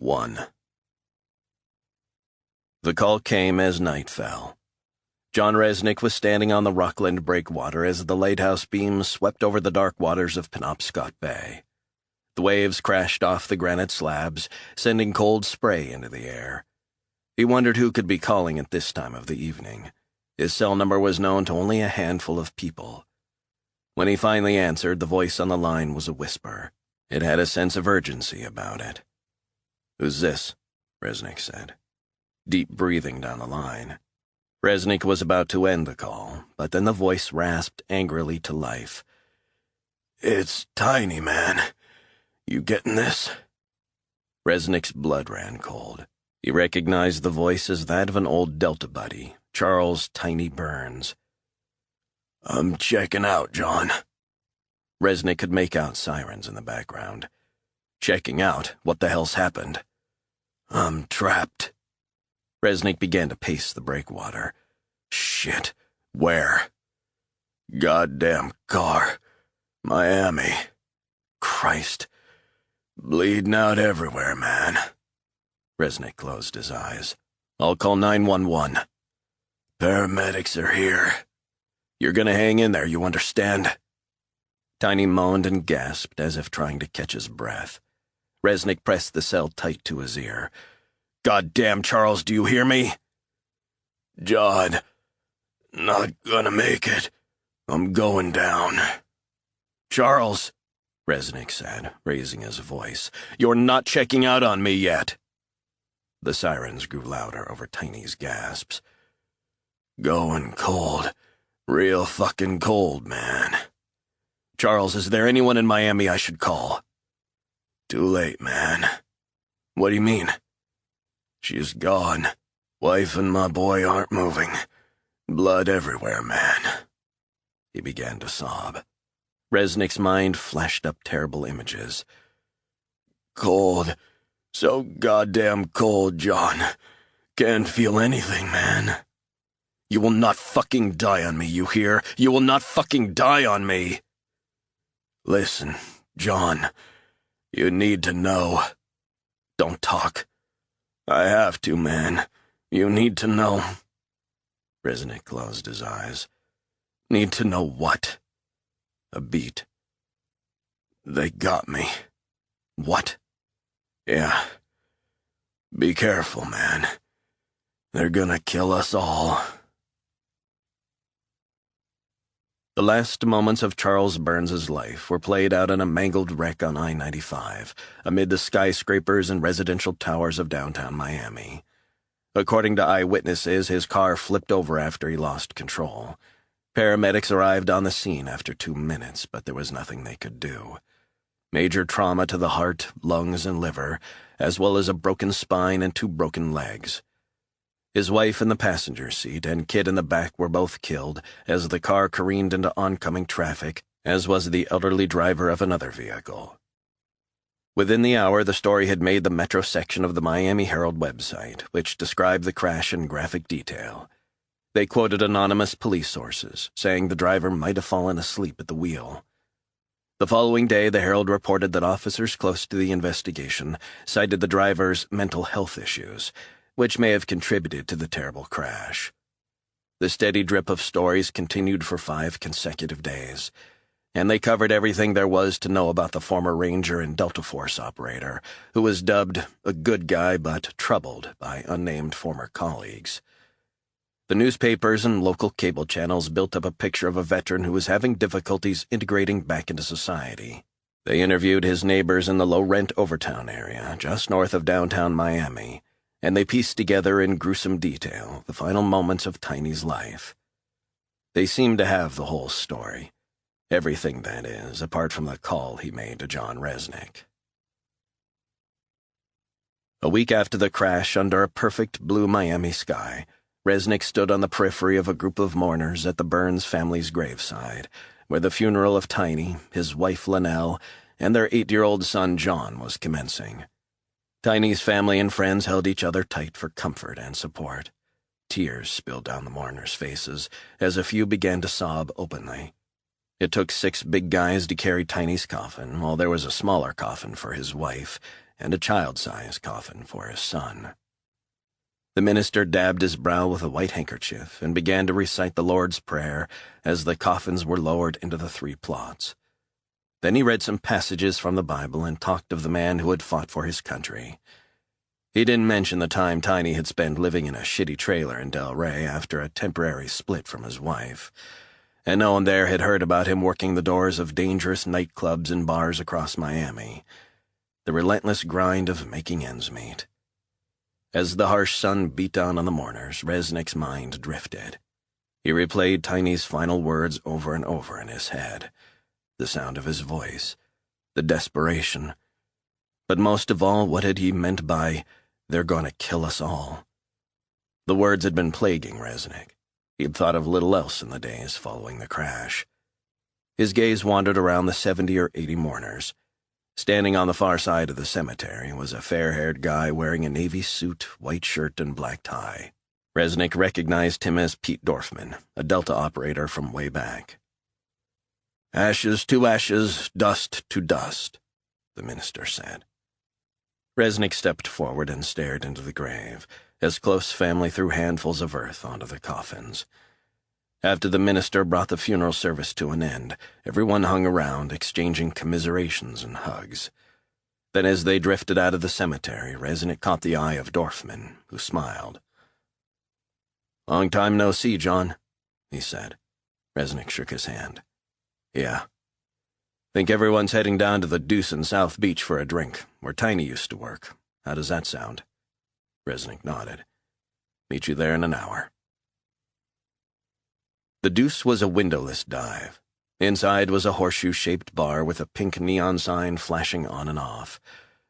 1. The call came as night fell. John Resnick was standing on the Rockland breakwater as the lighthouse beams swept over the dark waters of Penobscot Bay. The waves crashed off the granite slabs, sending cold spray into the air. He wondered who could be calling at this time of the evening. His cell number was known to only a handful of people. When he finally answered, the voice on the line was a whisper. It had a sense of urgency about it. "Who's this?" Resnick said. Deep breathing down the line. Resnick was about to end the call, but then the voice rasped angrily to life. "It's Tiny, man. You getting this?" Resnick's blood ran cold. He recognized the voice as that of an old Delta buddy, Charles Tiny Burns. "I'm checking out, John." Resnick could make out sirens in the background. "Checking out? What the hell's happened?" "I'm trapped." Resnick began to pace the breakwater. "Shit. Where?" "Goddamn car. Miami. Christ. Bleeding out everywhere, man." Resnick closed his eyes. "I'll call 911. "Paramedics are here." "You're gonna hang in there, you understand?" Tiny moaned and gasped as if trying to catch his breath. Resnick pressed the cell tight to his ear. "Goddamn, Charles, do you hear me?" "John, not gonna make it. I'm going down." "Charles," Resnick said, raising his voice, "you're not checking out on me yet." The sirens grew louder over Tiny's gasps. "Going cold. Real fucking cold, man." "Charles, is there anyone in Miami I should call?" "Too late, man." "What do you mean?" "She's gone. Wife and my boy aren't moving. Blood everywhere, man." He began to sob. Resnick's mind flashed up terrible images. "Cold. So goddamn cold, John. Can't feel anything, man." "You will not fucking die on me, you hear? You will not fucking die on me!" "Listen, John. You need to know." "Don't talk." "I have to, man. You need to know." Resnick closed his eyes. "Need to know what?" A beat. "They got me." "What?" "Yeah. Be careful, man. They're gonna kill us all." The last moments of Charles Burns's life were played out in a mangled wreck on I-95, amid the skyscrapers and residential towers of downtown Miami. According to eyewitnesses, his car flipped over after he lost control. Paramedics arrived on the scene after 2 minutes, but there was nothing they could do. Major trauma to the heart, lungs, and liver, as well as a broken spine and 2 broken legs. His wife in the passenger seat and kid in the back were both killed as the car careened into oncoming traffic, as was the elderly driver of another vehicle. Within the hour, the story had made the metro section of the Miami Herald website, which described the crash in graphic detail. They quoted anonymous police sources, saying the driver might have fallen asleep at the wheel. The following day, the Herald reported that officers close to the investigation cited the driver's mental health issues, which may have contributed to the terrible crash. The steady drip of stories continued for 5 consecutive days, and they covered everything there was to know about the former Ranger and Delta Force operator, who was dubbed a good guy but troubled by unnamed former colleagues. The newspapers and local cable channels built up a picture of a veteran who was having difficulties integrating back into society. They interviewed his neighbors in the low-rent Overtown area, just north of downtown Miami, and they pieced together in gruesome detail the final moments of Tiny's life. They seemed to have the whole story. Everything, that is, apart from the call he made to John Resnick. A week after the crash, under a perfect blue Miami sky, Resnick stood on the periphery of a group of mourners at the Burns family's graveside, where the funeral of Tiny, his wife Linnell, and their 8-year-old son John was commencing. Tiny's family and friends held each other tight for comfort and support. Tears spilled down the mourners' faces as a few began to sob openly. It took 6 big guys to carry Tiny's coffin, while there was a smaller coffin for his wife, and a child-sized coffin for his son. The minister dabbed his brow with a white handkerchief and began to recite the Lord's Prayer as the coffins were lowered into the 3 plots. Then he read some passages from the Bible and talked of the man who had fought for his country. He didn't mention the time Tiny had spent living in a shitty trailer in Del Rey after a temporary split from his wife, and no one there had heard about him working the doors of dangerous nightclubs and bars across Miami. The relentless grind of making ends meet. As the harsh sun beat down on the mourners, Resnick's mind drifted. He replayed Tiny's final words over and over in his head. The sound of his voice, the desperation. But most of all, what had he meant by, "They're gonna kill us all"? The words had been plaguing Resnick. He'd thought of little else in the days following the crash. His gaze wandered around the 70 or 80 mourners. Standing on the far side of the cemetery was a fair-haired guy wearing a navy suit, white shirt, and black tie. Resnick recognized him as Pete Dorfman, a Delta operator from way back. "Ashes to ashes, dust to dust," the minister said. Resnick stepped forward and stared into the grave, as close family threw handfuls of earth onto the coffins. After the minister brought the funeral service to an end, everyone hung around, exchanging commiserations and hugs. Then as they drifted out of the cemetery, Resnick caught the eye of Dorfman, who smiled. "Long time no see, John," he said. Resnick shook his hand. "Yeah. Think everyone's heading down to the Deuce in South Beach for a drink, where Tiny used to work. How does that sound?" Resnick nodded. "Meet you there in an hour." The Deuce was a windowless dive. Inside was a horseshoe-shaped bar with a pink neon sign flashing on and off.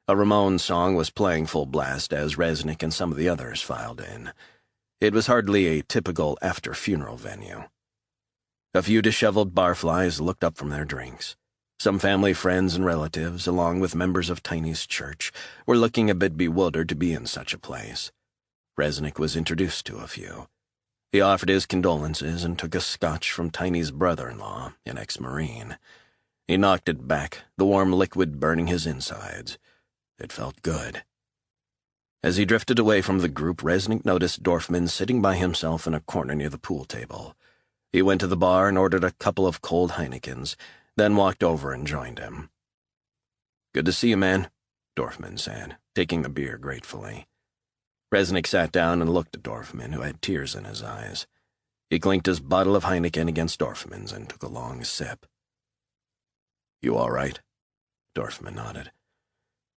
A Ramones song was playing full blast as Resnick and some of the others filed in. It was hardly a typical after-funeral venue. A few disheveled barflies looked up from their drinks. Some family friends and relatives, along with members of Tiny's church, were looking a bit bewildered to be in such a place. Resnick was introduced to a few. He offered his condolences and took a scotch from Tiny's brother-in-law, an ex-Marine. He knocked it back, the warm liquid burning his insides. It felt good. As he drifted away from the group, Resnick noticed Dorfman sitting by himself in a corner near the pool table. He went to the bar and ordered a couple of cold Heinekens, then walked over and joined him. "Good to see you, man," Dorfman said, taking the beer gratefully. Resnick sat down and looked at Dorfman, who had tears in his eyes. He clinked his bottle of Heineken against Dorfman's and took a long sip. "You all right?" Dorfman nodded.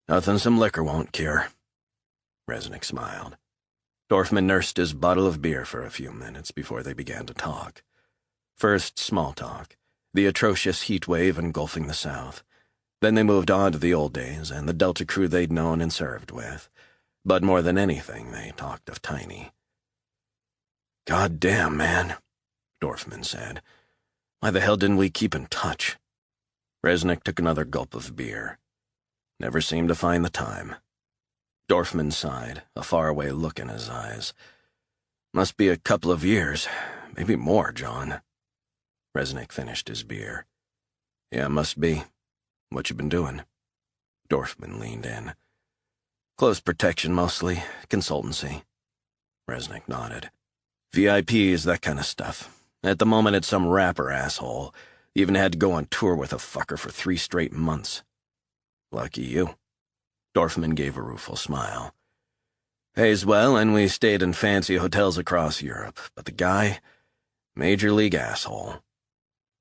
"Nothing some liquor won't cure." Resnick smiled. Dorfman nursed his bottle of beer for a few minutes before they began to talk. First, small talk, the atrocious heat wave engulfing the South. Then they moved on to the old days and the Delta crew they'd known and served with. But more than anything, they talked of Tiny. "God damn, man," Dorfman said. "Why the hell didn't we keep in touch?" Resnick took another gulp of beer. "Never seemed to find the time." Dorfman sighed, a faraway look in his eyes. "Must be a couple of years, maybe more, John." Resnick finished his beer. "Yeah, must be. What you been doing?" Dorfman leaned in. "Close protection, mostly. Consultancy." Resnick nodded. "VIPs, that kind of stuff. At the moment, it's some rapper asshole. Even had to go on tour with a fucker for 3 straight months." "Lucky you." Dorfman gave a rueful smile. "Pays well, and we stayed in fancy hotels across Europe, but the guy, major league asshole."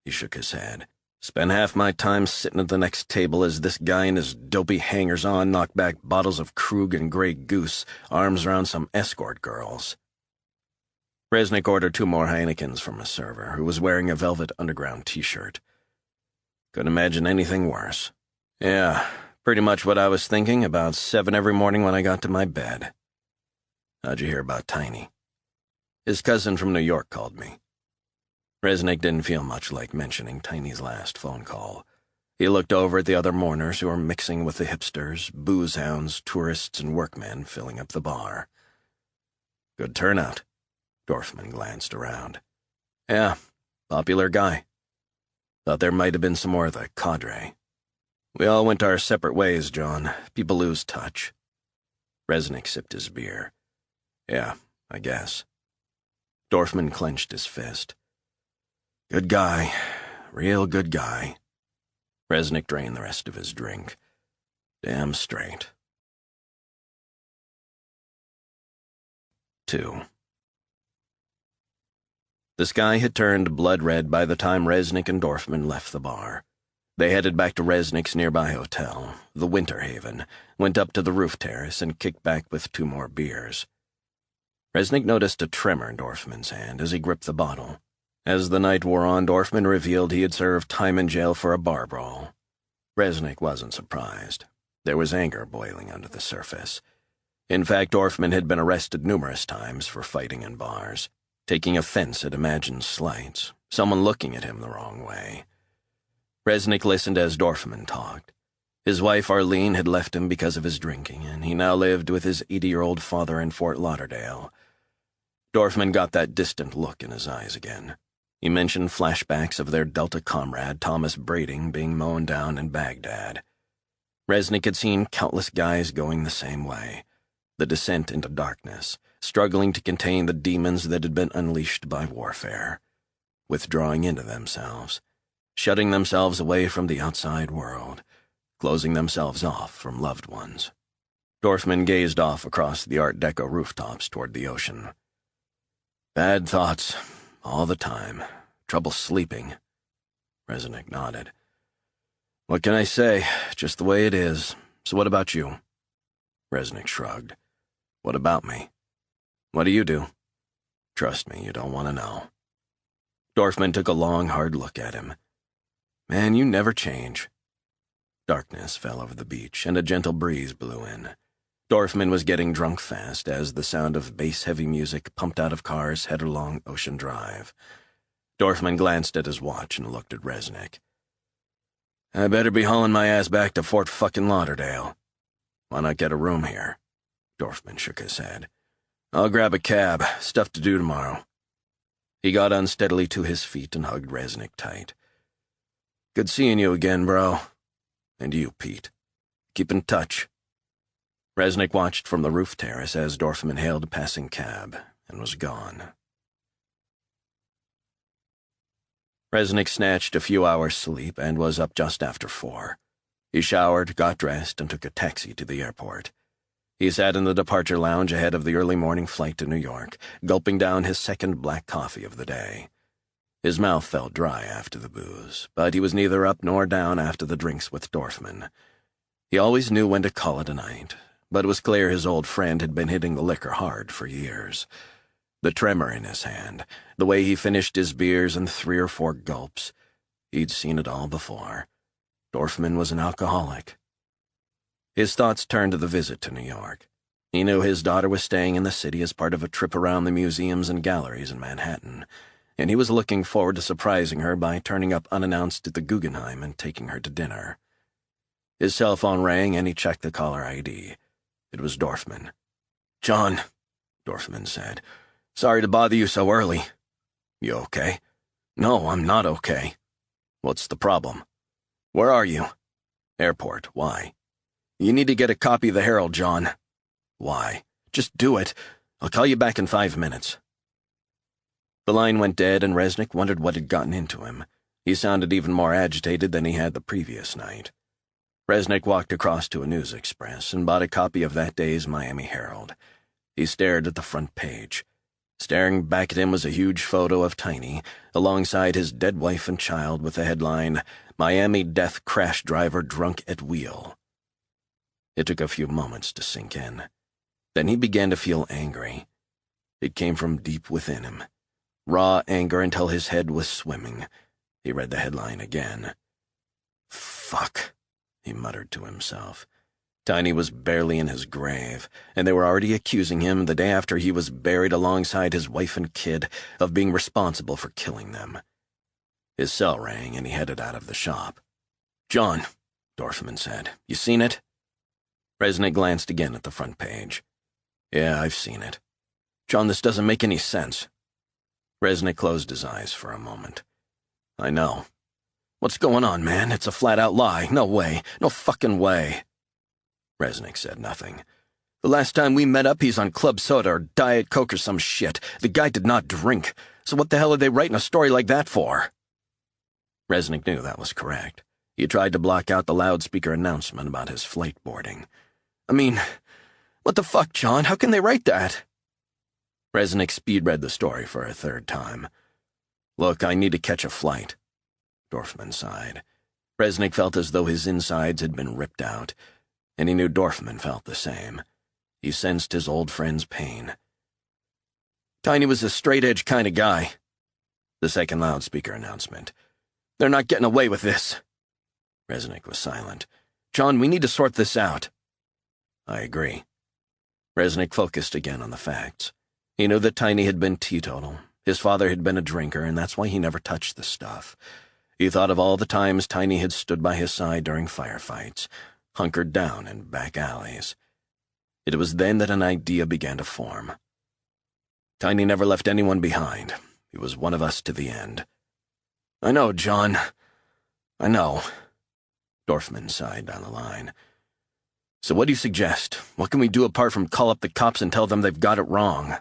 He shook his head. "Spent half my time sitting at the next table as this guy and his dopey hangers-on knocked back bottles of Krug and Grey Goose, arms around some escort girls." Resnick ordered 2 more Heinekens from a server, who was wearing a Velvet Underground t-shirt. "Couldn't imagine anything worse." "Yeah, pretty much what I was thinking about 7 every morning when I got to my bed." "How'd you hear about Tiny?" "His cousin from New York called me." Resnick didn't feel much like mentioning Tiny's last phone call. He looked over at the other mourners who were mixing with the hipsters, booze hounds, tourists, and workmen filling up the bar. "Good turnout." Dorfman glanced around. "Yeah, popular guy. Thought there might have been some more of the cadre." We all went our separate ways, John. People lose touch. Resnick sipped his beer. Yeah, I guess. Dorfman clenched his fist. Good guy. Real good guy. Resnick drained the rest of his drink. Damn straight. 2. The sky had turned blood red by the time Resnick and Dorfman left the bar. They headed back to Resnick's nearby hotel, the Winter Haven, went up to the roof terrace and kicked back with 2 more beers. Resnick noticed a tremor in Dorfman's hand as he gripped the bottle. As the night wore on, Dorfman revealed he had served time in jail for a bar brawl. Resnick wasn't surprised. There was anger boiling under the surface. In fact, Dorfman had been arrested numerous times for fighting in bars, taking offense at imagined slights, someone looking at him the wrong way. Resnick listened as Dorfman talked. His wife Arlene had left him because of his drinking, and he now lived with his 80-year-old father in Fort Lauderdale. Dorfman got that distant look in his eyes again. He mentioned flashbacks of their Delta comrade Thomas Brading being mown down in Baghdad. Resnick had seen countless guys going the same way, the descent into darkness, struggling to contain the demons that had been unleashed by warfare, withdrawing into themselves, shutting themselves away from the outside world, closing themselves off from loved ones. Dorfman gazed off across the Art Deco rooftops toward the ocean. Bad thoughts, all the time. Trouble sleeping. Resnick nodded. What can I say? Just the way it is. So what about you? Resnick shrugged. What about me? What do you do? Trust me, you don't want to know. Dorfman took a long, hard look at him. Man, you never change. Darkness fell over the beach, and a gentle breeze blew in. Dorfman was getting drunk fast as the sound of bass-heavy music pumped out of cars headed along Ocean Drive. Dorfman glanced at his watch and looked at Resnick. I better be hauling my ass back to Fort fucking Lauderdale. Why not get a room here? Dorfman shook his head. I'll grab a cab. Stuff to do tomorrow. He got unsteadily to his feet and hugged Resnick tight. Good seeing you again, bro. And you, Pete. Keep in touch. Resnick watched from the roof terrace as Dorfman hailed a passing cab and was gone. Resnick snatched a few hours' sleep and was up just after 4. He showered, got dressed, and took a taxi to the airport. He sat in the departure lounge ahead of the early morning flight to New York, gulping down his second black coffee of the day. His mouth felt dry after the booze, but he was neither up nor down after the drinks with Dorfman. He always knew when to call it a night, but it was clear his old friend had been hitting the liquor hard for years. The tremor in his hand, the way he finished his beers in 3 or 4 gulps. He'd seen it all before. Dorfman was an alcoholic. His thoughts turned to the visit to New York. He knew his daughter was staying in the city as part of a trip around the museums and galleries in Manhattan, and he was looking forward to surprising her by turning up unannounced at the Guggenheim and taking her to dinner. His cell phone rang and he checked the caller ID. It was Dorfman. John, Dorfman said. Sorry to bother you so early. You okay? No, I'm not okay. What's the problem? Where are you? Airport. Why? You need to get a copy of the Herald, John. Why? Just do it. I'll call you back in 5 minutes. The line went dead and Resnick wondered what had gotten into him. He sounded even more agitated than he had the previous night. Resnick walked across to a News Express and bought a copy of that day's Miami Herald. He stared at the front page. Staring back at him was a huge photo of Tiny, alongside his dead wife and child with the headline, Miami Death Crash Driver Drunk at Wheel. It took a few moments to sink in. Then he began to feel angry. It came from deep within him. Raw anger until his head was swimming. He read the headline again. Fuck, he muttered to himself. Tiny was barely in his grave, and they were already accusing him the day after he was buried alongside his wife and kid of being responsible for killing them. His cell rang, and he headed out of the shop. John, Dorfman said, you seen it? Resnick glanced again at the front page. Yeah, I've seen it. John, this doesn't make any sense. Resnick closed his eyes for a moment. I know. What's going on, man? It's a flat-out lie. No way. No fucking way. Resnick said nothing. The last time we met up, he's on club soda or Diet Coke or some shit. The guy did not drink. So what the hell are they writing a story like that for? Resnick knew that was correct. He tried to block out the loudspeaker announcement about his flight boarding. I mean, what the fuck, John? How can they write that? Resnick speed-read the story for a third time. Look, I need to catch a flight. Dorfman sighed. Resnick felt as though his insides had been ripped out, and he knew Dorfman felt the same. He sensed his old friend's pain. Tiny was a straight-edge kind of guy. The second loudspeaker announcement. They're not getting away with this. Resnick was silent. John, we need to sort this out. I agree. Resnick focused again on the facts. He knew that Tiny had been teetotal. His father had been a drinker, and that's why he never touched the stuff. He thought of all the times Tiny had stood by his side during firefights, hunkered down in back alleys. It was then that an idea began to form. Tiny never left anyone behind. He was one of us to the end. I know, John. I know. Dorfman sighed down the line. So what do you suggest? What can we do apart from call up the cops and tell them they've got it wrong?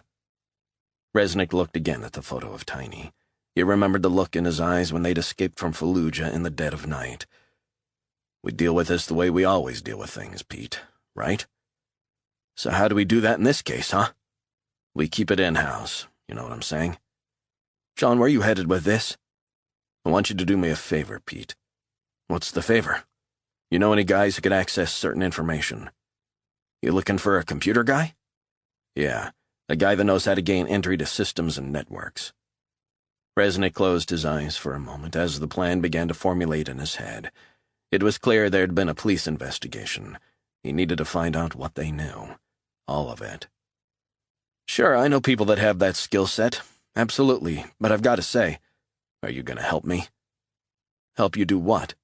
Resnick looked again at the photo of Tiny. He remembered the look in his eyes when they'd escaped from Fallujah in the dead of night. We deal with this the way we always deal with things, Pete, right? So how do we do that in this case, huh? We keep it in-house, you know what I'm saying? John, where are you headed with this? I want you to do me a favor, Pete. What's the favor? You know any guys who could access certain information? You looking for a computer guy? Yeah, a guy that knows how to gain entry to systems and networks. Resnick closed his eyes for a moment as the plan began to formulate in his head. It was clear there had been a police investigation. He needed to find out what they knew. All of it. Sure, I know people that have that skill set. Absolutely, but I've got to say, are you going to help me? Help you do what?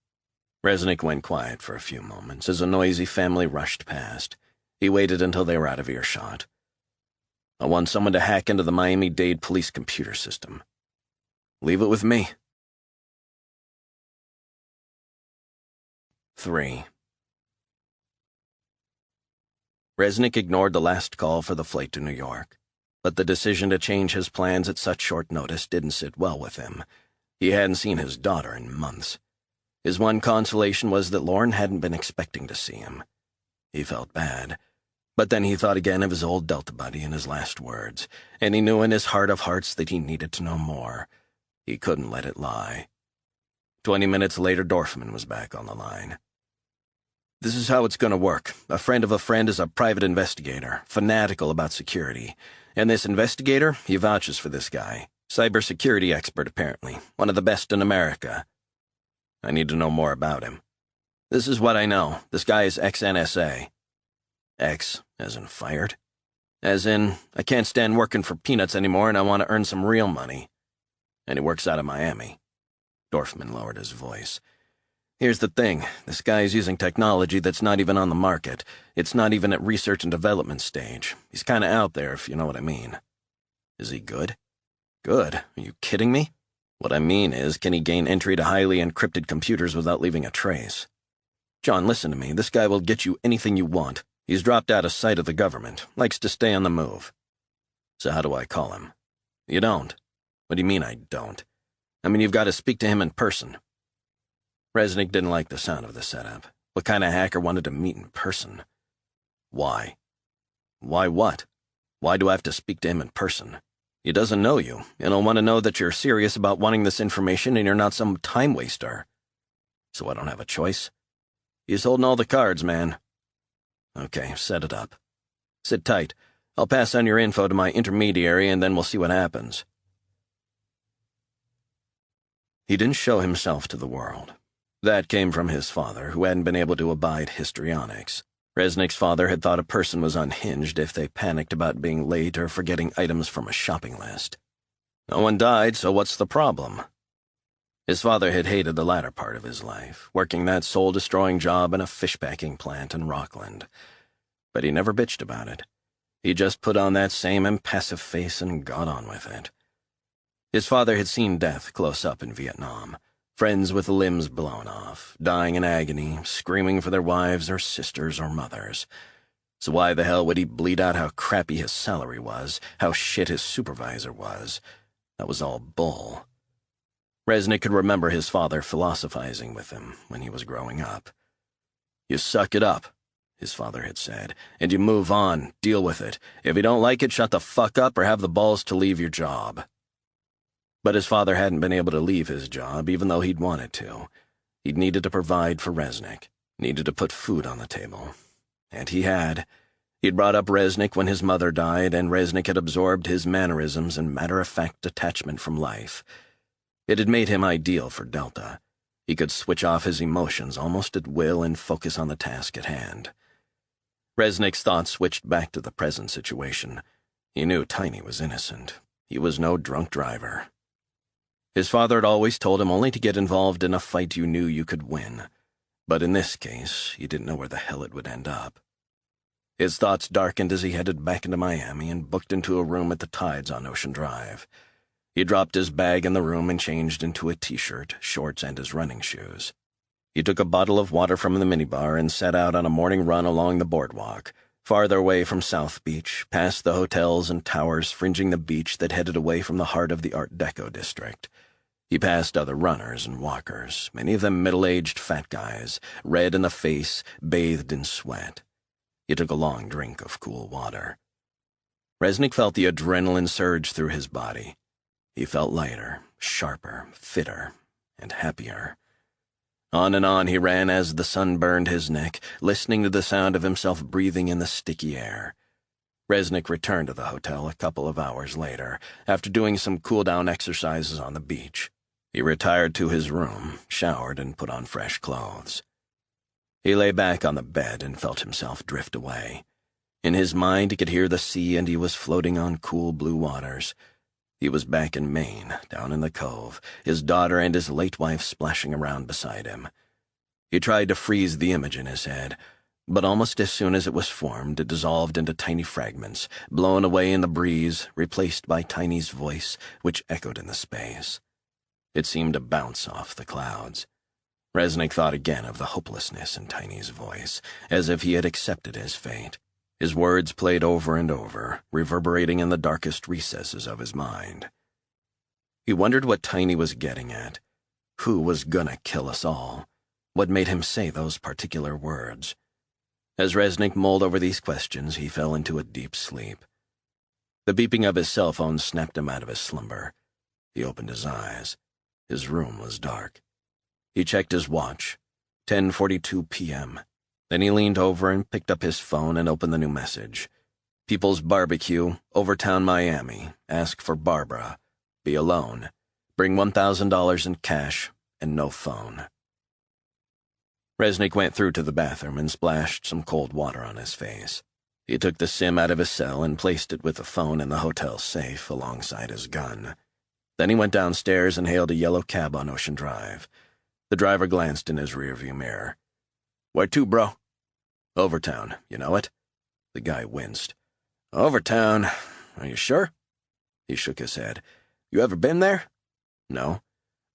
Resnick went quiet for a few moments as a noisy family rushed past. He waited until they were out of earshot. I want someone to hack into the Miami-Dade police computer system. Leave it with me. 3. Resnick ignored the last call for the flight to New York, but the decision to change his plans at such short notice didn't sit well with him. He hadn't seen his daughter in months. His one consolation was that Lauren hadn't been expecting to see him. He felt bad, but then he thought again of his old Delta buddy and his last words, and he knew in his heart of hearts that he needed to know more. He couldn't let it lie. 20 minutes later, Dorfman was back on the line. This is how it's going to work. A friend of a friend is a private investigator, fanatical about security. And this investigator, he vouches for this guy. Cybersecurity expert, apparently. One of the best in America. I need to know more about him. This is what I know. This guy is ex-NSA. Ex, as in fired? As in, I can't stand working for peanuts anymore and I want to earn some real money. And he works out of Miami. Dorfman lowered his voice. Here's the thing. This guy is using technology that's not even on the market. It's not even at research and development stage. He's kind of out there, if you know what I mean. Is he good? Good? Are you kidding me? What I mean is, can he gain entry to highly encrypted computers without leaving a trace? John, listen to me. This guy will get you anything you want. He's dropped out of sight of the government. Likes to stay on the move. So how do I call him? You don't. What do you mean I don't? I mean, you've got to speak to him in person. Resnick didn't like the sound of the setup. What kind of hacker wanted to meet in person? Why? Why what? Why do I have to speak to him in person? He doesn't know you, and he'll want to know that you're serious about wanting this information and you're not some time waster. So I don't have a choice? He's holding all the cards, man. Okay, set it up. Sit tight. I'll pass on your info to my intermediary and then we'll see what happens. He didn't show himself to the world. That came from his father, who hadn't been able to abide histrionics. Resnick's father had thought a person was unhinged if they panicked about being late or forgetting items from a shopping list. No one died, so what's the problem? His father had hated the latter part of his life, working that soul-destroying job in a fish-packing plant in Rockland. But he never bitched about it. He just put on that same impassive face and got on with it. His father had seen death close up in Vietnam, Friends with limbs blown off, dying in agony, screaming for their wives or sisters or mothers. So why the hell would he bleat out how crappy his salary was, how shit his supervisor was? That was all bull. Resnick could remember his father philosophizing with him when he was growing up. "You suck it up," his father had said, "and you move on, deal with it. If you don't like it, shut the fuck up or have the balls to leave your job." But his father hadn't been able to leave his job, even though he'd wanted to. He'd needed to provide for Resnick, needed to put food on the table. And he had. He'd brought up Resnick when his mother died, and Resnick had absorbed his mannerisms and matter-of-fact detachment from life. It had made him ideal for Delta. He could switch off his emotions almost at will and focus on the task at hand. Resnick's thoughts switched back to the present situation. He knew Tiny was innocent. He was no drunk driver. His father had always told him only to get involved in a fight you knew you could win. But in this case, he didn't know where the hell it would end up. His thoughts darkened as he headed back into Miami and booked into a room at the Tides on Ocean Drive. He dropped his bag in the room and changed into a t-shirt, shorts, and his running shoes. He took a bottle of water from the minibar and set out on a morning run along the boardwalk, farther away from South Beach, past the hotels and towers fringing the beach that headed away from the heart of the Art Deco district. He passed other runners and walkers, many of them middle-aged fat guys, red in the face, bathed in sweat. He took a long drink of cool water. Resnick felt the adrenaline surge through his body. He felt lighter, sharper, fitter, and happier. On and on he ran as the sun burned his neck, listening to the sound of himself breathing in the sticky air. Resnick returned to the hotel a couple of hours later, after doing some cool-down exercises on the beach. He retired to his room, showered, and put on fresh clothes. He lay back on the bed and felt himself drift away. In his mind, he could hear the sea, and he was floating on cool blue waters. He was back in Maine, down in the cove, his daughter and his late wife splashing around beside him. He tried to freeze the image in his head, but almost as soon as it was formed, it dissolved into tiny fragments, blown away in the breeze, replaced by Tiny's voice, which echoed in the space. It seemed to bounce off the clouds. Resnick thought again of the hopelessness in Tiny's voice, as if he had accepted his fate. His words played over and over, reverberating in the darkest recesses of his mind. He wondered what Tiny was getting at. Who was gonna kill us all? What made him say those particular words? As Resnick mulled over these questions, he fell into a deep sleep. The beeping of his cell phone snapped him out of his slumber. He opened his eyes. His room was dark. He checked his watch. 10:42 p.m. Then he leaned over and picked up his phone and opened the new message. People's Barbecue, Overtown, Miami. Ask for Barbara. Be alone. Bring $1,000 in cash and no phone. Resnick went through to the bathroom and splashed some cold water on his face. He took the SIM out of his cell and placed it with the phone in the hotel safe alongside his gun. Then he went downstairs and hailed a yellow cab on Ocean Drive. The driver glanced in his rearview mirror. "Where to, bro?" "Overtown. You know it?" The guy winced. "Overtown? Are you sure?" He shook his head. "You ever been there?" "No."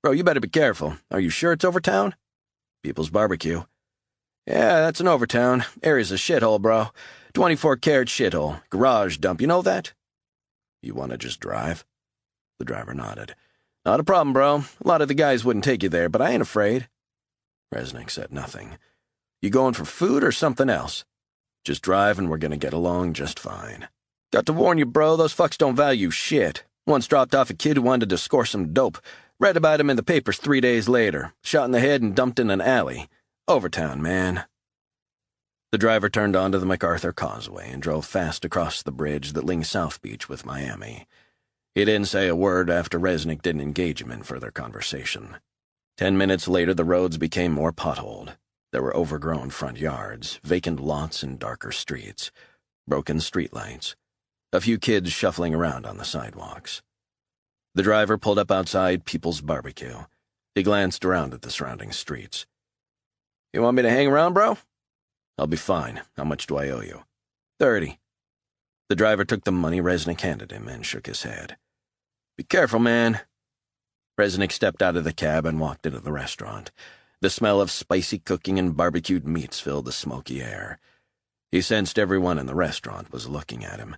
"Bro, you better be careful. Are you sure it's Overtown?" "People's Barbecue." "Yeah, that's an Overtown. Area's a shithole, bro. 24-carat shithole. Garage dump, you know that?" "You want to just drive?" The driver nodded. "Not a problem, bro. A lot of the guys wouldn't take you there, but I ain't afraid." Resnick said nothing. "You going for food or something else?" "Just drive and we're gonna get along just fine." "Got to warn you, bro, those fucks don't value shit. Once dropped off a kid who wanted to score some dope. Read about him in the papers 3 days later. Shot in the head and dumped in an alley. Overtown, man." The driver turned onto the MacArthur Causeway and drove fast across the bridge that links South Beach with Miami. He didn't say a word after Resnick didn't engage him in further conversation. 10 minutes later, the roads became more potholed. There were overgrown front yards, vacant lots and darker streets, broken streetlights, a few kids shuffling around on the sidewalks. The driver pulled up outside People's Barbecue. He glanced around at the surrounding streets. "You want me to hang around, bro?" "I'll be fine. How much do I owe you?" "30. The driver took the money Resnick handed him and shook his head. "Be careful, man." Resnick stepped out of the cab and walked into the restaurant. The smell of spicy cooking and barbecued meats filled the smoky air. He sensed everyone in the restaurant was looking at him.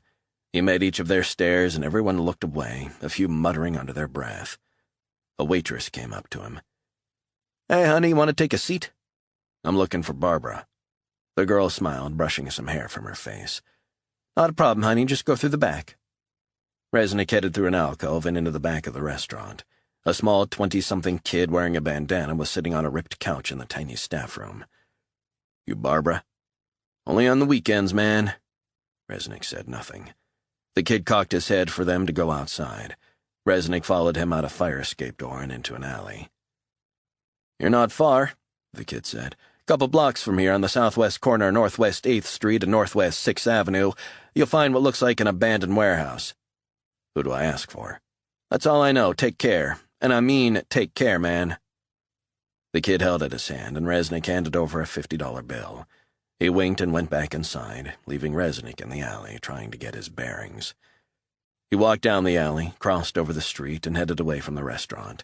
He met each of their stares, and everyone looked away, a few muttering under their breath. A waitress came up to him. "Hey, honey, want to take a seat?" "I'm looking for Barbara." The girl smiled, brushing some hair from her face. "Not a problem, honey. Just go through the back." Resnick headed through an alcove and into the back of the restaurant. A small 20-something kid wearing a bandana was sitting on a ripped couch in the tiny staff room. "You Barbara?" "Only on the weekends, man." Resnick said nothing. The kid cocked his head for them to go outside. Resnick followed him out a fire escape door and into an alley. "You're not far," the kid said. "Couple blocks from here on the southwest corner of Northwest 8th Street and Northwest 6th Avenue, you'll find what looks like an abandoned warehouse." "Who do I ask for?" "That's all I know. Take care. And I mean, take care, man." The kid held out his hand, and Resnick handed over a $50 bill. He winked and went back inside, leaving Resnick in the alley, trying to get his bearings. He walked down the alley, crossed over the street, and headed away from the restaurant.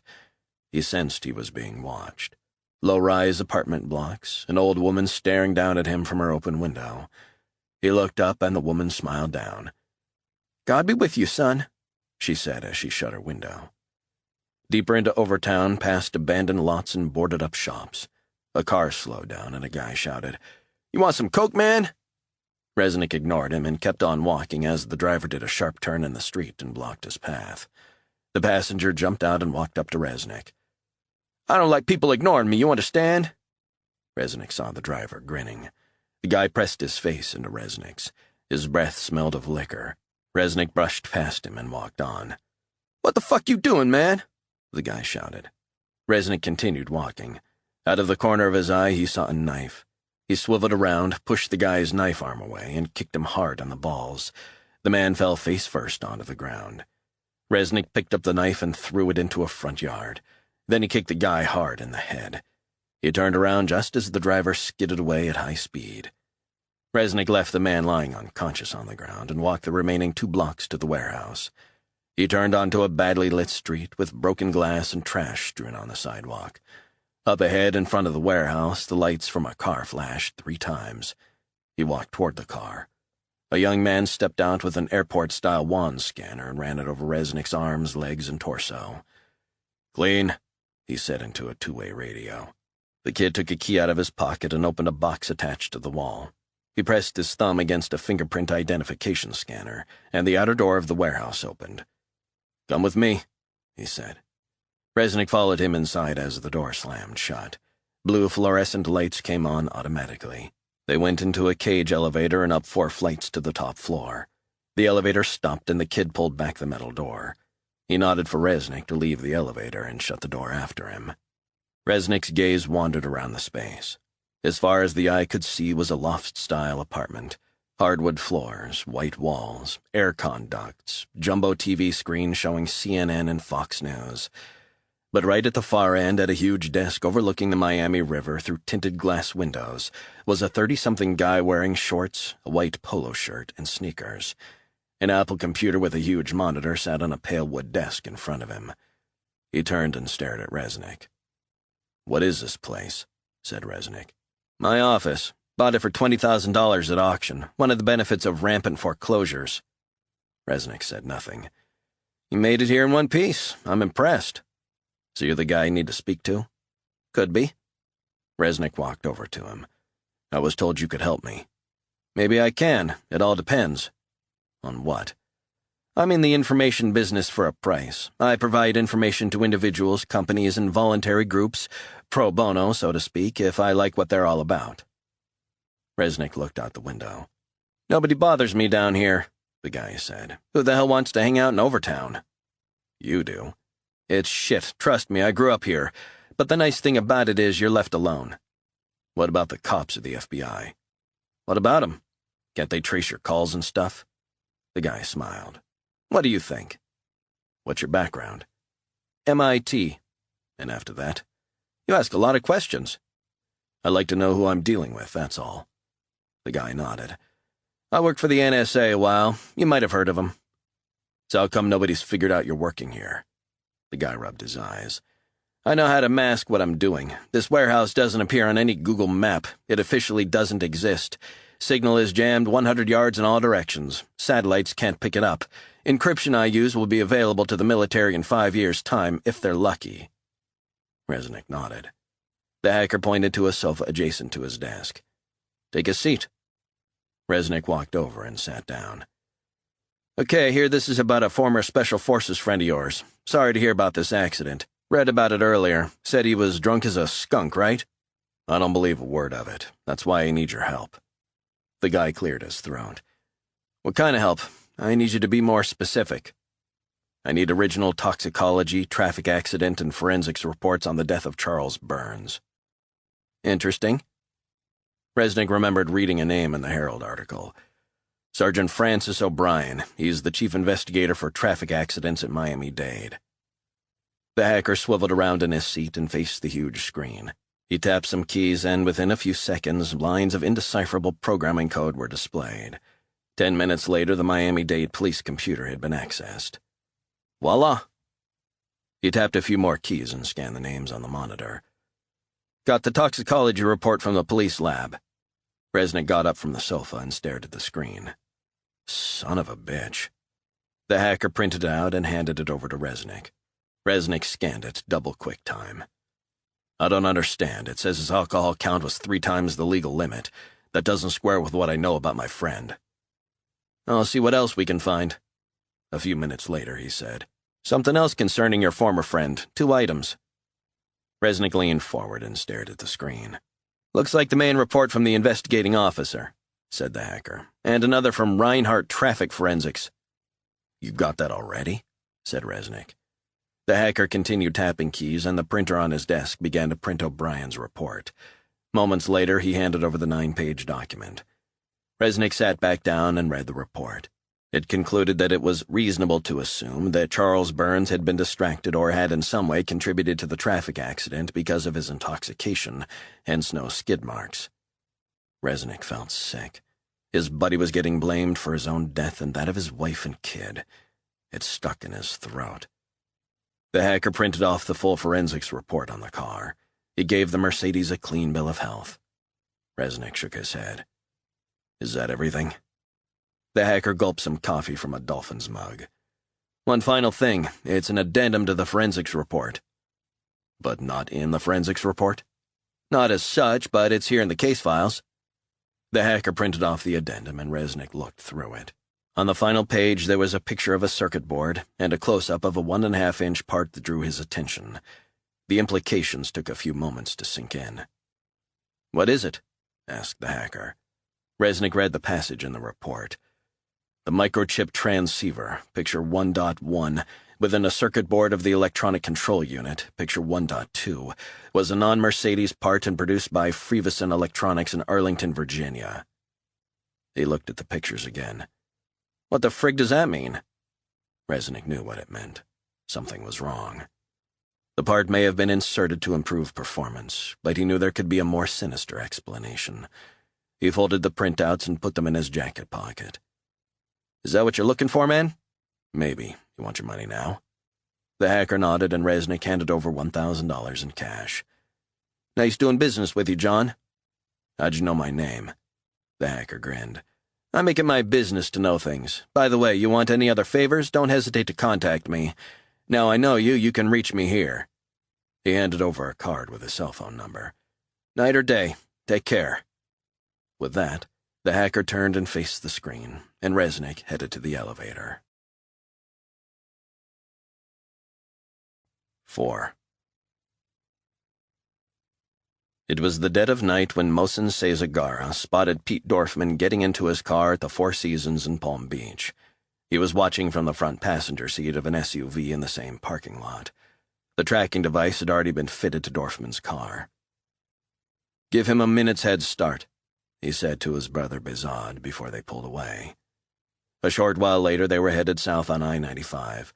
He sensed he was being watched. Low-rise apartment blocks, an old woman staring down at him from her open window. He looked up, and the woman smiled down. "God be with you, son," she said as she shut her window. Deeper into Overtown, past abandoned lots and boarded-up shops. A car slowed down, and a guy shouted, "You want some Coke, man?" Resnick ignored him and kept on walking as the driver did a sharp turn in the street and blocked his path. The passenger jumped out and walked up to Resnick. "I don't like people ignoring me, you understand?" Resnick saw the driver, grinning. The guy pressed his face into Resnick's. His breath smelled of liquor. Resnick brushed past him and walked on. "What the fuck you doing, man?" the guy shouted. Resnick continued walking. Out of the corner of his eye, he saw a knife. He swiveled around, pushed the guy's knife arm away, and kicked him hard on the balls. The man fell face first onto the ground. Resnick picked up the knife and threw it into a front yard. Then he kicked the guy hard in the head. He turned around just as the driver skidded away at high speed. Resnick left the man lying unconscious on the ground and walked the remaining 2 blocks to the warehouse. He turned onto a badly lit street with broken glass and trash strewn on the sidewalk. Up ahead, in front of the warehouse, the lights from a car flashed 3 times. He walked toward the car. A young man stepped out with an airport-style wand scanner and ran it over Resnick's arms, legs, and torso. "Clean," he said into a 2-way radio. The kid took a key out of his pocket and opened a box attached to the wall. He pressed his thumb against a fingerprint identification scanner, and the outer door of the warehouse opened. "Come with me," he said. Resnick followed him inside as the door slammed shut. Blue fluorescent lights came on automatically. They went into a cage elevator and up 4 flights to the top floor. The elevator stopped and the kid pulled back the metal door. He nodded for Resnick to leave the elevator and shut the door after him. Resnick's gaze wandered around the space. As far as the eye could see was a loft-style apartment. Hardwood floors, white walls, aircon ducts, jumbo TV screen showing CNN and Fox News. But right at the far end, at a huge desk overlooking the Miami River through tinted glass windows, was a 30-something guy wearing shorts, a white polo shirt, and sneakers. An Apple computer with a huge monitor sat on a pale wood desk in front of him. He turned and stared at Resnick. "What is this place?" said Resnick. "My office. Bought it for $20,000 at auction. One of the benefits of rampant foreclosures." Resnick said nothing. "You made it here in one piece. I'm impressed. So you're the guy I need to speak to?" "Could be." Resnick walked over to him. "I was told you could help me." "Maybe I can. It all depends." "On what?" "I'm in the information business for a price. I provide information to individuals, companies, and voluntary groups, pro bono, so to speak, if I like what they're all about." Resnick looked out the window. "Nobody bothers me down here," the guy said. "Who the hell wants to hang out in Overtown?" "You do." "It's shit. Trust me, I grew up here. But the nice thing about it is you're left alone." "What about the cops or the FBI?" "What about 'em? Can't they trace your calls and stuff?" The guy smiled. "What do you think?" "What's your background?" "MIT. "And after that?" "You ask a lot of questions." "I like to know who I'm dealing with, that's all." The guy nodded. "I worked for the NSA a while. You might have heard of 'em." "So how come nobody's figured out you're working here?" The guy rubbed his eyes. I know how to mask what I'm doing. This warehouse doesn't appear on any Google map. It officially doesn't exist. Signal is jammed 100 yards in all directions. Satellites can't pick it up. Encryption I use will be available to the military in 5 years' time, if they're lucky. Resnick nodded. The hacker pointed to a sofa adjacent to his desk. Take a seat. Resnick walked over and sat down. Okay, I hear this is about a former Special Forces friend of yours. Sorry to hear about this accident. Read about it earlier. Said he was drunk as a skunk, right? I don't believe a word of it. That's why I need your help. The guy cleared his throat. What kind of help? I need you to be more specific. I need original toxicology, traffic accident, and forensics reports on the death of Charles Burns. Interesting. Resnick remembered reading a name in the Herald article. Sergeant Francis O'Brien. He's the chief investigator for traffic accidents at Miami-Dade. The hacker swiveled around in his seat and faced the huge screen. He tapped some keys, and within a few seconds, lines of indecipherable programming code were displayed. 10 minutes later, the Miami-Dade police computer had been accessed. Voila! He tapped a few more keys and scanned the names on the monitor. Got the toxicology report from the police lab. Resnick got up from the sofa and stared at the screen. Son of a bitch. The hacker printed it out and handed it over to Resnick. Resnick scanned it, double quick time. I don't understand. It says his alcohol count was 3 times the legal limit. That doesn't square with what I know about my friend. I'll see what else we can find. A few minutes later, he said. Something else concerning your former friend. 2 items. Resnick leaned forward and stared at the screen. Looks like the main report from the investigating officer, said the hacker, and another from Reinhardt Traffic Forensics. You got that already? Said Resnick. The hacker continued tapping keys, and the printer on his desk began to print O'Brien's report. Moments later, he handed over the 9-page document. Resnick sat back down and read the report. It concluded that it was reasonable to assume that Charles Burns had been distracted or had in some way contributed to the traffic accident because of his intoxication, hence no skid marks. Resnick felt sick. His buddy was getting blamed for his own death and that of his wife and kid. It stuck in his throat. The hacker printed off the full forensics report on the car. He gave the Mercedes a clean bill of health. Resnick shook his head. Is that everything? The hacker gulped some coffee from a dolphin's mug. One final thing. It's an addendum to the forensics report. But not in the forensics report? Not as such, but it's here in the case files. The hacker printed off the addendum, and Resnick looked through it. On the final page, there was a picture of a circuit board and a close-up of a 1.5-inch part that drew his attention. The implications took a few moments to sink in. What is it? Asked the hacker. Resnick read the passage in the report. The microchip transceiver, picture 1.1, within a circuit board of the electronic control unit, picture 1.2, was a non-Mercedes part and produced by Freevison Electronics in Arlington, Virginia. He looked at the pictures again. What the frig does that mean? Resnick knew what it meant. Something was wrong. The part may have been inserted to improve performance, but he knew there could be a more sinister explanation. He folded the printouts and put them in his jacket pocket. Is that what you're looking for, man? Maybe. You want your money now? The hacker nodded, and Resnick handed over $1,000 in cash. Nice doing business with you, John. How'd you know my name? The hacker grinned. I make it my business to know things. By the way, you want any other favors? Don't hesitate to contact me. Now I know you, you can reach me here. He handed over a card with his cell phone number. Night or day. Take care. With that, the hacker turned and faced the screen, and Resnick headed to the elevator. 4. It was the dead of night when Mohsen Sezagara spotted Pete Dorfman getting into his car at the Four Seasons in Palm Beach. He was watching from the front passenger seat of an SUV in the same parking lot. The tracking device had already been fitted to Dorfman's car. Give him a minute's head start, he said to his brother Bezod before they pulled away. A short while later, they were headed south on I-95.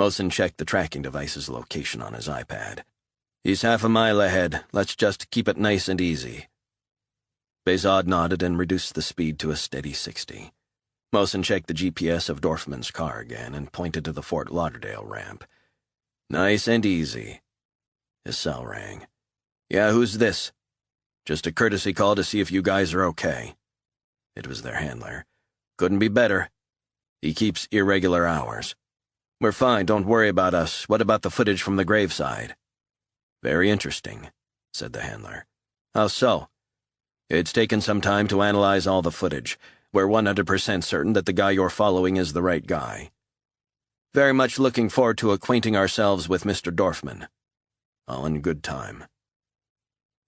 Mohsen checked the tracking device's location on his iPad. He's half a mile ahead. Let's just keep it nice and easy. Bezod nodded and reduced the speed to a steady 60. Mohsen checked the GPS of Dorfman's car again and pointed to the Fort Lauderdale ramp. Nice and easy. His cell rang. Yeah, who's this? Just a courtesy call to see if you guys are okay. It was their handler. Couldn't be better. He keeps irregular hours. We're fine, don't worry about us. What about the footage from the graveside? Very interesting, said the handler. How so? It's taken some time to analyze all the footage. We're 100% certain that the guy you're following is the right guy. Very much looking forward to acquainting ourselves with Mr. Dorfman. All in good time.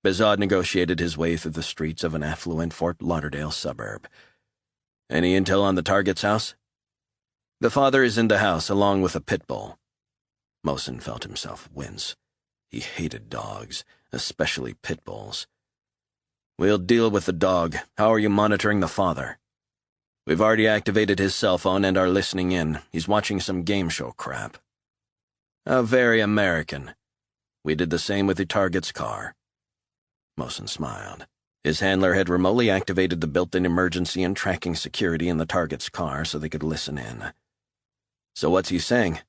Bezod negotiated his way through the streets of an affluent Fort Lauderdale suburb. Any intel on the target's house? The father is in the house, along with a pit bull. Mosen felt himself wince. He hated dogs, especially pit bulls. We'll deal with the dog. How are you monitoring the father? We've already activated his cell phone and are listening in. He's watching some game show crap. How very American. We did the same with the target's car. Mosen smiled. His handler had remotely activated the built-in emergency and tracking security in the target's car so they could listen in. So what's he saying?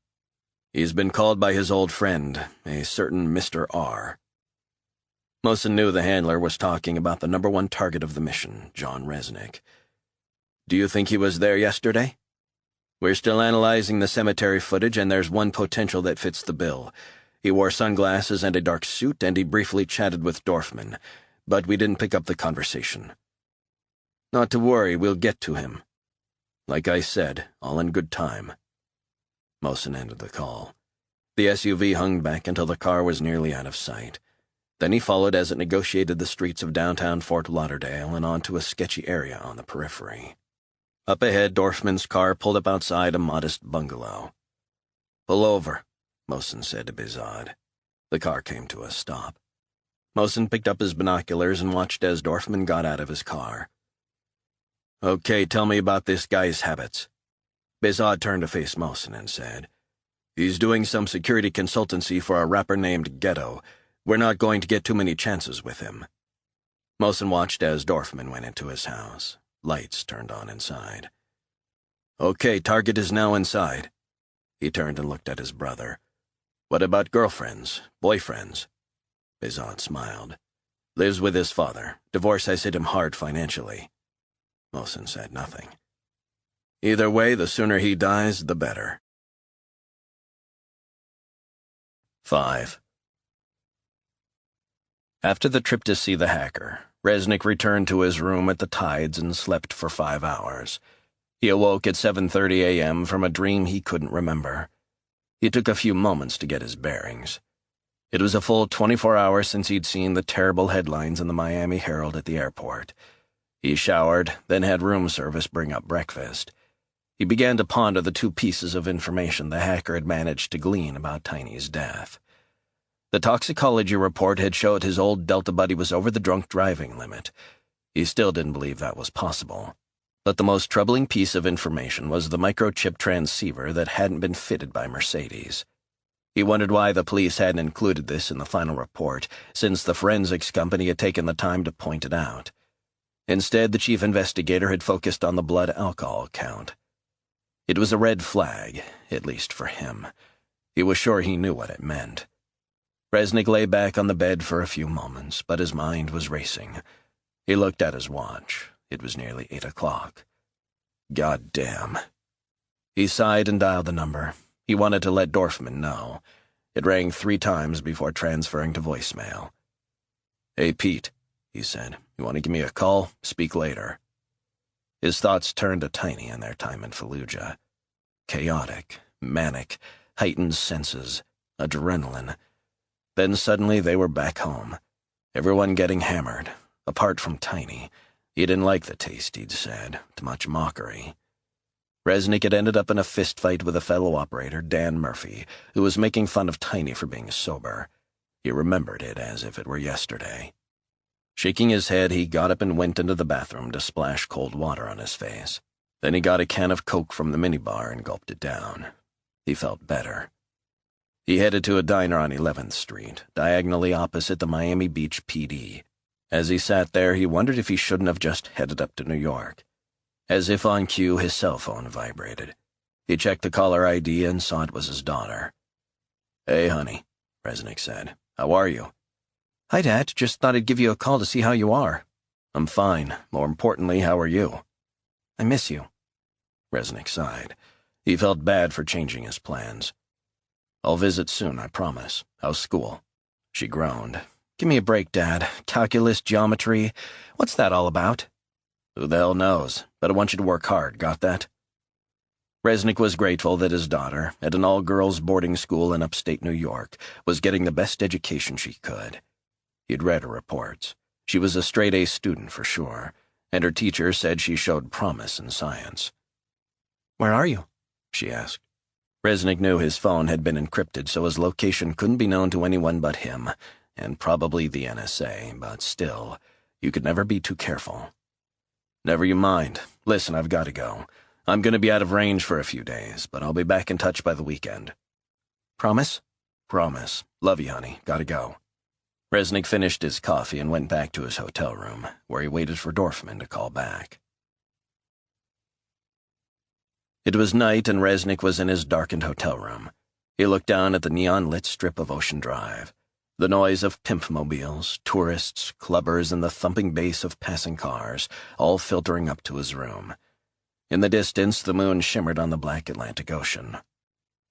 He's been called by his old friend, a certain Mr. R. Mosen knew the handler was talking about the #1 target of the mission, John Resnick. Do you think he was there yesterday? We're still analyzing the cemetery footage, and there's one potential that fits the bill. He wore sunglasses and a dark suit, and he briefly chatted with Dorfman, but we didn't pick up the conversation. Not to worry, we'll get to him. Like I said, all in good time. Mosen ended the call. The SUV hung back until the car was nearly out of sight. Then he followed as it negotiated the streets of downtown Fort Lauderdale and onto a sketchy area on the periphery. Up ahead, Dorfman's car pulled up outside a modest bungalow. Pull over, Mosen said to Bezod. The car came to a stop. Mosen picked up his binoculars and watched as Dorfman got out of his car. Okay, tell me about this guy's habits. Bezod turned to face Mosen and said, He's doing some security consultancy for a rapper named Ghetto. We're not going to get too many chances with him. Mosen watched as Dorfman went into his house. Lights turned on inside. Okay, target is now inside. He turned and looked at his brother. What about girlfriends, boyfriends? Bezod smiled. Lives with his father. Divorce has hit him hard financially. Mosen said nothing. Either way, the sooner he dies, the better. 5. After the trip to see the hacker, Resnick returned to his room at the Tides and slept for 5 hours. He awoke at 7:30 a.m. from a dream he couldn't remember. He took a few moments to get his bearings. It was a full 24 hours since he'd seen the terrible headlines in the Miami Herald at the airport. He showered, then had room service bring up breakfast. He began to ponder the 2 pieces of information the hacker had managed to glean about Tiny's death. The toxicology report had showed his old Delta buddy was over the drunk driving limit. He still didn't believe that was possible. But the most troubling piece of information was the microchip transceiver that hadn't been fitted by Mercedes. He wondered why the police hadn't included this in the final report, since the forensics company had taken the time to point it out. Instead, the chief investigator had focused on the blood alcohol count. It was a red flag, at least for him. He was sure he knew what it meant. Resnick lay back on the bed for a few moments, but his mind was racing. He looked at his watch. It was nearly 8 o'clock. God damn. He sighed and dialed the number. He wanted to let Dorfman know. It rang 3 times before transferring to voicemail. Hey, Pete, he said. You want to give me a call? Speak later. His thoughts turned to Tiny and their time in Fallujah. Chaotic, manic, heightened senses, adrenaline. Then suddenly they were back home. Everyone getting hammered, apart from Tiny. He didn't like the taste, he'd said. Too much mockery. Resnick had ended up in a fistfight with a fellow operator, Dan Murphy, who was making fun of Tiny for being sober. He remembered it as if it were yesterday. Shaking his head, he got up and went into the bathroom to splash cold water on his face. Then he got a can of Coke from the minibar and gulped it down. He felt better. He headed to a diner on 11th Street, diagonally opposite the Miami Beach PD. As he sat there, he wondered if he shouldn't have just headed up to New York. As if on cue, his cell phone vibrated. He checked the caller ID and saw it was his daughter. "Hey, honey," Resnick said. "How are you?" "Hi, Dad. Just thought I'd give you a call to see how you are." "I'm fine. More importantly, how are you?" "I miss you." Resnick sighed. He felt bad for changing his plans. "I'll visit soon, I promise. How's school?" She groaned. "Give me a break, Dad. Calculus, geometry. What's that all about?" "Who the hell knows? But I want you to work hard, got that?" Resnick was grateful that his daughter, at an all-girls boarding school in upstate New York, was getting the best education she could. He'd read her reports. She was a straight-A student for sure, and her teacher said she showed promise in science. "Where are you?" she asked. Resnick knew his phone had been encrypted, so his location couldn't be known to anyone but him, and probably the NSA, but still, you could never be too careful. "Never you mind. Listen, I've got to go. I'm going to be out of range for a few days, but I'll be back in touch by the weekend." "Promise?" "Promise. Love you, honey. Gotta go." Resnick finished his coffee and went back to his hotel room, where he waited for Dorfman to call back. It was night, and Resnick was in his darkened hotel room. He looked down at the neon-lit strip of Ocean Drive. The noise of pimpmobiles, tourists, clubbers, and the thumping bass of passing cars, all filtering up to his room. In the distance, the moon shimmered on the black Atlantic Ocean.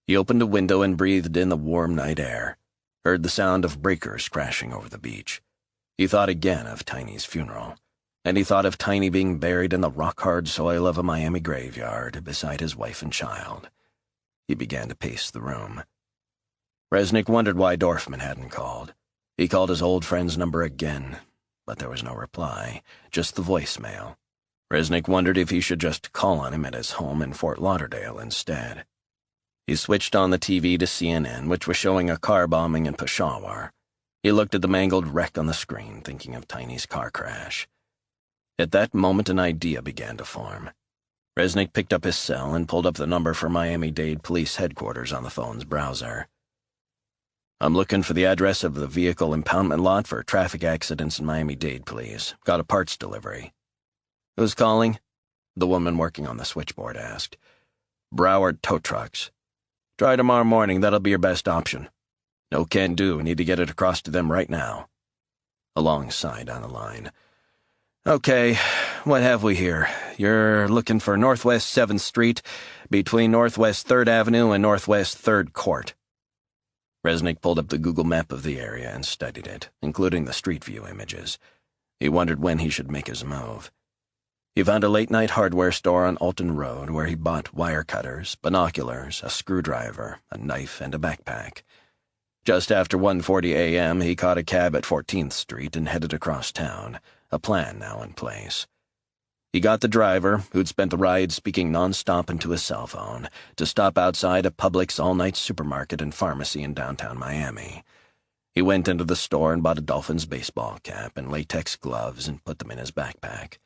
He opened a window and breathed in the warm night air, heard the sound of breakers crashing over the beach. He thought again of Tiny's funeral, and he thought of Tiny being buried in the rock-hard soil of a Miami graveyard beside his wife and child. He began to pace the room. Resnick wondered why Dorfman hadn't called. He called his old friend's number again, but there was no reply, just the voicemail. Resnick wondered if he should just call on him at his home in Fort Lauderdale instead. He switched on the TV to CNN, which was showing a car bombing in Peshawar. He looked at the mangled wreck on the screen, thinking of Tiny's car crash. At that moment, an idea began to form. Resnick picked up his cell and pulled up the number for Miami-Dade Police Headquarters on the phone's browser. "I'm looking for the address of the vehicle impoundment lot for traffic accidents in Miami-Dade, please. Got a parts delivery." "Who's calling?" the woman working on the switchboard asked. "Broward Tow Trucks." "Try tomorrow morning. That'll be your best option." "No can do. Need to get it across to them right now." A long sigh down the line. "Okay, what have we here? You're looking for Northwest 7th Street, between Northwest 3rd Avenue and Northwest 3rd Court." Resnick pulled up the Google map of the area and studied it, including the street view images. He wondered when he should make his move. He found a late-night hardware store on Alton Road where he bought wire cutters, binoculars, a screwdriver, a knife, and a backpack. Just after 1:40 a.m., he caught a cab at 14th Street and headed across town, a plan now in place. He got the driver, who'd spent the ride speaking nonstop into his cell phone, to stop outside a Publix all-night supermarket and pharmacy in downtown Miami. He went into the store and bought a Dolphins baseball cap and latex gloves and put them in his backpack.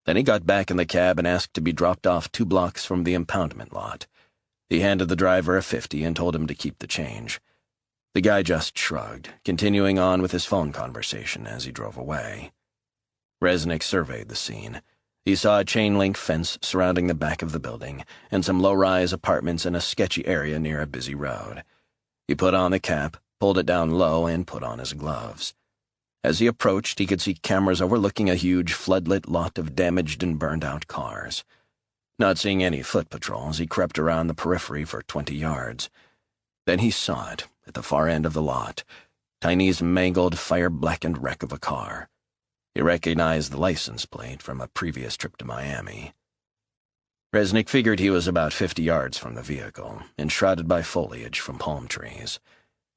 Then he got back in the cab and asked to be dropped off 2 blocks from the impoundment lot. He handed the driver a 50 and told him to keep the change. The guy just shrugged, continuing on with his phone conversation as he drove away. Resnick surveyed the scene. He saw a chain-link fence surrounding the back of the building and some low-rise apartments in a sketchy area near a busy road. He put on the cap, pulled it down low, and put on his gloves. As he approached, he could see cameras overlooking a huge floodlit lot of damaged and burned-out cars. Not seeing any foot patrols, he crept around the periphery for 20 yards. Then he saw it, at the far end of the lot, Tiny's mangled, fire-blackened wreck of a car. He recognized the license plate from a previous trip to Miami. Resnick figured he was about 50 yards from the vehicle, enshrouded by foliage from palm trees.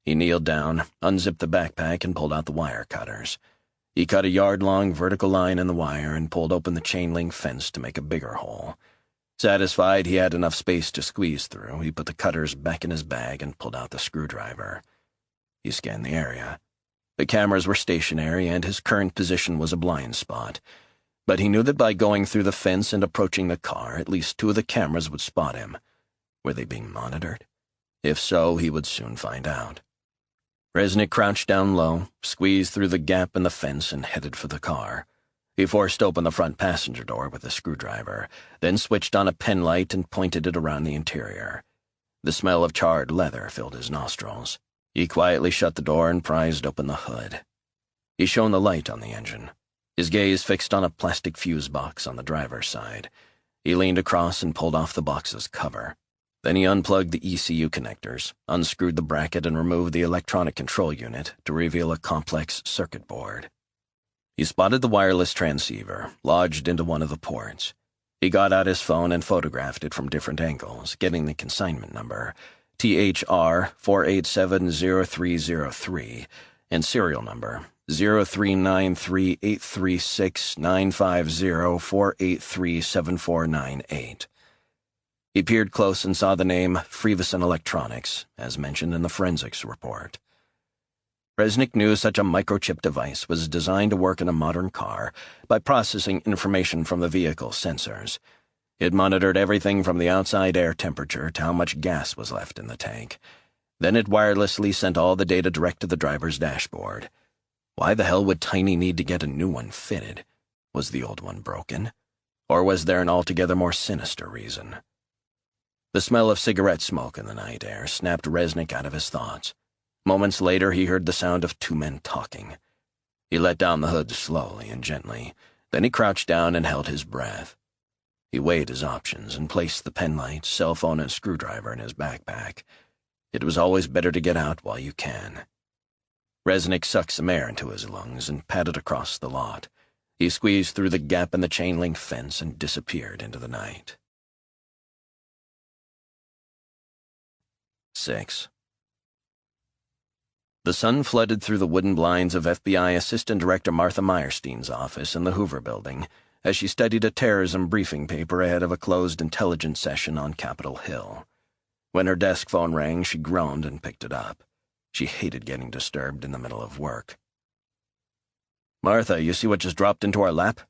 He kneeled down, unzipped the backpack, and pulled out the wire cutters. He cut a yard-long vertical line in the wire and pulled open the chain-link fence to make a bigger hole. Satisfied he had enough space to squeeze through, he put the cutters back in his bag and pulled out the screwdriver. He scanned the area. The cameras were stationary, and his current position was a blind spot. But he knew that by going through the fence and approaching the car, at least 2 of the cameras would spot him. Were they being monitored? If so, he would soon find out. Resnick crouched down low, squeezed through the gap in the fence, and headed for the car. He forced open the front passenger door with a screwdriver, then switched on a pen light and pointed it around the interior. The smell of charred leather filled his nostrils. He quietly shut the door and prized open the hood. He shone the light on the engine, his gaze fixed on a plastic fuse box on the driver's side. He leaned across and pulled off the box's cover. Then he unplugged the ECU connectors, unscrewed the bracket, and removed the electronic control unit to reveal a complex circuit board. He spotted the wireless transceiver, lodged into one of the ports. He got out his phone and photographed it from different angles, getting the consignment number, THR 4870303, and serial number 0393836950483748. He peered close and saw the name Freevison Electronics, as mentioned in the forensics report. Resnick knew such a microchip device was designed to work in a modern car by processing information from the vehicle's sensors. It monitored everything from the outside air temperature to how much gas was left in the tank. Then it wirelessly sent all the data direct to the driver's dashboard. Why the hell would Tiny need to get a new one fitted? Was the old one broken? Or was there an altogether more sinister reason? The smell of cigarette smoke in the night air snapped Resnick out of his thoughts. Moments later, he heard the sound of two men talking. He let down the hood slowly and gently. Then he crouched down and held his breath. He weighed his options and placed the penlight, cell phone, and screwdriver in his backpack. It was always better to get out while you can. Resnick sucked some air into his lungs and padded across the lot. He squeezed through the gap in the chain-link fence and disappeared into the night. 6. The sun flooded through the wooden blinds of FBI Assistant Director Martha Meyerstein's office in the Hoover Building as she studied a terrorism briefing paper ahead of a closed intelligence session on Capitol Hill. When her desk phone rang, she groaned and picked it up. She hated getting disturbed in the middle of work. "Martha, you see what just dropped into our lap?"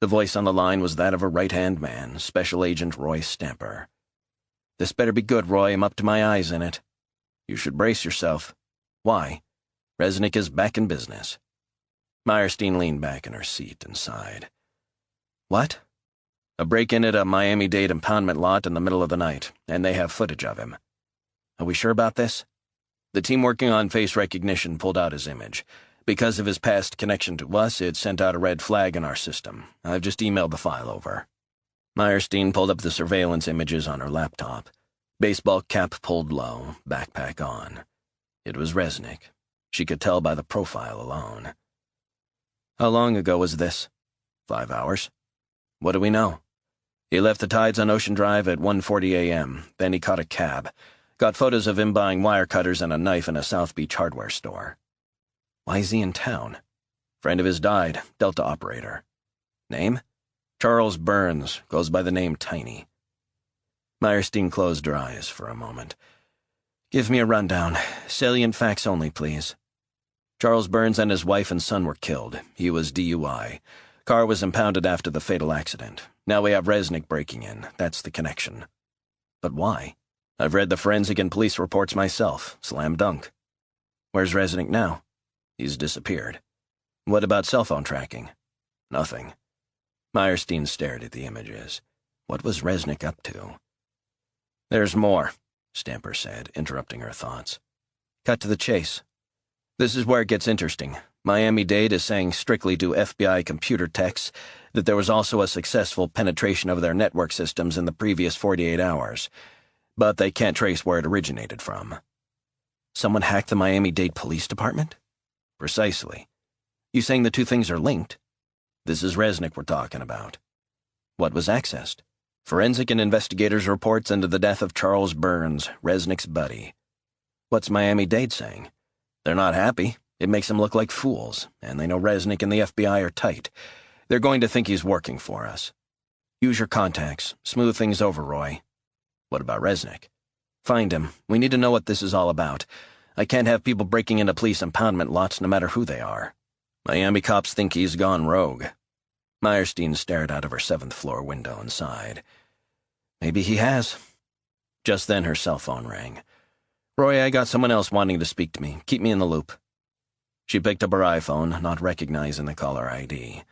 The voice on the line was that of a right-hand man, Special Agent Roy Stamper. "This better be good, Roy. I'm up to my eyes in it." "You should brace yourself." "Why?" "Resnick is back in business." Meyerstein leaned back in her seat and sighed. "What?" "A break-in at a Miami-Dade impoundment lot in the middle of the night, and they have footage of him." "Are we sure about this?" "The team working on face recognition pulled out his image. Because of his past connection to us, it sent out a red flag in our system. I've just emailed the file over." Meyerstein pulled up the surveillance images on her laptop. Baseball cap pulled low, backpack on. It was Resnick. She could tell by the profile alone. "How long ago was this?" 5 hours. "What do we know?" "He left the Tides on Ocean Drive at 1:40 a.m. Then he caught a cab. Got photos of him buying wire cutters and a knife in a South Beach hardware store." "Why is he in town?" "Friend of his died, Delta operator." "Name?" "Charles Burns, goes by the name Tiny." Meyerstein closed her eyes for a moment. "Give me a rundown. Salient facts only, please." "Charles Burns and his wife and son were killed. He was DUI. Car was impounded after the fatal accident. Now we have Resnick breaking in. That's the connection." "But why?" "I've read the forensic and police reports myself. Slam dunk." "Where's Resnick now?" "He's disappeared." "What about cell phone tracking?" "Nothing." Meyerstein stared at the images. What was Resnick up to? "There's more," Stamper said, interrupting her thoughts. "Cut to the chase. This is where it gets interesting. Miami-Dade is saying strictly to FBI computer techs that there was also a successful penetration of their network systems in the previous 48 hours. But they can't trace where it originated from." "Someone hacked the Miami-Dade Police Department?" "Precisely. You saying the two things are linked?" "This is Resnick we're talking about." "What was accessed?" "Forensic and investigators' reports into the death of Charles Burns, Resnick's buddy." "What's Miami-Dade saying?" "They're not happy. It makes them look like fools, and they know Resnick and the FBI are tight. They're going to think he's working for us." "Use your contacts. Smooth things over, Roy." "What about Resnick?" "Find him. We need to know what this is all about. I can't have people breaking into police impoundment lots no matter who they are." "Miami cops think he's gone rogue." Meyerstein stared out of her 7th-floor window and sighed. "Maybe he has." Just then her cell phone rang. "Roy, I got someone else wanting to speak to me. Keep me in the loop." She picked up her iPhone, not recognizing the caller ID.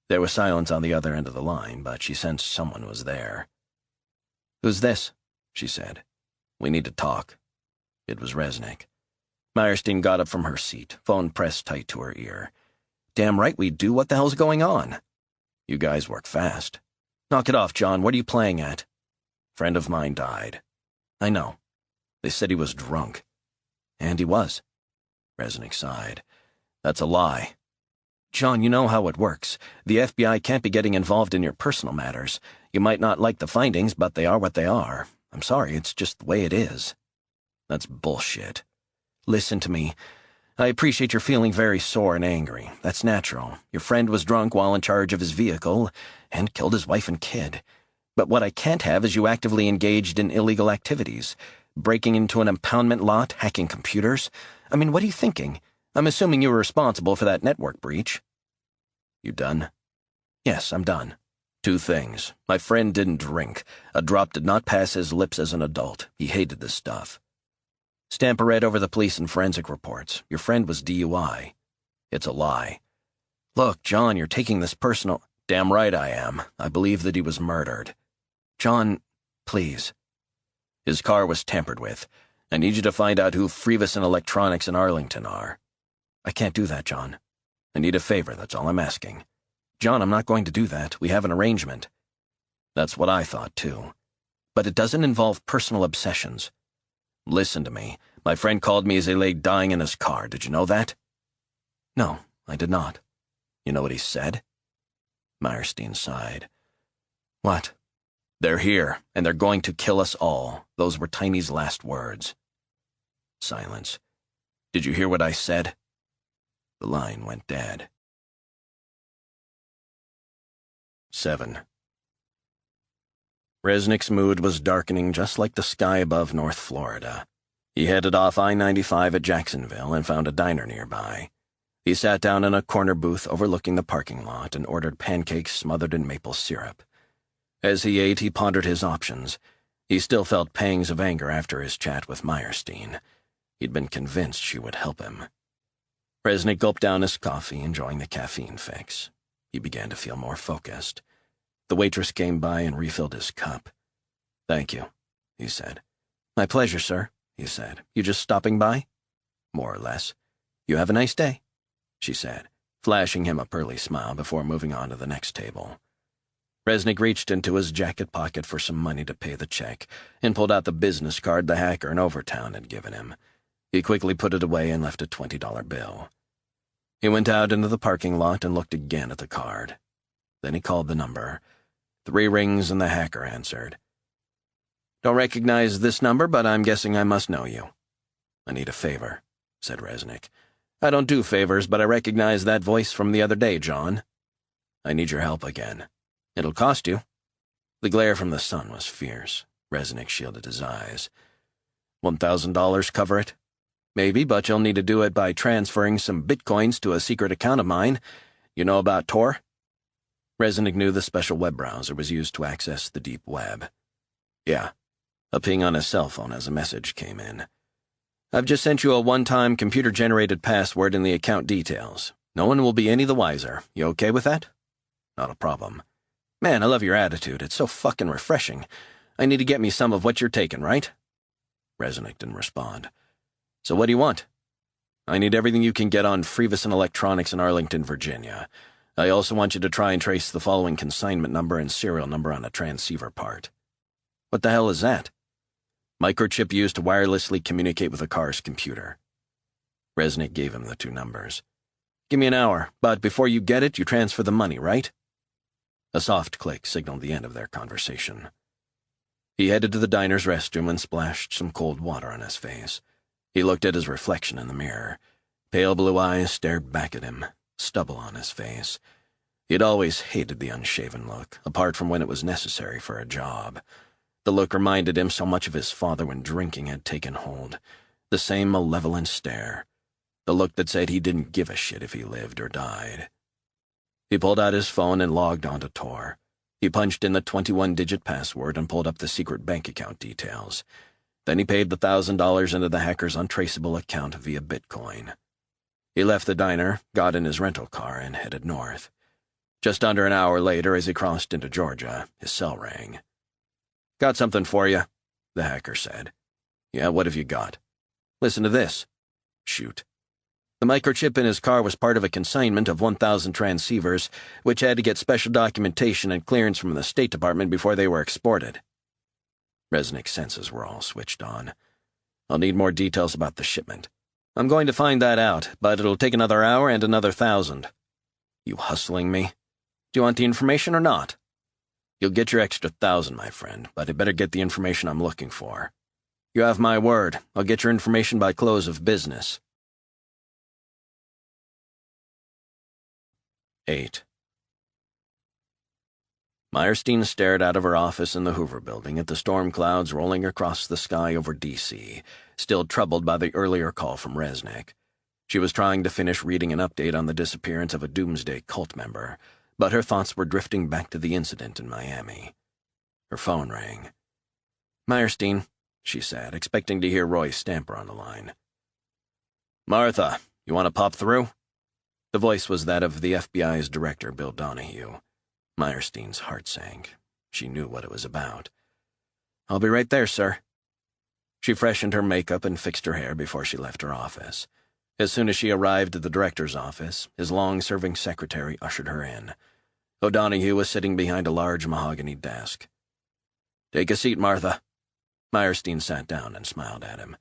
There was silence on the other end of the line, but she sensed someone was there. "Who's this?" she said. "We need to talk." It was Resnick. Meyerstein got up from her seat, phone pressed tight to her ear. Damn right we do. What the hell's going on? You guys work fast. Knock it off, John. What are you playing at? Friend of mine died. I know. They said he was drunk. And he was. Resnick sighed. That's a lie. John, you know how it works. The FBI can't be getting involved in your personal matters. You might not like the findings, but they are what they are. I'm sorry, it's just the way it is. That's bullshit. Listen to me. I appreciate you're feeling very sore and angry. That's natural. Your friend was drunk while in charge of his vehicle and killed his wife and kid. But what I can't have is you actively engaged in illegal activities. Breaking into an impoundment lot, hacking computers. I mean, what are you thinking? I'm assuming you were responsible for that network breach. You done? Yes, I'm done. 2 things. My friend didn't drink. A drop did not pass his lips as an adult. He hated this stuff. Stamp a red over the police and forensic reports. Your friend was DUI. It's a lie. Look, John, you're taking this personal— Damn right I am. I believe that he was murdered. John, please. His car was tampered with. I need you to find out who Frevis and Electronics in Arlington are. I can't do that, John. I need a favor, that's all I'm asking. John, I'm not going to do that. We have an arrangement. That's what I thought, too. But it doesn't involve personal obsessions. Listen to me. My friend called me as he lay dying in his car. Did you know that? No, I did not. You know what he said? Meyerstein sighed. What? They're here, and they're going to kill us all. Those were Tiny's last words. Silence. Did you hear what I said? The line went dead. 7. Resnick's mood was darkening just like the sky above North Florida. He headed off I-95 at Jacksonville and found a diner nearby. He sat down in a corner booth overlooking the parking lot and ordered pancakes smothered in maple syrup. As he ate, he pondered his options. He still felt pangs of anger after his chat with Meyerstein. He'd been convinced she would help him. Resnick gulped down his coffee, enjoying the caffeine fix. He began to feel more focused. The waitress came by and refilled his cup. Thank you, he said. My pleasure, sir, he said. You just stopping by? More or less. You have a nice day, she said, flashing him a pearly smile before moving on to the next table. Resnick reached into his jacket pocket for some money to pay the check and pulled out the business card the hacker in Overtown had given him. He quickly put it away and left a $20 bill. He went out into the parking lot and looked again at the card. Then he called the number. 3 rings and the hacker answered. Don't recognize this number, but I'm guessing I must know you. I need a favor, said Resnick. I don't do favors, but I recognize that voice from the other day, John. I need your help again. It'll cost you. The glare from the sun was fierce. Resnick shielded his eyes. $1,000 cover it? Maybe, but you'll need to do it by transferring some bitcoins to a secret account of mine. You know about Tor? Resnick knew the special web browser was used to access the deep web. Yeah. A ping on his cell phone as a message came in. I've just sent you a one-time computer-generated password and the account details. No one will be any the wiser. You okay with that? Not a problem. Man, I love your attitude. It's so fucking refreshing. I need to get me some of what you're taking, right? Resnick didn't respond. So what do you want? I need everything you can get on Frevis and Electronics in Arlington, Virginia. I also want you to try and trace the following consignment number and serial number on a transceiver part. What the hell is that? Microchip used to wirelessly communicate with a car's computer. Resnick gave him the 2 numbers. Give me an hour, but before you get it, you transfer the money, right? A soft click signaled the end of their conversation. He headed to the diner's restroom and splashed some cold water on his face. He looked at his reflection in the mirror. Pale blue eyes stared back at him, stubble on his face. He'd always hated the unshaven look, apart from when it was necessary for a job. The look reminded him so much of his father when drinking had taken hold. The same malevolent stare. The look that said he didn't give a shit if he lived or died. He pulled out his phone and logged onto Tor. He punched in the 21-digit password and pulled up the secret bank account details. Then he paid the $1,000 into the hacker's untraceable account via Bitcoin. He left the diner, got in his rental car, and headed north. Just under an hour later, as he crossed into Georgia, his cell rang. Got something for you, the hacker said. Yeah, what have you got? Listen to this. Shoot. The microchip in his car was part of a consignment of 1,000 transceivers, which had to get special documentation and clearance from the State Department before they were exported. Resnick's senses were all switched on. I'll need more details about the shipment. I'm going to find that out, but it'll take another hour and another 1,000. You hustling me? Do you want the information or not? You'll get your extra 1,000, my friend, but I better get the information I'm looking for. You have my word. I'll get your information by close of business. 8. Meyerstein stared out of her office in the Hoover Building at the storm clouds rolling across the sky over D.C., still troubled by the earlier call from Resnick. She was trying to finish reading an update on the disappearance of a Doomsday cult member, but her thoughts were drifting back to the incident in Miami. Her phone rang. "Meyerstein," she said, expecting to hear Roy Stamper on the line. "Martha, you want to pop through?" The voice was that of the FBI's director, Bill Donahue. Meyerstein's heart sank. She knew what it was about. "I'll be right there, sir." She freshened her makeup and fixed her hair before she left her office. As soon as she arrived at the director's office, his long-serving secretary ushered her in. O'Donoghue was sitting behind a large mahogany desk. "Take a seat, Martha." Meyerstein sat down and smiled at him.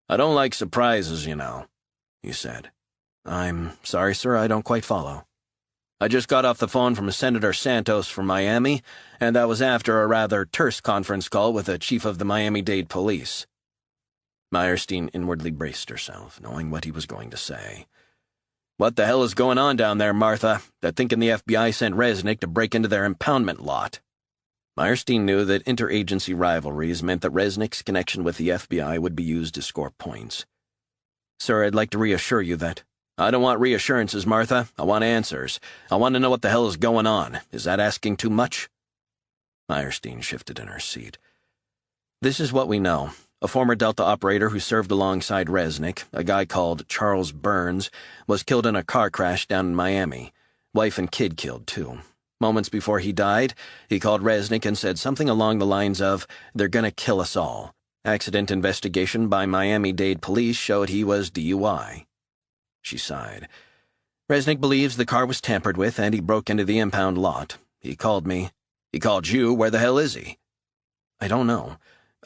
"I don't like surprises, you know," he said. "I'm sorry, sir, I don't quite follow." "I just got off the phone from Senator Santos from Miami, and that was after a rather terse conference call with the chief of the Miami-Dade police." Meyerstein inwardly braced herself, knowing what he was going to say. "What the hell is going on down there, Martha? They're thinking the FBI sent Resnick to break into their impoundment lot." Meyerstein knew that interagency rivalries meant that Resnick's connection with the FBI would be used to score points. "Sir, I'd like to reassure you that—" "I don't want reassurances, Martha. I want answers. I want to know what the hell is going on. Is that asking too much?" Meyerstein shifted in her seat. "This is what we know. A former Delta operator who served alongside Resnick, a guy called Charles Burns, was killed in a car crash down in Miami. Wife and kid killed, too. Moments before he died, he called Resnick and said something along the lines of, 'They're gonna kill us all.' Accident investigation by Miami-Dade police showed he was DUI. She sighed. "Resnick believes the car was tampered with and he broke into the impound lot. He called me. He called you. Where the hell is he?" "I don't know.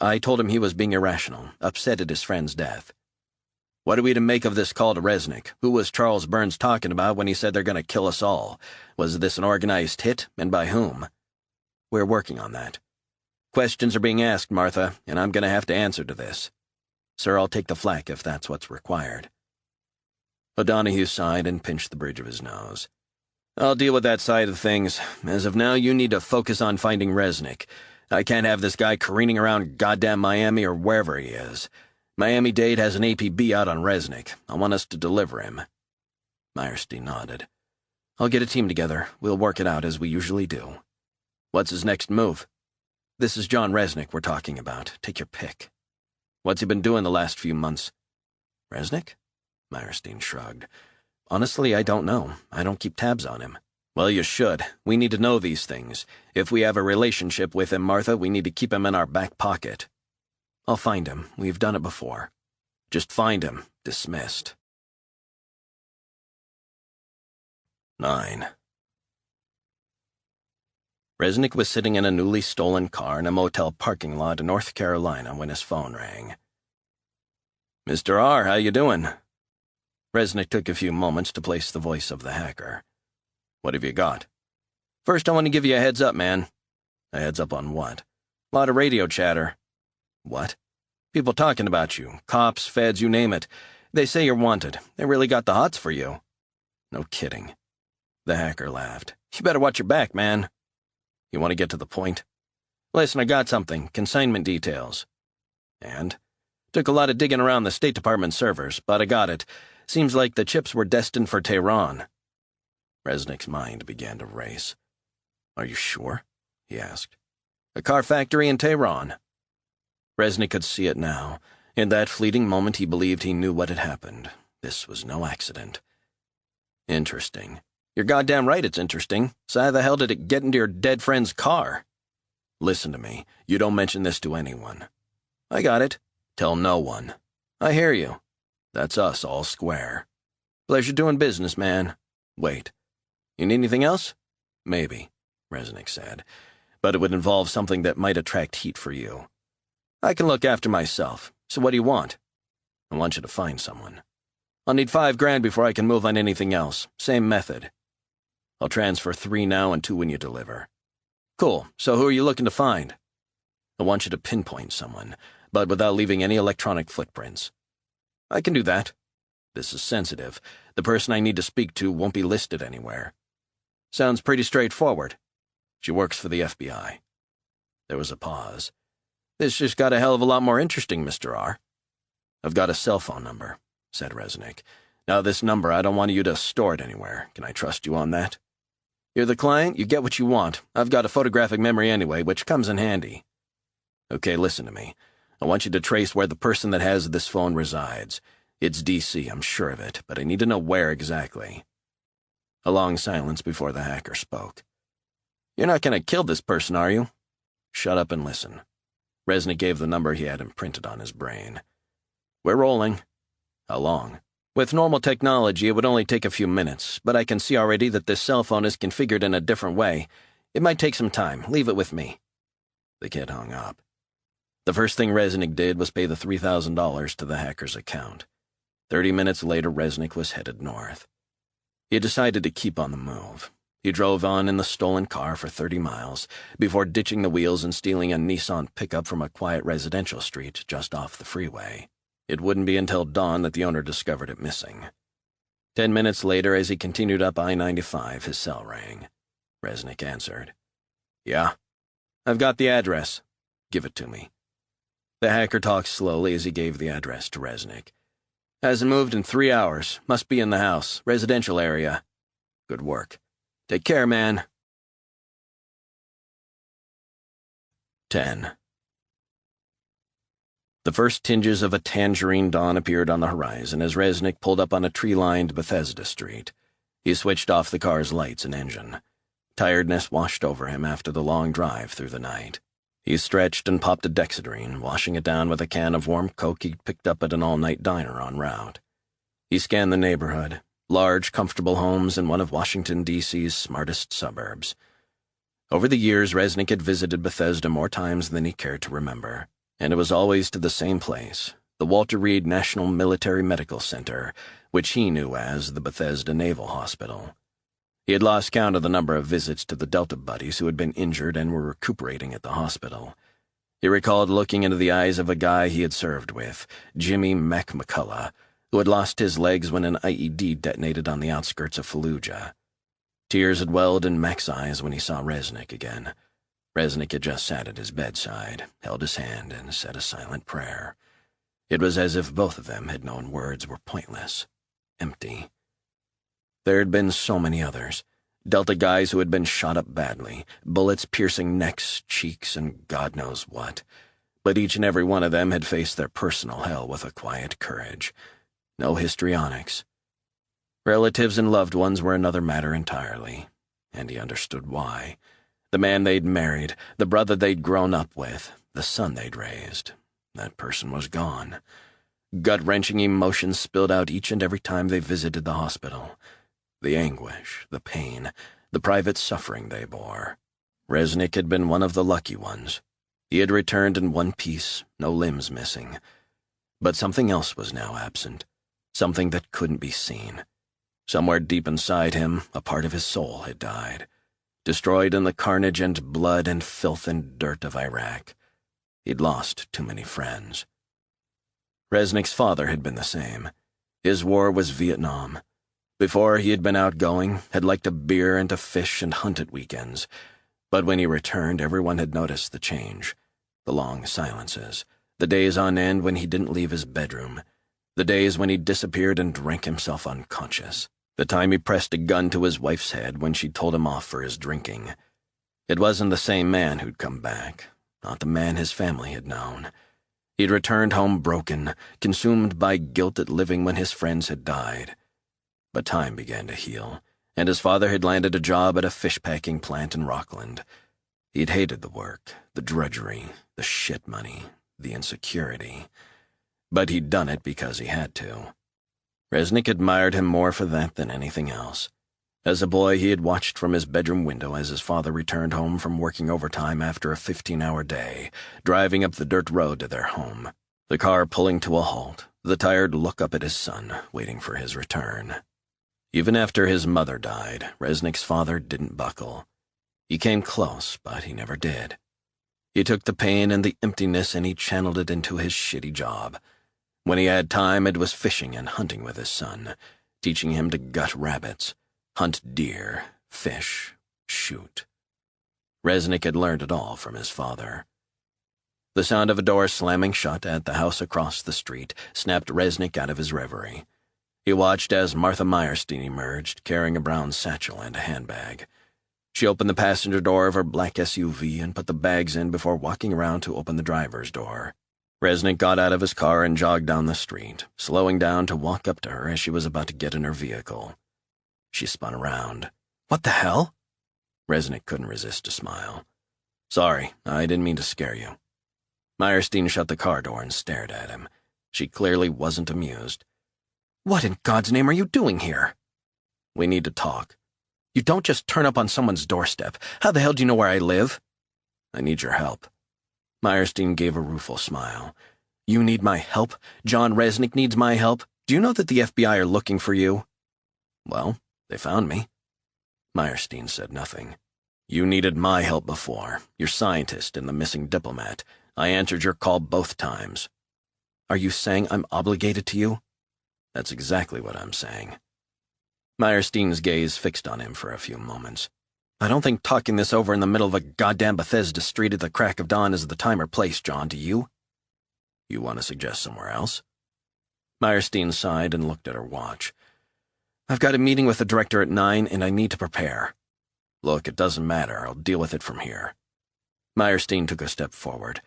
I told him he was being irrational, upset at his friend's death." "What are we to make of this call to Resnick? Who was Charles Burns talking about when he said they're going to kill us all? Was this an organized hit, and by whom?" "We're working on that. Questions are being asked, Martha, and I'm going to have to answer to this. Sir, I'll take the flak if that's what's required." O'Donoghue sighed and pinched the bridge of his nose. "I'll deal with that side of things. As of now, you need to focus on finding Resnick. I can't have this guy careening around goddamn Miami or wherever he is. Miami-Dade has an APB out on Resnick. I want us to deliver him." Meyerstein nodded. "I'll get a team together. We'll work it out as we usually do." "What's his next move?" "This is John Resnick we're talking about. Take your pick." "What's he been doing the last few months?" "Resnick?" Meyerstein shrugged. "Honestly, I don't know. I don't keep tabs on him." "Well, you should. We need to know these things. If we have a relationship with him, Martha, we need to keep him in our back pocket." "I'll find him. We've done it before." "Just find him." Dismissed. 9. Resnick was sitting in a newly stolen car in a motel parking lot in North Carolina when his phone rang. "Mr. R., how you doing?" Resnick took a few moments to place the voice of the hacker. "What have you got?" "First, I want to give you a heads up, man." "A heads up on what?" "A lot of radio chatter." "What?" "People talking about you. Cops, feds, you name it. They say you're wanted. They really got the hots for you." "No kidding." The hacker laughed. "You better watch your back, man." "You want to get to the point?" "Listen, I got something. Consignment details." "And?" "Took a lot of digging around the State Department servers, but I got it. Seems like the chips were destined for Tehran." Resnick's mind began to race. "Are you sure?" he asked. "A car factory in Tehran." Resnick could see it now. In that fleeting moment he believed he knew what had happened. This was no accident. "Interesting." "You're goddamn right it's interesting. So how the hell did it get into your dead friend's car?" "Listen to me. You don't mention this to anyone." "I got it." "Tell no one." "I hear you." That's us all square. Pleasure doing business, man. Wait, you need anything else? Maybe, Resnick said, but it would involve something that might attract heat for you. I can look after myself, so what do you want? I want you to find someone. I'll need $5,000 before I can move on anything else. Same method. I'll transfer 3 now and 2 when you deliver. Cool, so who are you looking to find? I want you to pinpoint someone, but without leaving any electronic footprints. I can do that. This is sensitive. The person I need to speak to won't be listed anywhere. Sounds pretty straightforward. She works for the FBI. There was a pause. This just got a hell of a lot more interesting, Mr. R. I've got a cell phone number, said Resnick. Now this number, I don't want you to store it anywhere. Can I trust you on that? You're the client, you get what you want. I've got a photographic memory anyway, which comes in handy. Okay, listen to me. I want you to trace where the person that has this phone resides. It's D.C., I'm sure of it, but I need to know where exactly. A long silence before the hacker spoke. You're not going to kill this person, are you? Shut up and listen. Resnick gave the number he had imprinted on his brain. We're rolling. How long? With normal technology, it would only take a few minutes, but I can see already that this cell phone is configured in a different way. It might take some time. Leave it with me. The kid hung up. The first thing Resnick did was pay the $3,000 to the hacker's account. 30 minutes later, Resnick was headed north. He decided to keep on the move. He drove on in the stolen car for 30 miles before ditching the wheels and stealing a Nissan pickup from a quiet residential street just off the freeway. It wouldn't be until dawn that the owner discovered it missing. 10 minutes later, as he continued up I-95, his cell rang. Resnick answered. Yeah? I've got the address. Give it to me. The hacker talked slowly as he gave the address to Resnick. Hasn't moved in 3 hours. Must be in the house. Residential area. Good work. Take care, man. 10. The first tinges of a tangerine dawn appeared on the horizon as Resnick pulled up on a tree-lined Bethesda street. He switched off the car's lights and engine. Tiredness washed over him after the long drive through the night. He stretched and popped a Dexedrine, washing it down with a can of warm Coke he'd picked up at an all-night diner en route. He scanned the neighborhood, large, comfortable homes in one of Washington, D.C.'s smartest suburbs. Over the years, Resnick had visited Bethesda more times than he cared to remember, and it was always to the same place, the Walter Reed National Military Medical Center, which he knew as the Bethesda Naval Hospital. He had lost count of the number of visits to the Delta buddies who had been injured and were recuperating at the hospital. He recalled looking into the eyes of a guy he had served with, Jimmy Mac McCullough, who had lost his legs when an IED detonated on the outskirts of Fallujah. Tears had welled in Mac's eyes when he saw Resnick again. Resnick had just sat at his bedside, held his hand, and said a silent prayer. It was as if both of them had known words were pointless, empty. There had been so many others. Delta guys who had been shot up badly, bullets piercing necks, cheeks, and God knows what. But each and every one of them had faced their personal hell with a quiet courage. No histrionics. Relatives and loved ones were another matter entirely, and he understood why. The man they'd married, the brother they'd grown up with, the son they'd raised. That person was gone. Gut-wrenching emotions spilled out each and every time they visited the hospital. The anguish, the pain, the private suffering they bore. Resnick had been one of the lucky ones. He had returned in one piece, no limbs missing. But something else was now absent, something that couldn't be seen. Somewhere deep inside him, a part of his soul had died, destroyed in the carnage and blood and filth and dirt of Iraq. He'd lost too many friends. Resnick's father had been the same. His war was Vietnam. Before, he had been outgoing, had liked a beer and to fish and hunt at weekends. But when he returned, everyone had noticed the change. The long silences, the days on end when he didn't leave his bedroom, the days when he disappeared and drank himself unconscious, the time he pressed a gun to his wife's head when she told him off for his drinking. It wasn't the same man who'd come back, not the man his family had known. He'd returned home broken, consumed by guilt at living when his friends had died. But time began to heal, and his father had landed a job at a fish-packing plant in Rockland. He'd hated the work, the drudgery, the shit money, the insecurity. But he'd done it because he had to. Resnick admired him more for that than anything else. As a boy, he had watched from his bedroom window as his father returned home from working overtime after a 15-hour day, driving up the dirt road to their home. The car pulling to a halt, the tired look up at his son, waiting for his return. Even after his mother died, Resnick's father didn't buckle. He came close, but he never did. He took the pain and the emptiness and he channeled it into his shitty job. When he had time, it was fishing and hunting with his son, teaching him to gut rabbits, hunt deer, fish, shoot. Resnick had learned it all from his father. The sound of a door slamming shut at the house across the street snapped Resnick out of his reverie. He watched as Martha Meyerstein emerged, carrying a brown satchel and a handbag. She opened the passenger door of her black SUV and put the bags in before walking around to open the driver's door. Resnick got out of his car and jogged down the street, slowing down to walk up to her as she was about to get in her vehicle. She spun around. "What the hell?" Resnick couldn't resist a smile. "Sorry, I didn't mean to scare you." Meyerstein shut the car door and stared at him. She clearly wasn't amused. "What in God's name are you doing here?" "We need to talk." "You don't just turn up on someone's doorstep. How the hell do you know where I live?" "I need your help." Meyerstein gave a rueful smile. "You need my help? John Resnick needs my help? Do you know that the FBI are looking for you?" "Well, they found me." Meyerstein said nothing. "You needed my help before. Your scientist and the missing diplomat. I answered your call both times." "Are you saying I'm obligated to you?" "That's exactly what I'm saying." Meyerstein's gaze fixed on him for a few moments. "I don't think talking this over in the middle of a goddamn Bethesda street at the crack of dawn is the time or place, John, do you?" "You want to suggest somewhere else?" Meyerstein sighed and looked at her watch. "I've got a meeting with the director at 9, and I need to prepare." "Look, it doesn't matter. I'll deal with it from here." Meyerstein took a step forward.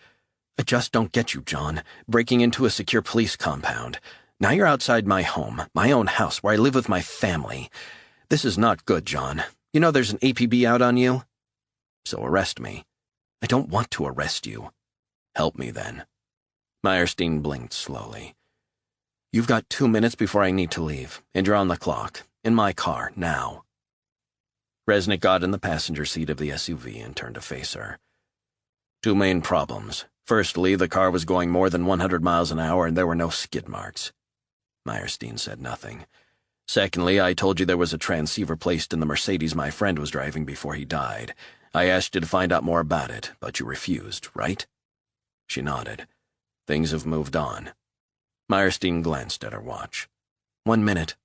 "I just don't get you, John. Breaking into a secure police compound. Now you're outside my home, my own house, where I live with my family. This is not good, John. You know there's an APB out on you? So arrest me." "I don't want to arrest you." "Help me, then." Meyerstein blinked slowly. "You've got 2 minutes before I need to leave, and you're on the clock. In my car, now." Resnick got in the passenger seat of the SUV and turned to face her. "Two main problems. Firstly, the car was going more than 100 miles an hour and there were no skid marks." Meyerstein said nothing. "Secondly, I told you there was a transceiver placed in the Mercedes my friend was driving before he died. I asked you to find out more about it, but you refused, right?" She nodded. "Things have moved on." Meyerstein glanced at her watch. 1 minute.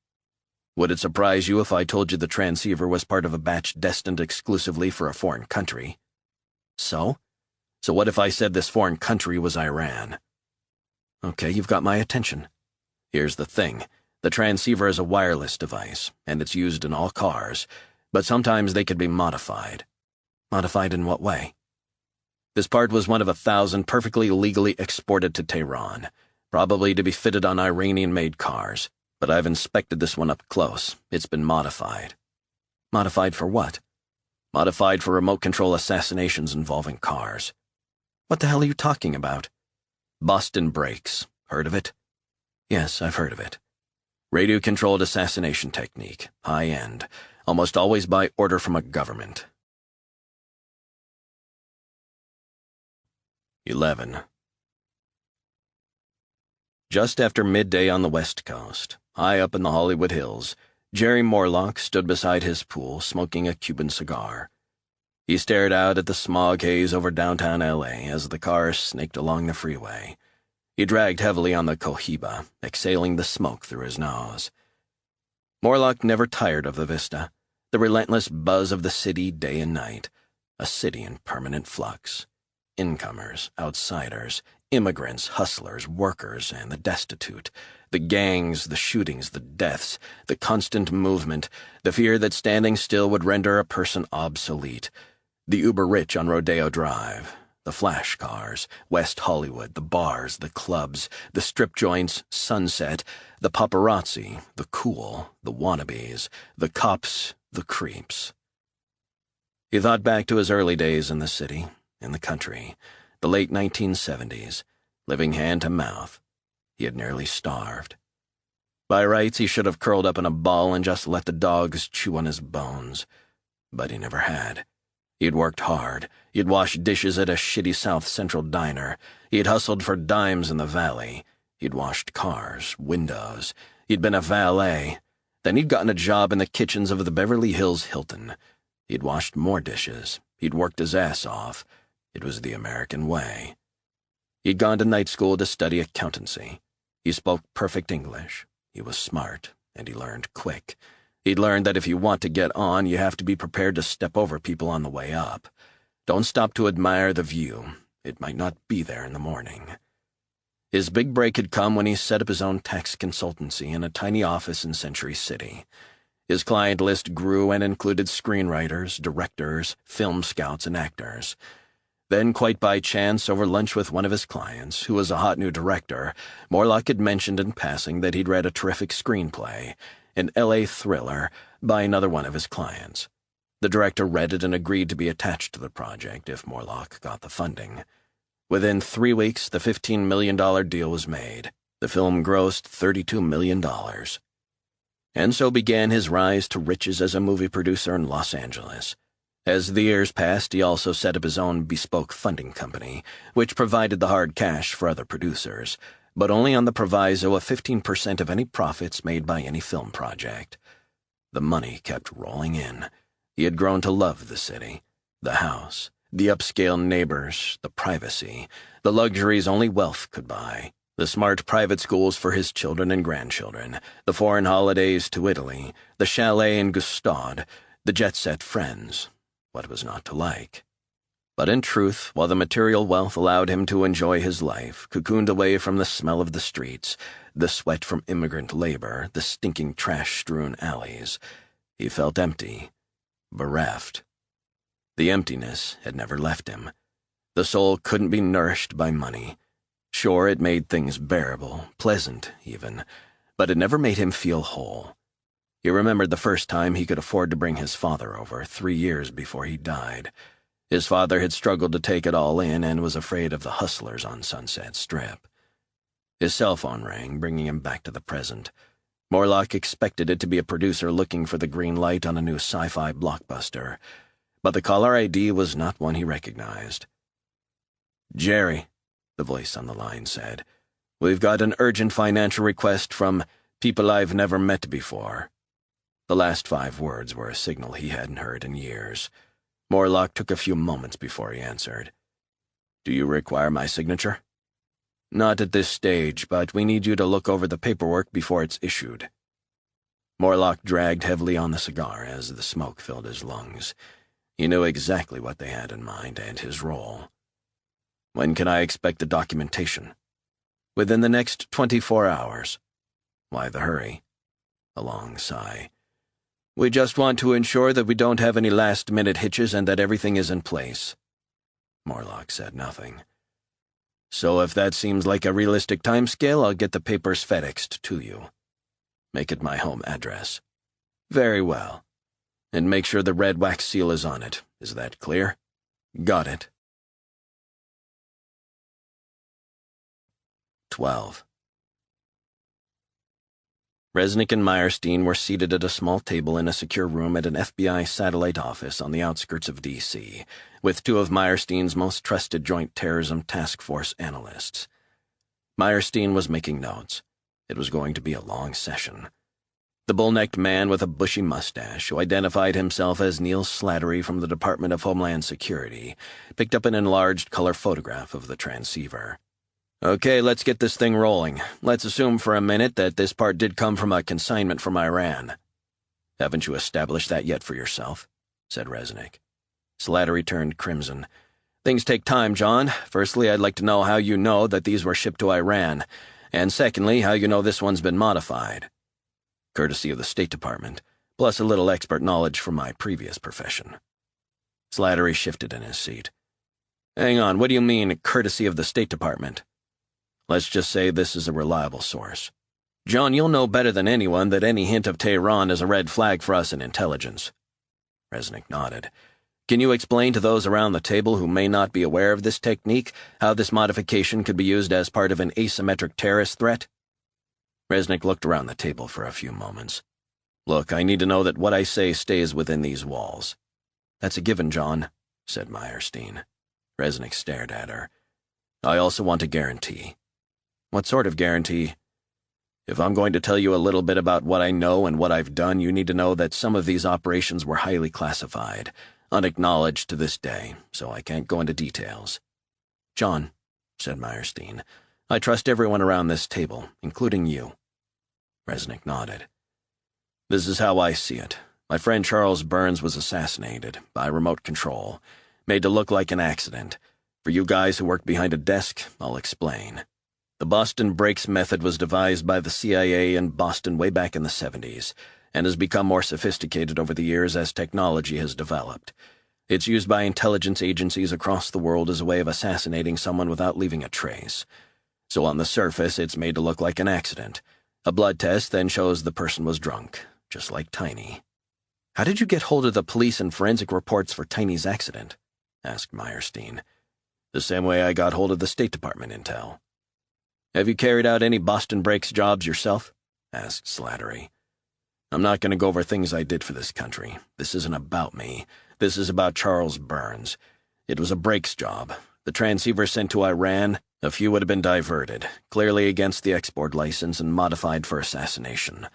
"Would it surprise you if I told you the transceiver was part of a batch destined exclusively for a foreign country?" "So? So what if I said this foreign country was Iran?" "Okay, you've got my attention." "Here's the thing. The transceiver is a wireless device, and it's used in all cars, but sometimes they can be modified." "Modified in what way?" "This part was one of 1,000 perfectly legally exported to Tehran, probably to be fitted on Iranian-made cars, but I've inspected this one up close. It's been modified." "Modified for what?" "Modified for remote control assassinations involving cars." "What the hell are you talking about?" "Boston Brakes. Heard of it?" "Yes, I've heard of it." "Radio-controlled assassination technique. High-end. Almost always by order from a government." 11. Just after midday on the West Coast, high up in the Hollywood Hills, Jerry Morlock stood beside his pool smoking a Cuban cigar. He stared out at the smog haze over downtown L.A. as the cars snaked along the freeway. He dragged heavily on the Cohiba, exhaling the smoke through his nose. Morlock never tired of the vista, the relentless buzz of the city day and night, a city in permanent flux. Incomers, outsiders, immigrants, hustlers, workers, and the destitute, the gangs, the shootings, the deaths, the constant movement, the fear that standing still would render a person obsolete, the uber-rich on Rodeo Drive, the flash cars, West Hollywood, the bars, the clubs, the strip joints, Sunset, the paparazzi, the cool, the wannabes, the cops, the creeps. He thought back to his early days in the city, in the country, the late 1970s, living hand to mouth. He had nearly starved. By rights, he should have curled up in a ball and just let the dogs chew on his bones. But he never had. He'd worked hard. He'd washed dishes at a shitty South Central diner. He'd hustled for dimes in the valley. He'd washed cars, windows. He'd been a valet. Then he'd gotten a job in the kitchens of the Beverly Hills Hilton. He'd washed more dishes. He'd worked his ass off. It was the American way. He'd gone to night school to study accountancy. He spoke perfect English. He was smart, and he learned quick. He'd learned that if you want to get on, you have to be prepared to step over people on the way up. Don't stop to admire the view. It might not be there in the morning. His big break had come when he set up his own tax consultancy in a tiny office in Century City. His client list grew and included screenwriters, directors, film scouts, and actors. Then, quite by chance, over lunch with one of his clients, who was a hot new director, Morlock had mentioned in passing that he'd read a terrific screenplay, an L.A. thriller, by another one of his clients. The director read it and agreed to be attached to the project if Morlock got the funding. Within 3 weeks, the $15 million deal was made. The film grossed $32 million. And so began his rise to riches as a movie producer in Los Angeles. As the years passed, he also set up his own bespoke funding company, which provided the hard cash for other producers, but only on the proviso of 15% of any profits made by any film project. The money kept rolling in. He had grown to love the city, the house, the upscale neighbors, the privacy, the luxuries only wealth could buy, the smart private schools for his children and grandchildren, the foreign holidays to Italy, the chalet in Gstaad, the jet-set friends. What was not to like? But in truth, while the material wealth allowed him to enjoy his life, cocooned away from the smell of the streets, the sweat from immigrant labor, the stinking trash-strewn alleys, he felt empty, bereft. The emptiness had never left him. The soul couldn't be nourished by money. Sure, it made things bearable, pleasant even, but it never made him feel whole. He remembered the first time he could afford to bring his father over, 3 years before he died. His father had struggled to take it all in and was afraid of the hustlers on Sunset Strip. His cell phone rang, bringing him back to the present. Morlock expected it to be a producer looking for the green light on a new sci-fi blockbuster, but the caller ID was not one he recognized. "Jerry," the voice on the line said, "we've got an urgent financial request from people I've never met before." The last 5 words were a signal he hadn't heard in years. Morlock took a few moments before he answered. "Do you require my signature?" "Not at this stage, but we need you to look over the paperwork before it's issued." Morlock dragged heavily on the cigar as the smoke filled his lungs. He knew exactly what they had in mind and his role. "When can I expect the documentation?" "Within the next 24 hours. "Why the hurry?" A long sigh. "We just want to ensure that we don't have any last-minute hitches and that everything is in place." Morlock said nothing. "So if that seems like a realistic timescale, I'll get the papers FedExed to you. Make it my home address." "Very well. And make sure the red wax seal is on it. Is that clear?" "Got it." 12. Resnick and Meyerstein were seated at a small table in a secure room at an FBI satellite office on the outskirts of D.C., with 2 of Meyerstein's most trusted Joint Terrorism Task Force analysts. Meyerstein was making notes. It was going to be a long session. The bull-necked man with a bushy mustache, who identified himself as Neil Slattery from the Department of Homeland Security, picked up an enlarged color photograph of the transceiver. "Okay, let's get this thing rolling. Let's assume for a minute that this part did come from a consignment from Iran." "Haven't you established that yet for yourself?" said Resnick. Slattery turned crimson. "Things take time, John. Firstly, I'd like to know how you know that these were shipped to Iran, and secondly, how you know this one's been modified." "Courtesy of the State Department, plus a little expert knowledge from my previous profession." Slattery shifted in his seat. "Hang on, what do you mean, courtesy of the State Department?" "Let's just say this is a reliable source. John, you'll know better than anyone that any hint of Tehran is a red flag for us in intelligence." Resnick nodded. "Can you explain to those around the table who may not be aware of this technique how this modification could be used as part of an asymmetric terrorist threat?" Resnick looked around the table for a few moments. Look, I need to know that what I say stays within these walls. That's a given, John, said Meyerstein. Resnick stared at her. I also want a guarantee. What sort of guarantee? If I'm going to tell you a little bit about what I know and what I've done, you need to know that some of these operations were highly classified, unacknowledged to this day, so I can't go into details. John, said Meyerstein, I trust everyone around this table, including you. Resnick nodded. This is how I see it. My friend Charles Burns was assassinated by remote control, made to look like an accident. For you guys who work behind a desk, I'll explain. The Boston Breaks method was devised by the CIA in Boston way back in the 70s, and has become more sophisticated over the years as technology has developed. It's used by intelligence agencies across the world as a way of assassinating someone without leaving a trace. So on the surface, it's made to look like an accident. A blood test then shows the person was drunk, just like Tiny. How did you get hold of the police and forensic reports for Tiny's accident? Asked Meyerstein. The same way I got hold of the State Department intel. Have you carried out any Boston Breaks jobs yourself? Asked Slattery. I'm not going to go over things I did for this country. This isn't about me. This is about Charles Burns. It was a Breaks job. The transceiver sent to Iran, a few would have been diverted, clearly against the export license and modified for assassination.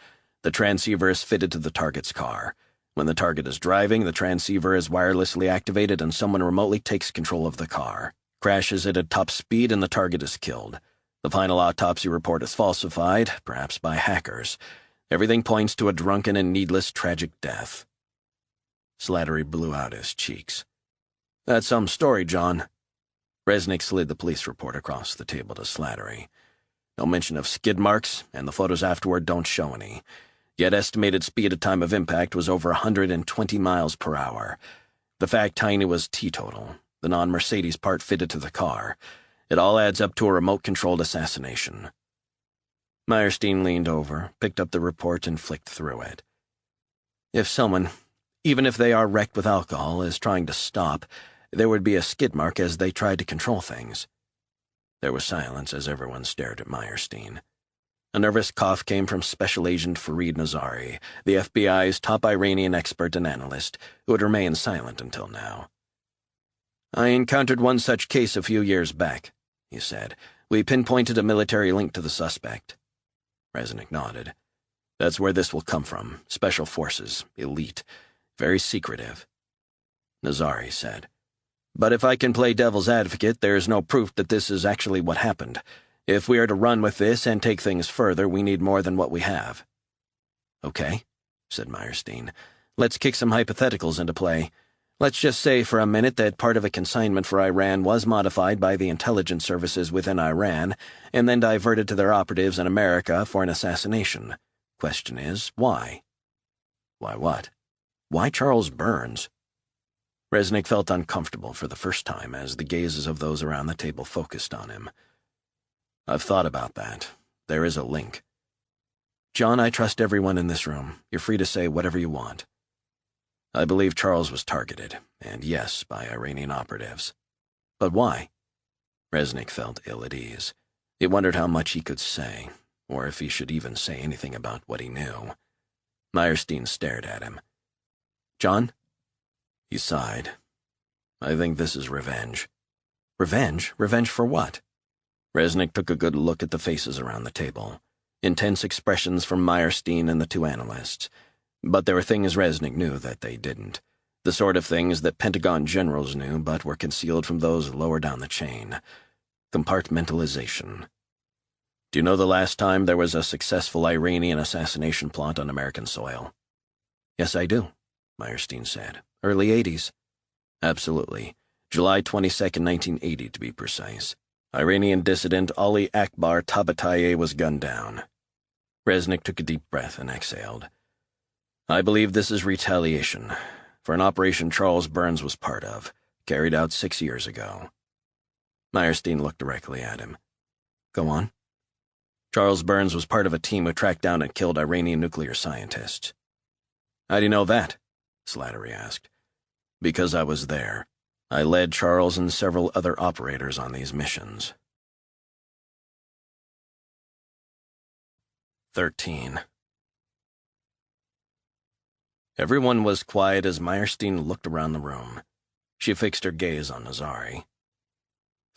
The transceiver is fitted to the target's car. When the target is driving, the transceiver is wirelessly activated and someone remotely takes control of the car, crashes it at top speed, and the target is killed. The final autopsy report is falsified, perhaps by hackers. Everything points to a drunken and needless tragic death. Slattery blew out his cheeks. That's some story, John. Resnick slid the police report across the table to Slattery. No mention of skid marks, and the photos afterward don't show any. Yet estimated speed at time of impact was over 120 miles per hour. The fact Tiny was teetotal, the non-Mercedes part fitted to the car. It all adds up to a remote-controlled assassination. Meyerstein leaned over, picked up the report, and flicked through it. If someone, even if they are wrecked with alcohol, is trying to stop, there would be a skid mark as they tried to control things. There was silence as everyone stared at Meyerstein. A nervous cough came from Special Agent Fareed Nazari, the FBI's top Iranian expert and analyst, who had remained silent until now. I encountered one such case a few years back, he said. We pinpointed a military link to the suspect. Resnick nodded. That's where this will come from. Special forces, elite, very secretive. Nazari said. But if I can play devil's advocate, there is no proof that this is actually what happened. If we are to run with this and take things further, we need more than what we have. Okay, said Meyerstein. Let's kick some hypotheticals into play. Let's just say for a minute that part of a consignment for Iran was modified by the intelligence services within Iran and then diverted to their operatives in America for an assassination. Question is, why? Why what? Why Charles Burns? Resnick felt uncomfortable for the first time as the gazes of those around the table focused on him. I've thought about that. There is a link. John, I trust everyone in this room. You're free to say whatever you want. I believe Charles was targeted, and yes, by Iranian operatives. But why? Resnick felt ill at ease. He wondered how much he could say, or if he should even say anything about what he knew. Meyerstein stared at him. John? He sighed. I think this is revenge. Revenge? Revenge for what? Resnick took a good look at the faces around the table. Intense expressions from Meyerstein and the two analysts. But there were things Resnick knew that they didn't. The sort of things that Pentagon generals knew but were concealed from those lower down the chain. Compartmentalization. Do you know the last time there was a successful Iranian assassination plot on American soil? Yes, I do, Meyerstein said. Early 80s. Absolutely. July 22nd, 1980, to be precise. Iranian dissident Ali Akbar Tabataei was gunned down. Resnick took a deep breath and exhaled. I believe this is retaliation for an operation Charles Burns was part of, carried out 6 years ago. Meyerstein looked directly at him. Go on. Charles Burns was part of a team who tracked down and killed Iranian nuclear scientists. How do you know that? Slattery asked. Because I was there. I led Charles and several other operators on these missions. 13. Everyone was quiet as Meyerstein looked around the room. She fixed her gaze on Nazari.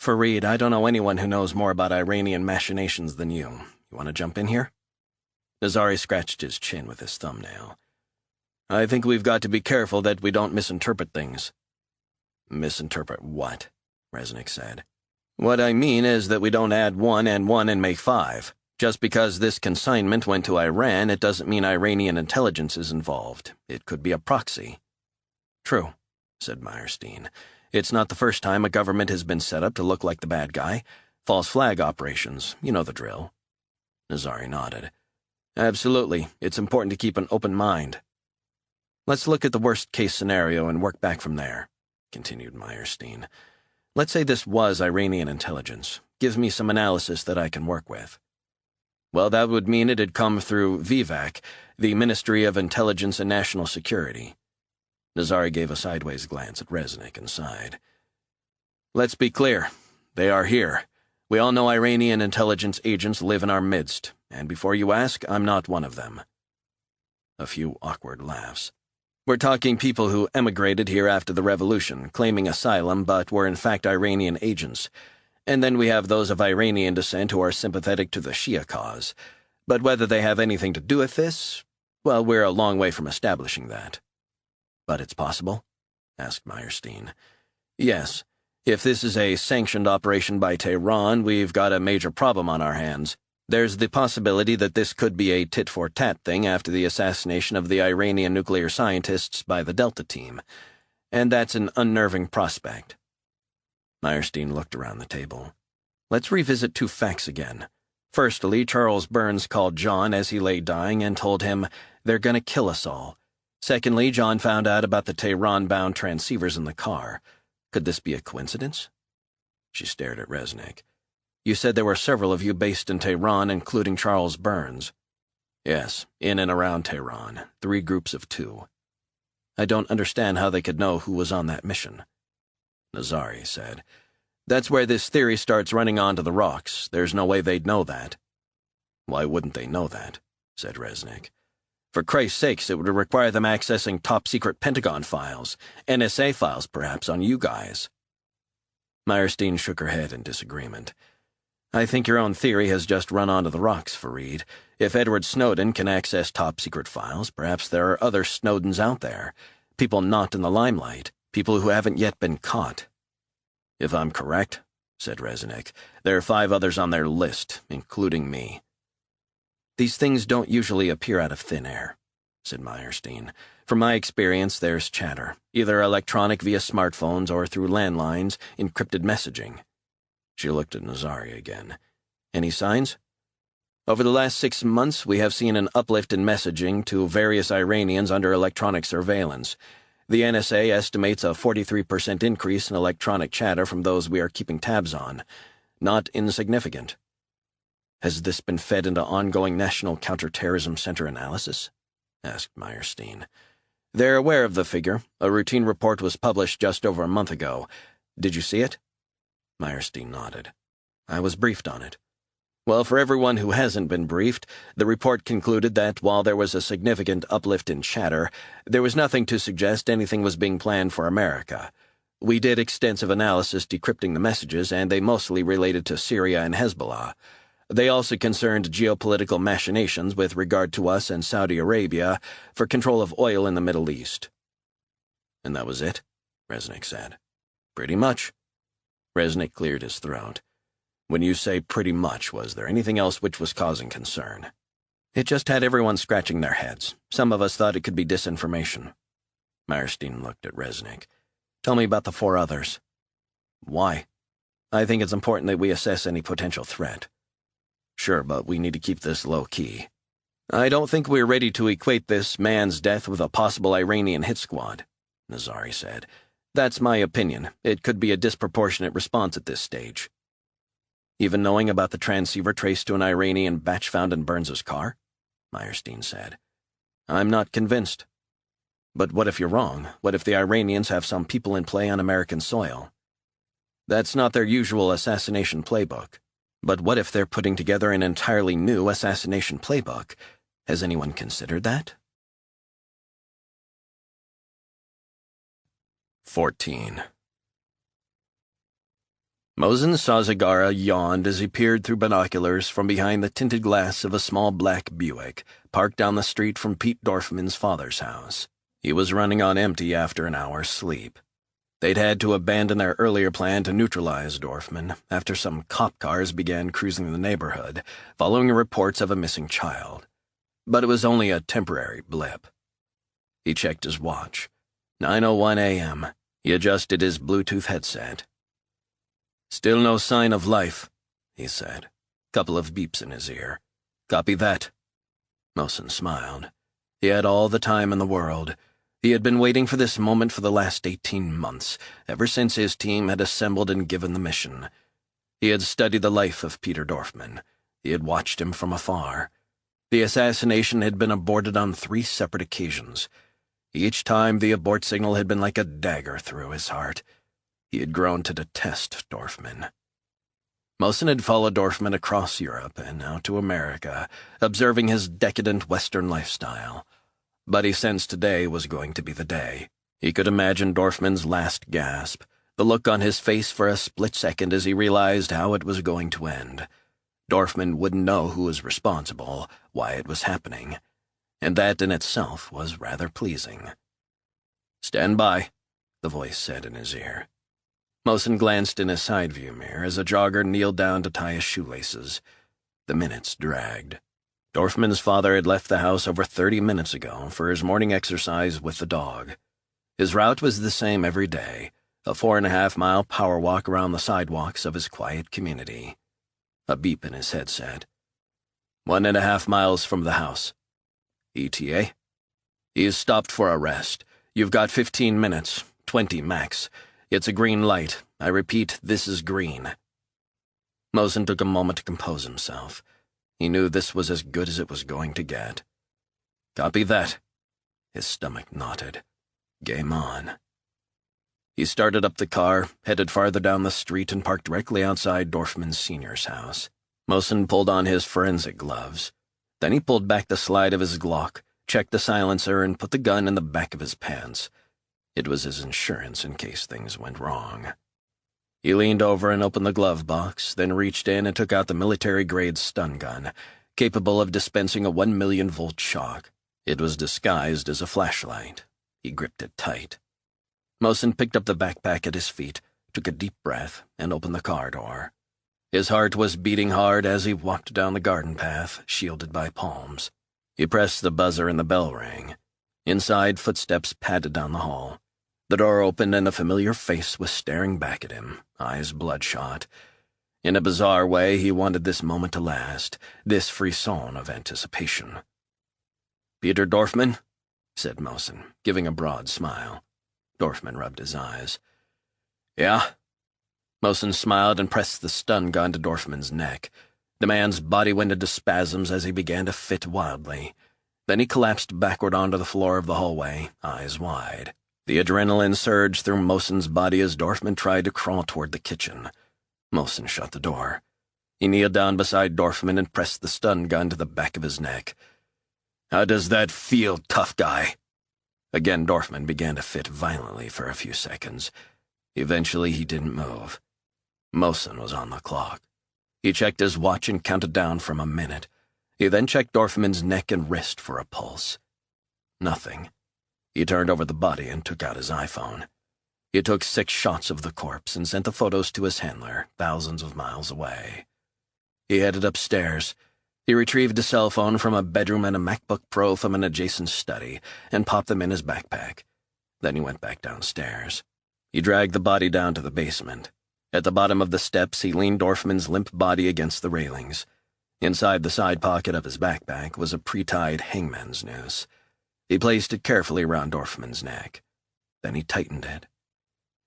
Fareed, I don't know anyone who knows more about Iranian machinations than you. You want to jump in here? Nazari scratched his chin with his thumbnail. I think we've got to be careful that we don't misinterpret things. Misinterpret what? Resnick said. What I mean is that we don't add 1 and 1 and make 5. Just because this consignment went to Iran, it doesn't mean Iranian intelligence is involved. It could be a proxy. True, said Meyerstein. It's not the first time a government has been set up to look like the bad guy. False flag operations, you know the drill. Nazari nodded. Absolutely. It's important to keep an open mind. Let's look at the worst-case scenario and work back from there, continued Meyerstein. Let's say this was Iranian intelligence. Give me some analysis that I can work with. Well, that would mean it had come through VIVAC, the Ministry of Intelligence and National Security. Nazari gave a sideways glance at Resnick and sighed. Let's be clear. They are here. We all know Iranian intelligence agents live in our midst, and before you ask, I'm not one of them. A few awkward laughs. We're talking people who emigrated here after the revolution, claiming asylum, but were in fact Iranian agents. And then we have those of Iranian descent who are sympathetic to the Shia cause. But whether they have anything to do with this, well, we're a long way from establishing that. But it's possible? Asked Meyerstein. Yes. If this is a sanctioned operation by Tehran, we've got a major problem on our hands. There's the possibility that this could be a tit-for-tat thing after the assassination of the Iranian nuclear scientists by the Delta team. And that's an unnerving prospect. Meyerstein looked around the table. Let's revisit 2 facts again. Firstly, Charles Burns called John as he lay dying and told him, "They're gonna kill us all." Secondly, John found out about the Tehran-bound transceivers in the car. Could this be a coincidence? She stared at Resnick. You said there were several of you based in Tehran, including Charles Burns. Yes, in and around Tehran, 3 groups of 2. I don't understand how they could know who was on that mission. Nazari said, That's where this theory starts running onto the rocks. There's no way they'd know that. Why wouldn't they know that? Said Resnick. For Christ's sakes, it would require them accessing top-secret Pentagon files, NSA files, perhaps, on you guys. Meyerstein shook her head in disagreement. I think your own theory has just run onto the rocks, Fareed. If Edward Snowden can access top-secret files, perhaps there are other Snowdens out there, people not in the limelight, people who haven't yet been caught. If I'm correct, said Resnick, there are 5 others on their list, including me. These things don't usually appear out of thin air, said Meyerstein. From my experience, there's chatter, either electronic via smartphones or through landlines, encrypted messaging. She looked at Nazari again. Any signs? Over the last 6 months, we have seen an uplift in messaging to various Iranians under electronic surveillance. The NSA estimates a 43% increase in electronic chatter from those we are keeping tabs on. Not insignificant. Has this been fed into ongoing National Counterterrorism Center analysis? Asked Meyerstein. They're aware of the figure. A routine report was published just over a month ago. Did you see it? Meyerstein nodded. I was briefed on it. Well, for everyone who hasn't been briefed, the report concluded that while there was a significant uplift in chatter, there was nothing to suggest anything was being planned for America. We did extensive analysis decrypting the messages, and they mostly related to Syria and Hezbollah. They also concerned geopolitical machinations with regard to us and Saudi Arabia for control of oil in the Middle East. And that was it? Resnick said. Pretty much. Resnick cleared his throat. When you say pretty much, was there anything else which was causing concern? It just had everyone scratching their heads. Some of us thought it could be disinformation. Meyerstein looked at Resnick. Tell me about the 4 others. Why? I think it's important that we assess any potential threat. Sure, but we need to keep this low-key. I don't think we're ready to equate this man's death with a possible Iranian hit squad, Nazari said. That's my opinion. It could be a disproportionate response at this stage. Even knowing about the transceiver traced to an Iranian batch found in Burns's car? Meyerstein said. I'm not convinced. But what if you're wrong? What if the Iranians have some people in play on American soil? That's not their usual assassination playbook. But what if they're putting together an entirely new assassination playbook? Has anyone considered that? 14. Mosen saw Zagara yawned as he peered through binoculars from behind the tinted glass of a small black Buick parked down the street from Pete Dorfman's father's house. He was running on empty after an hour's sleep. They'd had to abandon their earlier plan to neutralize Dorfman after some cop cars began cruising the neighborhood, following reports of a missing child. But it was only a temporary blip. He checked his watch. 9:01 a.m. He adjusted his Bluetooth headset. "Still no sign of life," he said. Couple of beeps in his ear. "Copy that." Mosen smiled. He had all the time in the world. He had been waiting for this moment for the last 18 months, ever since his team had assembled and given the mission. He had studied the life of Peter Dorfman. He had watched him from afar. The assassination had been aborted on 3 separate occasions. Each time the abort signal had been like a dagger through his heart. He had grown to detest Dorfman. Mosen had followed Dorfman across Europe and now to America, observing his decadent Western lifestyle. But he sensed today was going to be the day. He could imagine Dorfman's last gasp, the look on his face for a split second as he realized how it was going to end. Dorfman wouldn't know who was responsible, why it was happening, and that in itself was rather pleasing. "Stand by," the voice said in his ear. Mosen glanced in his side view mirror as a jogger kneeled down to tie his shoelaces. The minutes dragged. Dorfman's father had left the house over 30 minutes ago for his morning exercise with the dog. His route was the same every day, a 4.5-mile power walk around the sidewalks of his quiet community. A beep in his headset. 1.5 miles from the house. ETA? He's stopped for a rest. You've got 15 minutes, 20 max. It's a green light. I repeat, this is green. Mosen took a moment to compose himself. He knew this was as good as it was going to get. "Copy that." His stomach knotted. Game on. He started up the car, headed farther down the street, and parked directly outside Dorfman's senior's house. Mosen pulled on his forensic gloves. Then he pulled back the slide of his Glock, checked the silencer, and put the gun in the back of his pants. It was his insurance in case things went wrong. He leaned over and opened the glove box, then reached in and took out the military-grade stun gun, capable of dispensing a 1 million-volt shock. It was disguised as a flashlight. He gripped it tight. Mosen picked up the backpack at his feet, took a deep breath, and opened the car door. His heart was beating hard as he walked down the garden path, shielded by palms. He pressed the buzzer and the bell rang. Inside, footsteps padded down the hall. The door opened and a familiar face was staring back at him, eyes bloodshot. In a bizarre way, he wanted this moment to last, this frisson of anticipation. "Peter Dorfman?" said Mosen, giving a broad smile. Dorfman rubbed his eyes. "Yeah?" Mosen smiled and pressed the stun gun to Dorfman's neck. The man's body went into spasms as he began to fit wildly. Then he collapsed backward onto the floor of the hallway, eyes wide. The adrenaline surged through Mosen's body as Dorfman tried to crawl toward the kitchen. Mosen shut the door. He kneeled down beside Dorfman and pressed the stun gun to the back of his neck. "How does that feel, tough guy?" Again, Dorfman began to fit violently for a few seconds. Eventually, he didn't move. Mosen was on the clock. He checked his watch and counted down from a minute. He then checked Dorfman's neck and wrist for a pulse. Nothing. He turned over the body and took out his iPhone. He took 6 shots of the corpse and sent the photos to his handler, thousands of miles away. He headed upstairs. He retrieved a cell phone from a bedroom and a MacBook Pro from an adjacent study and popped them in his backpack. Then he went back downstairs. He dragged the body down to the basement. At the bottom of the steps, he leaned Dorfman's limp body against the railings. Inside the side pocket of his backpack was a pre-tied hangman's noose. He placed it carefully around Dorfman's neck. Then he tightened it.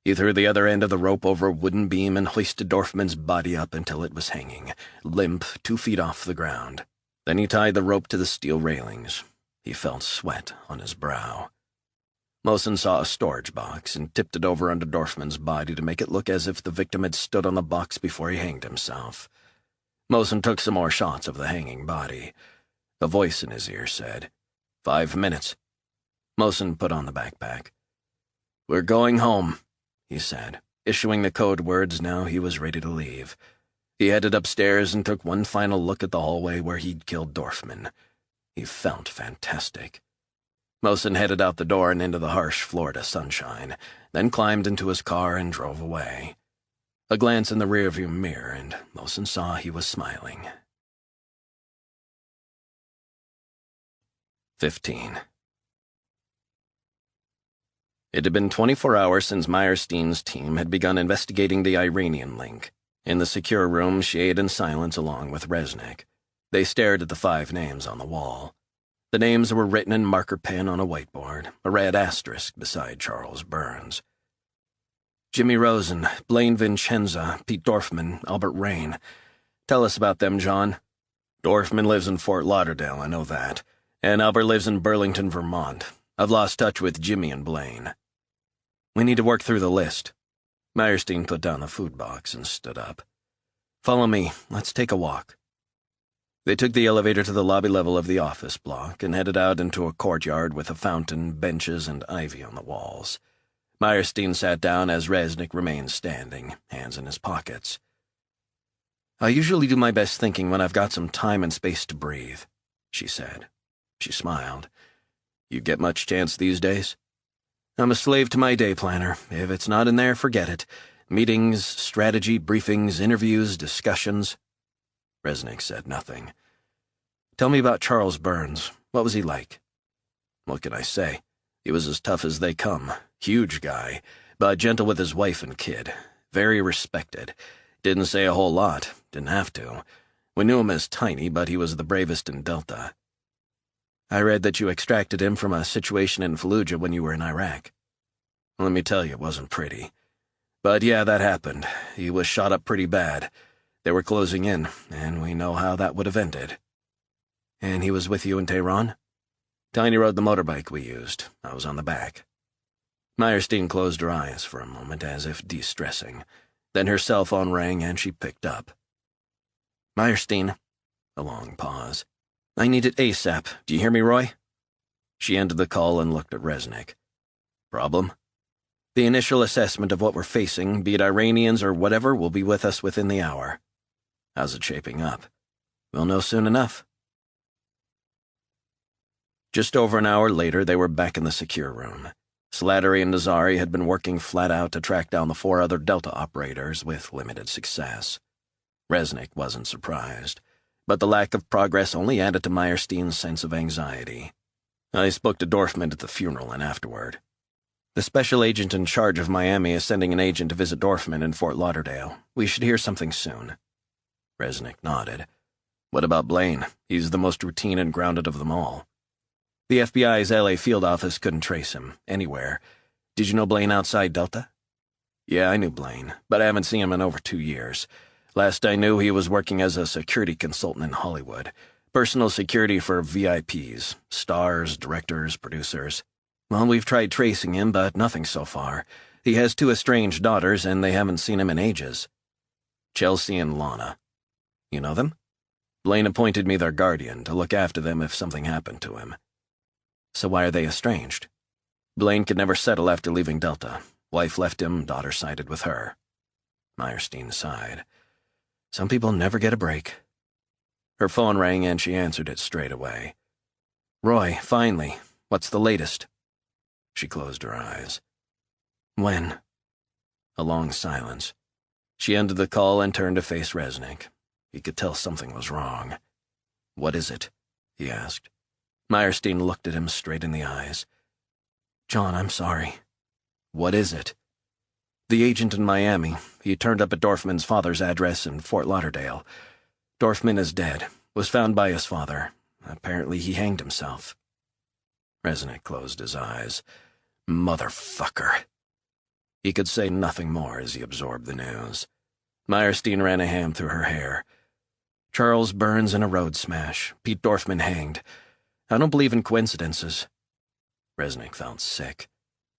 He threw the other end of the rope over a wooden beam and hoisted Dorfman's body up until it was hanging, limp, 2 feet off the ground. Then he tied the rope to the steel railings. He felt sweat on his brow. Mosen saw a storage box and tipped it over under Dorfman's body to make it look as if the victim had stood on the box before he hanged himself. Mosen took some more shots of the hanging body. A voice in his ear said, 5 minutes. Mosen put on the backpack. We're going home, he said, issuing the code words now he was ready to leave. He headed upstairs and took one final look at the hallway where he'd killed Dorfman. He felt fantastic. Mosen headed out the door and into the harsh Florida sunshine, then climbed into his car and drove away. A glance in the rearview mirror, and Mosen saw he was smiling. 15. It had been 24 hours since Meyerstein's team had begun investigating the Iranian link. In the secure room, she ate in silence along with Resnick. They stared at the 5 names on the wall. The names were written in marker pen on a whiteboard, a red asterisk beside Charles Burns. Jimmy Rosen, Blaine Vincenza, Pete Dorfman, Albert Rain. Tell us about them, John. Dorfman lives in Fort Lauderdale, I know that. And Albert lives in Burlington, Vermont. I've lost touch with Jimmy and Blaine. We need to work through the list. Meyerstein put down the food box and stood up. Follow me. Let's take a walk. They took the elevator to the lobby level of the office block and headed out into a courtyard with a fountain, benches, and ivy on the walls. Meyerstein sat down as Resnick remained standing, hands in his pockets. I usually do my best thinking when I've got some time and space to breathe, she said. She smiled. You get much chance these days? I'm a slave to my day planner. If it's not in there, forget it. Meetings, strategy, briefings, interviews, discussions. Resnick said nothing. Tell me about Charles Burns. What was he like? What can I say? He was as tough as they come. Huge guy, but gentle with his wife and kid. Very respected. Didn't say a whole lot. Didn't have to. We knew him as Tiny, but he was the bravest in Delta. I read that you extracted him from a situation in Fallujah when you were in Iraq. Let me tell you, it wasn't pretty. But yeah, that happened. He was shot up pretty bad. They were closing in, and we know how that would have ended. And he was with you in Tehran? Tiny rode the motorbike we used. I was on the back. Meyerstein closed her eyes for a moment, as if de-stressing. Then her cell phone rang, and she picked up. Meyerstein. A long pause. I need it ASAP. Do you hear me, Roy? She ended the call and looked at Resnick. Problem? The initial assessment of what we're facing, be it Iranians or whatever, will be with us within the hour. How's it shaping up? We'll know soon enough. Just over an hour later, they were back in the secure room. Slattery and Nazari had been working flat out to track down the 4 other Delta operators with limited success. Resnick wasn't surprised, but the lack of progress only added to Meyerstein's sense of anxiety. I spoke to Dorfman at the funeral and afterward. The special agent in charge of Miami is sending an agent to visit Dorfman in Fort Lauderdale. We should hear something soon. Resnick nodded. What about Blaine? He's the most routine and grounded of them all. The FBI's LA field office couldn't trace him, anywhere. Did you know Blaine outside Delta? Yeah, I knew Blaine, but I haven't seen him in over 2 years. Last I knew, he was working as a security consultant in Hollywood. Personal security for VIPs, stars, directors, producers. Well, we've tried tracing him, but nothing so far. He has 2 estranged daughters, and they haven't seen him in ages. Chelsea and Lana. You know them? Blaine appointed me their guardian to look after them if something happened to him. So why are they estranged? Blaine could never settle after leaving Delta. Wife left him, daughter sided with her. Meyerstein sighed. Some people never get a break. Her phone rang and she answered it straight away. Roy, finally. What's the latest? She closed her eyes. When? A long silence. She ended the call and turned to face Resnick. He could tell something was wrong. What is it? He asked. Meyerstein looked at him straight in the eyes. John, I'm sorry. What is it? The agent in Miami. He turned up at Dorfman's father's address in Fort Lauderdale. Dorfman is dead. Was found by his father. Apparently he hanged himself. Resnick closed his eyes. Motherfucker. He could say nothing more as he absorbed the news. Meyerstein ran a hand through her hair. Charles Burns in a road smash. Pete Dorfman hanged. I don't believe in coincidences. Resnick felt sick.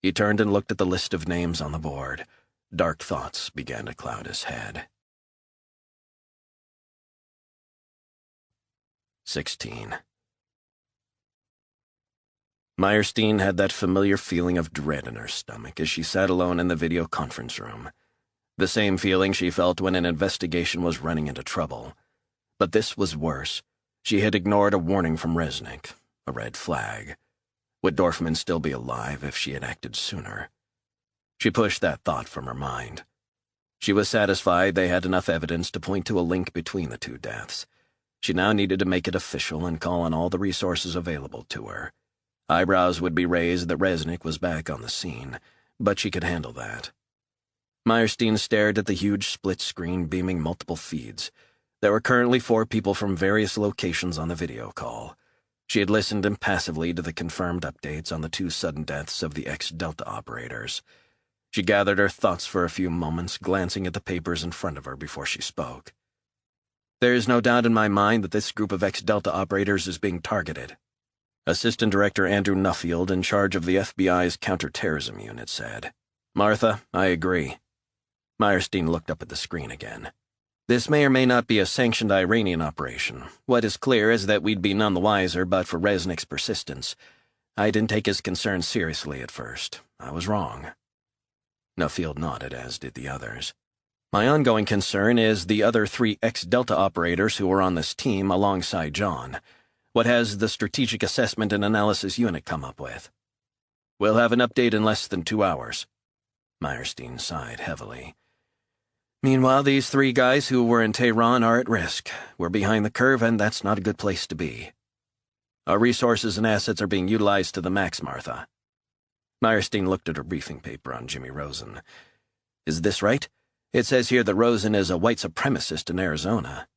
He turned and looked at the list of names on the board. Dark thoughts began to cloud his head. 16. Meyerstein had that familiar feeling of dread in her stomach as she sat alone in the video conference room. The same feeling she felt when an investigation was running into trouble. But this was worse. She had ignored a warning from Resnick, a red flag. Would Dorfman still be alive if she had acted sooner? She pushed that thought from her mind. She was satisfied they had enough evidence to point to a link between the two deaths. She now needed to make it official and call on all the resources available to her. Eyebrows would be raised that Resnick was back on the scene, but she could handle that. Meyerstein stared at the huge split screen beaming multiple feeds. There were currently 4 people from various locations on the video call. She had listened impassively to the confirmed updates on the 2 sudden deaths of the ex-Delta operators. She gathered her thoughts for a few moments, glancing at the papers in front of her before she spoke. "There is no doubt in my mind that this group of ex-Delta operators is being targeted," Assistant Director Andrew Nuffield, in charge of the FBI's counterterrorism unit, said. "Martha, I agree." Meyerstein looked up at the screen again. "This may or may not be a sanctioned Iranian operation. What is clear is that we'd be none the wiser but for Resnick's persistence. I didn't take his concerns seriously at first. I was wrong." Nuffield nodded, as did the others. "My ongoing concern is the other 3 ex-Delta operators who were on this team alongside John. What has the Strategic Assessment and Analysis Unit come up with?" "We'll have an update in less than 2 hours." Meyerstein sighed heavily. "Meanwhile, these 3 guys who were in Tehran are at risk. We're behind the curve, and that's not a good place to be. Our resources and assets are being utilized to the max, Martha." Meyerstein looked at her briefing paper on Jimmy Rosen. "Is this right? It says here that Rosen is a white supremacist in Arizona."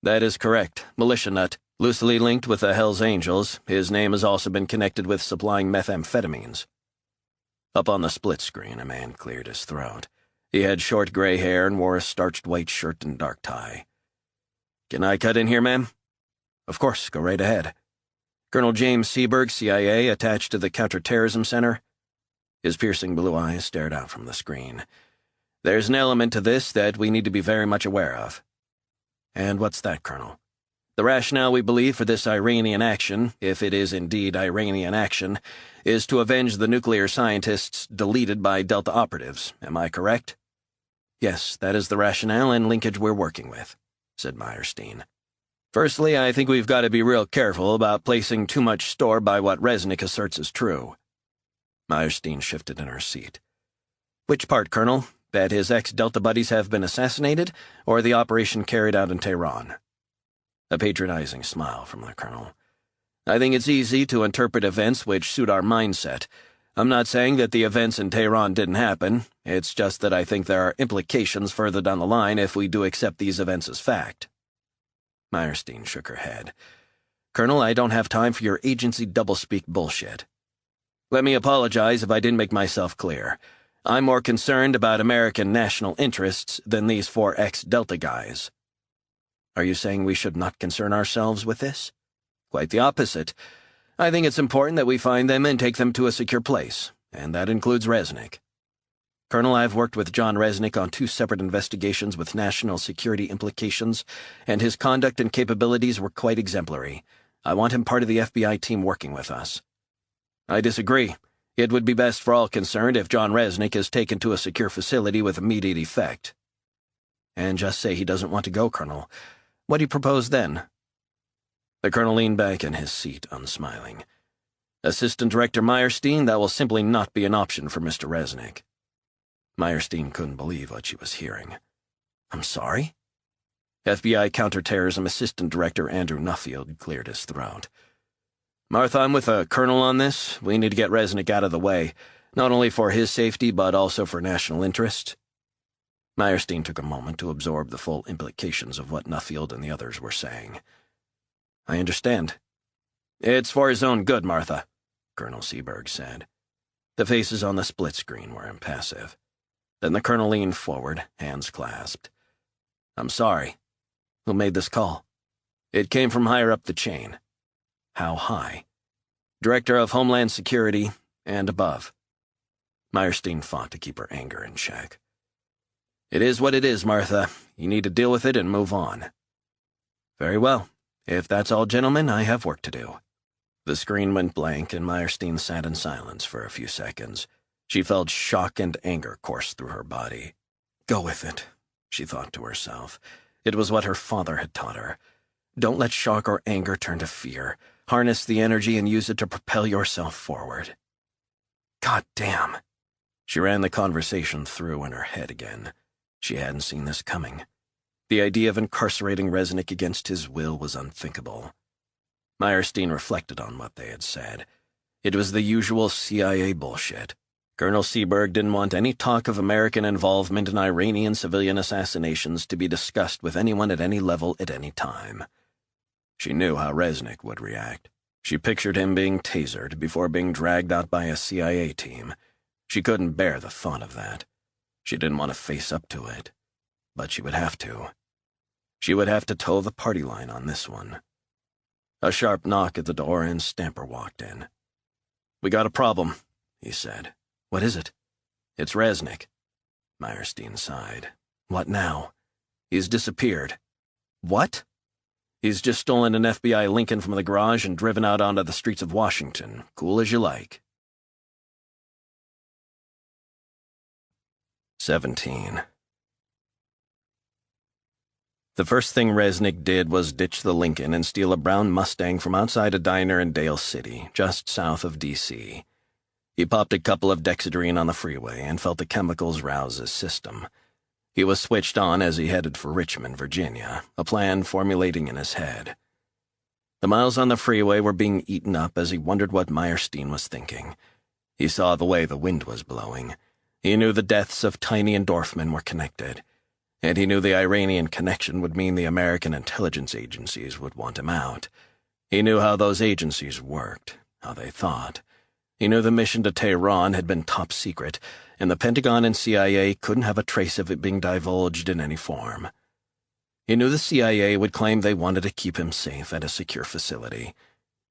"That is correct. Militia nut. Loosely linked with the Hells Angels. His name has also been connected with supplying methamphetamines." Up on the split screen, a man cleared his throat. He had short gray hair and wore a starched white shirt and dark tie. "Can I cut in here, ma'am?" "Of course, go right ahead." "Colonel James Seberg, CIA, attached to the Counterterrorism Center." His piercing blue eyes stared out from the screen. "There's an element to this that we need to be very much aware of." "And what's that, Colonel?" "The rationale we believe for this Iranian action, if it is indeed Iranian action, is to avenge the nuclear scientists deleted by Delta operatives. Am I correct?" "Yes, that is the rationale and linkage we're working with," said Meyerstein. "Firstly, I think we've got to be real careful about placing too much store by what Resnick asserts is true." Meyerstein shifted in her seat. "Which part, Colonel? That his ex-Delta buddies have been assassinated, or the operation carried out in Tehran?" A patronizing smile from the colonel. "I think it's easy to interpret events which suit our mindset. I'm not saying that the events in Tehran didn't happen. It's just that I think there are implications further down the line if we do accept these events as fact." Meyerstein shook her head. "Colonel, I don't have time for your agency doublespeak bullshit. Let me apologize if I didn't make myself clear. I'm more concerned about American national interests than these 4 ex-Delta guys." "Are you saying we should not concern ourselves with this?" "Quite the opposite. I think it's important that we find them and take them to a secure place, and that includes Resnick." "Colonel, I've worked with John Resnick on 2 separate investigations with national security implications, and his conduct and capabilities were quite exemplary. I want him part of the FBI team working with us." "I disagree. It would be best for all concerned if John Resnick is taken to a secure facility with immediate effect." "And just say he doesn't want to go, Colonel. What do you propose then?" The colonel leaned back in his seat, unsmiling. "Assistant Director Meyerstein, that will simply not be an option for Mr. Resnick." Meyerstein couldn't believe what she was hearing. "I'm sorry?" FBI Counterterrorism Assistant Director Andrew Nuffield cleared his throat. "Martha, I'm with a colonel on this. We need to get Resnick out of the way, not only for his safety but also for national interest." Meyerstein took a moment to absorb the full implications of what Nuffield and the others were saying. "I understand." "It's for his own good, Martha," Colonel Seberg said. The faces on the split screen were impassive. Then the colonel leaned forward, hands clasped. "I'm sorry." "Who made this call?" "It came from higher up the chain." "How high?" "Director of Homeland Security and above." Meyerstein fought to keep her anger in check. "It is what it is, Martha. You need to deal with it and move on." "Very well. If that's all, gentlemen, I have work to do." The screen went blank, and Meyerstein sat in silence for a few seconds. She felt shock and anger course through her body. Go with it, she thought to herself. It was what her father had taught her. Don't let shock or anger turn to fear. Harness the energy and use it to propel yourself forward. God damn. She ran the conversation through in her head again. She hadn't seen this coming. The idea of incarcerating Resnick against his will was unthinkable. Meyerstein reflected on what they had said. It was the usual CIA bullshit. Colonel Seaberg didn't want any talk of American involvement in Iranian civilian assassinations to be discussed with anyone at any level at any time. She knew how Resnick would react. She pictured him being tasered before being dragged out by a CIA team. She couldn't bear the thought of that. She didn't want to face up to it. But she would have to. She would have to toe the party line on this one. A sharp knock at the door, and Stamper walked in. "We got a problem," he said. "What is it?" "It's Resnick." Meyerstein sighed. "What now?" "He's disappeared." "What?" "He's just stolen an FBI Lincoln from the garage and driven out onto the streets of Washington. Cool as you like." 17. The first thing Resnick did was ditch the Lincoln and steal a brown Mustang from outside a diner in Dale City, just south of D.C. He popped a couple of Dexedrine on the freeway and felt the chemicals rouse his system. He was switched on as he headed for Richmond, Virginia, a plan formulating in his head. The miles on the freeway were being eaten up as he wondered what Meyerstein was thinking. He saw the way the wind was blowing. He knew the deaths of Tiny and Dorfman were connected. And he knew the Iranian connection would mean the American intelligence agencies would want him out. He knew how those agencies worked, how they thought. He knew the mission to Tehran had been top secret, and the Pentagon and CIA couldn't have a trace of it being divulged in any form. He knew the CIA would claim they wanted to keep him safe at a secure facility.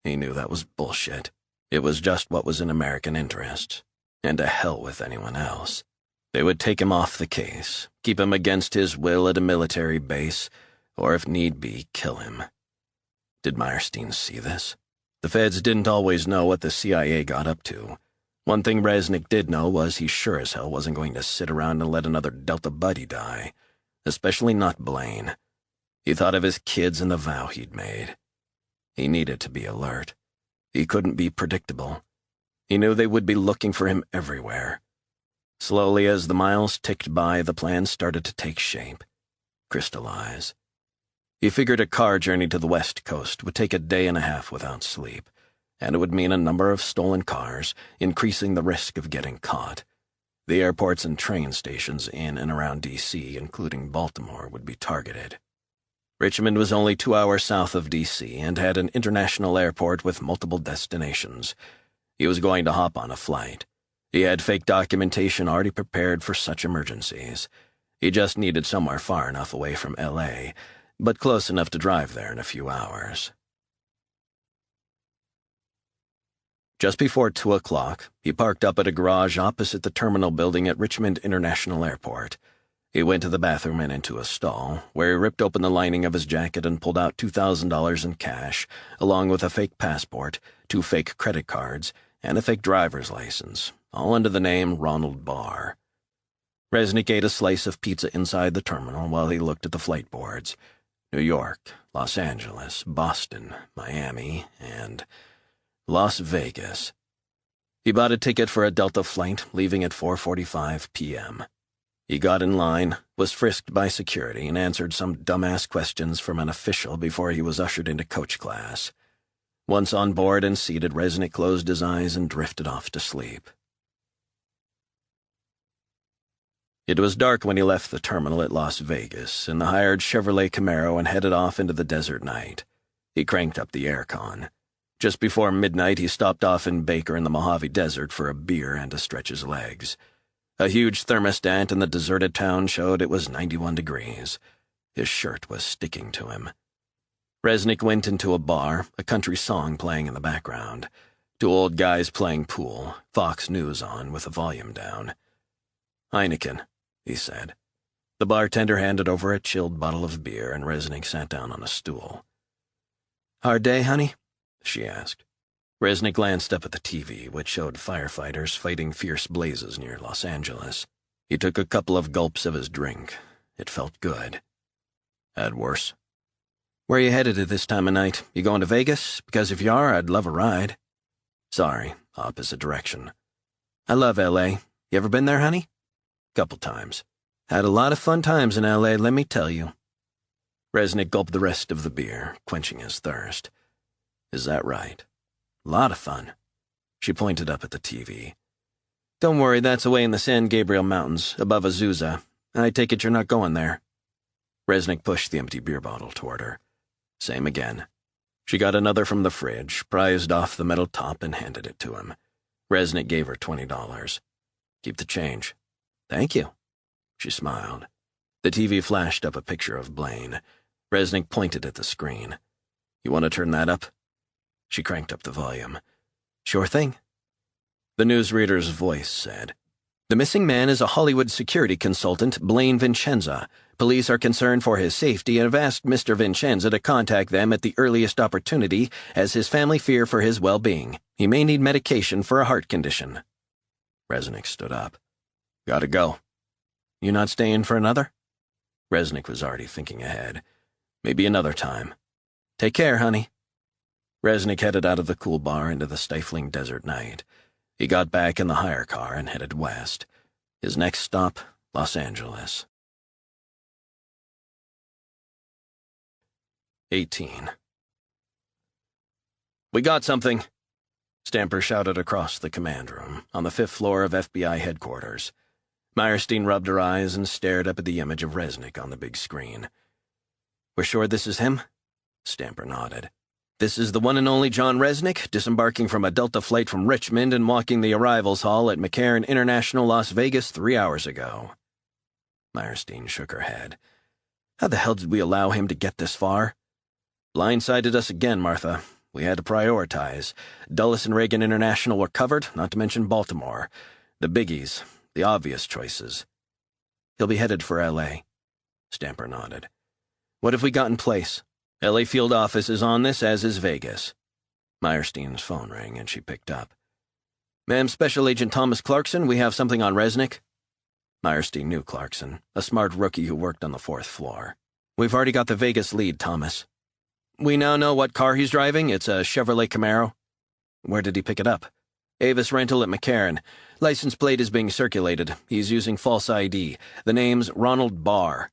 He knew that was bullshit. It was just what was in American interests, and to hell with anyone else. They would take him off the case, keep him against his will at a military base, or if need be, kill him. Did Meyerstein see this? The feds didn't always know what the CIA got up to. One thing Resnick did know was he sure as hell wasn't going to sit around and let another Delta buddy die, especially not Blaine. He thought of his kids and the vow he'd made. He needed to be alert. He couldn't be predictable. He knew they would be looking for him everywhere. Slowly, as the miles ticked by, the plan started to take shape, crystallize. He figured a car journey to the West Coast would take a day and a half without sleep, and it would mean a number of stolen cars, increasing the risk of getting caught. The airports and train stations in and around D.C., including Baltimore, would be targeted. Richmond was only 2 hours south of D.C. and had an international airport with multiple destinations. He was going to hop on a flight. He had fake documentation already prepared for such emergencies. He just needed somewhere far enough away from L.A., but close enough to drive there in a few hours. Just before 2 o'clock, he parked up at a garage opposite the terminal building at Richmond International Airport. He went to the bathroom and into a stall, where he ripped open the lining of his jacket and pulled out $2,000 in cash, along with a fake passport, 2 fake credit cards, and a fake driver's license, all under the name Ronald Barr. Resnick ate a slice of pizza inside the terminal while he looked at the flight boards. New York, Los Angeles, Boston, Miami, and Las Vegas. He bought a ticket for a Delta flight, leaving at 4:45 p.m. He got in line, was frisked by security, and answered some dumbass questions from an official before he was ushered into coach class. Once on board and seated, Resnick closed his eyes and drifted off to sleep. It was dark when he left the terminal at Las Vegas in the hired Chevrolet Camaro and headed off into the desert night. He cranked up the aircon. Just before midnight, he stopped off in Baker in the Mojave Desert for a beer and to stretch his legs. A huge thermostat in the deserted town showed it was 91 degrees. His shirt was sticking to him. Resnick went into a bar, a country song playing in the background. 2 old guys playing pool, Fox News on with the volume down. "Heineken," he said. The bartender handed over a chilled bottle of beer, and Resnick sat down on a stool. Hard day, honey? She asked. Resnick glanced up at the TV, which showed firefighters fighting fierce blazes near Los Angeles. He took a couple of gulps of his drink. It felt good. Had worse. Where you headed at this time of night? You going to Vegas? Because if you are, I'd love a ride. Sorry, opposite direction. I love L.A. You ever been there, honey? Couple times. Had a lot of fun times in L.A., let me tell you. Resnick gulped the rest of the beer, quenching his thirst. Is that right? Lot of fun. She pointed up at the TV. Don't worry, that's away in the San Gabriel Mountains, above Azusa. I take it you're not going there. Resnick pushed the empty beer bottle toward her. Same again. She got another from the fridge, prized off the metal top, and handed it to him. Resnick gave her $20. Keep the change. Thank you. She smiled. The TV flashed up a picture of Blaine. Resnick pointed at the screen. You want to turn that up? She cranked up the volume. Sure thing. The newsreader's voice said, The missing man is a Hollywood security consultant, Blaine Vincenza. Police are concerned for his safety and have asked Mr. Vincenza to contact them at the earliest opportunity, as his family fear for his well-being. He may need medication for a heart condition. Resnick stood up. Gotta go. You not staying for another? Resnick was already thinking ahead. Maybe another time. Take care, honey. Resnick headed out of the cool bar into the stifling desert night. He got back in the hire car and headed west. His next stop, Los Angeles. 18. We got something, Stamper shouted across the command room, on the 5th floor of FBI headquarters. Meyerstein rubbed her eyes and stared up at the image of Resnick on the big screen. We're sure this is him? Stamper nodded. This is the one and only John Resnick, disembarking from a Delta flight from Richmond and walking the arrivals hall at McCarran International, Las Vegas 3 hours ago. Meyerstein shook her head. How the hell did we allow him to get this far? Blindsided us again, Martha. We had to prioritize. Dulles and Reagan International were covered, not to mention Baltimore. The biggies, the obvious choices. He'll be headed for L.A. Stamper nodded. What have we got in place? L.A. field office is on this, as is Vegas. Meyerstein's phone rang, and she picked up. Ma'am, Special Agent Thomas Clarkson, we have something on Resnick. Meyerstein knew Clarkson, a smart rookie who worked on the 4th floor. We've already got the Vegas lead, Thomas. We now know what car he's driving. It's a Chevrolet Camaro. Where did he pick it up? Avis Rental at McCarran. License plate is being circulated. He's using false ID. The name's Ronald Barr.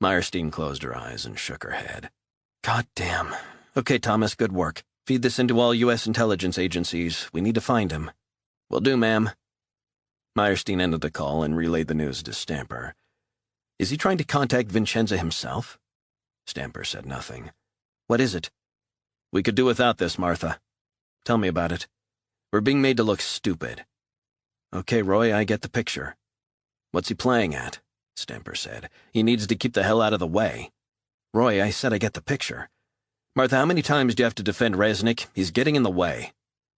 Meyerstein closed her eyes and shook her head. God damn. Okay, Thomas, good work. Feed this into all U.S. intelligence agencies. We need to find him. Will do, ma'am. Meyerstein ended the call and relayed the news to Stamper. Is he trying to contact Vincenza himself? Stamper said nothing. What is it? We could do without this, Martha. Tell me about it. We're being made to look stupid. Okay, Roy, I get the picture. What's he playing at? Stamper said. He needs to keep the hell out of the way. Roy, I said I get the picture. Martha, how many times do you have to defend Resnick? He's getting in the way.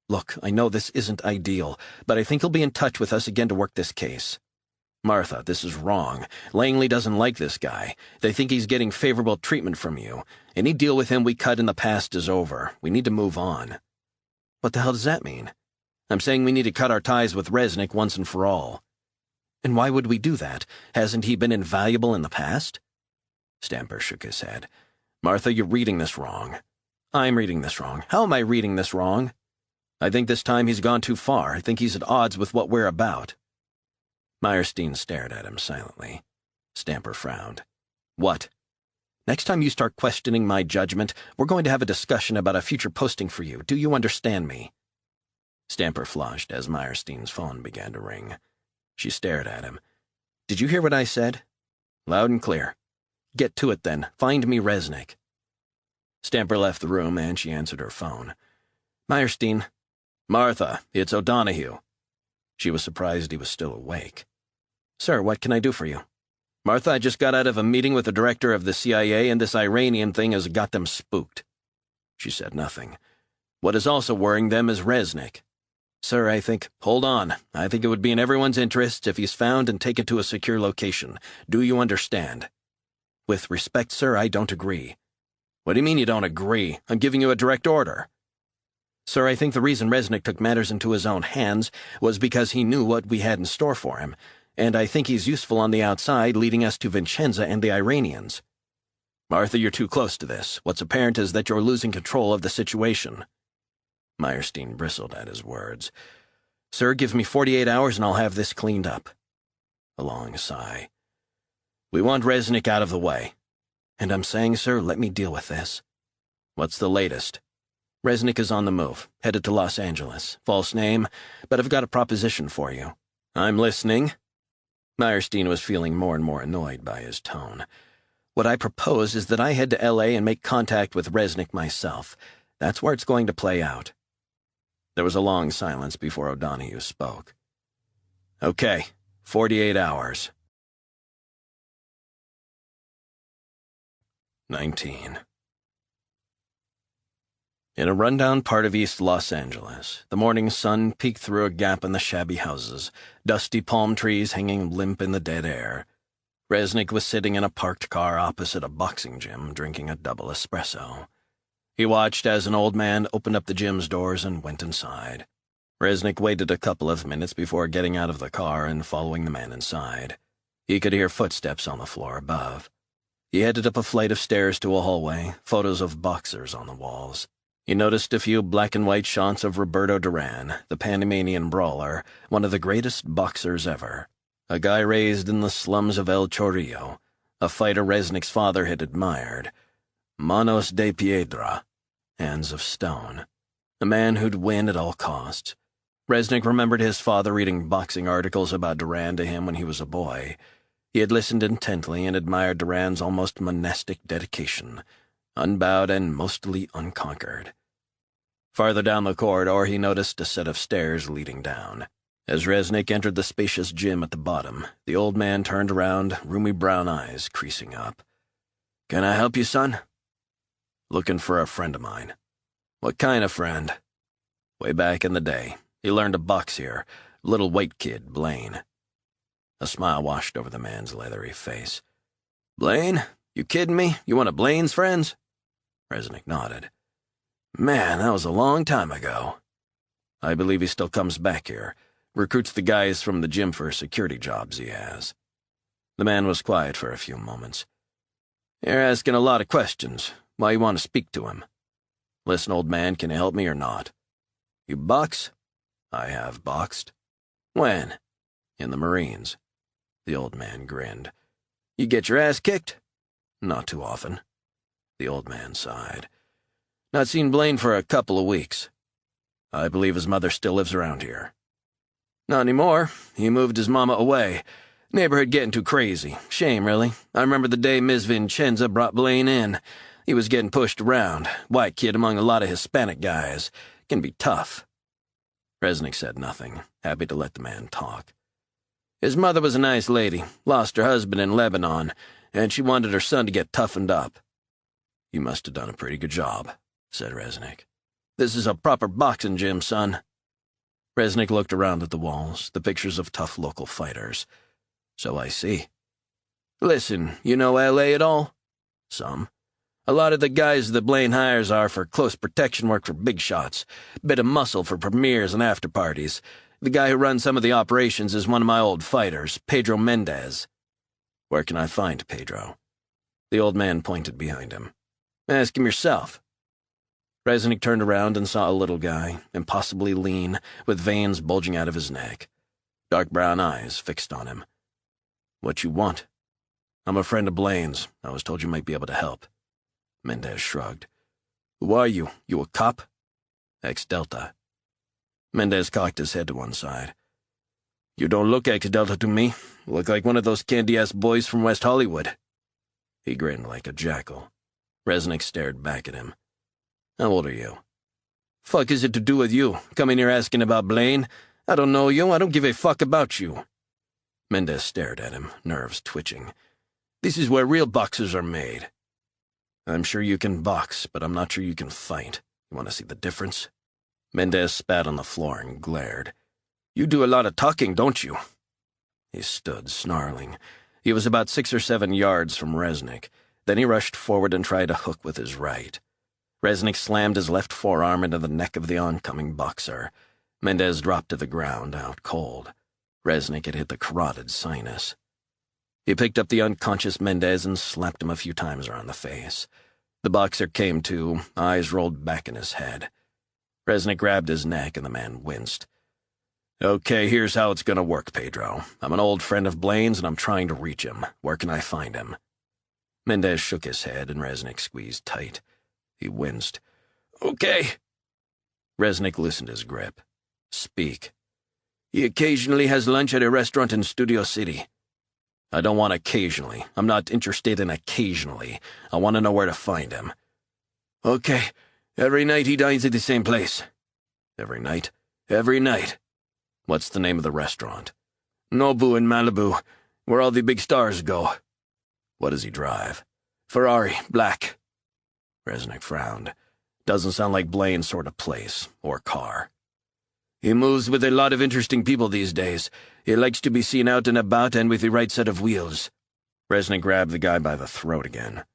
Look, I know this isn't ideal, but I think he'll be in touch with us again to work this case. Martha, this is wrong. Langley doesn't like this guy. They think he's getting favorable treatment from you. Any deal with him we cut in the past is over. We need to move on. What the hell does that mean? I'm saying we need to cut our ties with Resnick once and for all. And why would we do that? Hasn't he been invaluable in the past? Stamper shook his head. Martha, you're reading this wrong. I'm reading this wrong. How am I reading this wrong? I think this time he's gone too far. I think he's at odds with what we're about. Meyerstein stared at him silently. Stamper frowned. What? Next time you start questioning my judgment, we're going to have a discussion about a future posting for you. Do you understand me? Stamper flushed as Meyerstein's phone began to ring. She stared at him. Did you hear what I said? Loud and clear. Get to it, then. Find me Resnick. Stamper left the room, and she answered her phone. Meyerstein. Martha, it's O'Donoghue. She was surprised he was still awake. Sir, what can I do for you? Martha, I just got out of a meeting with the director of the CIA, and this Iranian thing has got them spooked. She said nothing. What is also worrying them is Resnick. Sir, I think— Hold on. I think it would be in everyone's interests if he's found and taken to a secure location. Do you understand? With respect, sir, I don't agree. What do you mean you don't agree? I'm giving you a direct order. Sir, I think the reason Resnick took matters into his own hands was because he knew what we had in store for him, and I think he's useful on the outside, leading us to Vincenza and the Iranians. Martha, you're too close to this. What's apparent is that you're losing control of the situation. Meyerstein bristled at his words. Sir, give me 48 hours and I'll have this cleaned up. A long sigh. We want Resnick out of the way. And I'm saying, sir, let me deal with this. What's the latest? Resnick is on the move, headed to Los Angeles. False name, but I've got a proposition for you. I'm listening. Meyerstein was feeling more and more annoyed by his tone. What I propose is that I head to L.A. and make contact with Resnick myself. That's where it's going to play out. There was a long silence before O'Donohue spoke. Okay, 48 hours. 19. In a rundown part of East Los Angeles, the morning sun peeked through a gap in the shabby houses, dusty palm trees hanging limp in the dead air. Resnick was sitting in a parked car opposite a boxing gym, drinking a double espresso. He watched as an old man opened up the gym's doors and went inside. Resnick waited a couple of minutes before getting out of the car and following the man inside. He could hear footsteps on the floor above. He headed up a flight of stairs to a hallway, photos of boxers on the walls. He noticed a few black-and-white shots of Roberto Duran, the Panamanian brawler, one of the greatest boxers ever. A guy raised in the slums of El Chorrillo, a fighter Resnick's father had admired. Manos de Piedra, hands of stone. A man who'd win at all costs. Resnick remembered his father reading boxing articles about Duran to him when he was a boy. He had listened intently and admired Duran's almost monastic dedication, unbowed and mostly unconquered. Farther down the corridor, he noticed a set of stairs leading down. As Resnick entered the spacious gym at the bottom, the old man turned around, roomy brown eyes creasing up. "Can I help you, son?" "Looking for a friend of mine." "What kind of friend?" "Way back in the day. He learned to box here. Little white kid, Blaine." A smile washed over the man's leathery face. "Blaine? You kidding me? You one of Blaine's friends?" Resnick nodded. "Man, that was a long time ago." "I believe he still comes back here. Recruits the guys from the gym for security jobs he has." The man was quiet for a few moments. "You're asking a lot of questions. Why you want to speak to him?" "Listen, old man, can you help me or not?" "You box?" "I have boxed." "When?" "In the Marines." The old man grinned. "You get your ass kicked?" "Not too often." The old man sighed. "Not seen Blaine for a couple of weeks." "I believe his mother still lives around here." "Not anymore. He moved his mama away. Neighborhood getting too crazy. Shame, really. I remember the day Ms. Vincenza brought Blaine in. He was getting pushed around. White kid among a lot of Hispanic guys. Can be tough." Resnick said nothing, happy to let the man talk. "His mother was a nice lady. Lost her husband in Lebanon, and she wanted her son to get toughened up." "You must have done a pretty good job," said Resnick. "This is a proper boxing gym, son." Resnick looked around at the walls, the pictures of tough local fighters. "So I see." "Listen, you know L.A. at all?" "Some. A lot of the guys that Blaine hires are for close protection work for big shots. Bit of muscle for premieres and after parties. The guy who runs some of the operations is one of my old fighters, Pedro Mendez." "Where can I find Pedro?" The old man pointed behind him. "Ask him yourself." Resnick turned around and saw a little guy, impossibly lean, with veins bulging out of his neck. Dark brown eyes fixed on him. "What you want?" "I'm a friend of Blaine's. I was told you might be able to help." Mendez shrugged. "Who are you? You a cop?" "Ex-Delta." Mendez cocked his head to one side. "You don't look ex-Delta to me. You look like one of those candy-ass boys from West Hollywood." He grinned like a jackal. Resnick stared back at him. "How old are you?" "Fuck is it to do with you? Coming here asking about Blaine? I don't know you. I don't give a fuck about you." Mendez stared at him, nerves twitching. "This is where real boxers are made." "I'm sure you can box, but I'm not sure you can fight. You want to see the difference?" Mendez spat on the floor and glared. "You do a lot of talking, don't you?" He stood, snarling. He was about 6 or 7 yards from Resnick. Then he rushed forward and tried a hook with his right. Resnick slammed his left forearm into the neck of the oncoming boxer. Mendez dropped to the ground, out cold. Resnick had hit the carotid sinus. He picked up the unconscious Mendez and slapped him a few times around the face. The boxer came to, eyes rolled back in his head. Resnick grabbed his neck, and the man winced. "Okay, here's how it's gonna work, Pedro. I'm an old friend of Blaine's, and I'm trying to reach him. Where can I find him?" Mendez shook his head, and Resnick squeezed tight. He winced. "Okay." Resnick loosened his grip. "Speak." "He occasionally has lunch at a restaurant in Studio City." "I don't want occasionally. I'm not interested in occasionally. I want to know where to find him." "Okay. Every night he dines at the same place." "Every night?" "Every night." "What's the name of the restaurant?" "Nobu in Malibu, where all the big stars go." "What does he drive?" "Ferrari, black." Resnick frowned. "Doesn't sound like Blaine's sort of place, or car." "He moves with a lot of interesting people these days. He likes to be seen out and about and with the right set of wheels." Resnick grabbed the guy by the throat again.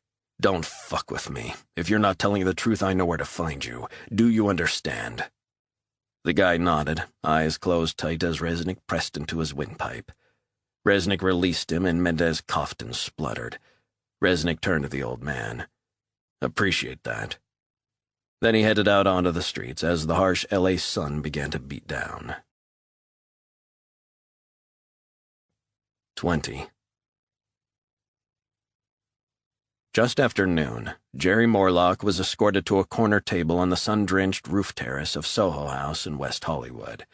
"Don't fuck with me. If you're not telling the truth, I know where to find you. Do you understand?" The guy nodded, eyes closed tight as Resnick pressed into his windpipe. Resnick released him, and Mendez coughed and spluttered. Resnick turned to the old man. "Appreciate that." Then he headed out onto the streets as the harsh L.A. sun began to beat down. 20. Just after noon, Jerry Morlock was escorted to a corner table on the sun-drenched roof terrace of Soho House in West Hollywood.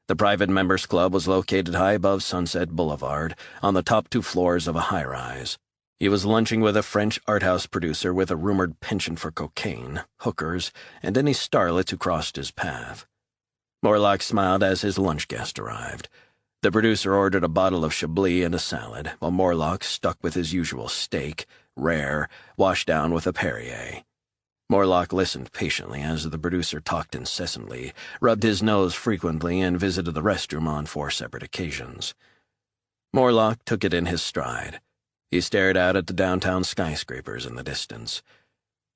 The private members club was located high above Sunset Boulevard, on the top 2 floors of a high-rise. He was lunching with a French art house producer with a rumored penchant for cocaine, hookers, and any starlets who crossed his path. Morlock smiled as his lunch guest arrived. The producer ordered a bottle of Chablis and a salad, while Morlock stuck with his usual steak, rare, washed down with a Perrier. Morlock listened patiently as the producer talked incessantly, rubbed his nose frequently, and visited the restroom on 4 separate occasions. Morlock took it in his stride. He stared out at the downtown skyscrapers in the distance.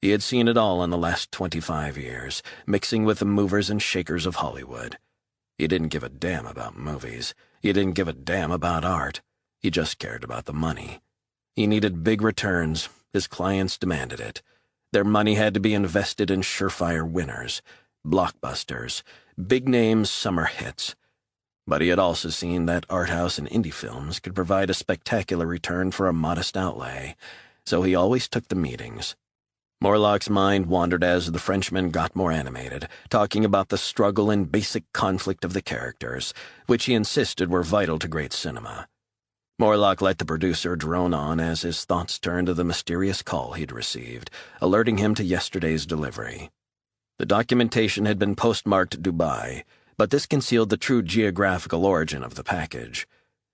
He had seen it all in the last 25 years, mixing with the movers and shakers of Hollywood. He didn't give a damn about movies. He didn't give a damn about art. He just cared about the money. He needed big returns. His clients demanded it. Their money had to be invested in surefire winners, blockbusters, big-name summer hits. But he had also seen that art house and indie films could provide a spectacular return for a modest outlay, so he always took the meetings. Morlock's mind wandered as the Frenchman got more animated, talking about the struggle and basic conflict of the characters, which he insisted were vital to great cinema. Morlock let the producer drone on as his thoughts turned to the mysterious call he'd received, alerting him to yesterday's delivery. The documentation had been postmarked Dubai, but this concealed the true geographical origin of the package.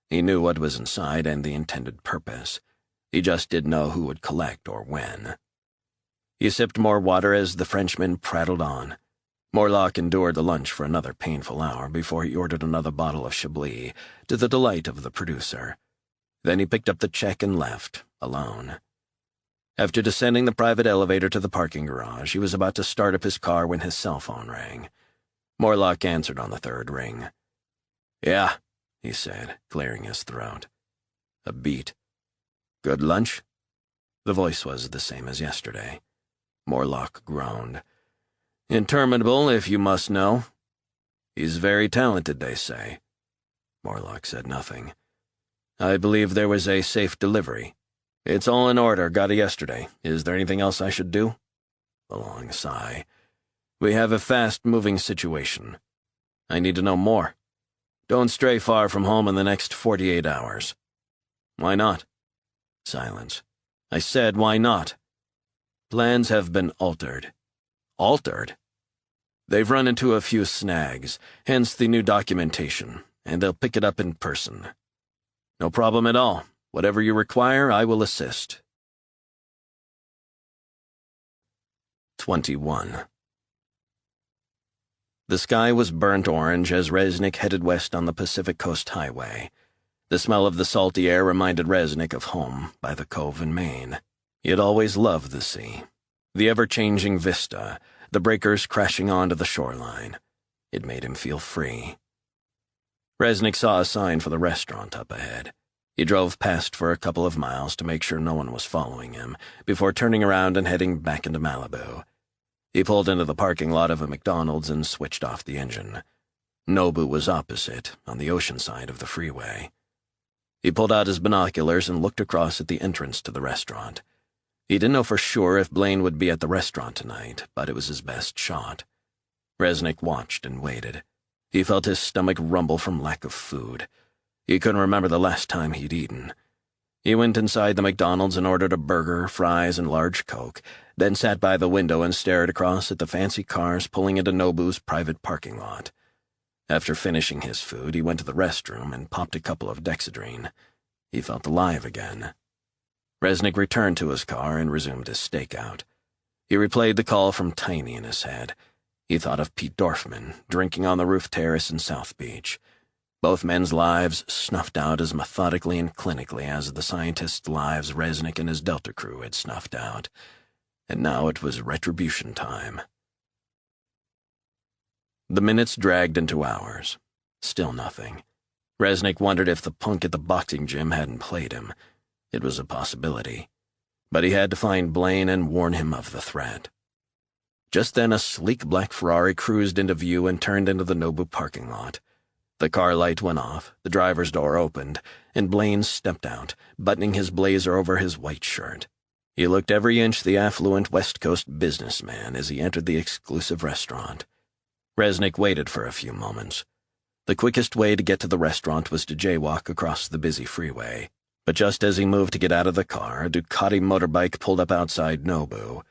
He knew what was inside and the intended purpose. He just didn't know who would collect or when. He sipped more water as the Frenchman prattled on. Morlock endured the lunch for another painful hour before he ordered another bottle of Chablis, to the delight of the producer. Then he picked up the check and left, alone. After descending the private elevator to the parking garage, he was about to start up his car when his cell phone rang. Morlock answered on the 3rd ring. "Yeah," he said, clearing his throat. A beat. "Good lunch?" The voice was the same as yesterday. Morlock groaned. "Interminable, if you must know." "He's very talented, they say." Morlock said nothing. "I believe there was a safe delivery." "It's all in order, got it yesterday. Is there anything else I should do?" A long sigh. "We have a fast-moving situation. I need to know more. Don't stray far from home in the next 48 hours. "Why not?" Silence. "I said, why not?" "Plans have been altered." "Altered?" "They've run into a few snags, hence the new documentation, and they'll pick it up in person." "No problem at all. Whatever you require, I will assist." 21. The sky was burnt orange as Resnick headed west on the Pacific Coast Highway. The smell of the salty air reminded Resnick of home by the cove in Maine. He had always loved the sea, the ever-changing vista, the breakers crashing onto the shoreline. It made him feel free. Resnick saw a sign for the restaurant up ahead. He drove past for a couple of miles to make sure no one was following him, before turning around and heading back into Malibu. He pulled into the parking lot of a McDonald's and switched off the engine. Nobu was opposite, on the ocean side of the freeway. He pulled out his binoculars and looked across at the entrance to the restaurant. He didn't know for sure if Blaine would be at the restaurant tonight, but it was his best shot. Resnick watched and waited. He felt his stomach rumble from lack of food. He couldn't remember the last time he'd eaten. He went inside the McDonald's and ordered a burger, fries, and large Coke, then sat by the window and stared across at the fancy cars pulling into Nobu's private parking lot. After finishing his food, he went to the restroom and popped a couple of Dexedrine. He felt alive again. Resnick returned to his car and resumed his stakeout. He replayed the call from Tiny in his head. He thought of Pete Dorfman, drinking on the roof terrace in South Beach. Both men's lives snuffed out as methodically and clinically as the scientists' lives Resnick and his Delta crew had snuffed out. And now it was retribution time. The minutes dragged into hours. Still nothing. Resnick wondered if the punk at the boxing gym hadn't played him. It was a possibility. But he had to find Blaine and warn him of the threat. Just then a sleek black Ferrari cruised into view and turned into the Nobu parking lot. The car light went off, the driver's door opened, and Blaine stepped out, buttoning his blazer over his white shirt. He looked every inch the affluent West Coast businessman as he entered the exclusive restaurant. Resnick waited for a few moments. The quickest way to get to the restaurant was to jaywalk across the busy freeway. But just as he moved to get out of the car, a Ducati motorbike pulled up outside Nobu.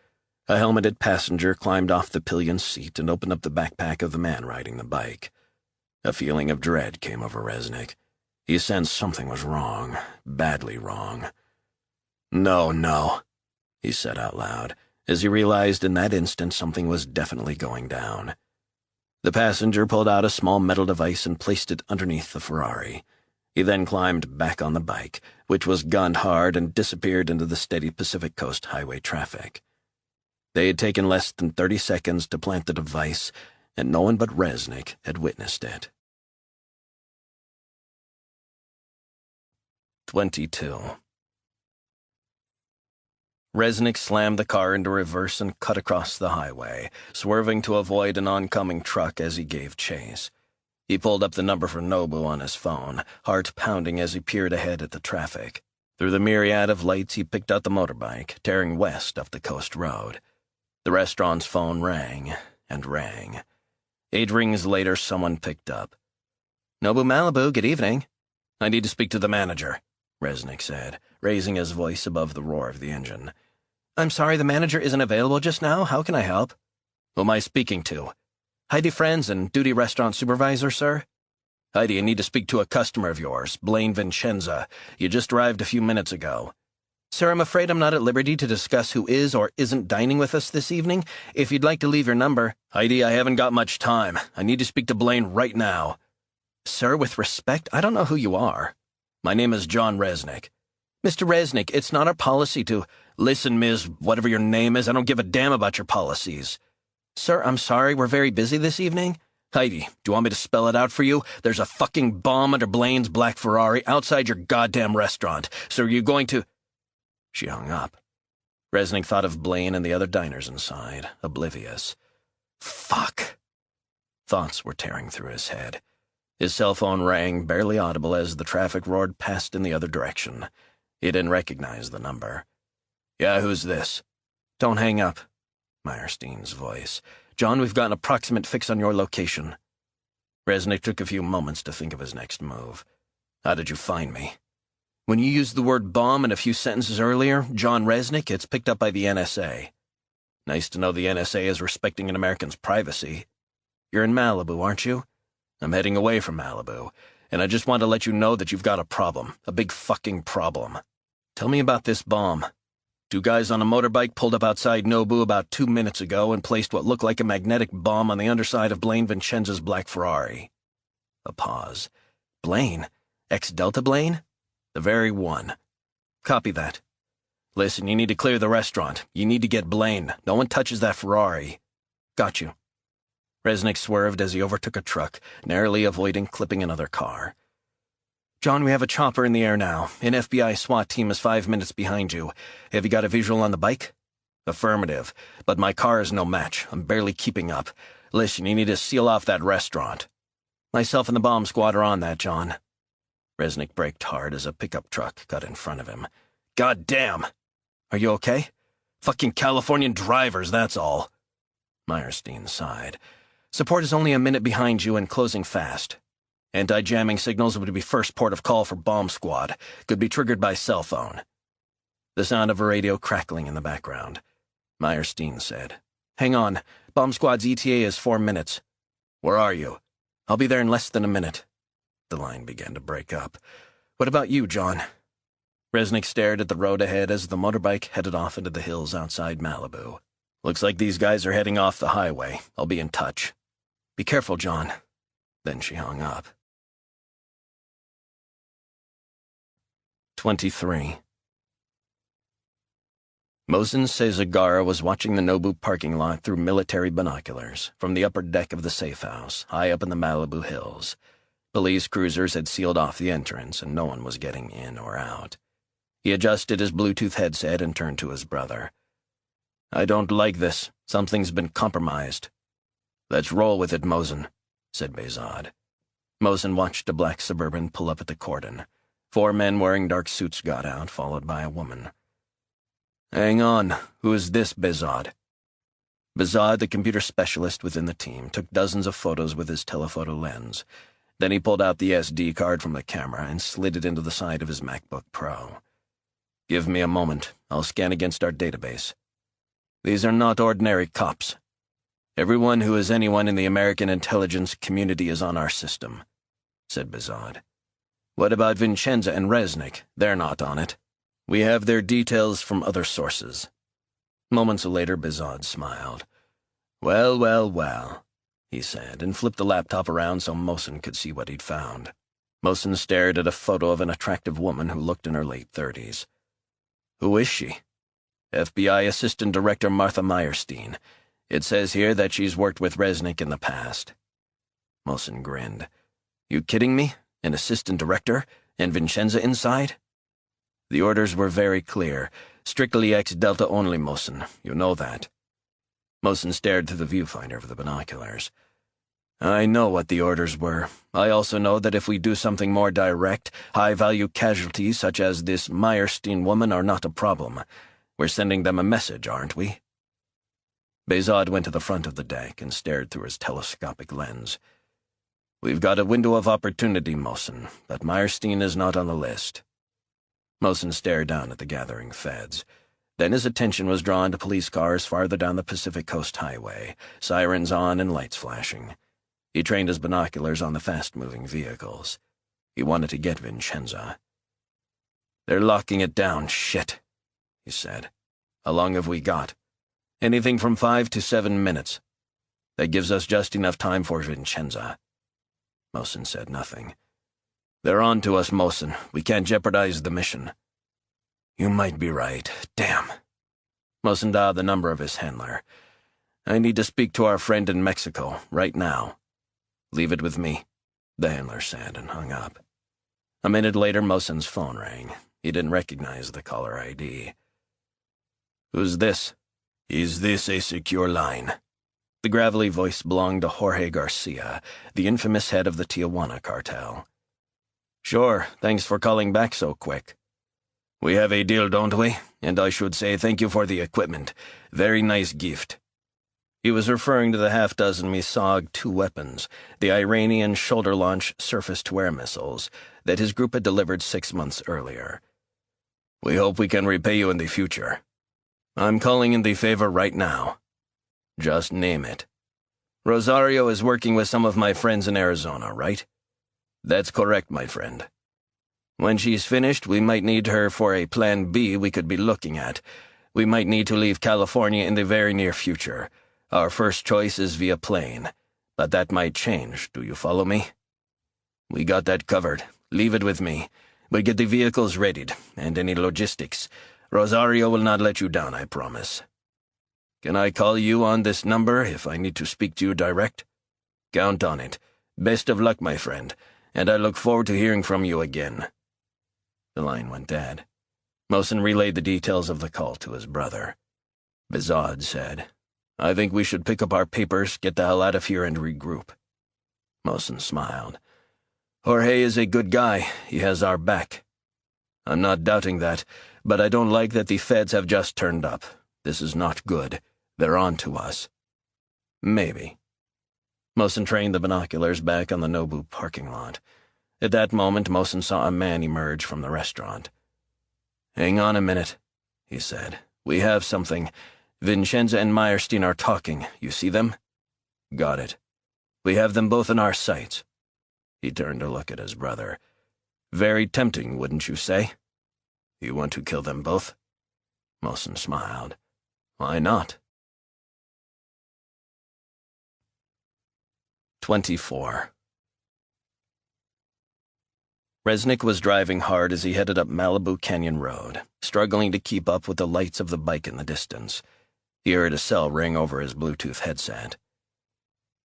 A helmeted passenger climbed off the pillion seat and opened up the backpack of the man riding the bike. A feeling of dread came over Resnick. He sensed something was wrong, badly wrong. No, he said out loud, as he realized in that instant something was definitely going down. The passenger pulled out a small metal device and placed it underneath the Ferrari. He then climbed back on the bike, which was gunned hard and disappeared into the steady Pacific Coast highway traffic. They had taken less than 30 seconds to plant the device, and no one but Resnick had witnessed it. 22. Resnick slammed the car into reverse and cut across the highway, swerving to avoid an oncoming truck as he gave chase. He pulled up the number for Nobu on his phone, heart pounding as he peered ahead at the traffic. Through the myriad of lights, he picked out the motorbike, tearing west up the coast road. The restaurant's phone rang and rang. 8 rings later, someone picked up. "Nobu Malibu, good evening." "I need to speak to the manager," Resnick said, raising his voice above the roar of the engine. "I'm sorry, the manager isn't available just now. How can I help?" "Who am I speaking to?" "Heidi Franzen, duty restaurant supervisor, sir." "Heidi, I need to speak to a customer of yours, Blaine Vincenza. You just arrived a few minutes ago." "Sir, I'm afraid I'm not at liberty to discuss who is or isn't dining with us this evening. If you'd like to leave your number—" "Heidi, I haven't got much time. I need to speak to Blaine right now." "Sir, with respect, I don't know who you are." "My name is John Resnick." "Mr. Resnick, it's not our policy to—" "Listen, Ms. Whatever your name is, I don't give a damn about your policies." "Sir, I'm sorry, we're very busy this evening." "Heidi, do you want me to spell it out for you? There's a fucking bomb under Blaine's black Ferrari outside your goddamn restaurant. So are you going to—" She hung up. Resnick thought of Blaine and the other diners inside, oblivious. Fuck. Thoughts were tearing through his head. His cell phone rang, barely audible as the traffic roared past in the other direction. He didn't recognize the number. "Yeah, who's this?" "Don't hang up." Meyerstein's voice. "John, we've got an approximate fix on your location." Resnick took a few moments to think of his next move. "How did you find me?" "When you used the word bomb in a few sentences earlier, John Resnick, it's picked up by the NSA. "Nice to know the NSA is respecting an American's privacy." "You're in Malibu, aren't you?" "I'm heading away from Malibu, and I just want to let you know that you've got a problem, a big fucking problem." "Tell me about this bomb." 2 guys on a motorbike pulled up outside Nobu about 2 minutes ago and placed what looked like a magnetic bomb on the underside of Blaine Vincenza's black Ferrari. A pause. "Blaine? Ex-Delta Blaine?" "The very one." "Copy that." Listen, you need to clear the restaurant. You need to get Blaine. No one touches that Ferrari. Got you. Resnick swerved as he overtook a truck, narrowly avoiding clipping another car. John, we have a chopper in the air now. An FBI SWAT team is 5 minutes behind you. Have you got a visual on the bike? Affirmative. But my car is no match. I'm barely keeping up. Listen, you need to seal off that restaurant. Myself and the bomb squad are on that, John. Resnick braked hard as a pickup truck got in front of him. God damn! Are you okay? Fucking Californian drivers, that's all. Meyerstein sighed. Support is only a minute behind you and closing fast. Anti-jamming signals would be first port of call for bomb squad. Could be triggered by cell phone. The sound of a radio crackling in the background. Meyerstein said, Hang on. Bomb squad's ETA is 4 minutes. Where are you? I'll be there in less than a minute. The line began to break up. What about you, John? Resnick stared at the road ahead as the motorbike headed off into the hills outside Malibu. Looks like these guys are heading off the highway. I'll be in touch. Be careful, John. Then she hung up. 23. Mohsen Sezagara was watching the Nobu parking lot through military binoculars from the upper deck of the safe house, high up in the Malibu hills. Police cruisers had sealed off the entrance, and no one was getting in or out. He adjusted his Bluetooth headset and turned to his brother. I don't like this. Something's been compromised. Let's roll with it, Mohsen, said Behzad. Mohsen watched a black Suburban pull up at the cordon. 4 men wearing dark suits got out, followed by a woman. Hang on. Who is this, Behzad? Behzad, the computer specialist within the team, took dozens of photos with his telephoto lens. Then he pulled out the SD card from the camera and slid it into the side of his MacBook Pro. Give me a moment. I'll scan against our database. These are not ordinary cops. Everyone who is anyone in the American intelligence community is on our system, said Behzad. What about Vincenza and Resnick? They're not on it. We have their details from other sources. Moments later, Behzad smiled. Well, he said, and flipped the laptop around so Mohsen could see what he'd found. Mohsen stared at a photo of an attractive woman who looked in her late 30s. Who is she? FBI Assistant Director Martha Meyerstein. It says here that she's worked with Resnick in the past. Mohsen grinned. You kidding me? An assistant director? And Vincenza inside? The orders were very clear. Strictly ex-Delta only, Mohsen. You know that. Mohsen stared through the viewfinder of the binoculars. I know what the orders were. I also know that if we do something more direct, high-value casualties such as this Meyerstein woman are not a problem. We're sending them a message, aren't we? Behzad went to the front of the deck and stared through his telescopic lens. We've got a window of opportunity, Mohsen, but Meyerstein is not on the list. Mohsen stared down at the gathering feds. Then his attention was drawn to police cars farther down the Pacific Coast Highway, sirens on and lights flashing. He trained his binoculars on the fast-moving vehicles. He wanted to get Vincenza. They're locking it down, shit, he said. How long have we got? Anything from 5 to 7 minutes. That gives us just enough time for Vincenza. Mohsen said nothing. They're on to us, Mohsen. We can't jeopardize the mission. You might be right. Damn. Mohsen dialed the number of his handler. I need to speak to our friend in Mexico, right now. Leave it with me, the handler said and hung up. A minute later, Mohsen's phone rang. He didn't recognize the caller ID. Who's this? Is this a secure line? The gravelly voice belonged to Jorge Garcia, the infamous head of the Tijuana cartel. Sure, thanks for calling back so quick. We have a deal, don't we? And I should say thank you for the equipment. Very nice gift. He was referring to the half-dozen MiSAG-2 weapons, the Iranian shoulder-launch surface-to-air missiles, that his group had delivered 6 months earlier. We hope we can repay you in the future. I'm calling in the favor right now. Just name it. Rosario is working with some of my friends in Arizona, right? That's correct, my friend. When she's finished, we might need her for a plan B we could be looking at. We might need to leave California in the very near future. Our first choice is via plane, but that might change, do you follow me? We got that covered. Leave it with me. We'll get the vehicles readied, and any logistics. Rosario will not let you down, I promise. Can I call you on this number if I need to speak to you direct? Count on it. Best of luck, my friend, and I look forward to hearing from you again." The line went dead. Mosen relayed the details of the call to his brother. Bizod said, "I think we should pick up our papers, get the hell out of here, and regroup." Mosen smiled. "Jorge is a good guy. He has our back." "I'm not doubting that, but I don't like that the feds have just turned up. This is not good. They're on to us." "Maybe." Mosen trained the binoculars back on the Nobu parking lot. At that moment, Mosen saw a man emerge from the restaurant. "Hang on a minute," he said. "We have something. Vincenza and Meyerstein are talking. You see them?" "Got it. We have them both in our sights." He turned to look at his brother. "Very tempting, wouldn't you say? You want to kill them both?" Mosen smiled. "Why not?" 24. Resnick was driving hard as he headed up Malibu Canyon Road, struggling to keep up with the lights of the bike in the distance. He heard a cell ring over his Bluetooth headset.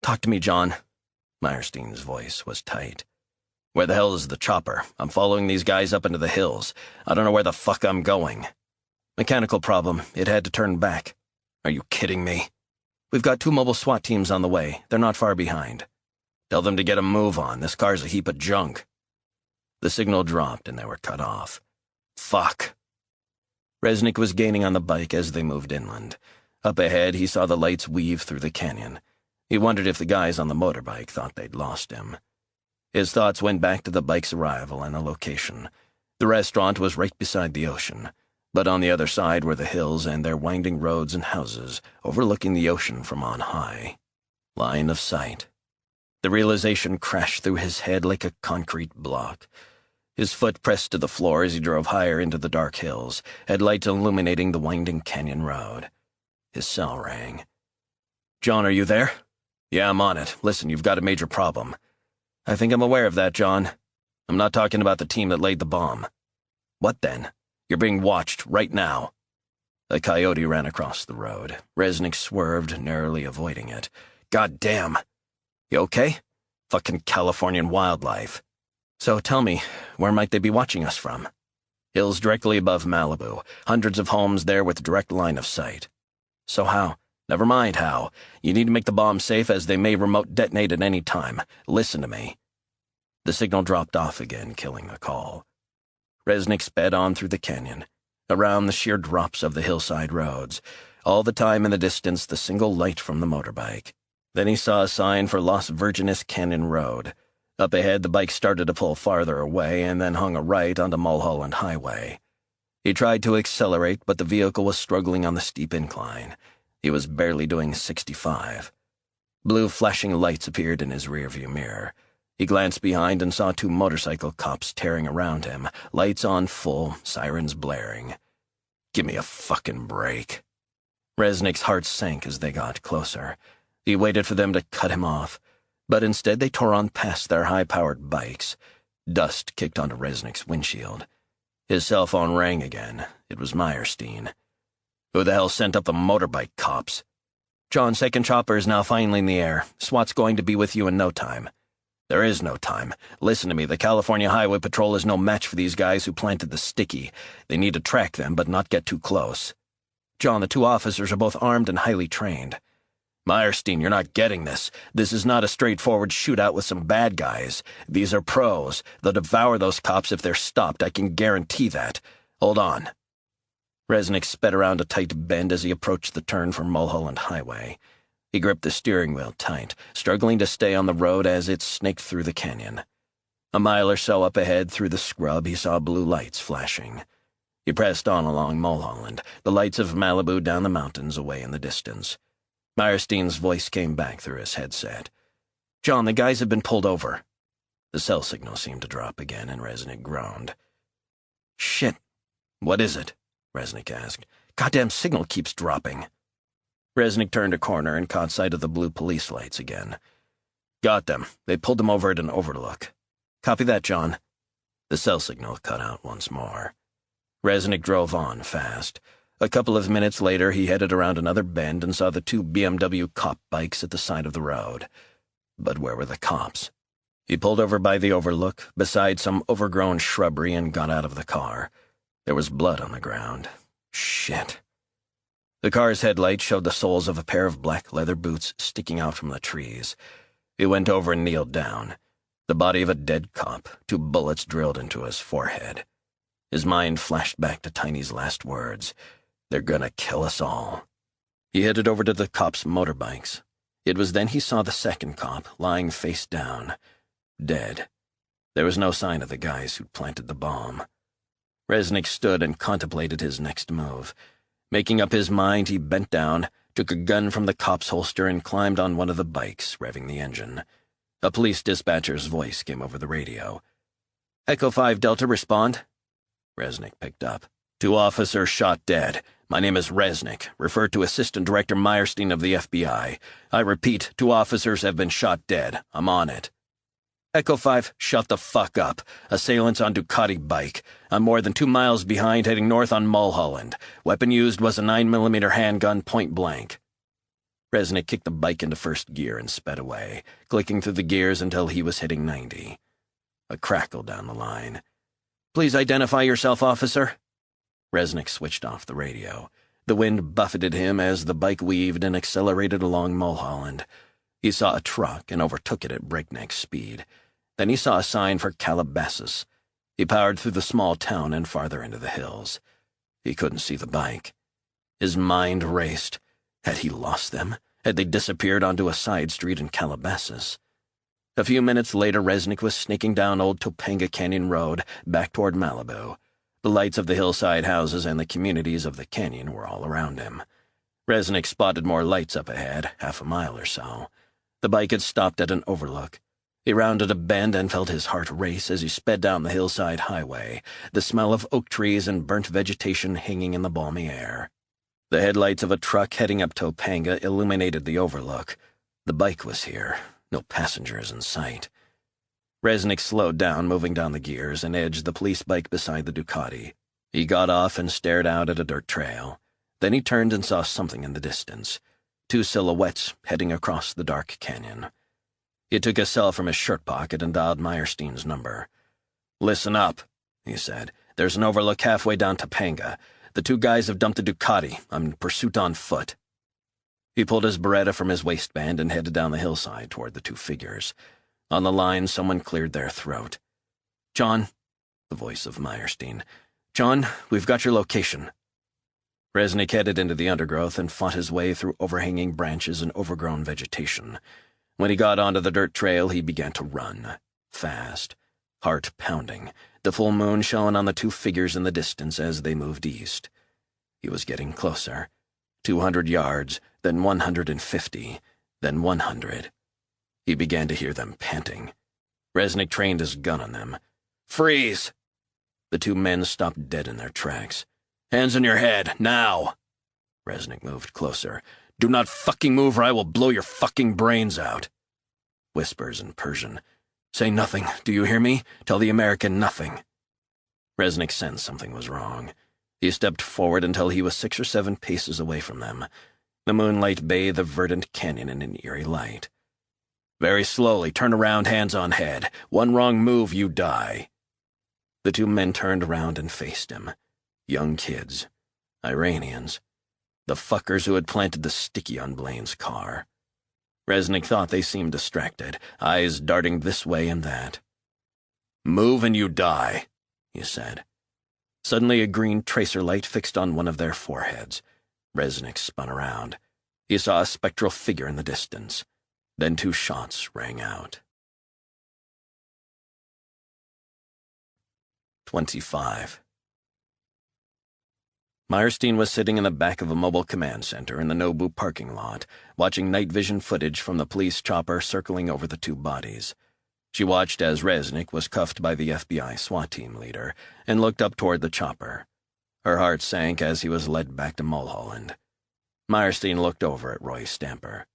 "Talk to me, John." Meyerstein's voice was tight. "Where the hell is the chopper? I'm following these guys up into the hills. I don't know where the fuck I'm going." "Mechanical problem. It had to turn back." "Are you kidding me?" "We've got 2 mobile SWAT teams on the way. They're not far behind." "Tell them to get a move on. This car's a heap of junk." The signal dropped and they were cut off. Fuck. Resnick was gaining on the bike as they moved inland. Up ahead, he saw the lights weave through the canyon. He wondered if the guys on the motorbike thought they'd lost him. His thoughts went back to the bike's arrival and the location. The restaurant was right beside the ocean, but on the other side were the hills and their winding roads and houses, overlooking the ocean from on high. Line of sight. The realization crashed through his head like a concrete block. His foot pressed to the floor as he drove higher into the dark hills, headlights illuminating the winding canyon road. His cell rang. "John, are you there?" "Yeah, I'm on it. Listen, you've got a major problem." "I think I'm aware of that, John." "I'm not talking about the team that laid the bomb." "What then?" "You're being watched right now." A coyote ran across the road. Resnick swerved, narrowly avoiding it. "God damn. You okay?" "Fucking Californian wildlife." "So tell me, where might they be watching us from?" "Hills directly above Malibu. Hundreds of homes there with direct line of sight." "So how?" "Never mind how. You need to make the bomb safe as they may remote detonate at any time. Listen to me." The signal dropped off again, killing the call. Resnick sped on through the canyon, around the sheer drops of the hillside roads, all the time in the distance the single light from the motorbike. Then he saw a sign for Las Virgenes Canyon Road. Up ahead, the bike started to pull farther away and then hung a right onto Mulholland Highway. He tried to accelerate, but the vehicle was struggling on the steep incline. He was barely doing 65. Blue flashing lights appeared in his rearview mirror. He glanced behind and saw 2 motorcycle cops tearing around him, lights on full, sirens blaring. "Give me a fucking break." Resnick's heart sank as they got closer. He waited for them to cut him off, but instead they tore on past their high-powered bikes. Dust kicked onto Resnick's windshield. His cell phone rang again. It was Meyerstein. "Who the hell sent up the motorbike cops?" "John, second chopper is now finally in the air. SWAT's going to be with you in no time." "There is no time. Listen to me, the California Highway Patrol is no match for these guys who planted the sticky. They need to track them, but not get too close." "John, the 2 officers are both armed and highly trained." "Meyerstein, you're not getting this. This is not a straightforward shootout with some bad guys. These are pros. They'll devour those cops if they're stopped, I can guarantee that. Hold on." Resnick sped around a tight bend as he approached the turn from Mulholland Highway. He gripped the steering wheel tight, struggling to stay on the road as it snaked through the canyon. A mile or so up ahead through the scrub, he saw blue lights flashing. He pressed on along Mulholland, the lights of Malibu down the mountains away in the distance. Meyerstein's voice came back through his headset. "John, the guys have been pulled over." The cell signal seemed to drop again, and Resnick groaned. "Shit. What is it?" Resnick asked. "Goddamn signal keeps dropping." Resnick turned a corner and caught sight of the blue police lights again. "Got them. They pulled them over at an overlook." "Copy that, John." The cell signal cut out once more. Resnick drove on fast. A couple of minutes later, he headed around another bend and saw the two BMW cop bikes at the side of the road. But where were the cops? He pulled over by the overlook, beside some overgrown shrubbery, and got out of the car. There was blood on the ground. Shit. The car's headlights showed the soles of a pair of black leather boots sticking out from the trees. He went over and kneeled down. The body of a dead cop, 2 bullets drilled into his forehead. His mind flashed back to Tiny's last words. They're gonna kill us all. He headed over to the cops' motorbikes. It was then he saw the second cop, lying face down, dead. There was no sign of the guys who'd planted the bomb. Resnick stood and contemplated his next move. Making up his mind, he bent down, took a gun from the cop's holster, and climbed on one of the bikes, revving the engine. A police dispatcher's voice came over the radio. "Echo 5 Delta, respond." Resnick picked up. "2 officers shot dead. My name is Resnick. Refer to Assistant Director Meyerstein of the FBI. I repeat, 2 officers have been shot dead. I'm on it." "Echo 5, shut the fuck up. Assailants on Ducati bike. I'm more than 2 miles behind, heading north on Mulholland. Weapon used was a 9mm handgun, point blank." Resnick kicked the bike into first gear and sped away, clicking through the gears until he was hitting 90. A crackle down the line. "Please identify yourself, officer." Resnick switched off the radio. The wind buffeted him as the bike weaved and accelerated along Mulholland. He saw a truck and overtook it at breakneck speed. Then he saw a sign for Calabasas. He powered through the small town and farther into the hills. He couldn't see the bike. His mind raced. Had he lost them? Had they disappeared onto a side street in Calabasas? A few minutes later, Resnick was sneaking down old Topanga Canyon Road, back toward Malibu. The lights of the hillside houses and the communities of the canyon were all around him. Resnick spotted more lights up ahead, half a mile or so. The bike had stopped at an overlook. He rounded a bend and felt his heart race as he sped down the hillside highway, the smell of oak trees and burnt vegetation hanging in the balmy air. The headlights of a truck heading up Topanga illuminated the overlook. The bike was here. No passengers in sight. Resnick slowed down, moving down the gears, and edged the police bike beside the Ducati. He got off and stared out at a dirt trail. Then he turned and saw something in the distance. 2 silhouettes heading across the dark canyon. He took a cell from his shirt pocket and dialed Meyerstein's number. "Listen up," he said. "There's an overlook halfway down Topanga. The 2 guys have dumped a Ducati. I'm in pursuit on foot." He pulled his Beretta from his waistband and headed down the hillside toward the 2 figures. On the line, someone cleared their throat. "John," the voice of Meyerstein. "John, we've got your location." Resnick headed into the undergrowth and fought his way through overhanging branches and overgrown vegetation. When he got onto the dirt trail, he began to run. Fast. Heart pounding. The full moon shone on the 2 figures in the distance as they moved east. He was getting closer. 200 yards, then 150, then 100. He began to hear them panting. Resnick trained his gun on them. "Freeze!" The 2 men stopped dead in their tracks. "Hands on your head, now!" Resnick moved closer. "Do not fucking move or I will blow your fucking brains out." Whispers in Persian. "Say nothing, do you hear me? Tell the American nothing." Resnick sensed something was wrong. He stepped forward until he was 6 or 7 paces away from them. The moonlight bathed the verdant canyon in an eerie light. "Very slowly, turn around, hands on head. 1 wrong move, you die." The 2 men turned around and faced him. Young kids. Iranians. The fuckers who had planted the sticky on Blaine's car. Resnick thought they seemed distracted, eyes darting this way and that. "Move and you die," he said. Suddenly a green tracer light fixed on one of their foreheads. Resnick spun around. He saw a spectral figure in the distance. Then 2 shots rang out. 25. Meyerstein was sitting in the back of a mobile command center in the Nobu parking lot, watching night vision footage from the police chopper circling over the 2 bodies. She watched as Resnick was cuffed by the FBI SWAT team leader and looked up toward the chopper. Her heart sank as he was led back to Mulholland. Meyerstein looked over at Roy Stamper.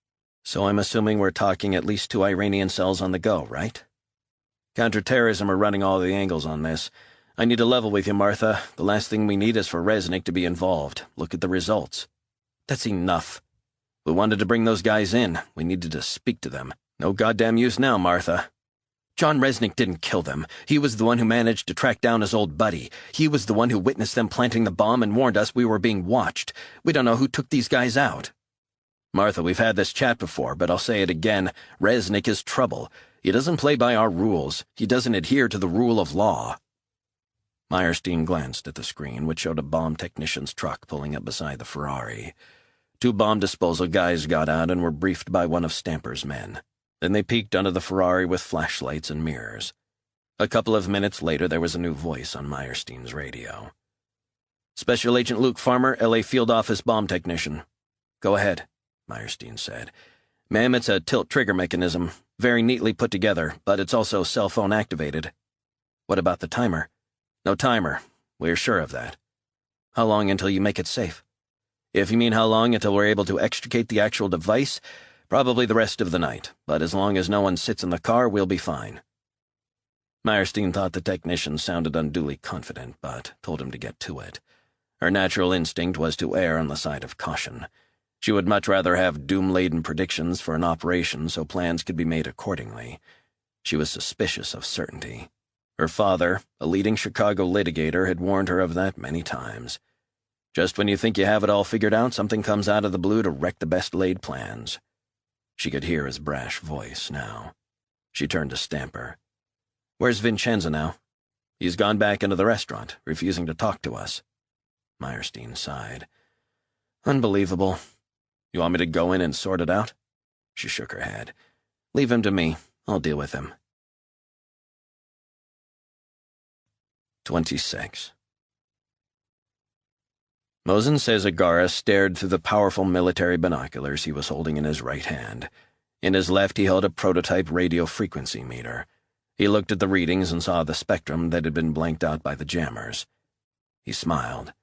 "So I'm assuming we're talking at least 2 Iranian cells on the go, right?" "Counterterrorism are running all the angles on this. I need to level with you, Martha. The last thing we need is for Resnick to be involved. Look at the results. That's enough. We wanted to bring those guys in. We needed to speak to them. No goddamn use now, Martha. John Resnick didn't kill them. He was the one who managed to track down his old buddy. He was the one who witnessed them planting the bomb and warned us we were being watched. We don't know who took these guys out. Martha, we've had this chat before, but I'll say it again. Resnick is trouble. He doesn't play by our rules. He doesn't adhere to the rule of law. Meyerstein glanced at the screen, which showed a bomb technician's truck pulling up beside the Ferrari. 2 bomb disposal guys got out and were briefed by one of Stamper's men. Then they peeked under the Ferrari with flashlights and mirrors. A couple of minutes later, there was a new voice on Meyerstein's radio. Special Agent Luke Farmer, L.A. Field Office bomb technician. Go ahead, Meyerstein said. Ma'am, it's a tilt trigger mechanism. Very neatly put together, but it's also cell phone activated. What about the timer? No timer. We're sure of that. How long until you make it safe? If you mean how long until we're able to extricate the actual device, probably the rest of the night, but as long as no one sits in the car, we'll be fine. Meyerstein thought the technician sounded unduly confident, but told him to get to it. Her natural instinct was to err on the side of caution. She would much rather have doom-laden predictions for an operation so plans could be made accordingly. She was suspicious of certainty. Her father, a leading Chicago litigator, had warned her of that many times. Just when you think you have it all figured out, something comes out of the blue to wreck the best-laid plans. She could hear his brash voice now. She turned to Stamper. Where's Vincenzo now? He's gone back into the restaurant, refusing to talk to us. Meyerstein sighed. Unbelievable. You want me to go in and sort it out? She shook her head. Leave him to me. I'll deal with him. 26. Mosen Sezagara stared through the powerful military binoculars he was holding in his right hand. In his left he held a prototype radio frequency meter. He looked at the readings and saw the spectrum that had been blanked out by the jammers. He smiled.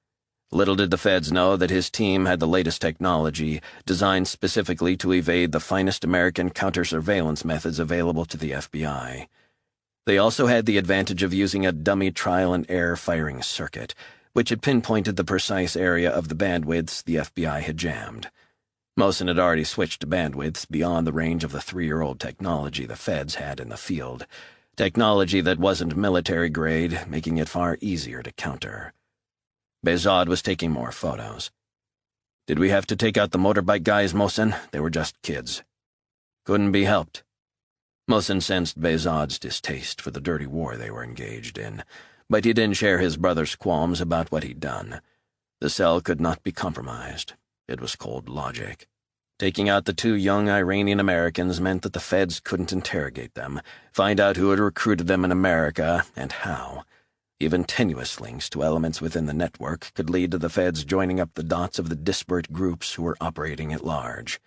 Little did the feds know that his team had the latest technology, designed specifically to evade the finest American counter-surveillance methods available to the FBI. They also had the advantage of using a dummy trial-and-error firing circuit, which had pinpointed the precise area of the bandwidths the FBI had jammed. Mosen had already switched to bandwidths beyond the range of the 3-year-old technology the feds had in the field, technology that wasn't military-grade, making it far easier to counter. Behzad was taking more photos. Did we have to take out the motorbike guys, Mosen? They were just kids. Couldn't be helped. Mosen sensed Behzad's distaste for the dirty war they were engaged in, but he didn't share his brother's qualms about what he'd done. The cell could not be compromised. It was cold logic. Taking out the 2 young Iranian Americans meant that the feds couldn't interrogate them, find out who had recruited them in America, and how. Even tenuous links to elements within the network could lead to the feds joining up the dots of the disparate groups who were operating at large.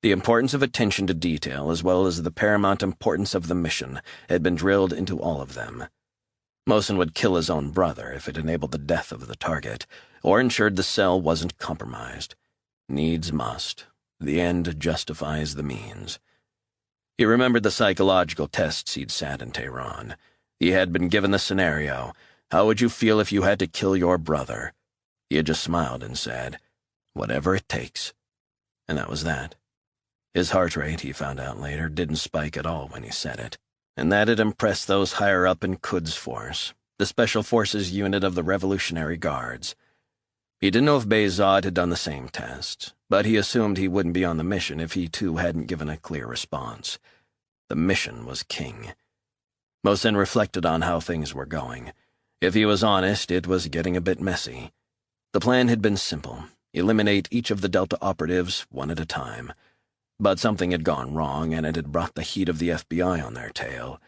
The importance of attention to detail, as well as the paramount importance of the mission, had been drilled into all of them. Mosen would kill his own brother if it enabled the death of the target, or ensured the cell wasn't compromised. Needs must. The end justifies the means. He remembered the psychological tests he'd sat in Tehran. He had been given the scenario. How would you feel if you had to kill your brother? He had just smiled and said, whatever it takes. And that was that. His heart rate, he found out later, didn't spike at all when he said it, and that had impressed those higher up in Quds Force, the Special Forces unit of the Revolutionary Guards. He didn't know if Behzad had done the same tests, but he assumed he wouldn't be on the mission if he too hadn't given a clear response. The mission was king. Mosen reflected on how things were going. If he was honest, it was getting a bit messy. The plan had been simple: eliminate each of the Delta operatives one at a time. But something had gone wrong, and it had brought the heat of the FBI on their tail.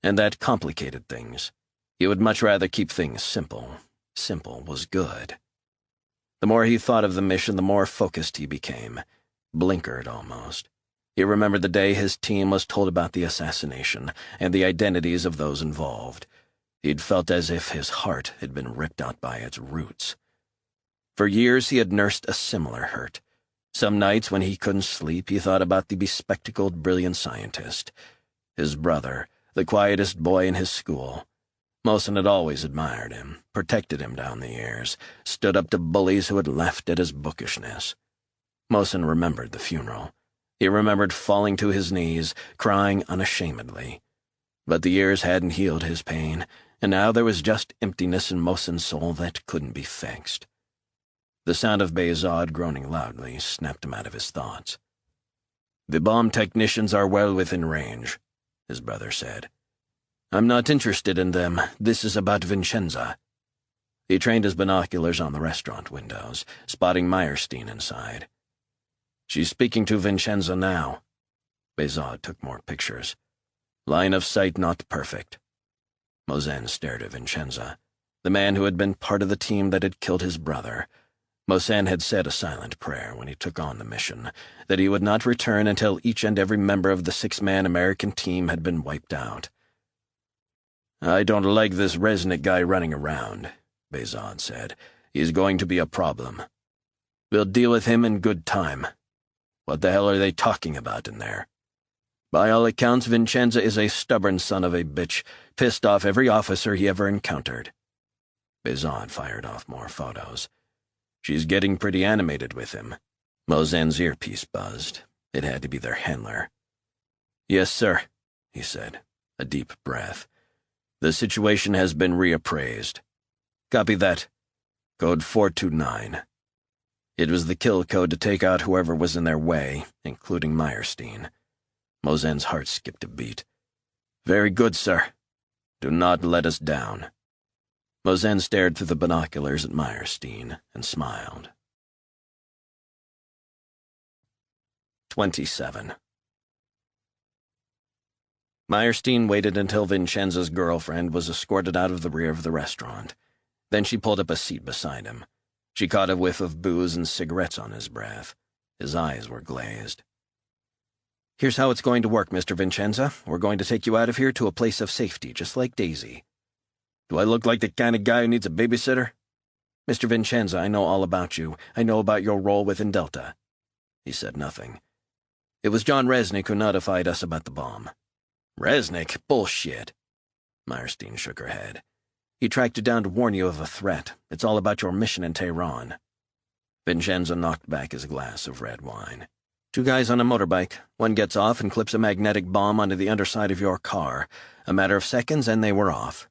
And that complicated things. He would much rather keep things simple. Simple was good. The more he thought of the mission, the more focused he became. Blinkered, almost. He remembered the day his team was told about the assassination, and the identities of those involved. He'd felt as if his heart had been ripped out by its roots. For years he had nursed a similar hurt. Some nights when he couldn't sleep, he thought about the bespectacled, brilliant scientist. His brother, the quietest boy in his school. Mosen had always admired him, protected him down the years, stood up to bullies who had laughed at his bookishness. Mosen remembered the funeral. He remembered falling to his knees, crying unashamedly. But the years hadn't healed his pain, and now there was just emptiness in Mosen's soul that couldn't be fixed. The sound of Bezod groaning loudly snapped him out of his thoughts. "The bomb technicians are well within range," his brother said. "I'm not interested in them. This is about Vincenza." He trained his binoculars on the restaurant windows, spotting Meyerstein inside. "She's speaking to Vincenza now." Bezod took more pictures. "Line of sight not perfect." Mosen stared at Vincenza, the man who had been part of the team that had killed his brother. Mosen had said a silent prayer when he took on the mission, that he would not return until each and every member of the 6-man American team had been wiped out. "I don't like this Resnick guy running around," Bezod said. "He's going to be a problem. We'll deal with him in good time. What the hell are they talking about in there? By all accounts, Vincenza is a stubborn son of a bitch, pissed off every officer he ever encountered." Bezod fired off more photos. "She's getting pretty animated with him." Mosen's earpiece buzzed. It had to be their handler. "Yes, sir," he said, a deep breath. "The situation has been reappraised." "Copy that. Code 429. It was the kill code to take out whoever was in their way, including Meyerstein. Mosen's heart skipped a beat. "Very good, sir. Do not let us down." Mosen stared through the binoculars at Meyerstein and smiled. 27. Meyerstein waited until Vincenza's girlfriend was escorted out of the rear of the restaurant. Then she pulled up a seat beside him. She caught a whiff of booze and cigarettes on his breath. His eyes were glazed. "Here's how it's going to work, Mr. Vincenza. We're going to take you out of here to a place of safety, just like Daisy." "Do I look like the kind of guy who needs a babysitter?" "Mr. Vincenza, I know all about you. I know about your role within Delta." He said nothing. "It was John Resnick who notified us about the bomb." "Resnick? Bullshit." Meyerstein shook her head. "He tracked you down to warn you of a threat. It's all about your mission in Tehran." Vincenza knocked back his glass of red wine. "2 guys on a motorbike. One gets off and clips a magnetic bomb onto the underside of your car. A matter of seconds and they were off."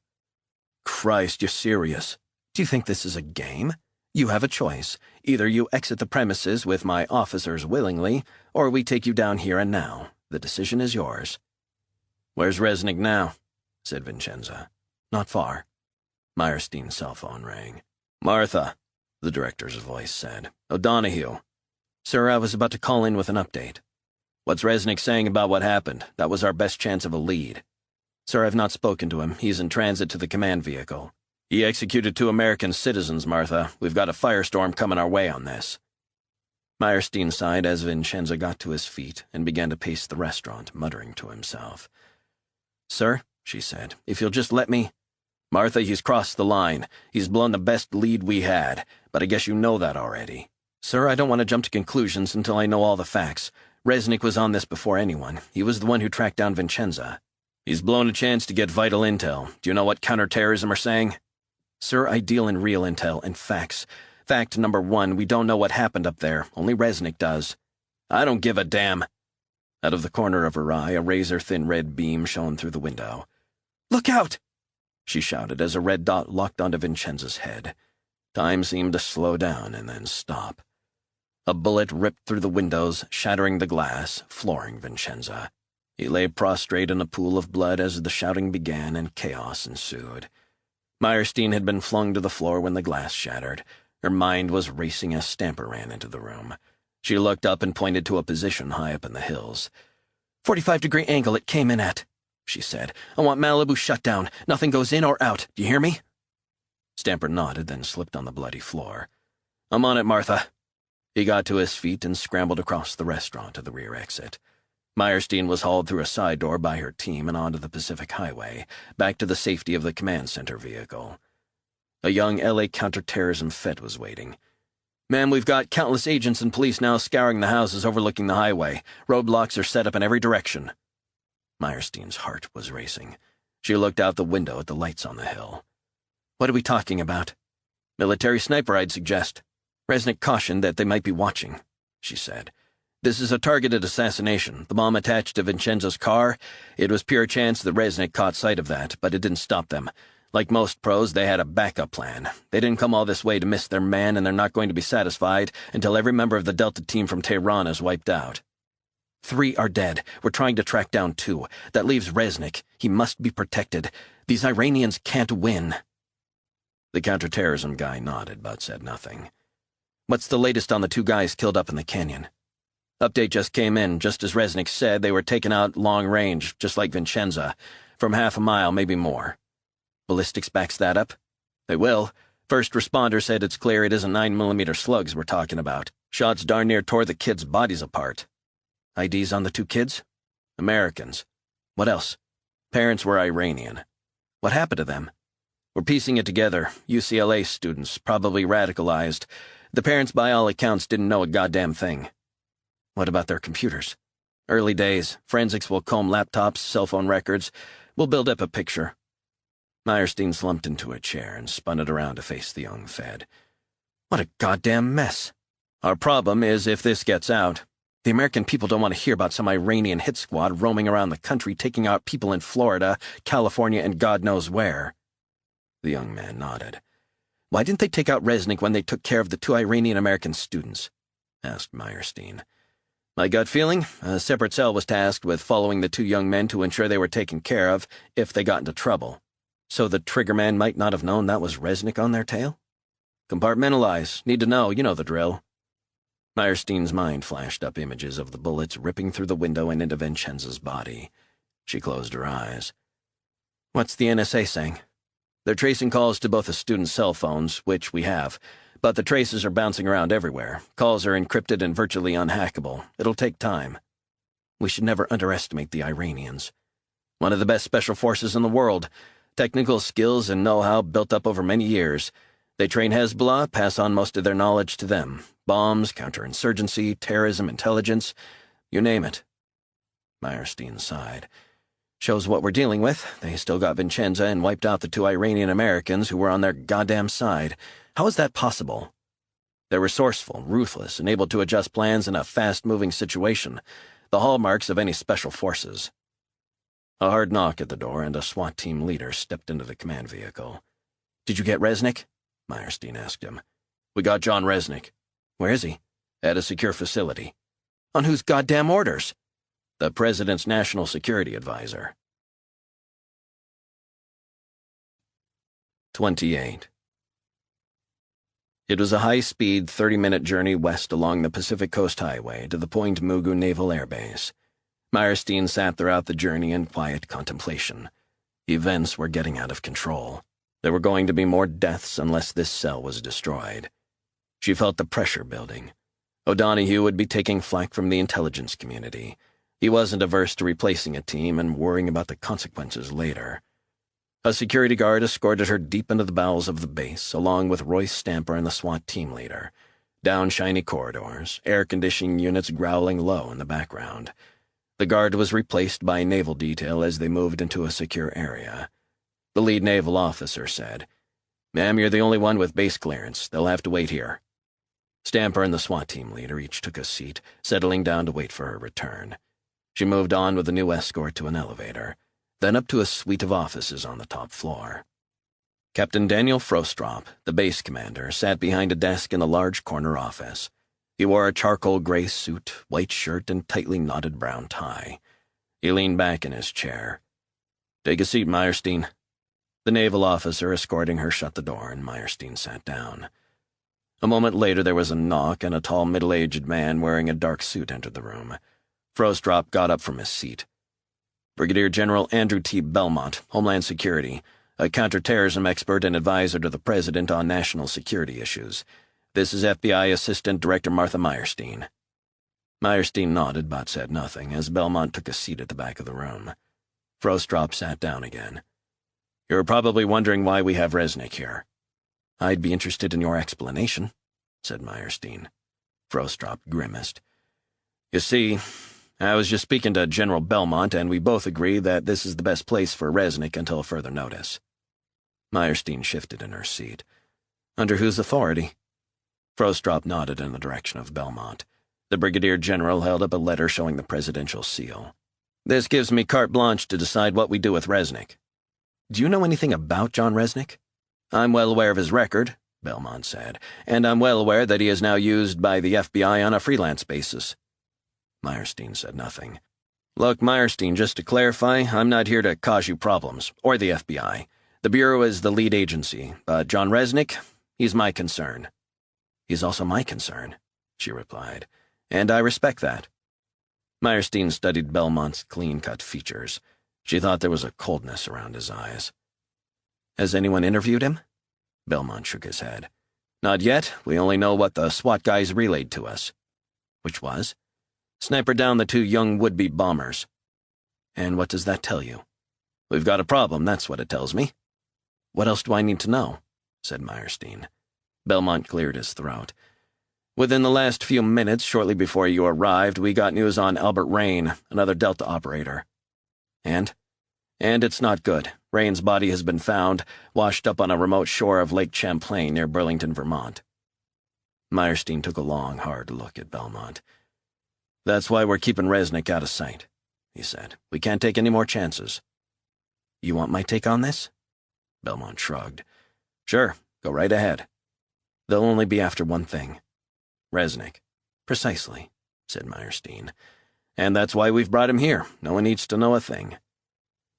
"Christ, you're serious. Do you think this is a game? You have a choice. Either you exit the premises with my officers willingly, or we take you down here and now. The decision is yours." "Where's Resnick now?" said Vincenza. "Not far." Meyerstein's cell phone rang. "Martha," the director's voice said. "O'Donoghue." "Sir, I was about to call in with an update." "What's Resnick saying about what happened? That was our best chance of a lead." "Sir, I've not spoken to him. He's in transit to the command vehicle." "He executed 2 American citizens, Martha. We've got a firestorm coming our way on this." Meyerstein sighed as Vincenza got to his feet and began to pace the restaurant, muttering to himself. "Sir," she said, "if you'll just let me—" "Martha, he's crossed the line. He's blown the best lead we had, but I guess you know that already." "Sir, I don't want to jump to conclusions until I know all the facts. Resnick was on this before anyone. He was the one who tracked down Vincenza." "He's blown a chance to get vital intel. Do you know what counterterrorism are saying?" "Sir, I deal in real intel and facts. Fact number 1, we don't know what happened up there. Only Resnick does." "I don't give a damn." Out of the corner of her eye, a razor-thin red beam shone through the window. "Look out!" she shouted as a red dot locked onto Vincenza's head. Time seemed to slow down and then stop. A bullet ripped through the windows, shattering the glass, flooring Vincenza. He lay prostrate in a pool of blood as the shouting began and chaos ensued. Meyerstein had been flung to the floor when the glass shattered. Her mind was racing as Stamper ran into the room. She looked up and pointed to a position high up in the hills. 45-degree angle it came in at, she said. "I want Malibu shut down. Nothing goes in or out. Do you hear me?" Stamper nodded, then slipped on the bloody floor. "I'm on it, Martha." He got to his feet and scrambled across the restaurant to the rear exit. Meyerstein was hauled through a side door by her team and onto the Pacific Highway, back to the safety of the command center vehicle. A young L.A. counterterrorism vet was waiting. "Ma'am, we've got countless agents and police now scouring the houses overlooking the highway. Roadblocks are set up in every direction." Meyerstein's heart was racing. She looked out the window at the lights on the hill. "What are we talking about?" "Military sniper, I'd suggest. Resnick cautioned that they might be watching," she said. "This is a targeted assassination. The bomb attached to Vincenzo's car. It was pure chance that Resnick caught sight of that, but it didn't stop them. Like most pros, they had a backup plan. They didn't come all this way to miss their man, and they're not going to be satisfied until every member of the Delta team from Tehran is wiped out. 3 are dead. We're trying to track down 2. That leaves Resnick. He must be protected. These Iranians can't win." The counterterrorism guy nodded, but said nothing. "What's the latest on the 2 guys killed up in the canyon?" "Update just came in. Just as Resnick said, they were taken out long range, just like Vincenzo, from half a mile, maybe more." "Ballistics backs that up?" "They will. First responder said it's clear it isn't 9mm slugs we're talking about. Shots darn near tore the kids' bodies apart." "IDs on the 2 kids?" "Americans." "What else?" "Parents were Iranian." "What happened to them?" "We're piecing it together. UCLA students, probably radicalized. The parents, by all accounts, didn't know a goddamn thing." "What about their computers?" "Early days. Forensics will comb laptops, cell phone records. We'll build up a picture." Meyerstein slumped into a chair and spun it around to face the young Fed. "What a goddamn mess. Our problem is if this gets out. The American people don't want to hear about some Iranian hit squad roaming around the country taking out people in Florida, California, and God knows where." The young man nodded. "Why didn't they take out Resnick when they took care of the 2 Iranian-American students?" asked Meyerstein. "My gut feeling, a separate cell was tasked with following the 2 young men to ensure they were taken care of if they got into trouble. So the triggerman might not have known that was Resnick on their tail? Compartmentalize. Need to know. You know the drill." Meyerstein's mind flashed up images of the bullets ripping through the window and into Vincenzo's body. She closed her eyes. "What's the NSA saying?" "They're tracing calls to both the students' cell phones, which we have, but the traces are bouncing around everywhere. Calls are encrypted and virtually unhackable. It'll take time." "We should never underestimate the Iranians." "One of the best special forces in the world. Technical skills and know-how built up over many years. They train Hezbollah, pass on most of their knowledge to them. Bombs, counterinsurgency, terrorism, intelligence, you name it." Meyerstein sighed. "Shows what we're dealing with. They still got Vincenzo and wiped out the 2 Iranian Americans who were on their goddamn side. How is that possible?" "They're resourceful, ruthless, and able to adjust plans in a fast-moving situation. The hallmarks of any special forces." A hard knock at the door, and a SWAT team leader stepped into the command vehicle. "Did you get Resnick?" Meyerstein asked him. "We got John Resnick." "Where is he?" "At a secure facility." "On whose goddamn orders?" "The President's National Security Advisor." 28. It was a high-speed, 30-minute journey west along the Pacific Coast Highway to the Point Mugu Naval Air Base. Meyerstein sat throughout the journey in quiet contemplation. The events were getting out of control. There were going to be more deaths unless this cell was destroyed. She felt the pressure building. O'Donoghue would be taking flack from the intelligence community. He wasn't averse to replacing a team and worrying about the consequences later. A security guard escorted her deep into the bowels of the base, along with Royce Stamper and the SWAT team leader. Down shiny corridors, air conditioning units growling low in the background. The guard was replaced by naval detail as they moved into a secure area. The lead naval officer said, "Ma'am, you're the only one with base clearance. They'll have to wait here." Stamper and the SWAT team leader each took a seat, settling down to wait for her return. She moved on with the new escort to an elevator, then up to a suite of offices on the top floor. Captain Daniel Frostrop, the base commander, sat behind a desk in a large corner office. He wore a charcoal gray suit, white shirt, and tightly knotted brown tie. He leaned back in his chair. "Take a seat, Meyerstein." The naval officer escorting her shut the door, and Meyerstein sat down. A moment later there was a knock, and a tall middle-aged man wearing a dark suit entered the room. Frostrop got up from his seat. "Brigadier General Andrew T. Belmont, Homeland Security, a counterterrorism expert and advisor to the President on national security issues. This is FBI Assistant Director Martha Meyerstein." Meyerstein nodded but said nothing as Belmont took a seat at the back of the room. Frostrop sat down again. "You're probably wondering why we have Resnick here." "I'd be interested in your explanation," said Meyerstein. Frostrop grimaced. "You see, I was just speaking to General Belmont, and we both agree that this is the best place for Resnick until further notice. Meyerstein shifted in her seat. Under whose authority? Frostrop nodded in the direction of Belmont. The Brigadier General held up a letter showing the presidential seal. This gives me carte blanche to decide what we do with Resnick. Do you know anything about John Resnick? I'm well aware of his record, Belmont said, and I'm well aware that he is now used by the FBI on a freelance basis. Meyerstein said nothing. Look, Meyerstein, just to clarify, I'm not here to cause you problems, or the FBI. The Bureau is the lead agency, but John Resnick, he's my concern. He's also my concern, she replied, and I respect that. Meyerstein studied Belmont's clean-cut features. She thought there was a coldness around his eyes. Has anyone interviewed him? Belmont shook his head. Not yet. We only know what the SWAT guys relayed to us. Which was? Sniper down the 2 young would-be bombers. And what does that tell you? We've got a problem, that's what it tells me. What else do I need to know? Said Meyerstein. Belmont cleared his throat. Within the last few minutes, shortly before you arrived, we got news on Albert Rain, another Delta operator. And it's not good. Rain's body has been found, washed up on a remote shore of Lake Champlain near Burlington, Vermont. Meyerstein took a long, hard look at Belmont. That's why we're keeping Resnick out of sight, he said. We can't take any more chances. You want my take on this? Belmont shrugged. Sure, go right ahead. They'll only be after one thing. Resnick. Precisely, said Meyerstein. And that's why we've brought him here. No one needs to know a thing.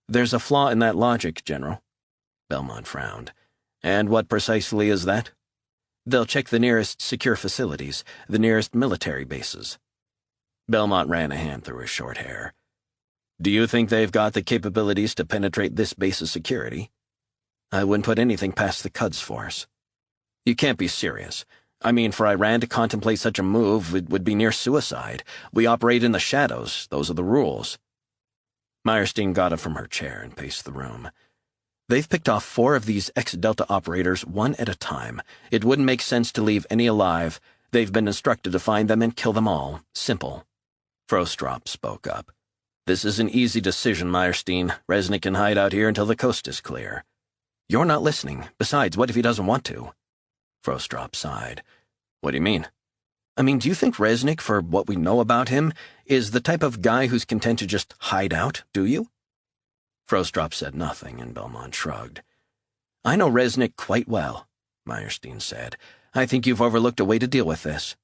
There's a flaw in that logic, General. Belmont frowned. And what precisely is that? They'll check the nearest secure facilities, the nearest military bases. Belmont ran a hand through his short hair. Do you think they've got the capabilities to penetrate this base's security? I wouldn't put anything past the Quds Force. You can't be serious. I mean, for Iran to contemplate such a move, it would be near suicide. We operate in the shadows. Those are the rules. Meyerstein got up from her chair and paced the room. They've picked off 4 of these ex-Delta operators one at a time. It wouldn't make sense to leave any alive. They've been instructed to find them and kill them all. Simple. Frostrop spoke up. This is an easy decision, Meyerstein. Resnick can hide out here until the coast is clear. You're not listening. Besides, what if he doesn't want to? Frostrop sighed. What do you mean? I mean, do you think Resnick, for what we know about him, is the type of guy who's content to just hide out, do you? Frostrop said nothing, and Belmont shrugged. I know Resnick quite well, Meyerstein said. I think you've overlooked a way to deal with this.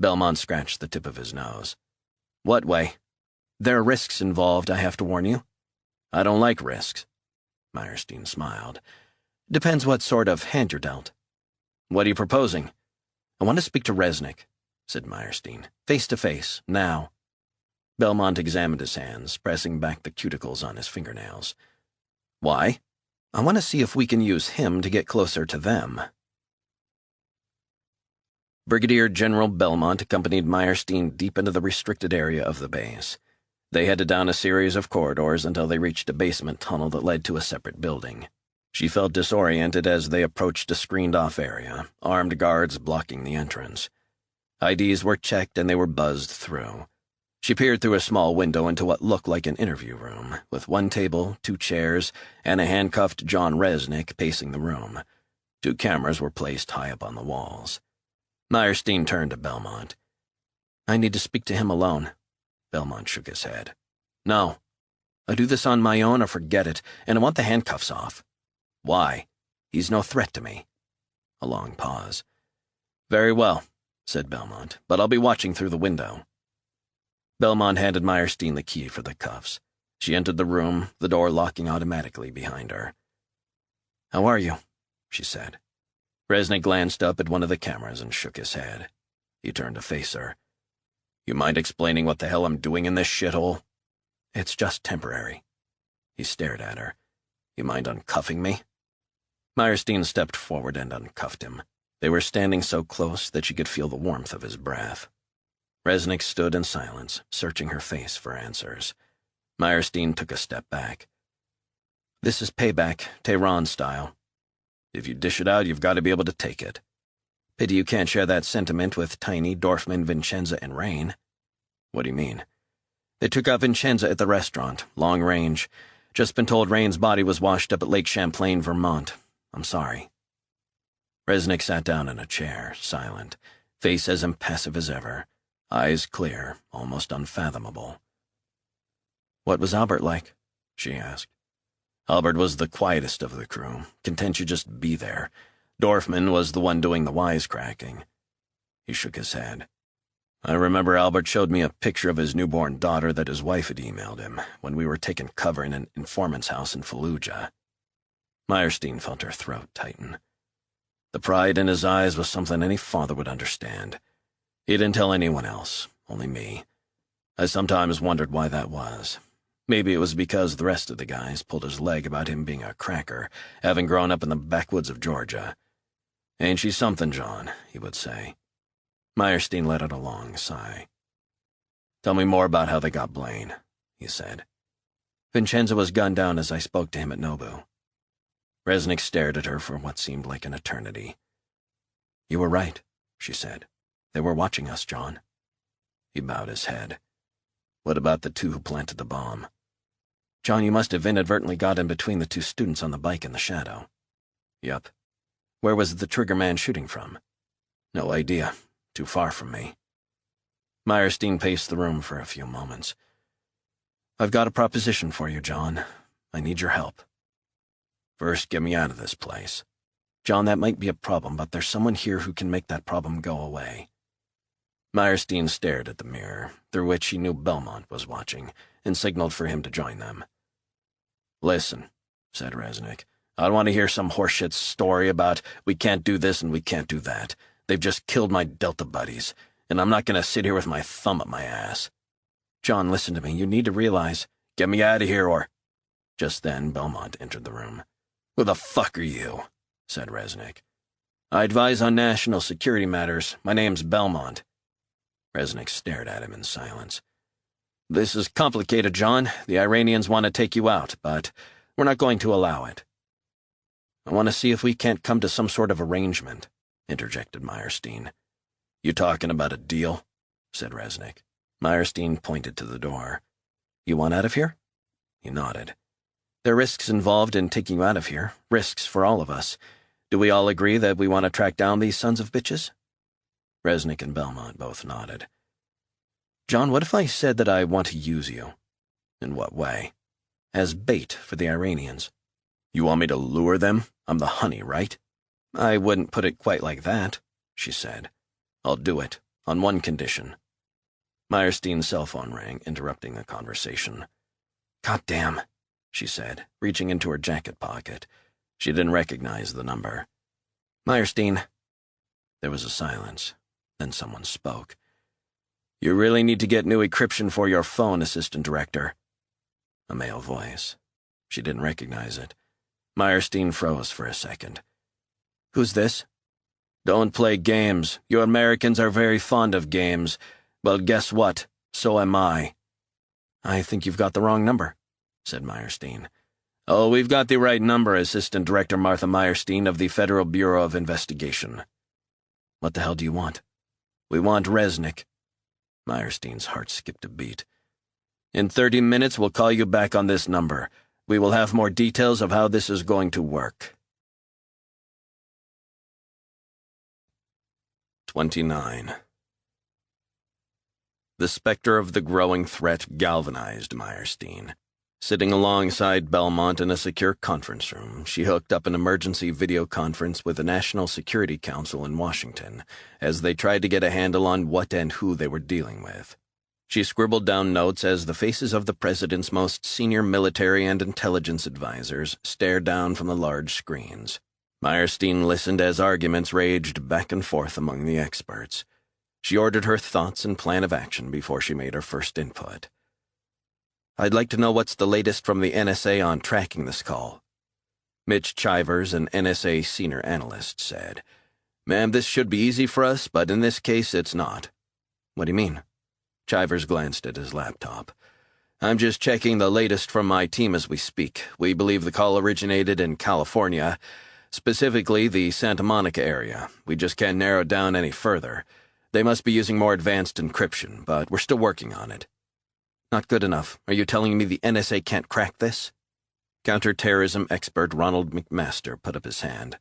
Belmont scratched the tip of his nose. What way? There are risks involved, I have to warn you. I don't like risks. Meyerstein smiled. Depends what sort of hand you're dealt. What are you proposing? I want to speak to Resnick, said Meyerstein. Face to face, now. Belmont examined his hands, pressing back the cuticles on his fingernails. Why? I want to see if we can use him to get closer to them. Brigadier General Belmont accompanied Meyerstein deep into the restricted area of the base. They headed down a series of corridors until they reached a basement tunnel that led to a separate building. She felt disoriented as they approached a screened-off area, armed guards blocking the entrance. IDs were checked and they were buzzed through. She peered through a small window into what looked like an interview room, with 1 table, 2 chairs, and a handcuffed John Resnick pacing the room. 2 cameras were placed high up on the walls. Meyerstein turned to Belmont. I need to speak to him alone. Belmont shook his head. No. I do this on my own or forget it, and I want the handcuffs off. Why? He's no threat to me. A long pause. Very well, said Belmont, but I'll be watching through the window. Belmont handed Meyerstein the key for the cuffs. She entered the room, the door locking automatically behind her. How are you? She said. Resnick glanced up at one of the cameras and shook his head. He turned to face her. You mind explaining what the hell I'm doing in this shithole? It's just temporary. He stared at her. You mind uncuffing me? Meyerstein stepped forward and uncuffed him. They were standing so close that she could feel the warmth of his breath. Resnick stood in silence, searching her face for answers. Meyerstein took a step back. This is payback, Tehran style. If you dish it out, you've got to be able to take it. Pity you can't share that sentiment with Tiny, Dorfman, Vincenza, and Rain. What do you mean? They took out Vincenza at the restaurant, long range. Just been told Rain's body was washed up at Lake Champlain, Vermont. I'm sorry. Resnick sat down in a chair, silent, face as impassive as ever, eyes clear, almost unfathomable. What was Albert like? She asked. Albert was the quietest of the crew, content you just be there. Dorfman was the one doing the wisecracking. He shook his head. I remember Albert showed me a picture of his newborn daughter that his wife had emailed him when we were taking cover in an informant's house in Fallujah. Meyerstein felt her throat tighten. The pride in his eyes was something any father would understand. He didn't tell anyone else, only me. I sometimes wondered why that was. Maybe it was because the rest of the guys pulled his leg about him being a cracker, having grown up in the backwoods of Georgia. Ain't she something, John, he would say. Meyerstein let out a long sigh. Tell me more about how they got Blaine, he said. Vincenza was gunned down as I spoke to him at Nobu. Resnick stared at her for what seemed like an eternity. You were right, she said. They were watching us, John. He bowed his head. What about the two who planted the bomb? John, you must have inadvertently got in between the two students on the bike in the shadow. Yup. Where was the trigger man shooting from? No idea. Too far from me. Meyerstein paced the room for a few moments. I've got a proposition for you, John. I need your help. First, get me out of this place. John, that might be a problem, but there's someone here who can make that problem go away. Meyerstein stared at the mirror, through which he knew Belmont was watching, and signaled for him to join them. Listen, said Resnick, I don't want to hear some horseshit story about we can't do this and we can't do that. They've just killed my Delta buddies, and I'm not going to sit here with my thumb up my ass. John, listen to me. You need to realize. Get me out of here, or... Just then, Belmont entered the room. Who the fuck are you? Said Resnick. I advise on national security matters. My name's Belmont. Resnick stared at him in silence. This is complicated, John. The Iranians want to take you out, but we're not going to allow it. I want to see if we can't come to some sort of arrangement, interjected Meyerstein. You talking about a deal? Said Resnick. Meyerstein pointed to the door. You want out of here? He nodded. There are risks involved in taking you out of here, risks for all of us. Do we all agree that we want to track down these sons of bitches? Resnick and Belmont both nodded. John, what if I said that I want to use you? In what way? As bait for the Iranians. You want me to lure them? I'm the honey, right? I wouldn't put it quite like that, she said. I'll do it, on one condition. Meyerstein's cell phone rang, interrupting the conversation. Goddamn, she said, reaching into her jacket pocket. She didn't recognize the number. Meyerstein. There was a silence. Then someone spoke. You really need to get new encryption for your phone, Assistant Director. A male voice. She didn't recognize it. Meyerstein froze for a second. Who's this? Don't play games. You Americans are very fond of games. Well, guess what? So am I. I think you've got the wrong number, said Meyerstein. Oh, we've got the right number, Assistant Director Martha Meyerstein of the Federal Bureau of Investigation. What the hell do you want? We want Resnick. Meyerstein's heart skipped a beat. In 30 minutes, we'll call you back on this number. We will have more details of how this is going to work. 29. The specter of the growing threat galvanized Meyerstein. Sitting alongside Belmont in a secure conference room, she hooked up an emergency video conference with the National Security Council in Washington as they tried to get a handle on what and who they were dealing with. She scribbled down notes as the faces of the president's most senior military and intelligence advisors stared down from the large screens. Meyerstein listened as arguments raged back and forth among the experts. She ordered her thoughts and plan of action before she made her first input. I'd like to know what's the latest from the NSA on tracking this call. Mitch Chivers, an NSA senior analyst, said, Ma'am, this should be easy for us, but in this case it's not. What do you mean? Chivers glanced at his laptop. I'm just checking the latest from my team as we speak. We believe the call originated in California, specifically the Santa Monica area. We just can't narrow it down any further. They must be using more advanced encryption, but we're still working on it. Not good enough. Are you telling me the NSA can't crack this? Counterterrorism expert Ronald McMaster put up his hand.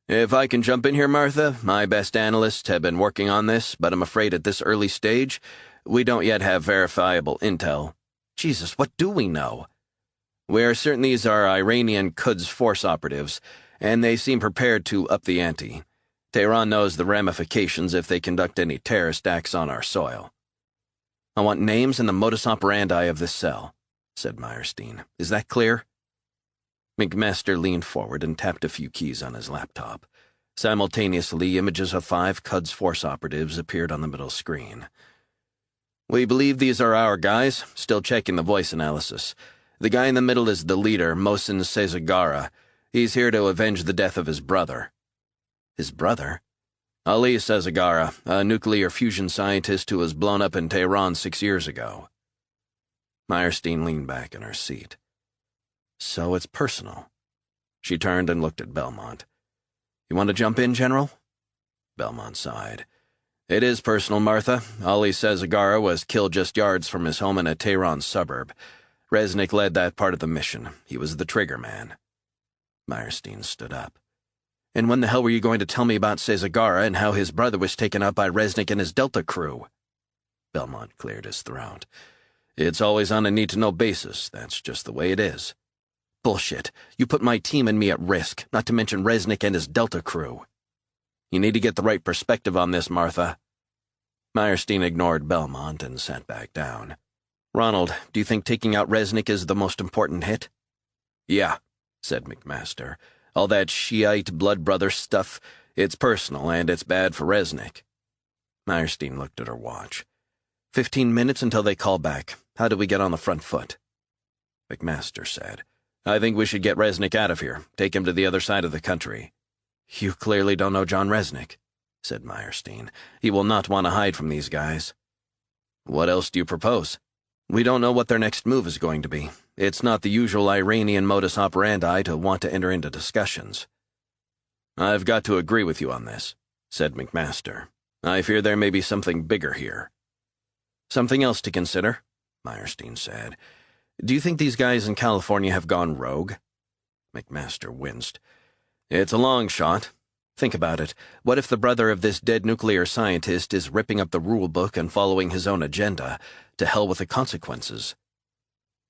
If I can jump in here, Martha, my best analysts have been working on this, but I'm afraid at this early stage, we don't yet have verifiable intel. Jesus, what do we know? We are certain these are Iranian Quds Force operatives, and they seem prepared to up the ante. Tehran knows the ramifications if they conduct any terrorist acts on our soil. I want names and the modus operandi of this cell, said Meyerstein. Is that clear? McMaster leaned forward and tapped a few keys on his laptop. Simultaneously, images of 5 Quds Force operatives appeared on the middle screen. We believe these are our guys, still checking the voice analysis. The guy in the middle is the leader, Mohsen Sezagara. He's here to avenge the death of his brother. His brother? Ali Sezagara, a nuclear fusion scientist who was blown up in Tehran 6 years ago. Meyerstein leaned back in her seat. So it's personal. She turned and looked at Belmont. You want to jump in, General? Belmont sighed. It is personal, Martha. Ali Sezagara was killed just yards from his home in a Tehran suburb. Resnick led that part of the mission. He was the trigger man. Meyerstein stood up. And when the hell were you going to tell me about Sezagara and how his brother was taken out by Resnick and his Delta crew? Belmont cleared his throat. It's always on a need-to-know basis. That's just the way it is. Bullshit. You put my team and me at risk, not to mention Resnick and his Delta crew. You need to get the right perspective on this, Martha. Meyerstein ignored Belmont and sat back down. Ronald, do you think taking out Resnick is the most important hit? Yeah, said McMaster. All that Shiite blood brother stuff, it's personal and it's bad for Resnick. Meyerstein looked at her watch. 15 minutes until they call back. How do we get on the front foot? McMaster said, I think we should get Resnick out of here. Take him to the other side of the country. You clearly don't know John Resnick, said Meyerstein. He will not want to hide from these guys. What else do you propose? We don't know what their next move is going to be. It's not the usual Iranian modus operandi to want to enter into discussions. I've got to agree with you on this, said McMaster. I fear there may be something bigger here. Something else to consider, Meyerstein said. Do you think these guys in California have gone rogue? McMaster winced. It's a long shot. Think about it. What if the brother of this dead nuclear scientist is ripping up the rule book and following his own agenda? To hell with the consequences.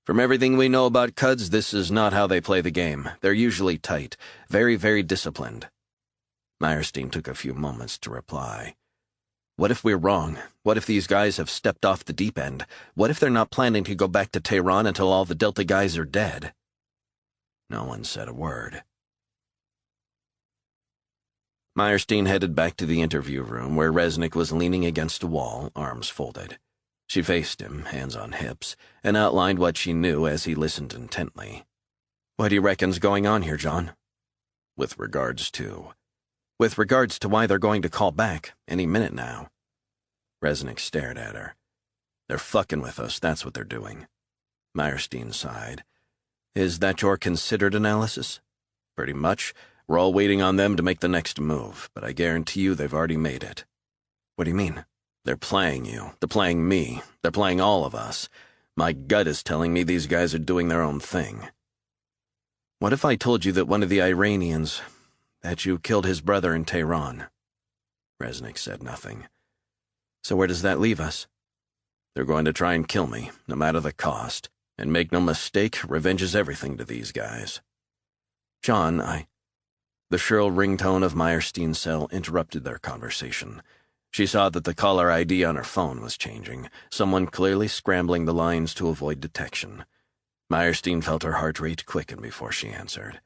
From everything we know about Quds, this is not how they play the game. They're usually tight, very, very disciplined. Meyerstein took a few moments to reply. What if we're wrong? What if these guys have stepped off the deep end? What if they're not planning to go back to Tehran until all the Delta guys are dead? No one said a word. Meyerstein headed back to the interview room where Resnick was leaning against a wall, arms folded. She faced him, hands on hips, and outlined what she knew as he listened intently. What do you reckon's going on here, John? With regards to why they're going to call back any minute now. Resnick stared at her. They're fucking with us, that's what they're doing. Meyerstein sighed. Is that your considered analysis? Pretty much. We're all waiting on them to make the next move, but I guarantee you they've already made it. What do you mean? They're playing you. They're playing me. They're playing all of us. My gut is telling me these guys are doing their own thing. What if I told you that one of the Iranians, that you killed his brother in Tehran? Resnick said nothing. So where does that leave us? They're going to try and kill me, no matter the cost. And make no mistake, revenge is everything to these guys. John, The shrill ringtone of Meyerstein's cell interrupted their conversation. She saw that the caller ID on her phone was changing, someone clearly scrambling the lines to avoid detection. Meyerstein felt her heart rate quicken before she answered.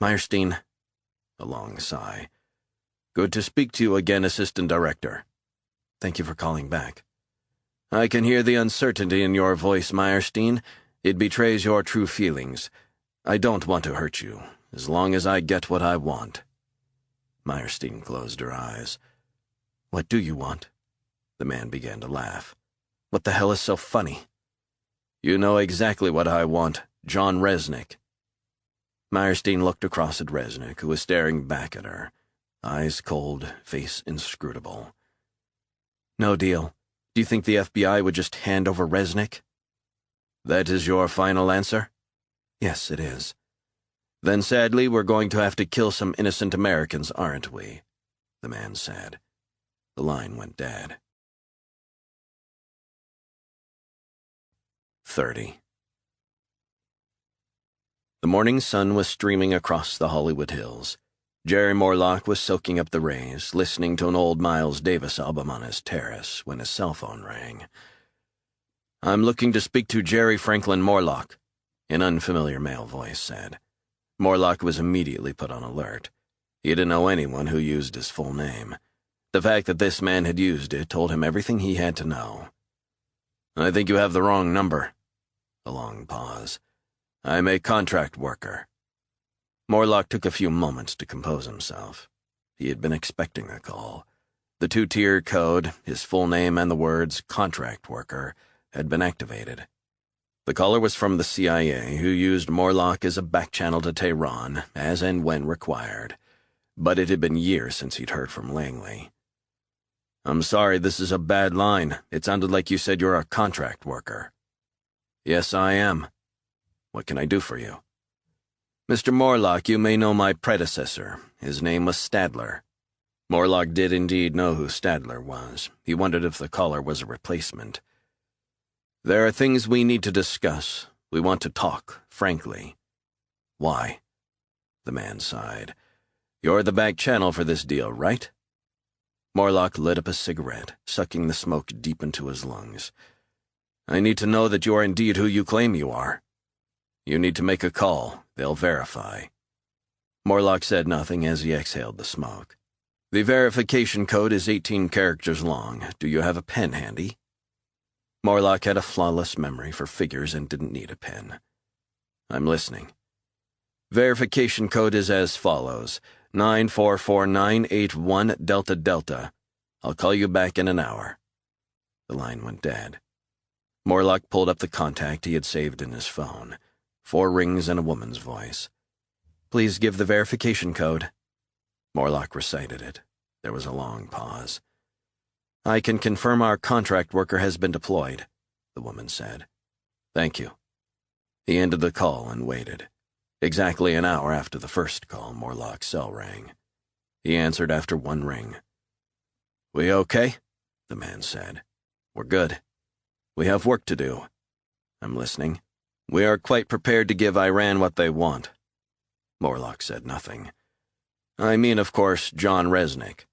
Meyerstein, a long sigh. Good to speak to you again, Assistant Director. Thank you for calling back. I can hear the uncertainty in your voice, Meyerstein. It betrays your true feelings. I don't want to hurt you, as long as I get what I want. Meyerstein closed her eyes. What do you want? The man began to laugh. What the hell is so funny? You know exactly what I want, John Resnick. Meyerstein looked across at Resnick, who was staring back at her, eyes cold, face inscrutable. No deal. Do you think the FBI would just hand over Resnick? That is your final answer? Yes, it is. Then sadly, we're going to have to kill some innocent Americans, aren't we? The man said. The line went dead. 30. The morning sun was streaming across the Hollywood Hills. Jerry Morlock was soaking up the rays, listening to an old Miles Davis album on his terrace, when his cell phone rang. I'm looking to speak to Jerry Franklin Morlock, an unfamiliar male voice said. Morlock was immediately put on alert. He didn't know anyone who used his full name. The fact that this man had used it told him everything he had to know. I think you have the wrong number. A long pause. I'm a contract worker. Morlock took a few moments to compose himself. He had been expecting a call. The two-tier code, his full name and the words contract worker, had been activated. The caller was from the CIA, who used Morlock as a back-channel to Tehran, as and when required. But it had been years since he'd heard from Langley. I'm sorry, this is a bad line. It sounded like you said you're a contract worker. Yes, I am. What can I do for you? Mr. Morlock, you may know my predecessor. His name was Stadler. Morlock did indeed know who Stadler was. He wondered if the caller was a replacement. There are things we need to discuss. We want to talk, frankly. Why? The man sighed. You're the back channel for this deal, right? Morlock lit up a cigarette, sucking the smoke deep into his lungs. I need to know that you are indeed who you claim you are. You need to make a call. They'll verify. Morlock said nothing as he exhaled the smoke. The verification code is 18 characters long. Do you have a pen handy? Morlock had a flawless memory for figures and didn't need a pen. I'm listening. Verification code is as follows: 944981 Delta Delta. I'll call you back in an hour. The line went dead. Morlock pulled up the contact he had saved in his phone. 4 rings and a woman's voice. Please give the verification code. Morlock recited it. There was a long pause. I can confirm our contract worker has been deployed, the woman said. Thank you. He ended the call and waited. Exactly an hour after the first call, Morlock's cell rang. He answered after 1 ring. We okay? The man said. We're good. We have work to do. I'm listening. We are quite prepared to give Iran what they want. Morlock said nothing. I mean, of course, John Resnick.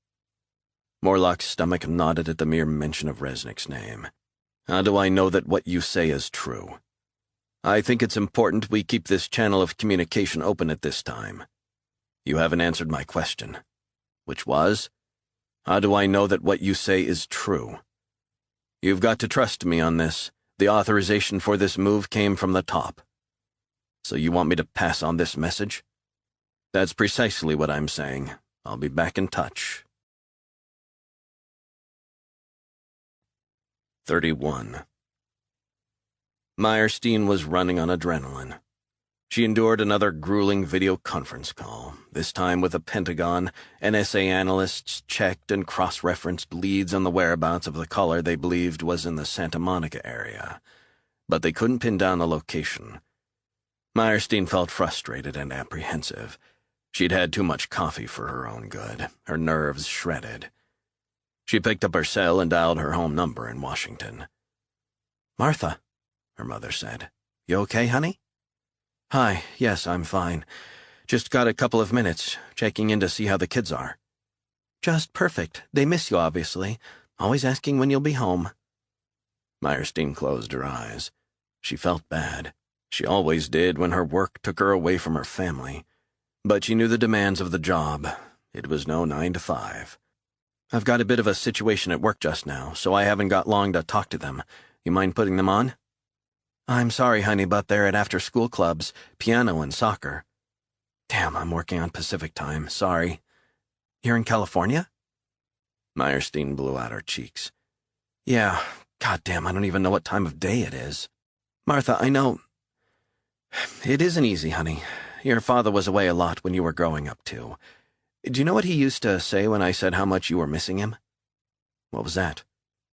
Morlock's stomach nodded at the mere mention of Resnick's name. How do I know that what you say is true? I think it's important we keep this channel of communication open at this time. You haven't answered my question. Which was? How do I know that what you say is true? You've got to trust me on this. The authorization for this move came from the top. So you want me to pass on this message? That's precisely what I'm saying. I'll be back in touch. 31. Meyerstein was running on adrenaline. She endured another grueling video conference call, this time with the Pentagon. NSA analysts checked and cross-referenced leads on the whereabouts of the caller they believed was in the Santa Monica area, but they couldn't pin down the location. Meyerstein felt frustrated and apprehensive. She'd had too much coffee for her own good, her nerves shredded. She picked up her cell and dialed her home number in Washington. Martha, her mother said. You okay, honey? Hi, yes, I'm fine. Just got a couple of minutes, checking in to see how the kids are. Just perfect. They miss you, obviously. Always asking when you'll be home. Meyerstein closed her eyes. She felt bad. She always did when her work took her away from her family. But she knew the demands of the job. It was no 9 to 5. I've got a bit of a situation at work just now, so I haven't got long to talk to them. You mind putting them on? I'm sorry, honey, but they're at after-school clubs, piano and soccer. Damn, I'm working on Pacific time. Sorry. You're in California? Meyerstein blew out her cheeks. Yeah, goddamn, I don't even know what time of day it is. Martha, I know. It isn't easy, honey. Your father was away a lot when you were growing up, too. Do you know what he used to say when I said how much you were missing him? What was that?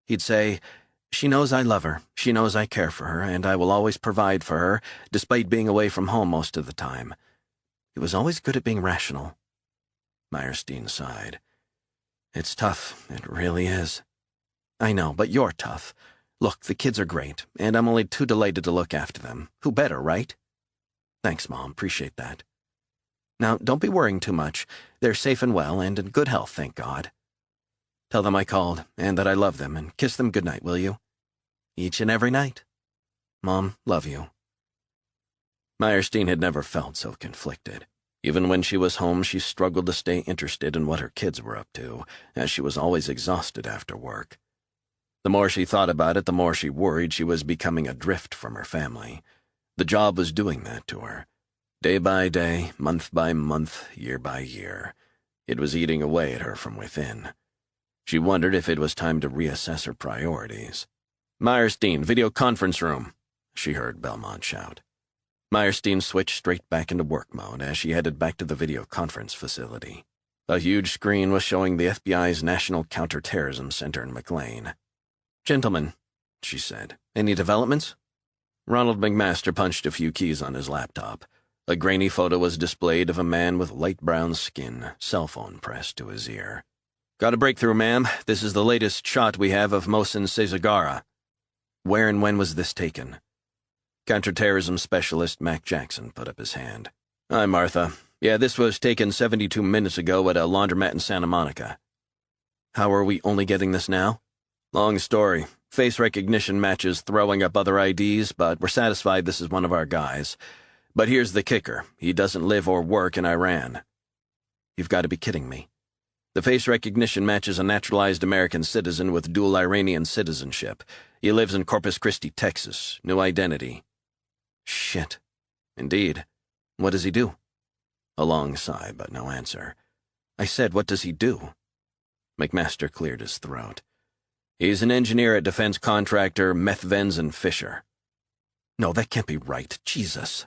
He'd say, She knows I love her, she knows I care for her, and I will always provide for her, despite being away from home most of the time. He was always good at being rational. Meyerstein sighed. It's tough, it really is. I know, but you're tough. Look, the kids are great, and I'm only too delighted to look after them. Who better, right? Thanks, Mom, appreciate that. Now, don't be worrying too much. They're safe and well, and in good health, thank God. Tell them I called, and that I love them, and kiss them good night, will you? Each and every night. Mom, love you. Meyerstein had never felt so conflicted. Even when she was home, she struggled to stay interested in what her kids were up to, as she was always exhausted after work. The more she thought about it, the more she worried she was becoming adrift from her family. The job was doing that to her. Day by day, month by month, year by year. It was eating away at her from within. She wondered if it was time to reassess her priorities. "Meyerstein, video conference room," she heard Belmont shout. Meyerstein switched straight back into work mode as she headed back to the video conference facility. A huge screen was showing the FBI's National Counterterrorism Center in McLean. "Gentlemen," she said, "any developments?" Ronald McMaster punched a few keys on his laptop. A grainy photo was displayed of a man with light brown skin, cell phone pressed to his ear. "Got a breakthrough, ma'am. This is the latest shot we have of Mohsen Sezagara." "Where and when was this taken?" Counterterrorism specialist Mac Jackson put up his hand. "Hi, Martha. Yeah, this was taken 72 minutes ago at a laundromat in Santa Monica." "How are we only getting this now?" "Long story. Face recognition matches throwing up other IDs, but we're satisfied this is one of our guys. But here's the kicker. He doesn't live or work in Iran." "You've got to be kidding me." "The face recognition matches a naturalized American citizen with dual Iranian citizenship. He lives in Corpus Christi, Texas. New identity." "Shit." "Indeed." "What does he do?" A long sigh, but no answer. "I said, what does he do?" McMaster cleared his throat. "He's an engineer at defense contractor Methvens and Fisher." "No, that can't be right. Jesus."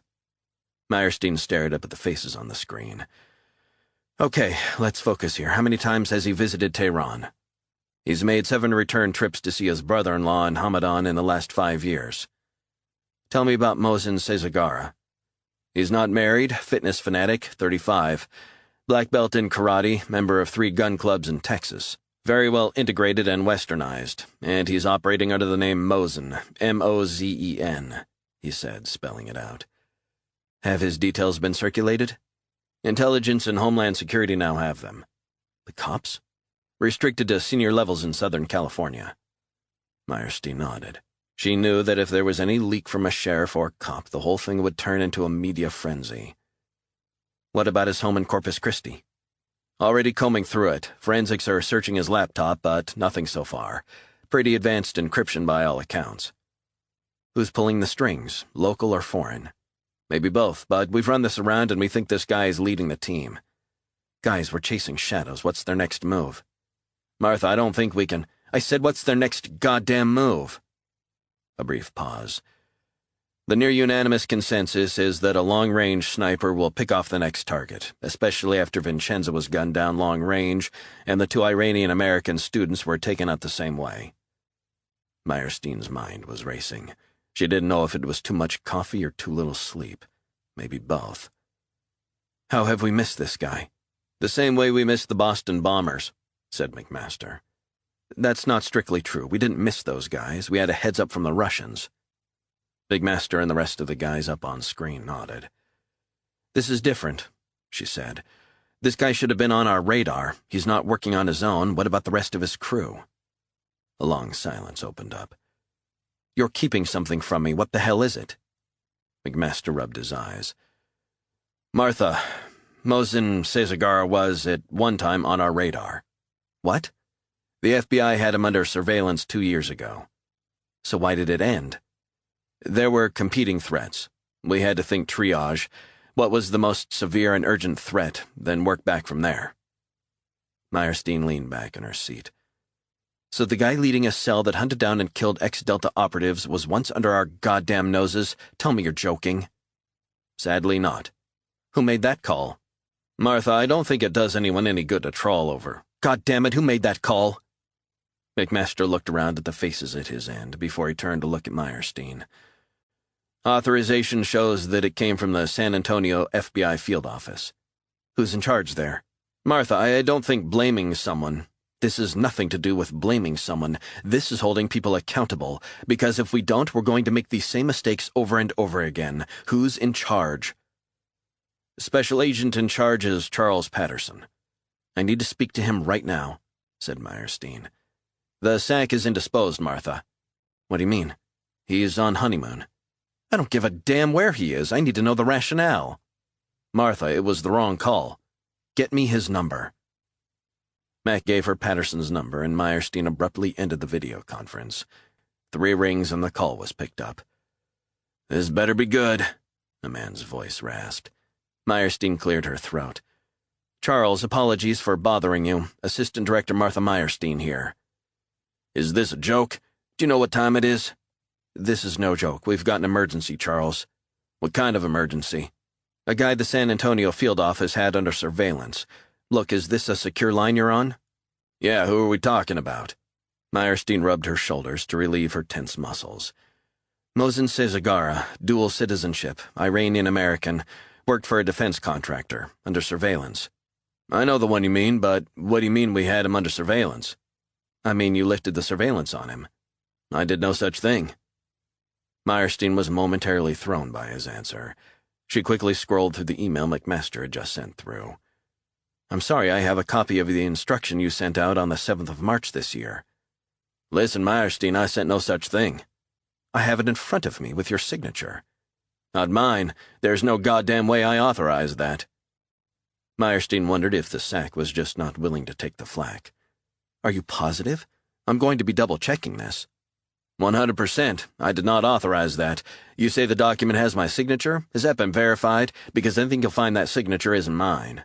Meyerstein stared up at the faces on the screen. "Okay, let's focus here. How many times has he visited Tehran?" "He's made 7 return trips to see his brother-in-law in Hamadan in the last 5 years." "Tell me about Mohsen Sezagara." "He's not married, fitness fanatic, 35. Black belt in karate, member of 3 gun clubs in Texas. Very well integrated and westernized, and he's operating under the name Mozen, M-O-Z-E-N, he said, spelling it out. "Have his details been circulated?" "Intelligence and Homeland Security now have them." "The cops?" "Restricted to senior levels in Southern California." Meyerstein nodded. She knew that if there was any leak from a sheriff or cop, the whole thing would turn into a media frenzy. "What about his home in Corpus Christi?" "Already combing through it. Forensics are searching his laptop, but nothing so far. Pretty advanced encryption by all accounts." "Who's pulling the strings, local or foreign?" "Maybe both, but we've run this around and we think this guy is leading the team." "Guys, we're chasing shadows. What's their next move?" "Martha, I don't think we can—" "I said, what's their next goddamn move?" A brief pause. "The near-unanimous consensus is that a long-range sniper will pick off the next target, especially after Vincenzo was gunned down long-range and the 2 Iranian-American students were taken out the same way." Meyerstein's mind was racing. She didn't know if it was too much coffee or too little sleep. Maybe both. "How have we missed this guy?" "The same way we missed the Boston bombers," said McMaster. "That's not strictly true. We didn't miss those guys. We had a heads-up from the Russians." McMaster and the rest of the guys up on screen nodded. "This is different," she said. "This guy should have been on our radar. He's not working on his own. What about the rest of his crew?" A long silence opened up. "You're keeping something from me. What the hell is it?" McMaster rubbed his eyes. "Martha, Mohsen Sezagara was, at one time, on our radar." "What?" "The FBI had him under surveillance 2 years ago." "So why did it end?" "There were competing threats. We had to think triage. What was the most severe and urgent threat, then work back from there." Meyerstein leaned back in her seat. "So the guy leading a cell that hunted down and killed ex-Delta operatives was once under our goddamn noses? Tell me you're joking." "Sadly not." "Who made that call?" "Martha, I don't think it does anyone any good to trawl over." "God damn it, who made that call?" McMaster looked around at the faces at his end before he turned to look at Meyerstein. Authorization shows that it came from the San Antonio FBI field office. Who's in charge there? Martha, I don't think blaming someone. This has nothing to do with blaming someone. This is holding people accountable, because if we don't, we're going to make these same mistakes over and over again. Who's in charge? Special agent in charge is Charles Patterson. I need to speak to him right now, said Meyerstein. The sack is indisposed, Martha. What do you mean? He's on honeymoon. I don't give a damn where he is. I need to know the rationale. Martha, it was the wrong call. Get me his number. Mac gave her Patterson's number, and Meyerstein abruptly ended the video conference. 3 rings and the call was picked up. This better be good, a man's voice rasped. Meyerstein cleared her throat. Charles, apologies for bothering you. Assistant Director Martha Meyerstein here. Is this a joke? Do you know what time it is? This is no joke. We've got an emergency, Charles. What kind of emergency? A guy the San Antonio field office had under surveillance. Look, is this a secure line you're on? Yeah, who are we talking about? Meyerstein rubbed her shoulders to relieve her tense muscles. Mohsen Sezagara, dual citizenship, Iranian-American, worked for a defense contractor, under surveillance. I know the one you mean, but what do you mean we had him under surveillance? I mean you lifted the surveillance on him. I did no such thing. Meyerstein was momentarily thrown by his answer. She quickly scrolled through the email McMaster had just sent through. I'm sorry, I have a copy of the instruction you sent out on the 7th of March this year. Listen, Meyerstein, I sent no such thing. I have it in front of me with your signature. Not mine. There's no goddamn way I authorized that. Meyerstein wondered if the sack was just not willing to take the flak. Are you positive? I'm going to be double-checking this. 100%. I did not authorize that. You say the document has my signature? Has that been verified? Because I think you'll find that signature isn't mine.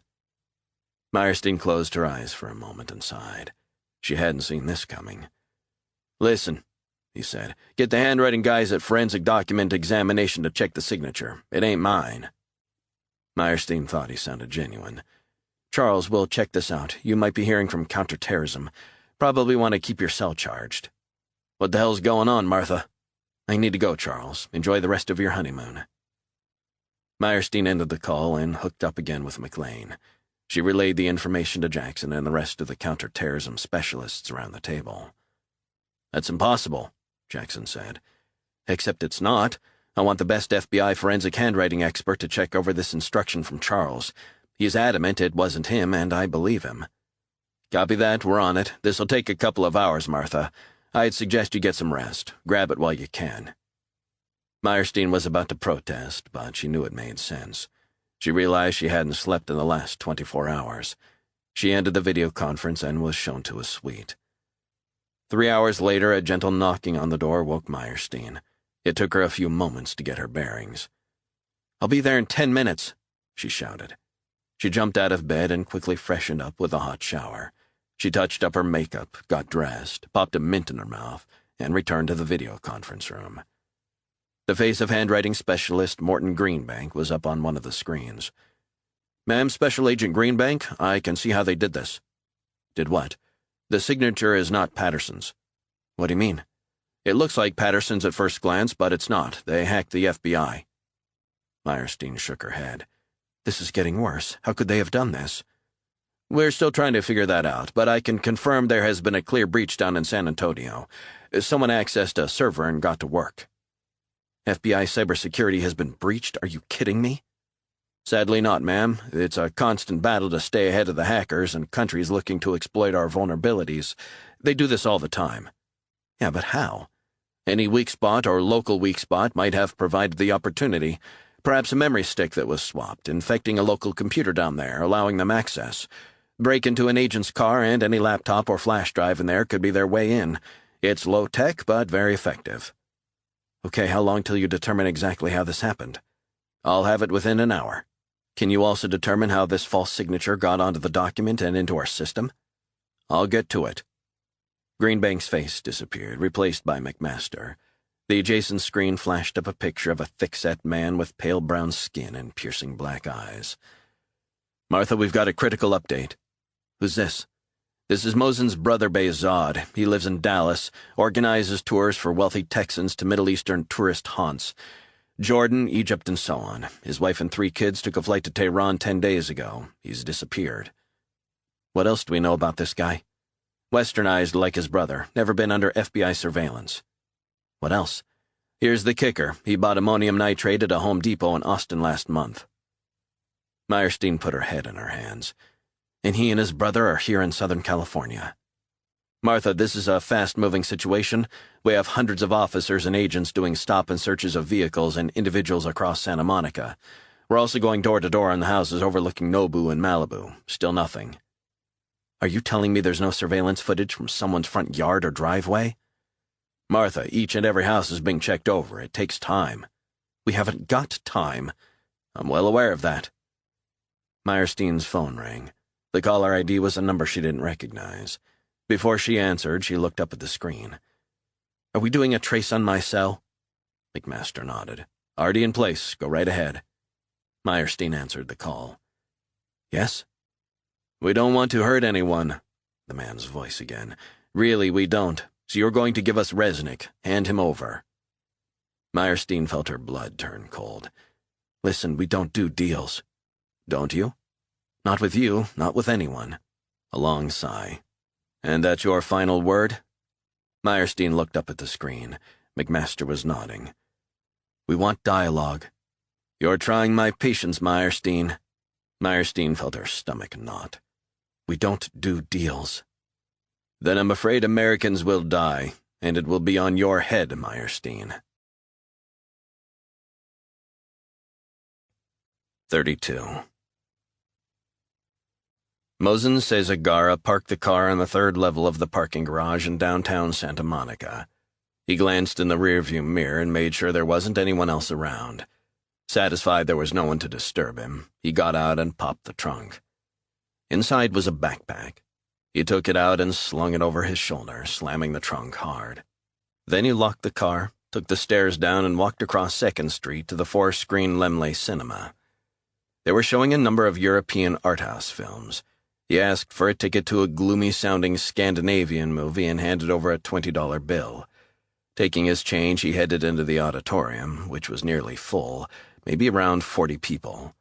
Meyerstein closed her eyes for a moment and sighed. She hadn't seen this coming. Listen, he said, get the handwriting guys at Forensic Document Examination to check the signature. It ain't mine. Meyerstein thought he sounded genuine. Charles, we'll check this out. You might be hearing from counterterrorism. Probably want to keep your cell charged. What the hell's going on, Martha? I need to go, Charles. Enjoy the rest of your honeymoon. Meyerstein ended the call and hooked up again with McLean. She relayed the information to Jackson and the rest of the counterterrorism specialists around the table. That's impossible, Jackson said. Except it's not. I want the best FBI forensic handwriting expert to check over this instruction from Charles. He's adamant it wasn't him, and I believe him. Copy that, we're on it. This'll take a couple of hours, Martha. I'd suggest you get some rest. Grab it while you can. Meyerstein was about to protest, but she knew it made sense. She realized she hadn't slept in the last 24 hours. She ended the video conference and was shown to a suite. 3 hours later, a gentle knocking on the door woke Meyerstein. It took her a few moments to get her bearings. I'll be there in 10 minutes, she shouted. She jumped out of bed and quickly freshened up with a hot shower. She touched up her makeup, got dressed, popped a mint in her mouth, and returned to the video conference room. The face of handwriting specialist Morton Greenbank was up on one of the screens. Ma'am, Special Agent Greenbank, I can see how they did this. Did what? The signature is not Patterson's. What do you mean? It looks like Patterson's at first glance, but it's not. They hacked the FBI. Meyerstein shook her head. This is getting worse. How could they have done this? We're still trying to figure that out, but I can confirm there has been a clear breach down in San Antonio. Someone accessed a server and got to work. FBI cybersecurity has been breached? Are you kidding me? Sadly not, ma'am. It's a constant battle to stay ahead of the hackers and countries looking to exploit our vulnerabilities. They do this all the time. Yeah, but how? Any weak spot or local weak spot might have provided the opportunity. Perhaps a memory stick that was swapped, infecting a local computer down there, allowing them access. Break into an agent's car and any laptop or flash drive in there could be their way in. It's low-tech, but very effective. Okay, how long till you determine exactly how this happened? I'll have it within an hour. Can you also determine how this false signature got onto the document and into our system? I'll get to it. Greenbank's face disappeared, replaced by McMaster. The adjacent screen flashed up a picture of a thick-set man with pale brown skin and piercing black eyes. Martha, we've got a critical update. Who's this? This is Mosen's brother Behzad. He lives in Dallas, organizes tours for wealthy Texans to Middle Eastern tourist haunts. Jordan, Egypt, and so on. His wife and 3 kids took a flight to Tehran 10 days ago. He's disappeared. What else do we know about this guy? Westernized like his brother, never been under FBI surveillance. What else? Here's the kicker. He bought ammonium nitrate at a Home Depot in Austin last month. Meyerstein put her head in her hands. And he and his brother are here in Southern California. Martha, this is a fast-moving situation. We have hundreds of officers and agents doing stop and searches of vehicles and individuals across Santa Monica. We're also going door to door in the houses overlooking Nobu and Malibu. Still nothing. Are you telling me there's no surveillance footage from someone's front yard or driveway? Martha, each and every house is being checked over. It takes time. We haven't got time. I'm well aware of that. Meyerstein's phone rang. The caller ID was a number she didn't recognize. Before she answered, she looked up at the screen. Are we doing a trace on my cell? McMaster nodded. Already in place. Go right ahead. Meyerstein answered the call. Yes? We don't want to hurt anyone. The man's voice again. Really, we don't. So you're going to give us Resnick. Hand him over. Meyerstein felt her blood turn cold. Listen, we don't do deals. Don't you? Not with you, not with anyone. A long sigh. And that's your final word? Meyerstein looked up at the screen. McMaster was nodding. We want dialogue. You're trying my patience, Meyerstein. Meyerstein felt her stomach knot. We don't do deals. Then I'm afraid Americans will die, and it will be on your head, Meyerstein. 32. Mosen Cesagara parked the car on the 3rd level of the parking garage in downtown Santa Monica. He glanced in the rearview mirror and made sure there wasn't anyone else around. Satisfied there was no one to disturb him, he got out and popped the trunk. Inside was a backpack. He took it out and slung it over his shoulder, slamming the trunk hard. Then he locked the car, took the stairs down, and walked across 2nd Street to the 4-screen Laemmle Cinema. They were showing a number of European art house films. He asked for a ticket to a gloomy-sounding Scandinavian movie and handed over a $20 bill. Taking his change, he headed into the auditorium, which was nearly full, maybe around 40 people.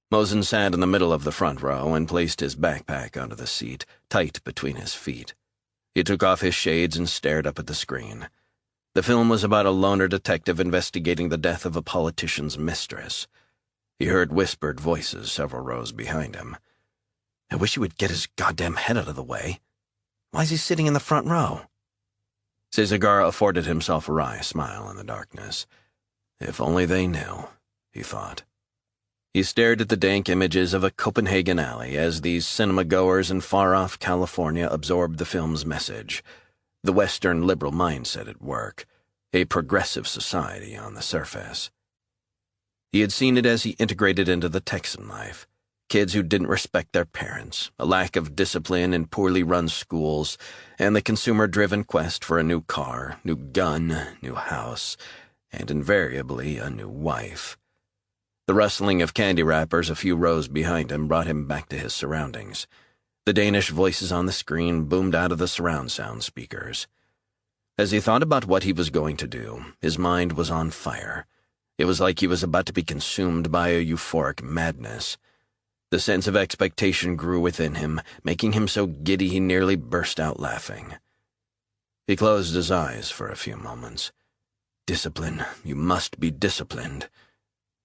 Mosen sat in the middle of the front row and placed his backpack onto the seat, tight between his feet. He took off his shades and stared up at the screen. The film was about a loner detective investigating the death of a politician's mistress. He heard whispered voices several rows behind him. I wish he would get his goddamn head out of the way. Why is he sitting in the front row? Cesagara afforded himself a wry smile in the darkness. If only they knew, he thought. He stared at the dank images of a Copenhagen alley as these cinema-goers in far-off California absorbed the film's message. The Western liberal mindset at work. A progressive society on the surface. He had seen it as he integrated into the Texan life. Kids who didn't respect their parents, a lack of discipline in poorly run schools, and the consumer-driven quest for a new car, new gun, new house, and invariably a new wife. The rustling of candy wrappers a few rows behind him brought him back to his surroundings. The Danish voices on the screen boomed out of the surround sound speakers. As he thought about what he was going to do, his mind was on fire. It was like he was about to be consumed by a euphoric madness. The sense of expectation grew within him, making him so giddy he nearly burst out laughing. He closed his eyes for a few moments. Discipline, you must be disciplined.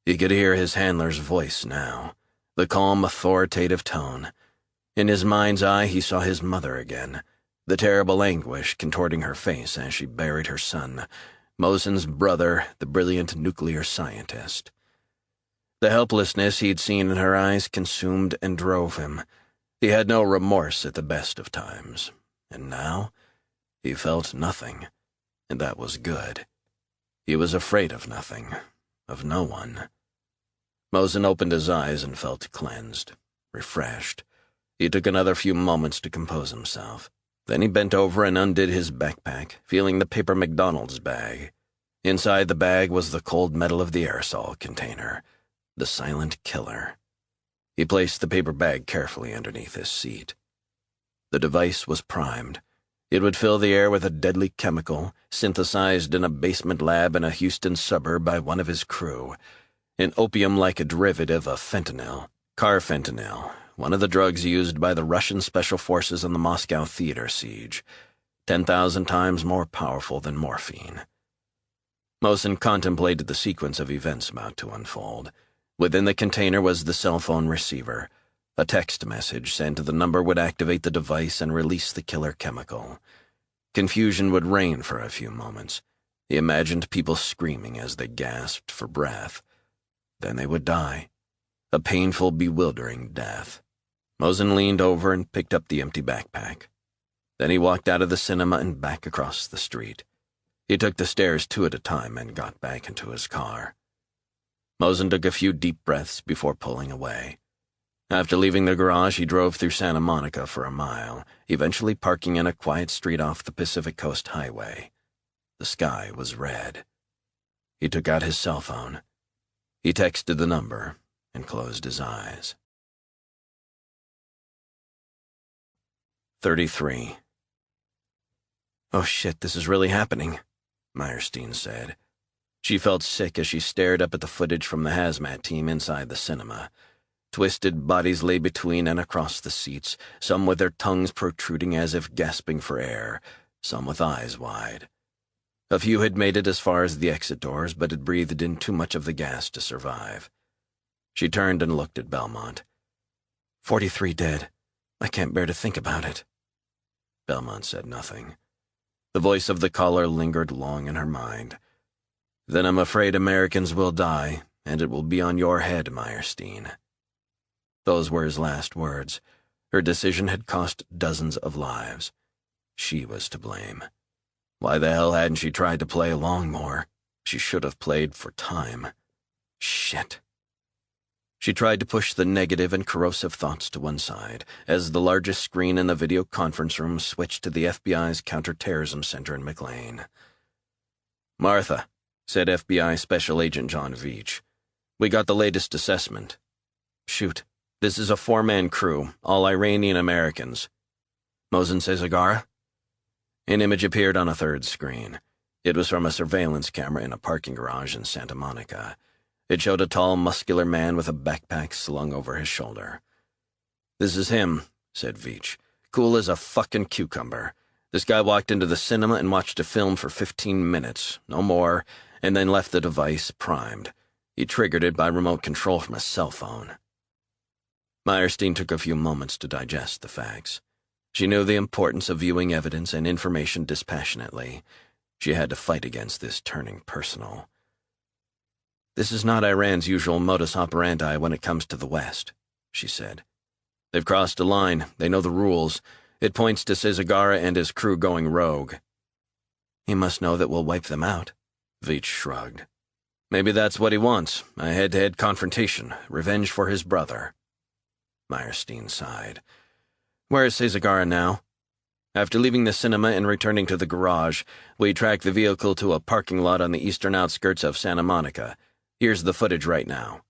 He could hear his handler's voice now, the calm, authoritative tone. In his mind's eye he saw his mother again, the terrible anguish contorting her face as she buried her son, Mosen's brother, the brilliant nuclear scientist. The helplessness he'd seen in her eyes consumed and drove him. He had no remorse at the best of times, and now he felt nothing, and that was good. He was afraid of nothing, of no one. Mosen opened his eyes and felt cleansed, refreshed. He took another few moments to compose himself. Then he bent over and undid his backpack, feeling the paper McDonald's bag. Inside the bag was the cold metal of the aerosol container, the silent killer. He placed the paper bag carefully underneath his seat. The device was primed. It would fill the air with a deadly chemical, synthesized in a basement lab in a Houston suburb by one of his crew. An opium-like derivative of fentanyl, carfentanil, one of the drugs used by the Russian special forces in the Moscow theater siege, 10,000 times more powerful than morphine. Mosen contemplated the sequence of events about to unfold. Within the container was the cell phone receiver. A text message sent to the number would activate the device and release the killer chemical. Confusion would reign for a few moments. He imagined people screaming as they gasped for breath. Then they would die. A painful, bewildering death. Mosen leaned over and picked up the empty backpack. Then he walked out of the cinema and back across the street. He took the stairs 2 at a time and got back into his car. Mosen took a few deep breaths before pulling away. After leaving the garage, he drove through Santa Monica for a mile, eventually parking in a quiet street off the Pacific Coast Highway. The sky was red. He took out his cell phone. He texted the number and closed his eyes. 33. "Oh shit, this is really happening," Meyerstein said. She felt sick as she stared up at the footage from the hazmat team inside the cinema. Twisted bodies lay between and across the seats, some with their tongues protruding as if gasping for air, some with eyes wide. A few had made it as far as the exit doors, but had breathed in too much of the gas to survive. She turned and looked at Belmont. 43 dead. I can't bear to think about it." Belmont said nothing. The voice of the caller lingered long in her mind. "Then I'm afraid Americans will die, and it will be on your head, Meyerstein." Those were his last words. Her decision had cost dozens of lives. She was to blame. Why the hell hadn't she tried to play along more? She should have played for time. Shit. She tried to push the negative and corrosive thoughts to one side as the largest screen in the video conference room switched to the FBI's counterterrorism center in McLean. "Martha," said FBI Special Agent John Veach, "we got the latest assessment." "Shoot. This is a 4-man crew, all Iranian Americans." "Mosen Sezagara?" An image appeared on a third screen. It was from a surveillance camera in a parking garage in Santa Monica. It showed a tall, muscular man with a backpack slung over his shoulder. "This is him," said Veach. "Cool as a fucking cucumber. This guy walked into the cinema and watched a film for 15 minutes, no more, and then left the device primed. He triggered it by remote control from a cell phone." Meyerstein took a few moments to digest the facts. She knew the importance of viewing evidence and information dispassionately. She had to fight against this turning personal. "This is not Iran's usual modus operandi when it comes to the West," she said. "They've crossed a line. They know the rules. It points to Sezagara and his crew going rogue." "He must know that we'll wipe them out," Veach shrugged. "Maybe that's what he wants, a head-to-head confrontation, revenge for his brother." Meyerstein sighed. "Where is Sezagara now?" "After leaving the cinema and returning to the garage, we tracked the vehicle to a parking lot on the eastern outskirts of Santa Monica. Here's the footage right now."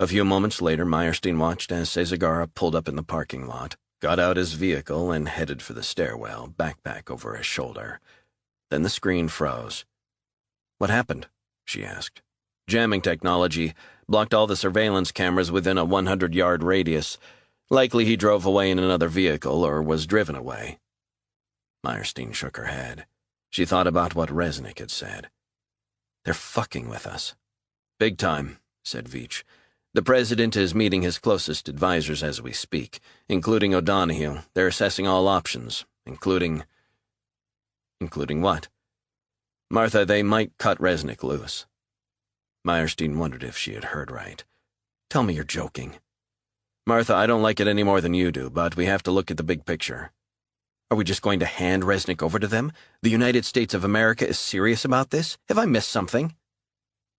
A few moments later, Meyerstein watched as Sezagara pulled up in the parking lot, got out his vehicle, and headed for the stairwell, backpack over his shoulder. Then the screen froze. "What happened?" she asked. "Jamming technology blocked all the surveillance cameras within a 100-yard radius. Likely he drove away in another vehicle or was driven away." Meyerstein shook her head. She thought about what Resnick had said. "They're fucking with us." "Big time," said Veach. "The president is meeting his closest advisors as we speak, including O'Donoghue. They're assessing all options, including..." "Including what?" "Martha, they might cut Resnick loose." Meyerstein wondered if she had heard right. "Tell me you're joking." "Martha, I don't like it any more than you do, but we have to look at the big picture." "Are we just going to hand Resnick over to them? The United States of America is serious about this? Have I missed something?"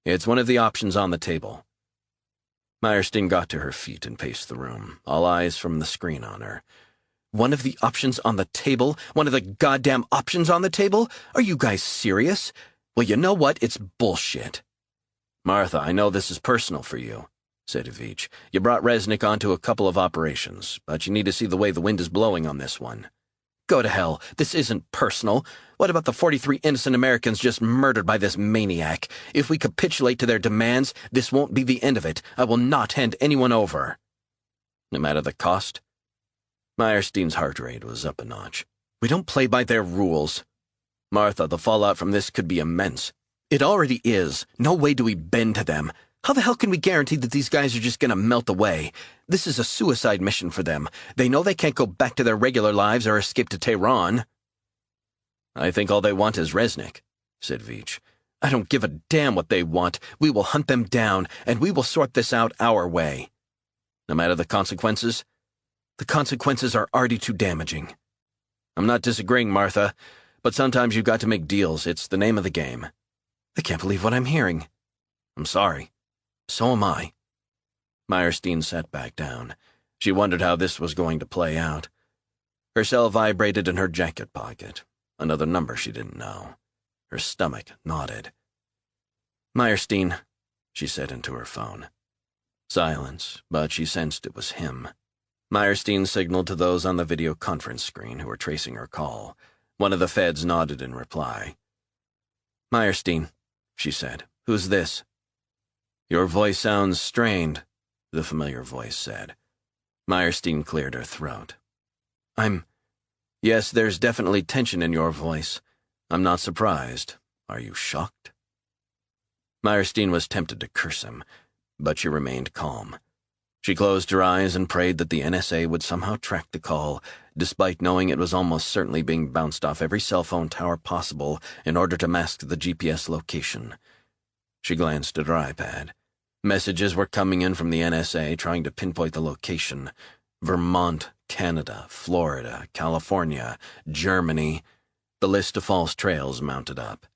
"It's one of the options on the table." Meyerstein got to her feet and paced the room, all eyes from the screen on her. "One of the options on the table? One of the goddamn options on the table? Are you guys serious? Well, you know what? It's bullshit." "Martha, I know this is personal for you." said Veach. "You brought Resnick onto a couple of operations, but you need to see the way the wind is blowing on this one." "Go to hell. This isn't personal. What about the 43 innocent Americans just murdered by this maniac? If we capitulate to their demands, this won't be the end of it. I will not hand anyone over." "No matter the cost?" Meyerstein's heart rate was up a notch. "We don't play by their rules. Martha, the fallout from this could be immense." "It already is. No way do we bend to them. How the hell can we guarantee that these guys are just gonna melt away? This is a suicide mission for them. They know they can't go back to their regular lives or escape to Tehran." "I think all they want is Resnick," said Veach. "I don't give a damn what they want. We will hunt them down, and we will sort this out our way." "No matter the consequences?" "The consequences are already too damaging." "I'm not disagreeing, Martha, but sometimes you've got to make deals. It's the name of the game." "I can't believe what I'm hearing." "I'm sorry." "So am I." Meyerstein sat back down. She wondered how this was going to play out. Her cell vibrated in her jacket pocket. Another number she didn't know. Her stomach knotted. "Meyerstein," she said into her phone. Silence, but she sensed it was him. Meyerstein signaled to those on the video conference screen who were tracing her call. One of the feds nodded in reply. "Meyerstein," she said. "Who's this?" "Your voice sounds strained," the familiar voice said. Meyerstein cleared her throat. Yes, there's definitely tension in your voice. I'm not surprised. Are you shocked?" Meyerstein was tempted to curse him, but she remained calm. She closed her eyes and prayed that the NSA would somehow track the call, despite knowing it was almost certainly being bounced off every cell phone tower possible in order to mask the GPS location. She glanced at her iPad. Messages were coming in from the NSA trying to pinpoint the location. Vermont, Canada, Florida, California, Germany. The list of false trails mounted up.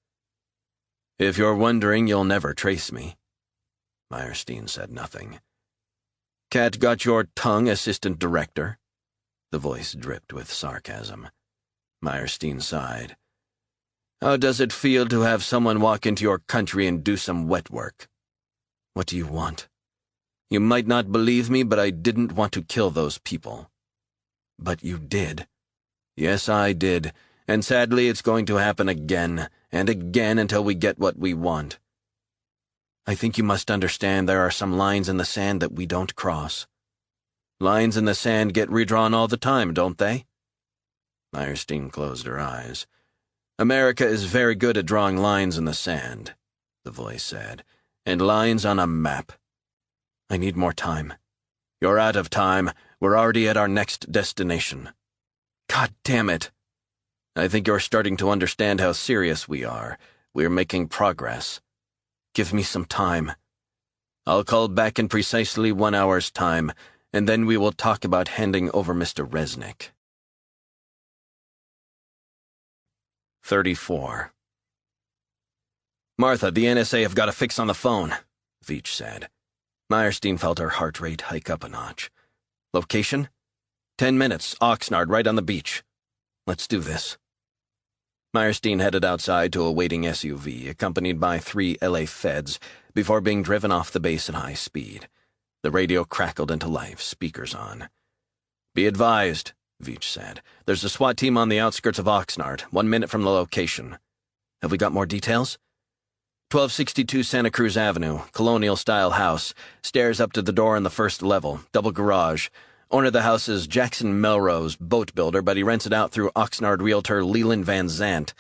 "If you're wondering, you'll never trace me." Meyerstein said nothing. "Cat got your tongue, Assistant Director?" The voice dripped with sarcasm. Meyerstein sighed. "How does it feel to have someone walk into your country and do some wet work?" "What do you want?" "You might not believe me, but I didn't want to kill those people." "But you did." "Yes, I did, and sadly it's going to happen again, and again until we get what we want." "I think you must understand there are some lines in the sand that we don't cross." "Lines in the sand get redrawn all the time, don't they?" Meyerstein closed her eyes. "America is very good at drawing lines in the sand," the voice said, "and lines on a map." "I need more time." "You're out of time. We're already at our next destination." "God damn it." "I think you're starting to understand how serious we are. We're making progress." "Give me some time." "I'll call back in precisely 1 hour's time, and then we will talk about handing over Mr. Resnick." 34. "Martha, the NSA have got a fix on the phone," Veach said. Meyerstein felt her heart rate hike up a notch. "Location? 10 minutes, Oxnard, right on the beach." "Let's do this." Meyerstein headed outside to a waiting SUV, accompanied by 3 LA feds, before being driven off the base at high speed. The radio crackled into life, speakers on. "Be advised," Veach said. "There's a SWAT team on the outskirts of Oxnard, 1 minute from the location." "Have we got more details?" 1262 Santa Cruz Avenue, colonial-style house. Stairs up to the door on the first level, double garage. Owner of the house is Jackson Melrose, boat builder, but he rents it out through Oxnard realtor Leland Van Zandt.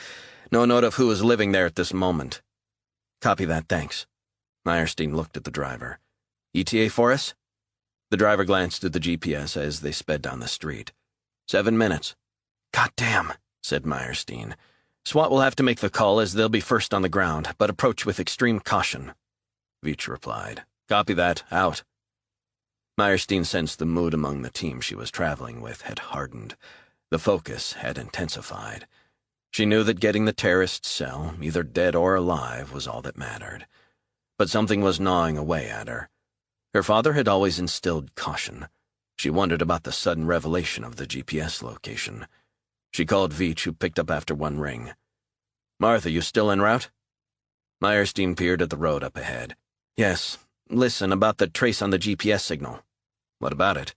No note of who is living there at this moment." "Copy that, thanks." Meyerstein looked at the driver. "ETA for us?" The driver glanced at the GPS as they sped down the street. 7 minutes. "God damn," said Meyerstein. "SWAT will have to make the call as they'll be first on the ground, but approach with extreme caution." Veach replied. "Copy that. Out." Meyerstein sensed the mood among the team she was traveling with had hardened. The focus had intensified. She knew that getting the terrorist's cell, either dead or alive, was all that mattered. But something was gnawing away at her. Her father had always instilled caution. She wondered about the sudden revelation of the GPS location. She called Veach, who picked up after one ring. "Martha, you still en route?" Meyerstein peered at the road up ahead. "Yes. Listen, about the trace on the GPS signal. What about it?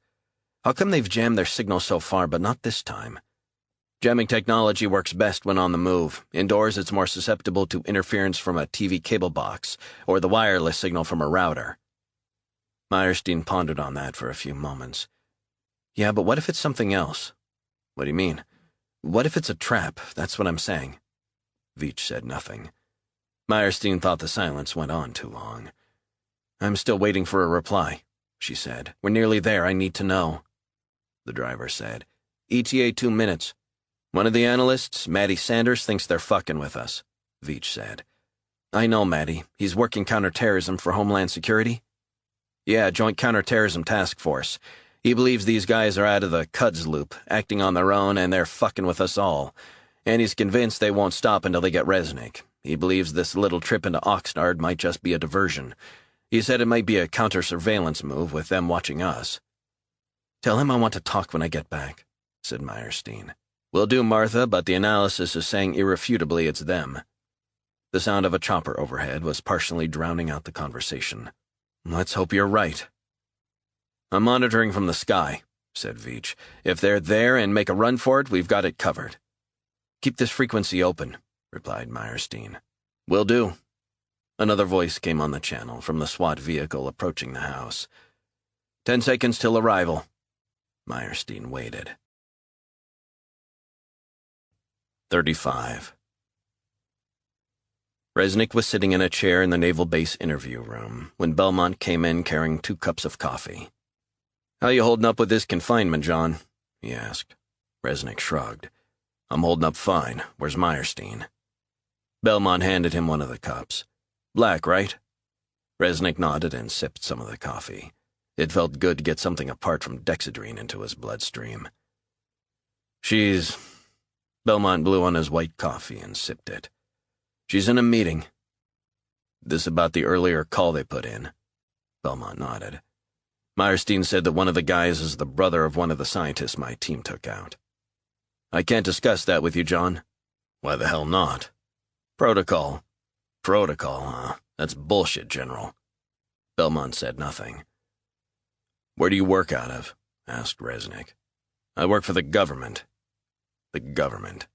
How come they've jammed their signal so far, but not this time? Jamming technology works best when on the move. Indoors, it's more susceptible to interference from a TV cable box or the wireless signal from a router. Meyerstein pondered on that for a few moments. Yeah, but what if it's something else? What do you mean? What if it's a trap? That's what I'm saying. Veach said nothing. Meyerstein thought the silence went on too long. I'm still waiting for a reply, she said. We're nearly there. I need to know. The driver said. ETA 2 minutes. One of the analysts, Matty Sanders, thinks they're fucking with us, Veach said. I know Matty. He's working counterterrorism for Homeland Security. Yeah, Joint Counterterrorism Task Force. He believes these guys are out of the Cuds loop, acting on their own, and they're fucking with us all. And he's convinced they won't stop until they get Resnick. He believes this little trip into Oxnard might just be a diversion. He said it might be a counter-surveillance move with them watching us. Tell him I want to talk when I get back, said Meyerstein. Will do, Martha, but the analysis is saying irrefutably it's them. The sound of a chopper overhead was partially drowning out the conversation. Let's hope you're right. I'm monitoring from the sky, said Veach. If they're there and make a run for it, we've got it covered. Keep this frequency open, replied Meyerstein. Will do. Another voice came on the channel from the SWAT vehicle approaching the house. 10 seconds till arrival. Meyerstein waited. 35. Resnick was sitting in a chair in the Naval Base interview room when Belmont came in carrying 2 cups of coffee. How you holding up with this confinement, John? He asked. Resnick shrugged. I'm holding up fine. Where's Meyerstein? Belmont handed him one of the cups. Black, right? Resnick nodded and sipped some of the coffee. It felt good to get something apart from dexedrine into his bloodstream. She's... Belmont blew on his white coffee and sipped it. She's in a meeting. This about the earlier call they put in? Belmont nodded. Meyerstein said that one of the guys is the brother of one of the scientists my team took out. I can't discuss that with you, John. Why the hell not? Protocol. Protocol, huh? That's bullshit, General. Belmont said nothing. Where do you work out of? Asked Resnick. I work for the government. The government.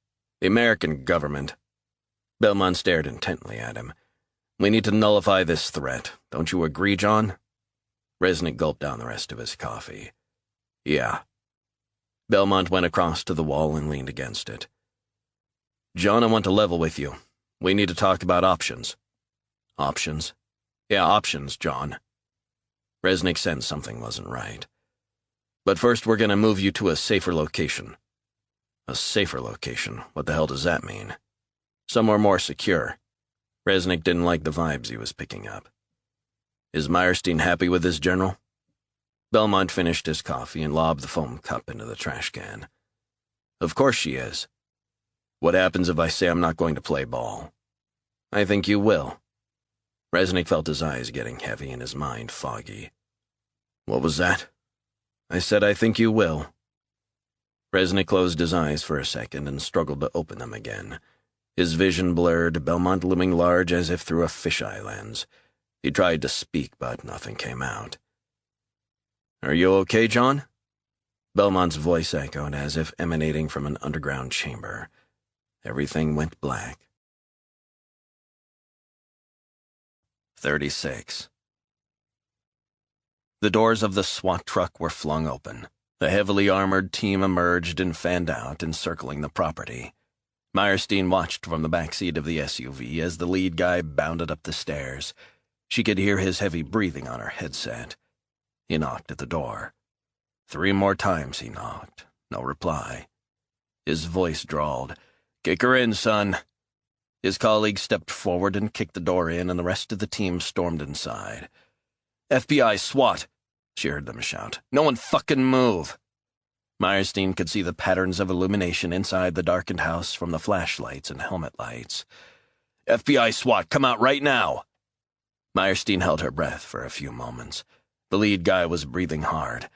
The American government. Belmont stared intently at him. We need to nullify this threat. Don't you agree, John? Resnick gulped down the rest of his coffee. Yeah. Belmont went across to the wall and leaned against it. John, I want to level with you. We need to talk about options. Options? Yeah, options, John. Resnick sensed something wasn't right. But first we're going to move you to a safer location. A safer location? What the hell does that mean? Somewhere more secure. Resnick didn't like the vibes he was picking up. Is Meyerstein happy with this, General? Belmont finished his coffee and lobbed the foam cup into the trash can. Of course she is. What happens if I say I'm not going to play ball? I think you will. Resnick felt his eyes getting heavy and his mind foggy. What was that? I said I think you will. Resnick closed his eyes for a second and struggled to open them again. His vision blurred, Belmont looming large as if through a fisheye lens. He tried to speak, but nothing came out. Are you okay, John? Belmont's voice echoed as if emanating from an underground chamber. Everything went black. 36. The doors of the SWAT truck were flung open. The heavily armored team emerged and fanned out, encircling the property. Meyerstein watched from the back seat of the SUV as the lead guy bounded up the stairs. She could hear his heavy breathing on her headset. He knocked at the door. 3 more times he knocked. No reply. His voice drawled, "Kick her in, son." His colleague stepped forward and kicked the door in, and the rest of the team stormed inside. FBI, SWAT, she heard them shout. No one fucking move. Meyerstein could see the patterns of illumination inside the darkened house from the flashlights and helmet lights. FBI, SWAT, come out right now. Meyerstein held her breath for a few moments. The lead guy was breathing hard.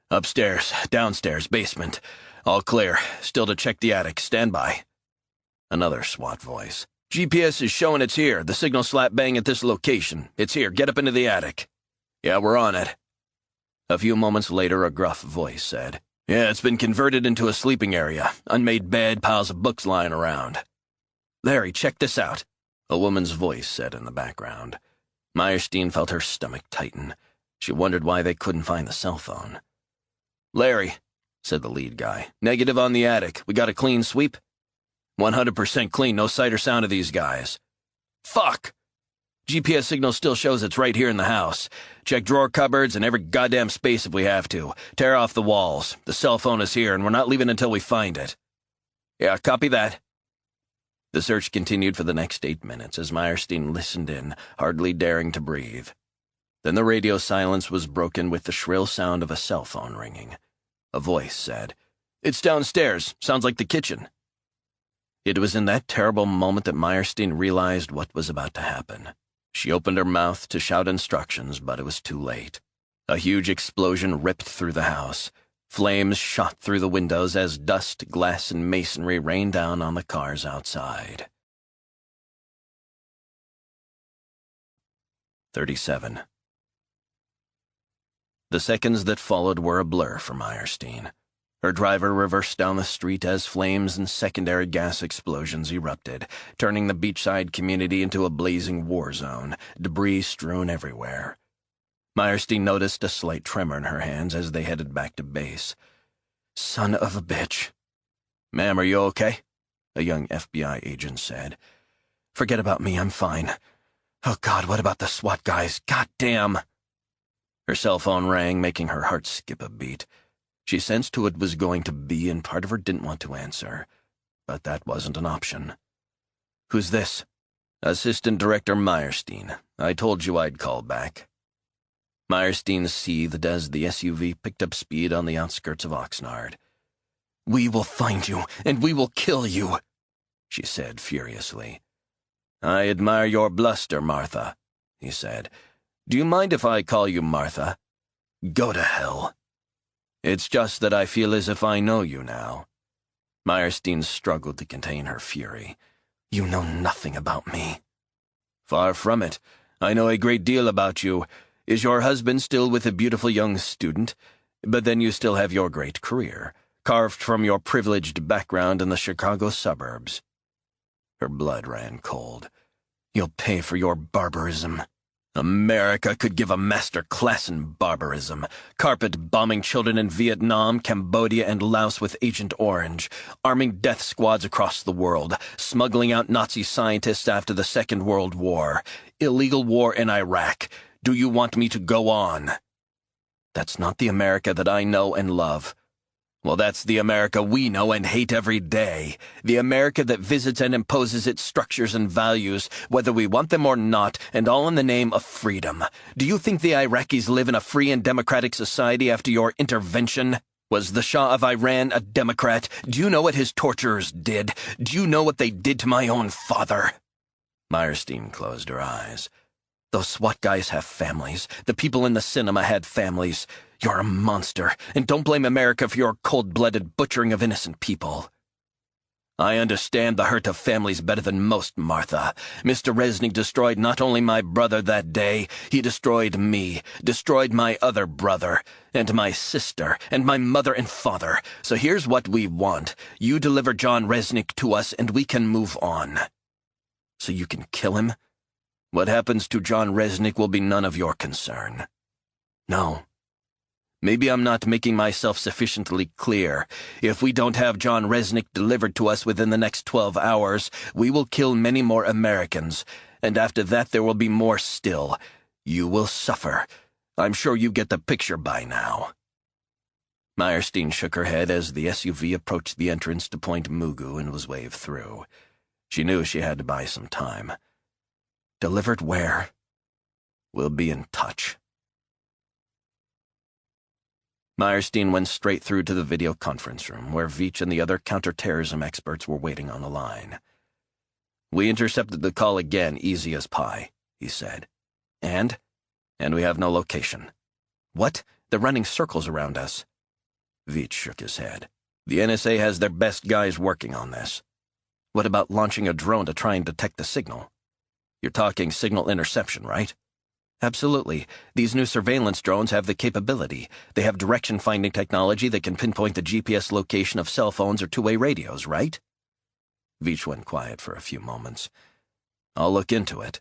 Upstairs, downstairs, basement. All clear. Still to check the attic. Stand by. Another SWAT voice. GPS is showing it's here. The signal slap bang at this location. It's here. Get up into the attic. Yeah, we're on it. A few moments later, a gruff voice said, Yeah, it's been converted into a sleeping area. Unmade bed, piles of books lying around. Larry, check this out, a woman's voice said in the background. Meyerstein felt her stomach tighten. She wondered why they couldn't find the cell phone. Larry, said the lead guy, negative on the attic. We got a clean sweep? 100% clean, no sight or sound of these guys. Fuck! GPS signal still shows it's right here in the house. Check drawer cupboards and every goddamn space if we have to. Tear off the walls. The cell phone is here and we're not leaving until we find it. Yeah, copy that. The search continued for the next 8 minutes as Meyerstein listened in, hardly daring to breathe. Then the radio silence was broken with the shrill sound of a cell phone ringing. A voice said, It's downstairs. Sounds like the kitchen. It was in that terrible moment that Meyerstein realized what was about to happen. She opened her mouth to shout instructions, but it was too late. A huge explosion ripped through the house. Flames shot through the windows as dust, glass, and masonry rained down on the cars outside. 37. The seconds that followed were a blur for Meyerstein. Her driver reversed down the street as flames and secondary gas explosions erupted, turning the beachside community into a blazing war zone, debris strewn everywhere. Meyerstein noticed a slight tremor in her hands as they headed back to base. Son of a bitch. Ma'am, are you okay? A young FBI agent said. Forget about me, I'm fine. Oh God, what about the SWAT guys? God damn! Her cell phone rang, making her heart skip a beat. She sensed who it was going to be, and part of her didn't want to answer. But that wasn't an option. Who's this? Assistant Director Meyerstein. I told you I'd call back. Meyerstein seethed as the SUV picked up speed on the outskirts of Oxnard. We will find you, and we will kill you, she said furiously. I admire your bluster, Martha, he said. Do you mind if I call you Martha? Go to hell. It's just that I feel as if I know you now. Meyerstein struggled to contain her fury. You know nothing about me. Far from it. I know a great deal about you. Is your husband still with a beautiful young student? But then you still have your great career, carved from your privileged background in the Chicago suburbs. Her blood ran cold. You'll pay for your barbarism. America could give a master class in barbarism, carpet-bombing children in Vietnam, Cambodia, and Laos with Agent Orange, arming death squads across the world, smuggling out Nazi scientists after the Second World War, illegal war in Iraq. Do you want me to go on? That's not the America that I know and love. Well, that's the America we know and hate every day. The America that visits and imposes its structures and values, whether we want them or not, and all in the name of freedom. Do you think the Iraqis live in a free and democratic society after your intervention? Was the Shah of Iran a Democrat? Do you know what his torturers did? Do you know what they did to my own father? Meyerstein closed her eyes. Those SWAT guys have families. The people in the cinema had families. You're a monster, and don't blame America for your cold-blooded butchering of innocent people. I understand the hurt of families better than most, Martha. Mr. Resnick destroyed not only my brother that day, he destroyed me, destroyed my other brother, and my sister, and my mother and father. So here's what we want. You deliver John Resnick to us, and we can move on. So you can kill him? What happens to John Resnick will be none of your concern. No. Maybe I'm not making myself sufficiently clear. If we don't have John Resnick delivered to us within the next 12 hours, we will kill many more Americans, and after that there will be more still. You will suffer. I'm sure you get the picture by now. Meyerstein shook her head as the SUV approached the entrance to Point Mugu and was waved through. She knew she had to buy some time. Delivered where? We'll be in touch. Meyerstein went straight through to the video conference room, where Veach and the other counterterrorism experts were waiting on the line. We intercepted the call again, easy as pie, he said. And we have no location. What? They're running circles around us. Veach shook his head. The NSA has their best guys working on this. What about launching a drone to try and detect the signal? You're talking signal interception, right? Absolutely. These new surveillance drones have the capability. They have direction-finding technology that can pinpoint the GPS location of cell phones or two-way radios, right? Veach went quiet for a few moments. I'll look into it.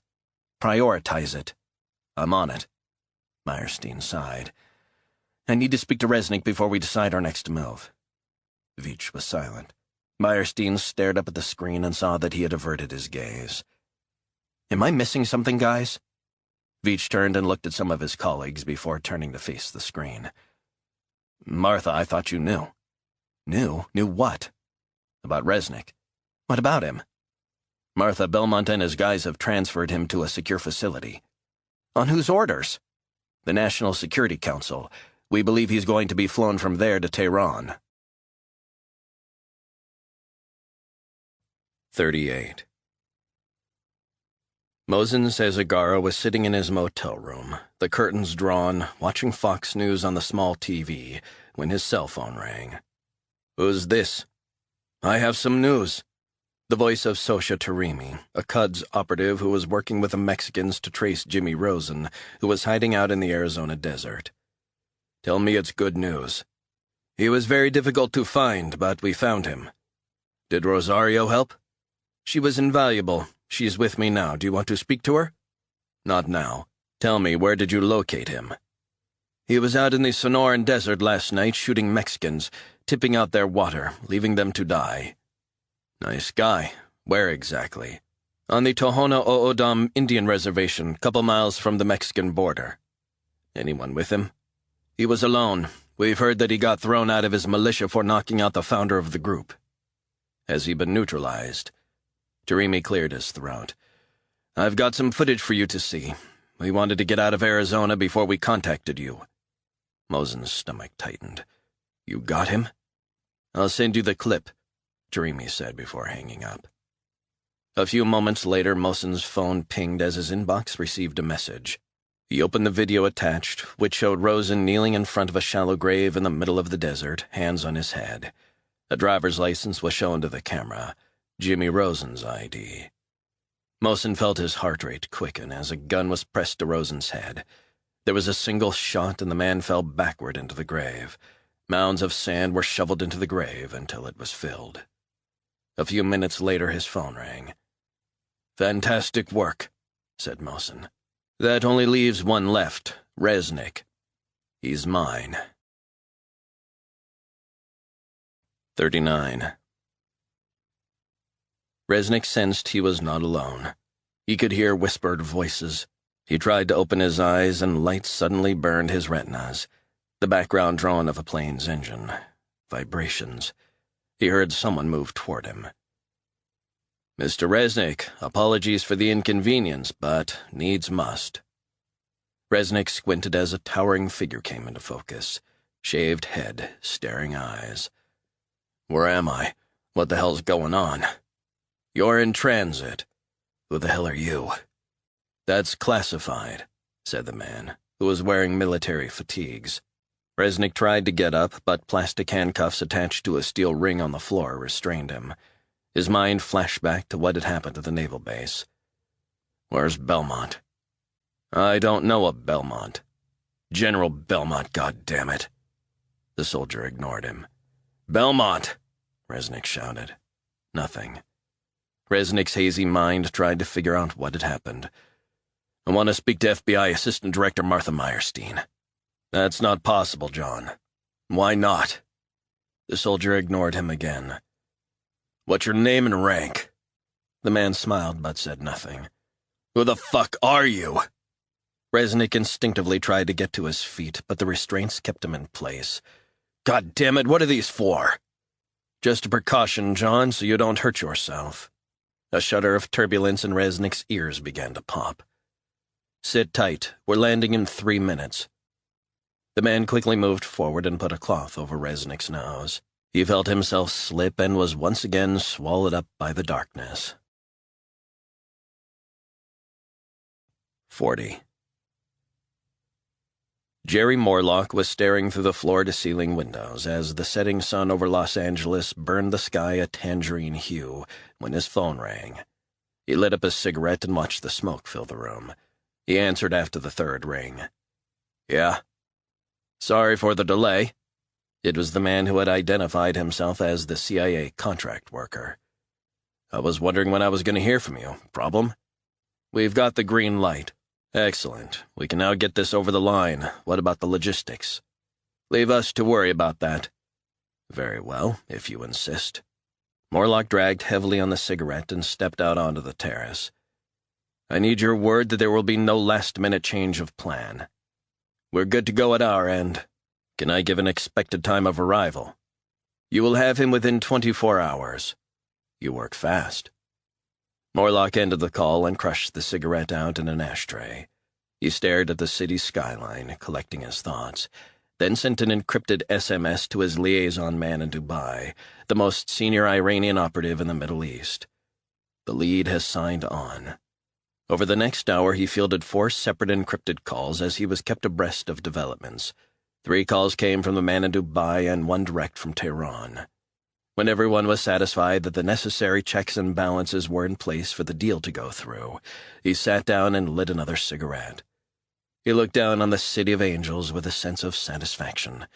Prioritize it. I'm on it. Meyerstein sighed. I need to speak to Resnick before we decide our next move. Veach was silent. Meyerstein stared up at the screen and saw that he had averted his gaze. Am I missing something, guys? Veach turned and looked at some of his colleagues before turning to face the screen. Martha, I thought you knew. Knew? Knew what? About Resnick. What about him? Martha, Belmont and his guys have transferred him to a secure facility. On whose orders? The National Security Council. We believe he's going to be flown from there to Tehran. 38. Mosin Sezagara was sitting in his motel room, the curtains drawn, watching Fox News on the small TV, when his cell phone rang. Who's this? I have some news. The voice of Sosha Tarimi, a Cuds operative who was working with the Mexicans to trace Jimmy Rosen, who was hiding out in the Arizona desert. Tell me it's good news. He was very difficult to find, but we found him. Did Rosario help? She was invaluable. She's with me now. Do you want to speak to her? Not now. Tell me, where did you locate him? He was out in the Sonoran Desert last night shooting Mexicans, tipping out their water, leaving them to die. Nice guy. Where exactly? On the Tohono O'odham Indian Reservation, couple miles from the Mexican border. Anyone with him? He was alone. We've heard that he got thrown out of his militia for knocking out the founder of the group. Has he been neutralized? Tarimi cleared his throat. I've got some footage for you to see. We wanted to get out of Arizona before we contacted you. Mosin's stomach tightened. You got him? I'll send you the clip, Tarimi said before hanging up. A few moments later, Mosin's phone pinged as his inbox received a message. He opened the video attached, which showed Rosen kneeling in front of a shallow grave in the middle of the desert, hands on his head. A driver's license was shown to the camera. Jimmy Rosen's ID. Mosin felt his heart rate quicken as a gun was pressed to Rosen's head. There was a single shot and the man fell backward into the grave. Mounds of sand were shoveled into the grave until it was filled. A few minutes later his phone rang. Fantastic work, said Mosin. That only leaves one left, Resnick. He's mine. 39. Resnick sensed he was not alone. He could hear whispered voices. He tried to open his eyes, and light suddenly burned his retinas. The background drone of a plane's engine. Vibrations. He heard someone move toward him. Mr. Resnick, apologies for the inconvenience, but needs must. Resnick squinted as a towering figure came into focus. Shaved head, staring eyes. Where am I? What the hell's going on? You're in transit. Who the hell are you? That's classified, said the man, who was wearing military fatigues. Resnick tried to get up, but plastic handcuffs attached to a steel ring on the floor restrained him. His mind flashed back to what had happened at the naval base. Where's Belmont? I don't know a Belmont. General Belmont, goddammit. The soldier ignored him. Belmont! Resnick shouted. Nothing. Resnick's hazy mind tried to figure out what had happened. I want to speak to FBI Assistant Director Martha Meyerstein. That's not possible, John. Why not? The soldier ignored him again. What's your name and rank? The man smiled but said nothing. Who the fuck are you? Resnick instinctively tried to get to his feet, but the restraints kept him in place. God damn it, what are these for? Just a precaution, John, so you don't hurt yourself. A shudder of turbulence in Resnick's ears began to pop. Sit tight. We're landing in 3 minutes. The man quickly moved forward and put a cloth over Resnick's nose. He felt himself slip and was once again swallowed up by the darkness. 40. Jerry Morlock was staring through the floor-to-ceiling windows as the setting sun over Los Angeles burned the sky a tangerine hue when his phone rang. He lit up a cigarette and watched the smoke fill the room. He answered after the third ring. "Yeah. Sorry for the delay." It was the man who had identified himself as the CIA contract worker. "I was wondering when I was going to hear from you. Problem?" "We've got the green light." "Excellent. We can now get this over the line. What about the logistics?" "Leave us to worry about that." "Very well, if you insist." Morlock dragged heavily on the cigarette and stepped out onto the terrace. "I need your word that there will be no last-minute change of plan." "We're good to go at our end. Can I give an expected time of arrival?" "You will have him within 24 hours. "You work fast." Morlock ended the call and crushed the cigarette out in an ashtray. He stared at the city skyline, collecting his thoughts, then sent an encrypted SMS to his liaison man in Dubai, the most senior Iranian operative in the Middle East. The lead has signed on. Over the next hour, he fielded 4 separate encrypted calls as he was kept abreast of developments. 3 calls came from the man in Dubai and 1 direct from Tehran. When everyone was satisfied that the necessary checks and balances were in place for the deal to go through, he sat down and lit another cigarette. He looked down on the City of Angels with a sense of satisfaction.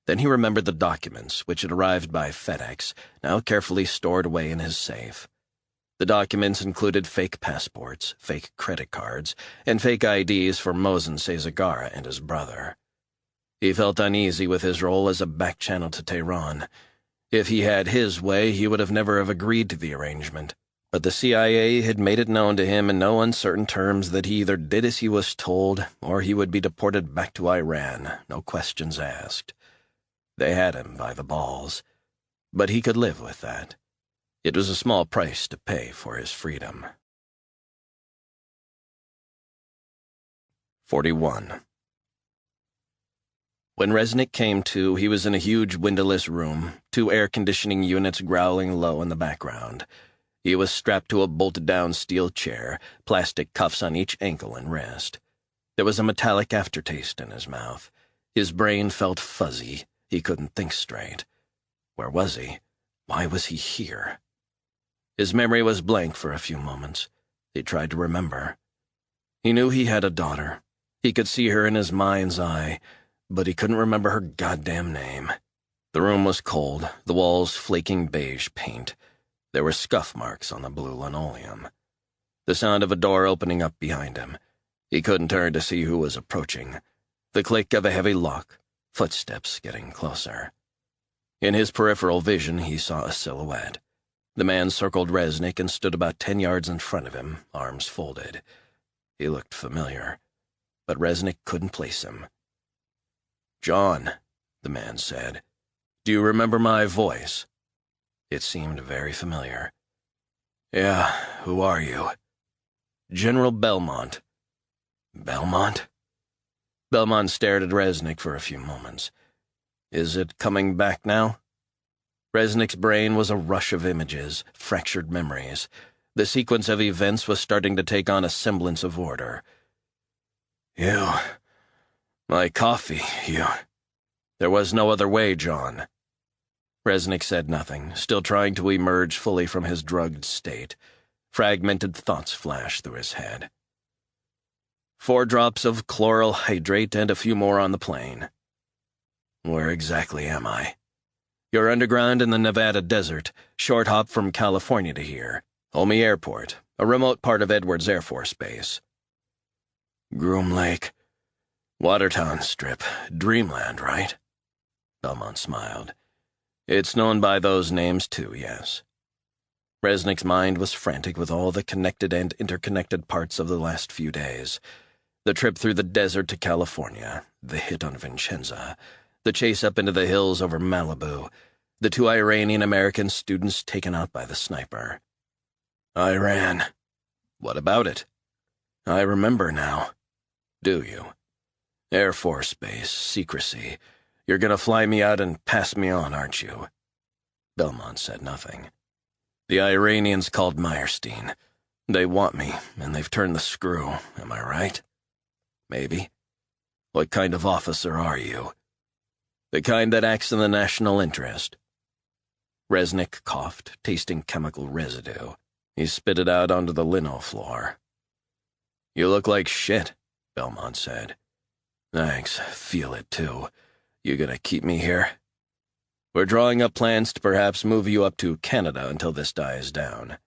Then he remembered the documents, which had arrived by FedEx, now carefully stored away in his safe. The documents included fake passports, fake credit cards, and fake IDs for Mosen Sezagara and his brother. He felt uneasy with his role as a back-channel to Tehran. If he had his way, he would never have agreed to the arrangement. But the CIA had made it known to him in no uncertain terms that he either did as he was told, or he would be deported back to Iran, no questions asked. They had him by the balls. But he could live with that. It was a small price to pay for his freedom. 41. When Resnick came to, he was in a huge windowless room, 2 air-conditioning units growling low in the background. He was strapped to a bolted-down steel chair, plastic cuffs on each ankle and wrist. There was a metallic aftertaste in his mouth. His brain felt fuzzy. He couldn't think straight. Where was he? Why was he here? His memory was blank for a few moments. He tried to remember. He knew he had a daughter. He could see her in his mind's eye, but he couldn't remember her goddamn name. The room was cold, the walls flaking beige paint. There were scuff marks on the blue linoleum. The sound of a door opening up behind him. He couldn't turn to see who was approaching. The click of a heavy lock, footsteps getting closer. In his peripheral vision, he saw a silhouette. The man circled Resnick and stood about 10 yards in front of him, arms folded. He looked familiar, but Resnick couldn't place him. "John," the man said, "do you remember my voice?" It seemed very familiar. "Yeah, who are you?" "General Belmont." "Belmont?" Belmont stared at Resnick for a few moments. "Is it coming back now?" Resnick's brain was a rush of images, fractured memories. The sequence of events was starting to take on a semblance of order. "You... my coffee, you..." "There was no other way, John." Resnick said nothing, still trying to emerge fully from his drugged state. Fragmented thoughts flashed through his head. 4 drops of chloral hydrate and a few more on the plane. "Where exactly am I?" "You're underground in the Nevada desert, short hop from California to here. Homey Airport, a remote part of Edwards Air Force Base." "Groom Lake, Watertown Strip, Dreamland, right?" Belmont smiled. "It's known by those names, too, yes." Resnick's mind was frantic with all the connected and interconnected parts of the last few days. The trip through the desert to California, the hit on Vincenza, the chase up into the hills over Malibu, the 2 Iranian-American students taken out by the sniper. "Iran. What about it?" "I remember now." "Do you? Air Force Base, secrecy. You're gonna fly me out and pass me on, aren't you?" Belmont said nothing. "The Iranians called Meyerstein. They want me, and they've turned the screw, am I right?" "Maybe." "What kind of officer are you?" "The kind that acts in the national interest." Resnick coughed, tasting chemical residue. He spit it out onto the lino floor. You look like shit, Belmont said. Thanks, feel it too. You gonna keep me here? We're drawing up plans to perhaps move you up to Canada until this dies down.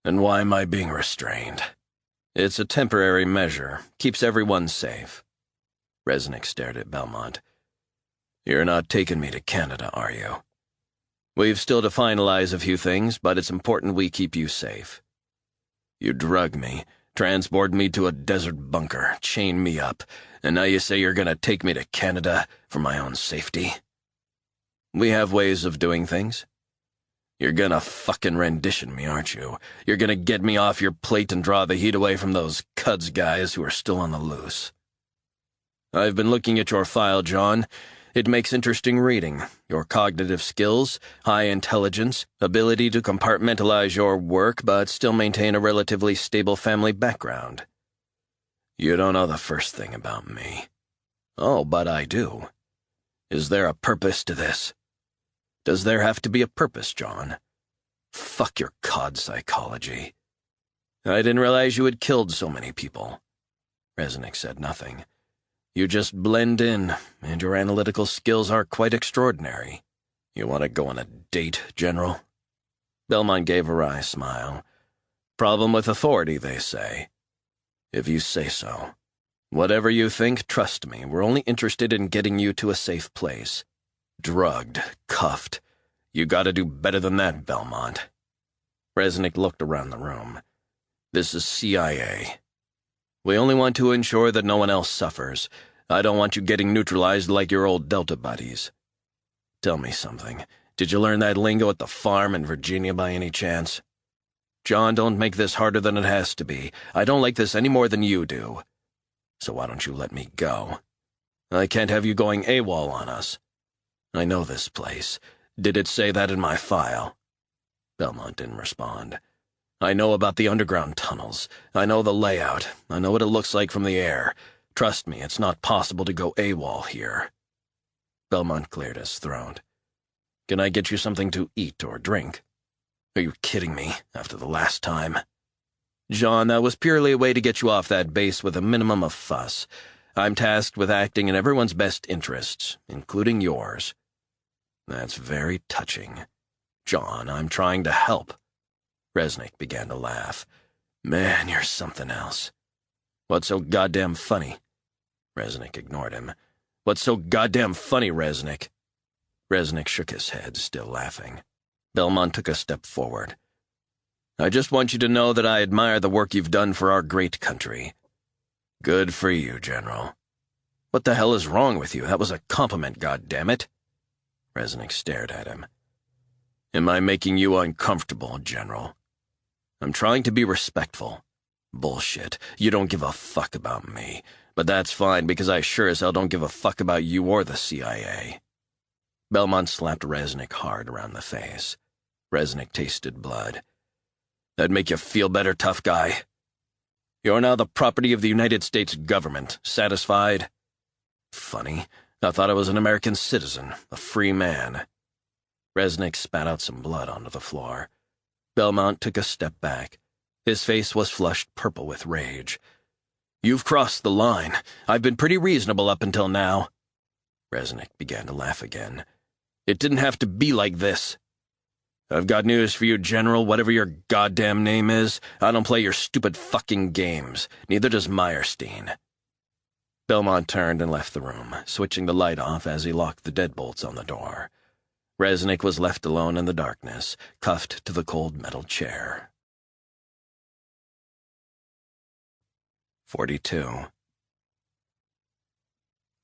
And why am I being restrained? It's a temporary measure, keeps everyone safe. Resnick stared at Belmont. You're not taking me to Canada, are you? We've still to finalize a few things, but it's important we keep you safe. You drug me, transport me to a desert bunker, chain me up, and now you say you're gonna take me to Canada for my own safety? We have ways of doing things. You're gonna fucking rendition me, aren't you? You're gonna get me off your plate and draw the heat away from those Cuds guys who are still on the loose. I've been looking at your file, John. It makes interesting reading. Your cognitive skills, high intelligence, ability to compartmentalize your work but still maintain a relatively stable family background. You don't know the first thing about me. Oh, but I do. Is there a purpose to this? Does there have to be a purpose, John? Fuck your cod psychology. I didn't realize you had killed so many people. Resnick said nothing. You just blend in, and your analytical skills are quite extraordinary. You want to go on a date, General? Belmont gave a wry smile. Problem with authority, they say. If you say so. Whatever you think, trust me, we're only interested in getting you to a safe place. Drugged, cuffed. You gotta do better than that, Belmont. Resnick looked around the room. This is CIA. We only want to ensure that no one else suffers. I don't want you getting neutralized like your old Delta buddies. Tell me something. Did you learn that lingo at the farm in Virginia by any chance? John, don't make this harder than it has to be. I don't like this any more than you do. So why don't you let me go? I can't have you going AWOL on us. I know this place. Did it say that in my file? Belmont didn't respond. I know about the underground tunnels. I know the layout. I know what it looks like from the air. Trust me, it's not possible to go AWOL here. Belmont cleared his throat. Can I get you something to eat or drink? Are you kidding me, after the last time? John, that was purely a way to get you off that base with a minimum of fuss. I'm tasked with acting in everyone's best interests, including yours. That's very touching. John, I'm trying to help. Resnick began to laugh. Man, you're something else. What's so goddamn funny? Resnick ignored him. What's so goddamn funny, Resnick? Resnick shook his head, still laughing. Belmont took a step forward. I just want you to know that I admire the work you've done for our great country. Good for you, General. What the hell is wrong with you? That was a compliment, goddammit. Resnick stared at him. Am I making you uncomfortable, General? I'm trying to be respectful. Bullshit. You don't give a fuck about me. But that's fine, because I sure as hell don't give a fuck about you or the CIA. Belmont slapped Resnick hard around the face. Resnick tasted blood. That'd make you feel better, tough guy? You're now the property of the United States government. Satisfied? Funny. I thought I was an American citizen, a free man. Resnick spat out some blood onto the floor. Belmont took a step back. His face was flushed purple with rage. You've crossed the line. I've been pretty reasonable up until now. Resnick began to laugh again. It didn't have to be like this. I've got news for you, General, whatever your goddamn name is. I don't play your stupid fucking games. Neither does Meyerstein. Belmont turned and left the room, switching the light off as he locked the deadbolts on the door. Resnick was left alone in the darkness, cuffed to the cold metal chair. 42.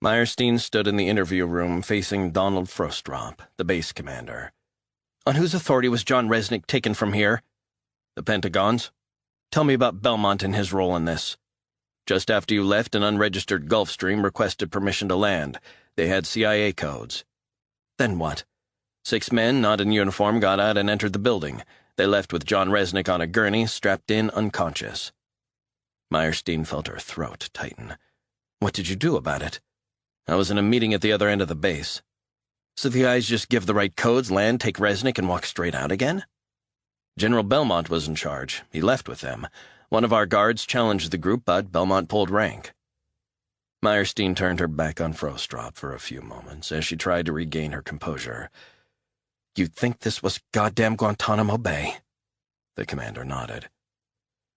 Meyerstein stood in the interview room facing Donald Frostrop, the base commander. On whose authority was John Resnick taken from here? The Pentagon's. Tell me about Belmont and his role in this. Just after you left, an unregistered Gulfstream requested permission to land. They had CIA codes. Then what? 6 men, not in uniform, got out and entered the building. They left with John Resnick on a gurney, strapped in, unconscious. Meyerstein felt her throat tighten. What did you do about it? I was in a meeting at the other end of the base. So the guys just give the right codes, land, take Resnick, and walk straight out again? General Belmont was in charge. He left with them. One of our guards challenged the group, but Belmont pulled rank. Meyerstein turned her back on Frostrop for a few moments as she tried to regain her composure. "You'd think this was goddamn Guantanamo Bay." The commander nodded.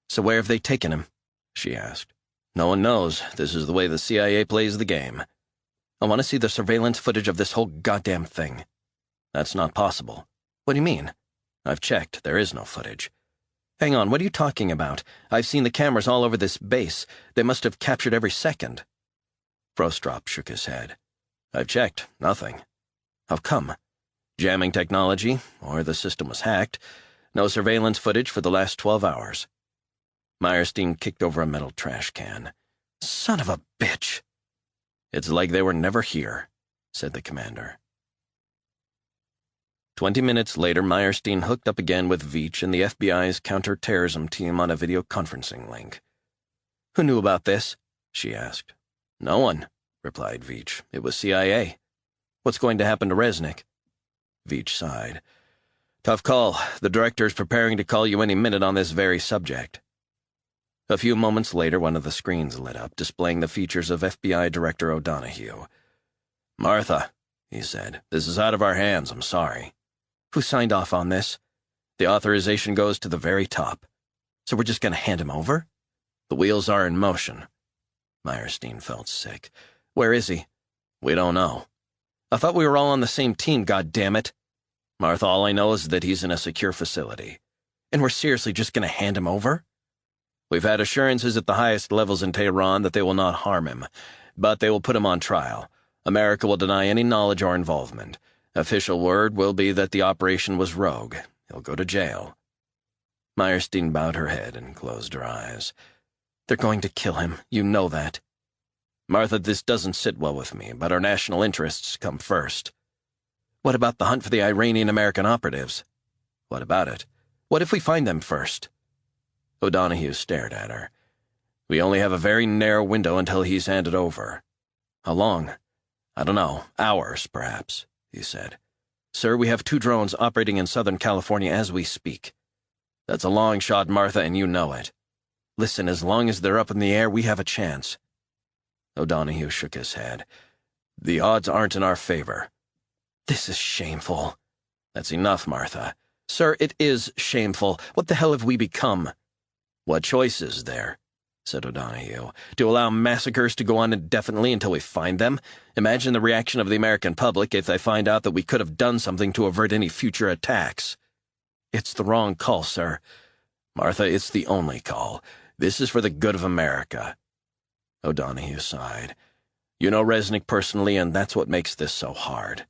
"So where have they taken him?" she asked. "No one knows. This is the way the CIA plays the game. I want to see the surveillance footage of this whole goddamn thing." "That's not possible." "What do you mean?" "I've checked. There is no footage." "Hang on, what are you talking about? I've seen the cameras all over this base. They must have captured every second." Frostrop shook his head. "I've checked. Nothing." "How come?" "Jamming technology, or the system was hacked. No surveillance footage for the last 12 hours. Meyerstein kicked over a metal trash can. "Son of a bitch!" "It's like they were never here," said the commander. 20 minutes later, Meyerstein hooked up again with Veach and the FBI's counter-terrorism team on a video conferencing link. "Who knew about this?" she asked. "No one," replied Veach. "It was CIA." "What's going to happen to Resnick?" Veach sighed. "Tough call. The director's preparing to call you any minute on this very subject." A few moments later, one of the screens lit up, displaying the features of FBI Director O'Donohue. "Martha," he said, "this is out of our hands. I'm sorry." "Who signed off on this?" "The authorization goes to the very top." "So we're just going to hand him over?" "The wheels are in motion." Meyerstein felt sick. "Where is he?" "We don't know." "I thought we were all on the same team, goddammit." "Martha, all I know is that he's in a secure facility." "And we're seriously just going to hand him over?" "We've had assurances at the highest levels in Tehran that they will not harm him, but they will put him on trial. America will deny any knowledge or involvement. Official word will be that the operation was rogue. He'll go to jail." Meyerstein bowed her head and closed her eyes. "They're going to kill him. You know that." "Martha, this doesn't sit well with me, but our national interests come first." "What about the hunt for the Iranian-American operatives?" "What about it?" "What if we find them first?" O'Donohue stared at her. "We only have a very narrow window until he's handed over." "How long?" "I don't know. Hours, perhaps," he said. "Sir, we have 2 drones operating in Southern California as we speak." "That's a long shot, Martha, and you know it." "Listen, as long as they're up in the air, we have a chance." O'Donohue shook his head. "The odds aren't in our favor." "This is shameful." "That's enough, Martha." "Sir, it is shameful. What the hell have we become?" "What choice is there?" said O'Donohue. "To allow massacres to go on indefinitely until we find them? Imagine the reaction of the American public if they find out that we could have done something to avert any future attacks." "It's the wrong call, sir." "Martha, it's the only call. This is for the good of America." O'Donohue sighed. "You know Resnick personally, and that's what makes this so hard."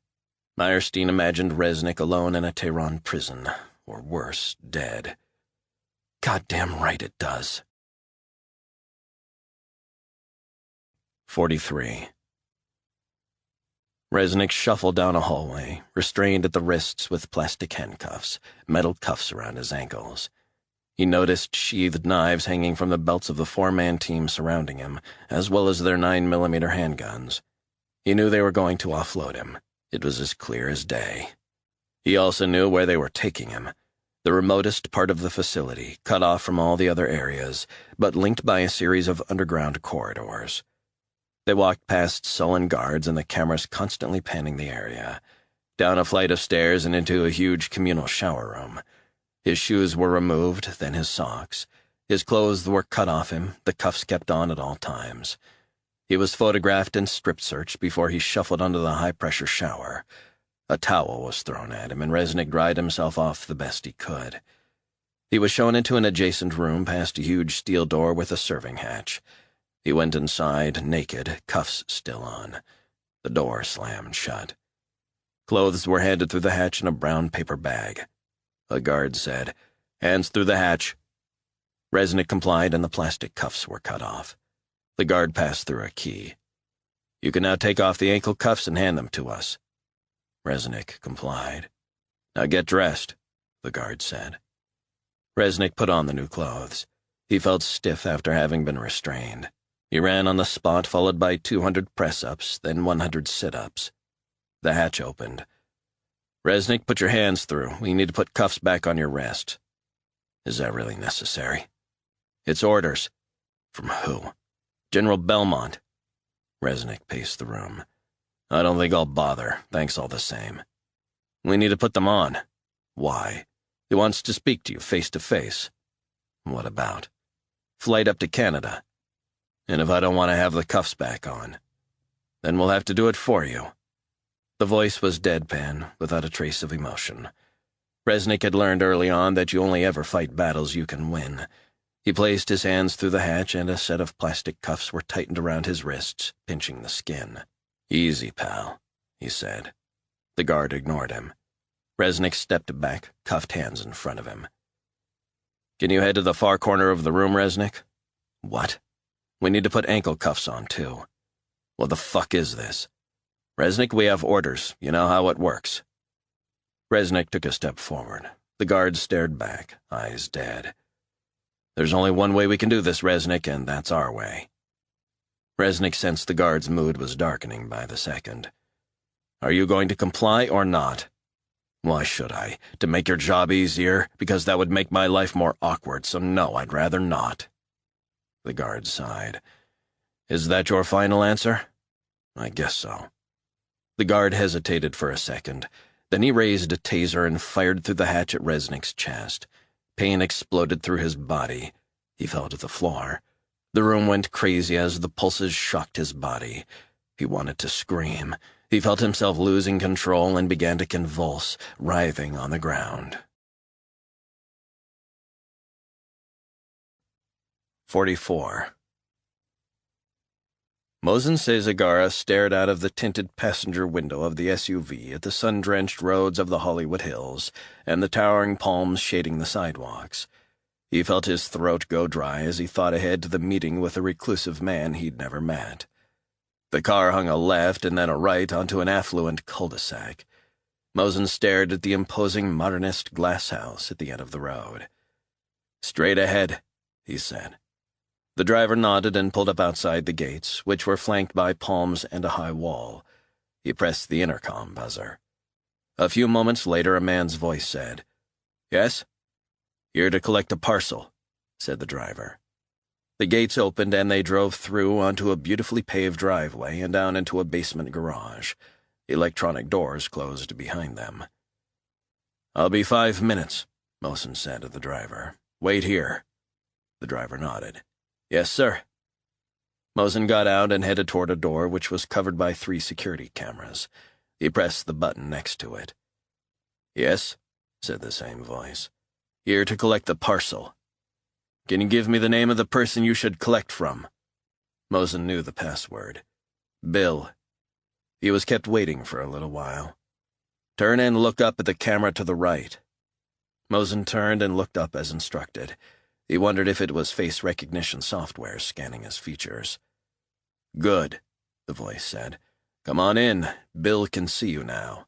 Meyerstein imagined Resnick alone in a Tehran prison, or worse, dead. "Goddamn right it does." 43. Resnick shuffled down a hallway, restrained at the wrists with plastic handcuffs, metal cuffs around his ankles. He noticed sheathed knives hanging from the belts of the 4-man team surrounding him, as well as their 9mm handguns. He knew they were going to offload him. It was as clear as day. He also knew where they were taking him. The remotest part of the facility, cut off from all the other areas, but linked by a series of underground corridors. They walked past sullen guards and the cameras constantly panning the area, down a flight of stairs and into a huge communal shower room. His shoes were removed, then his socks. His clothes were cut off him, the cuffs kept on at all times. He was photographed and strip-searched before he shuffled onto the high-pressure shower. A towel was thrown at him, and Resnick dried himself off the best he could. He was shown into an adjacent room past a huge steel door with a serving hatch. He went inside, naked, cuffs still on. The door slammed shut. Clothes were handed through the hatch in a brown paper bag. A guard said, "Hands through the hatch." Resnick complied, and the plastic cuffs were cut off. The guard passed through a key. "You can now take off the ankle cuffs and hand them to us." Resnick complied. "Now get dressed," the guard said. Resnick put on the new clothes. He felt stiff after having been restrained. He ran on the spot, followed by 200 press-ups, then 100 sit-ups. The hatch opened. "Resnick, put your hands through. We need to put cuffs back on your wrist." "Is that really necessary?" It's orders. From who? General Belmont. Resnick paced the room. I don't think I'll bother, thanks all the same. We need to put them on. Why? He wants to speak to you face to face. What about? Flight up to Canada. And if I don't want to have the cuffs back on, then we'll have to do it for you. The voice was deadpan, without a trace of emotion. Resnick had learned early on that you only ever fight battles you can win. He placed his hands through the hatch, and a set of plastic cuffs were tightened around his wrists, pinching the skin. Easy, pal, he said. The guard ignored him. Resnick stepped back, cuffed hands in front of him. Can you head to the far corner of the room, Resnick? What? We need to put ankle cuffs on, too. What the fuck is this? Resnick, we have orders. You know how it works. Resnick took a step forward. The guard stared back, eyes dead. There's only one way we can do this, Resnick, and that's our way. Resnick sensed the guard's mood was darkening by the second. Are you going to comply or not? Why should I? To make your job easier? Because that would make my life more awkward, so no, I'd rather not. The guard sighed. Is that your final answer? I guess so. The guard hesitated for a second. Then he raised a taser and fired through the hatch at Resnick's chest. Pain exploded through his body. He fell to the floor. The room went crazy as the pulses shocked his body. He wanted to scream. He felt himself losing control and began to convulse, writhing on the ground. 44. Mosen Sezagara stared out of the tinted passenger window of the SUV at the sun-drenched roads of the Hollywood Hills and the towering palms shading the sidewalks. He felt his throat go dry as he thought ahead to the meeting with a reclusive man he'd never met. The car hung a left and then a right onto an affluent cul-de-sac. Mosen stared at the imposing modernist glass house at the end of the road. Straight ahead, he said. The driver nodded and pulled up outside the gates, which were flanked by palms and a high wall. He pressed the intercom buzzer. A few moments later, a man's voice said, Yes? Here to collect a parcel, said the driver. The gates opened and they drove through onto a beautifully paved driveway and down into a basement garage. Electronic doors closed behind them. I'll be 5 minutes, Mosen said to the driver. Wait here. The driver nodded. Yes, sir. Mosen got out and headed toward a door which was covered by 3 security cameras. He pressed the button next to it. Yes, said the same voice. Here to collect the parcel. Can you give me the name of the person you should collect from? Mosen knew the password. Bill. He was kept waiting for a little while. Turn and look up at the camera to the right. Mosen turned and looked up as instructed. He wondered if it was face recognition software scanning his features. Good, the voice said. Come on in. Bill can see you now.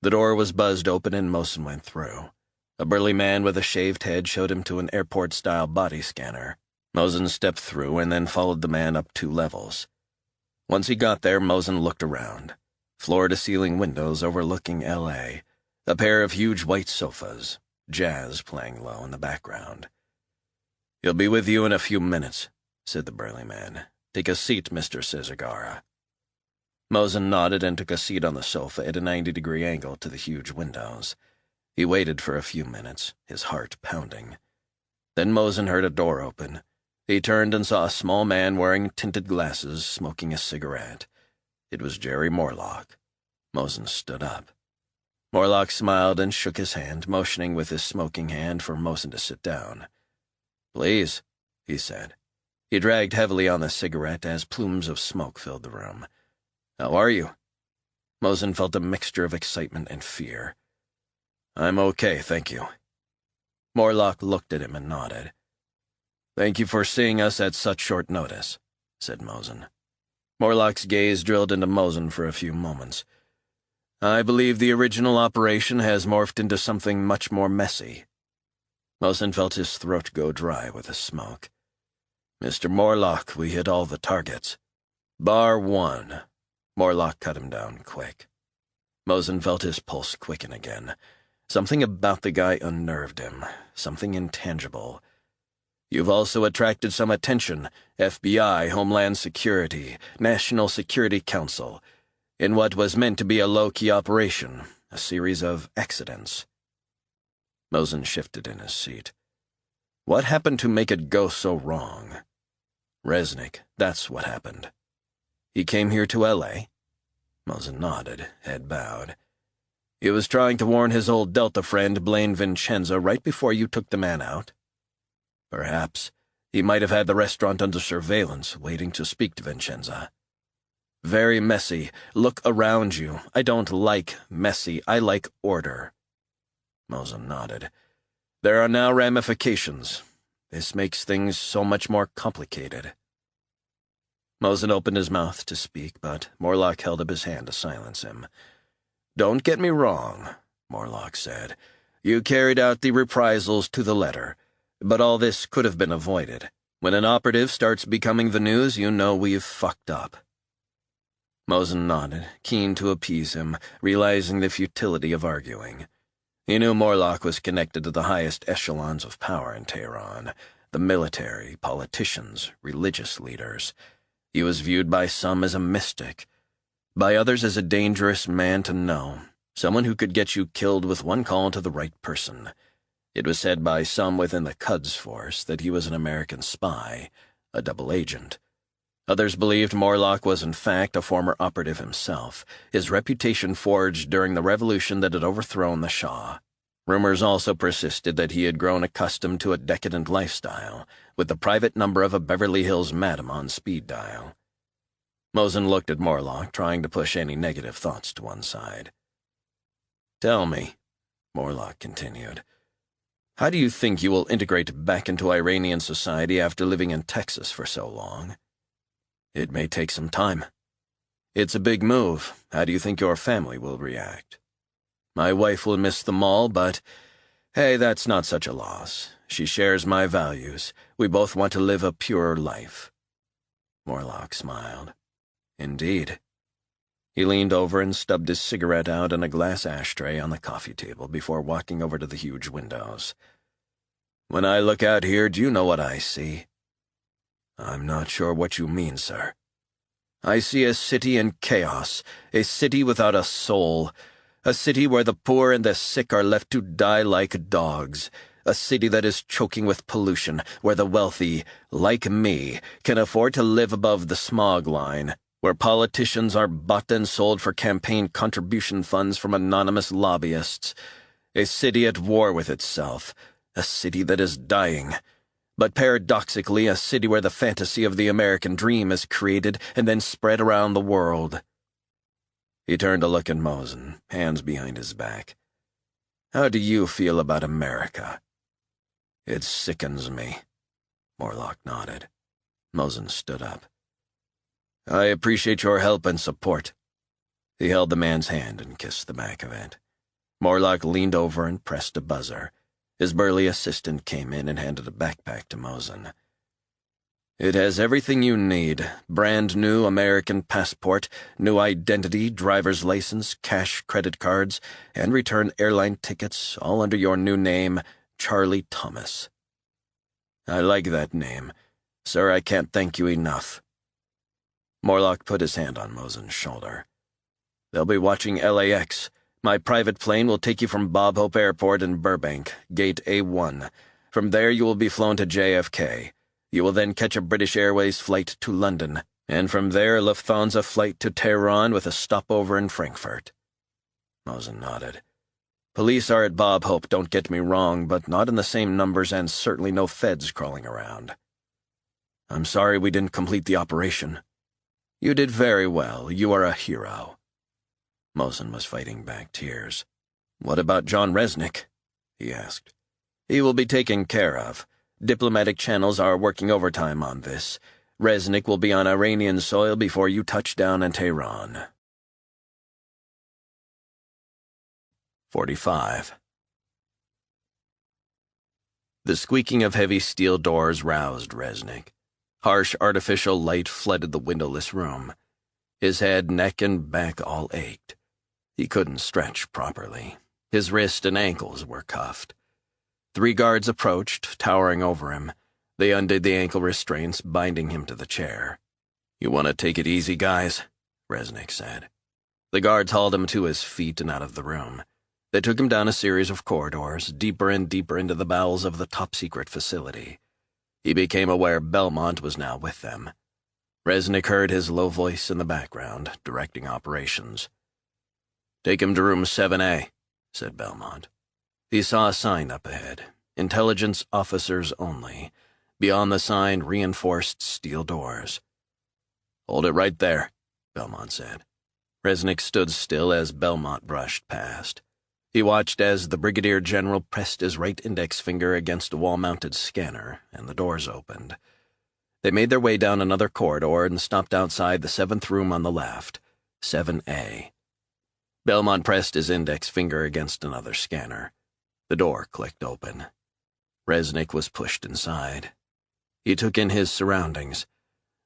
The door was buzzed open and Mosen went through. A burly man with a shaved head showed him to an airport-style body scanner. Mosen stepped through and then followed the man up 2 levels. Once he got there, Mosen looked around. Floor-to-ceiling windows overlooking L.A., a pair of huge white sofas, jazz playing low in the background. He'll be with you in a few minutes, said the burly man. Take a seat, Mr. Sezagara. Mosen nodded and took a seat on the sofa at a 90-degree angle to the huge windows. He waited for a few minutes, his heart pounding. Then Mosen heard a door open. He turned and saw a small man wearing tinted glasses, smoking a cigarette. It was Jerry Morlock. Mosen stood up. Morlock smiled and shook his hand, motioning with his smoking hand for Mosen to sit down. Please, he said. He dragged heavily on the cigarette as plumes of smoke filled the room. How are you? Mosen felt a mixture of excitement and fear. I'm okay, thank you. Morlock looked at him and nodded. Thank you for seeing us at such short notice, said Mosen. Morlock's gaze drilled into Mosen for a few moments. I believe the original operation has morphed into something much more messy. Mosen felt his throat go dry with the smoke. Mr. Morlock, we hit all the targets. Bar 1. Morlock cut him down quick. Mosen felt his pulse quicken again. Something about the guy unnerved him, something intangible. You've also attracted some attention, FBI, Homeland Security, National Security Council, in what was meant to be a low-key operation, a series of accidents. Mosen shifted in his seat. What happened to make it go so wrong? Resnick, that's what happened. He came here to L.A.? Mosen nodded, head bowed. He was trying to warn his old Delta friend, Blaine Vincenzo, right before you took the man out? Perhaps. He might have had the restaurant under surveillance, waiting to speak to Vincenzo. Very messy. Look around you. I don't like messy. I like order. Mosen nodded. There are now ramifications. This makes things so much more complicated. Mosen opened his mouth to speak, but Morlock held up his hand to silence him. Don't get me wrong, Morlock said. You carried out the reprisals to the letter, but all this could have been avoided. When an operative starts becoming the news, you know we've fucked up. Mosen nodded, keen to appease him, realizing the futility of arguing. He knew Morlock was connected to the highest echelons of power in Tehran, the military, politicians, religious leaders. He was viewed by some as a mystic, by others as a dangerous man to know, someone who could get you killed with one call to the right person. It was said by some within the Quds force that he was an American spy, a double agent. Others believed Morlock was in fact a former operative himself, his reputation forged during the revolution that had overthrown the Shah. Rumors also persisted that he had grown accustomed to a decadent lifestyle, with the private number of a Beverly Hills madam on speed dial. Mosen looked at Morlock, trying to push any negative thoughts to one side. Tell me, Morlock continued, how do you think you will integrate back into Iranian society after living in Texas for so long? It may take some time. It's a big move. How do you think your family will react? My wife will miss the mall, but, hey, that's not such a loss. She shares my values. We both want to live a purer life. Morlock smiled. Indeed. He leaned over and stubbed his cigarette out in a glass ashtray on the coffee table before walking over to the huge windows. When I look out here, do you know what I see? I'm not sure what you mean, sir. I see a city in chaos, a city without a soul, a city where the poor and the sick are left to die like dogs, a city that is choking with pollution, where the wealthy, like me, can afford to live above the smog line, where politicians are bought and sold for campaign contribution funds from anonymous lobbyists, a city at war with itself, a city that is dying, but paradoxically a city where the fantasy of the American dream is created and then spread around the world. He turned to look at Mosen, hands behind his back. How do you feel about America? It sickens me. Morlock nodded. Mosen stood up. I appreciate your help and support. He held the man's hand and kissed the back of it. Morlock leaned over and pressed a buzzer. His burly assistant came in and handed a backpack to Mosen. It has everything you need. Brand new American passport, new identity, driver's license, cash credit cards, and return airline tickets, all under your new name, Charlie Thomas. I like that name. Sir, I can't thank you enough. Morlock put his hand on Mosen's shoulder. They'll be watching LAX. My private plane will take you from Bob Hope Airport in Burbank, Gate A1. From there you will be flown to JFK. You will then catch a British Airways flight to London, and from there a Lufthansa flight to Tehran with a stopover in Frankfurt. Mosen nodded. Police are at Bob Hope, don't get me wrong, but not in the same numbers and certainly no feds crawling around. I'm sorry we didn't complete the operation. You did very well. You are a hero. Mosen was fighting back tears. What about John Resnick? He asked. He will be taken care of. Diplomatic channels are working overtime on this. Resnick will be on Iranian soil before you touch down in Tehran. 45. The squeaking of heavy steel doors roused Resnick. Harsh artificial light flooded the windowless room. His head, neck, and back all ached. He couldn't stretch properly. His wrist and ankles were cuffed. 3 guards approached, towering over him. They undid the ankle restraints, binding him to the chair. "You want to take it easy, guys?" Resnick said. The guards hauled him to his feet and out of the room. They took him down a series of corridors, deeper and deeper into the bowels of the top-secret facility. He became aware Belmont was now with them. Resnick heard his low voice in the background, directing operations. "Take him to room 7A, said Belmont. He saw a sign up ahead, "Intelligence Officers Only." Beyond the sign, reinforced steel doors. "Hold it right there," Belmont said. Resnick stood still as Belmont brushed past. He watched as the Brigadier General pressed his right index finger against a wall-mounted scanner, and the doors opened. They made their way down another corridor and stopped outside the 7th room on the left, 7A. Belmont pressed his index finger against another scanner. The door clicked open. Resnick was pushed inside. He took in his surroundings.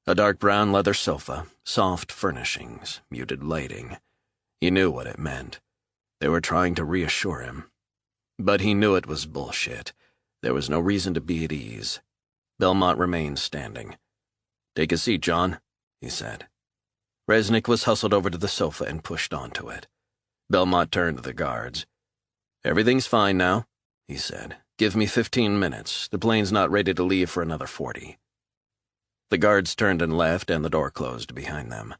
A dark brown leather sofa, soft furnishings, muted lighting. He knew what it meant. They were trying to reassure him. But he knew it was bullshit. There was no reason to be at ease. Belmont remained standing. "Take a seat, John," he said. Resnick was hustled over to the sofa and pushed onto it. Belmont turned to the guards. "Everything's fine now," he said. "Give me 15 minutes. The plane's not ready to leave for another 40. The guards turned and left, and the door closed behind them.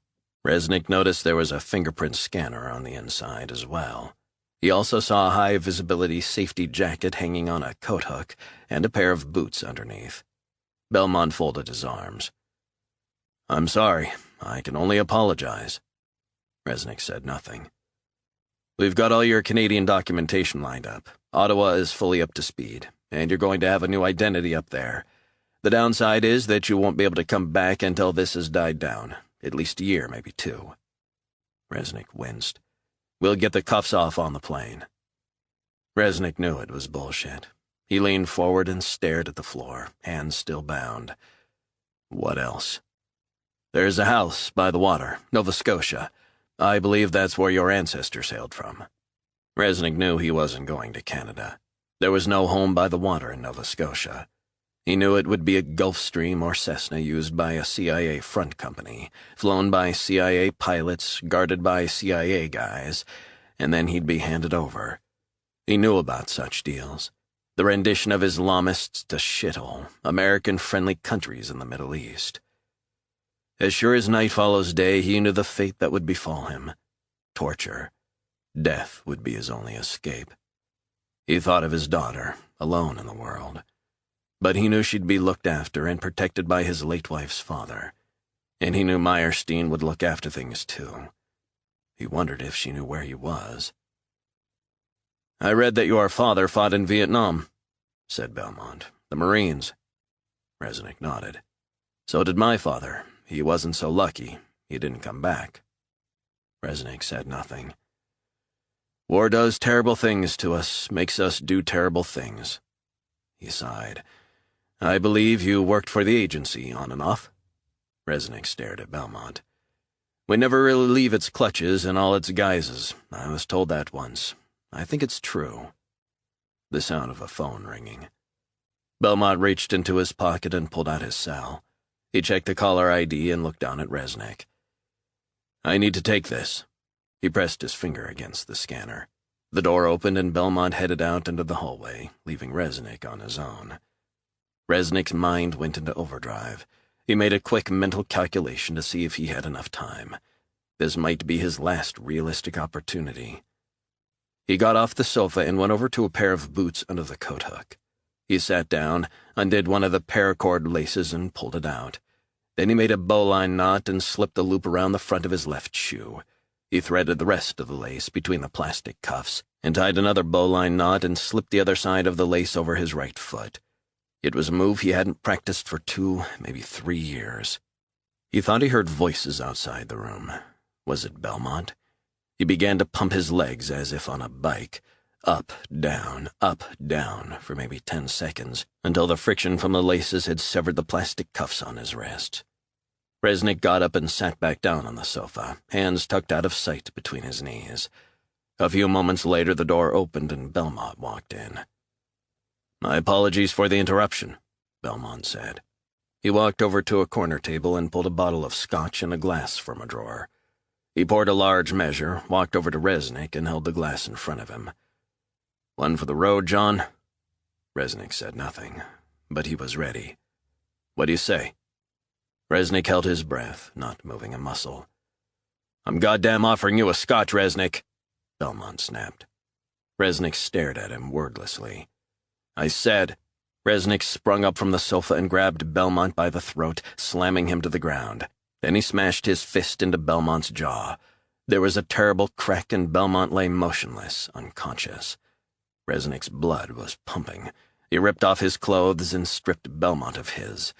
Resnick noticed there was a fingerprint scanner on the inside as well. He also saw a high-visibility safety jacket hanging on a coat hook and a pair of boots underneath. Belmont folded his arms. "I'm sorry. I can only apologize." Resnick said nothing. "We've got all your Canadian documentation lined up. Ottawa is fully up to speed, and you're going to have a new identity up there. The downside is that you won't be able to come back until this has died down. At least a year, maybe 2. Resnick winced. "We'll get the cuffs off on the plane." Resnick knew it was bullshit. He leaned forward and stared at the floor, hands still bound. What else? "There's a house by the water, Nova Scotia. I believe that's where your ancestors hailed from." Resnick knew he wasn't going to Canada. There was no home by the water in Nova Scotia. He knew it would be a Gulfstream or Cessna used by a CIA front company, flown by CIA pilots, guarded by CIA guys, and then he'd be handed over. He knew about such deals. The rendition of Islamists to shithole, American-friendly countries in the Middle East. As sure as night follows day, he knew the fate that would befall him. Torture. Death would be his only escape. He thought of his daughter, alone in the world. But he knew she'd be looked after and protected by his late wife's father. And he knew Meyerstein would look after things too. He wondered if she knew where he was. "I read that your father fought in Vietnam," said Belmont. "The Marines." Resnick nodded. "So did my father. He wasn't so lucky. He didn't come back." Resnick said nothing. "War does terrible things to us, makes us do terrible things." He sighed. "I believe you worked for the agency, on and off?" Resnick stared at Belmont. "We never really leave its clutches in all its guises. I was told that once. I think it's true." The sound of a phone ringing. Belmont reached into his pocket and pulled out his cell. He checked the caller ID and looked down at Resnick. "I need to take this." He pressed his finger against the scanner. The door opened and Belmont headed out into the hallway, leaving Resnick on his own. Resnick's mind went into overdrive. He made a quick mental calculation to see if he had enough time. This might be his last realistic opportunity. He got off the sofa and went over to a pair of boots under the coat hook. He sat down, undid one of the paracord laces and pulled it out. Then he made a bowline knot and slipped the loop around the front of his left shoe. He threaded the rest of the lace between the plastic cuffs and tied another bowline knot and slipped the other side of the lace over his right foot. It was a move he hadn't practiced for 2, maybe 3 years. He thought he heard voices outside the room. Was it Belmont? He began to pump his legs as if on a bike. Up, down, for maybe 10 seconds, until the friction from the laces had severed the plastic cuffs on his wrist. Resnick got up and sat back down on the sofa, hands tucked out of sight between his knees. A few moments later, the door opened and Belmont walked in. "My apologies for the interruption," Belmont said. He walked over to a corner table and pulled a bottle of scotch and a glass from a drawer. He poured a large measure, walked over to Resnick, and held the glass in front of him. "One for the road, John?" Resnick said nothing, but he was ready. "What do you say?" Resnick held his breath, not moving a muscle. "I'm goddamn offering you a scotch, Resnick," Belmont snapped. Resnick stared at him wordlessly. "I said—" Resnick sprung up from the sofa and grabbed Belmont by the throat, slamming him to the ground. Then he smashed his fist into Belmont's jaw. There was a terrible crack and Belmont lay motionless, unconscious. Resnick's blood was pumping. He ripped off his clothes and stripped Belmont of his.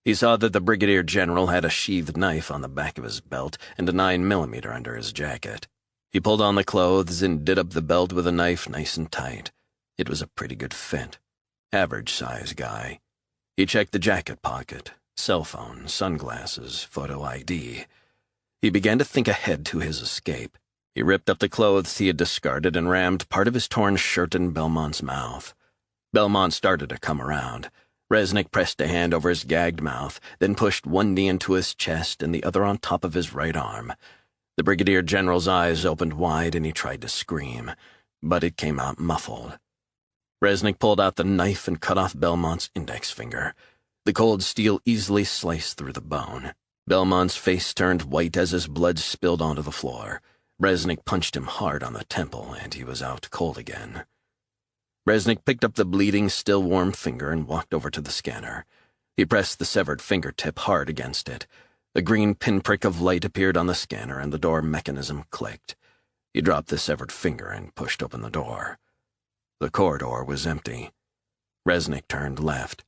He saw that the brigadier general had a sheathed knife on the back of his belt and a 9mm under his jacket. He pulled on the clothes and did up the belt with a knife nice and tight. It was a pretty good fit. Average-size guy. He checked the jacket pocket. Cell phone, sunglasses, photo ID. He began to think ahead to his escape. He ripped up the clothes he had discarded and rammed part of his torn shirt in Belmont's mouth. Belmont started to come around. Resnick pressed a hand over his gagged mouth, then pushed one knee into his chest and the other on top of his right arm. The brigadier general's eyes opened wide and he tried to scream, but it came out muffled. Resnick pulled out the knife and cut off Belmont's index finger. The cold steel easily sliced through the bone. Belmont's face turned white as his blood spilled onto the floor. Resnick punched him hard on the temple, and he was out cold again. Resnick picked up the bleeding, still warm finger and walked over to the scanner. He pressed the severed fingertip hard against it. A green pinprick of light appeared on the scanner, and the door mechanism clicked. He dropped the severed finger and pushed open the door. The corridor was empty. Resnick turned left.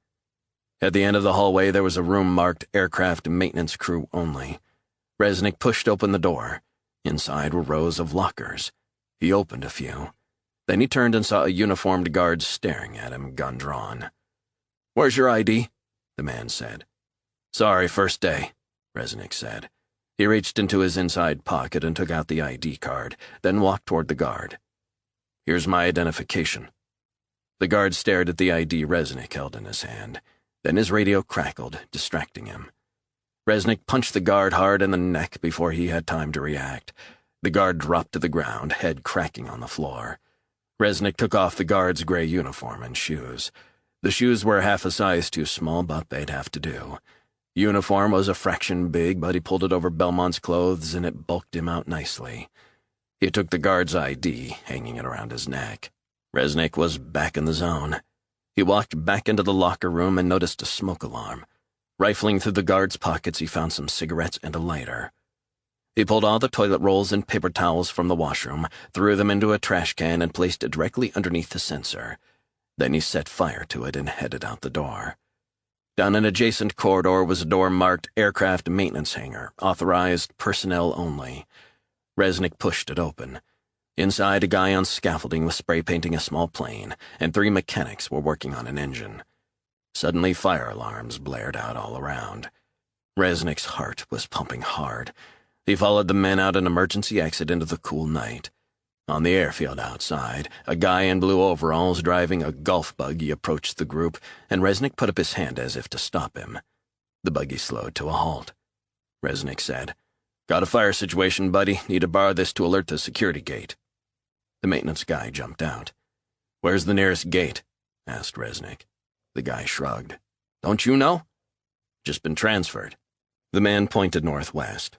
At the end of the hallway there was a room marked Aircraft Maintenance Crew Only. Resnick pushed open the door. Inside were rows of lockers. He opened a few. Then he turned and saw a uniformed guard staring at him, gun drawn. "Where's your ID?" the man said. "Sorry, first day," Resnick said. He reached into his inside pocket and took out the ID card, then walked toward the guard. "Here's my identification." The guard stared at the ID Resnick held in his hand. Then his radio crackled, distracting him. Resnick punched the guard hard in the neck before he had time to react. The guard dropped to the ground, head cracking on the floor. Resnick took off the guard's gray uniform and shoes. The shoes were half a size too small, but they'd have to do. Uniform was a fraction big, but he pulled it over Belmont's clothes and it bulked him out nicely. He took the guard's ID, hanging it around his neck. Resnick was back in the zone. He walked back into the locker room and noticed a smoke alarm. Rifling through the guard's pockets, he found some cigarettes and a lighter. He pulled all the toilet rolls and paper towels from the washroom, threw them into a trash can, and placed it directly underneath the sensor. Then he set fire to it and headed out the door. Down an adjacent corridor was a door marked Aircraft Maintenance Hangar, authorized personnel only. Resnick pushed it open. Inside, a guy on scaffolding was spray painting a small plane, and 3 mechanics were working on an engine. Suddenly, fire alarms blared out all around. Resnick's heart was pumping hard. He followed the men out an emergency exit into the cool night. On the airfield outside, a guy in blue overalls driving a golf buggy approached the group, and Resnick put up his hand as if to stop him. The buggy slowed to a halt. Resnick said, "Got a fire situation, buddy. Need to borrow this to alert the security gate." The maintenance guy jumped out. "Where's the nearest gate?" asked Resnick. The guy shrugged. "Don't you know?" "Just been transferred." The man pointed northwest.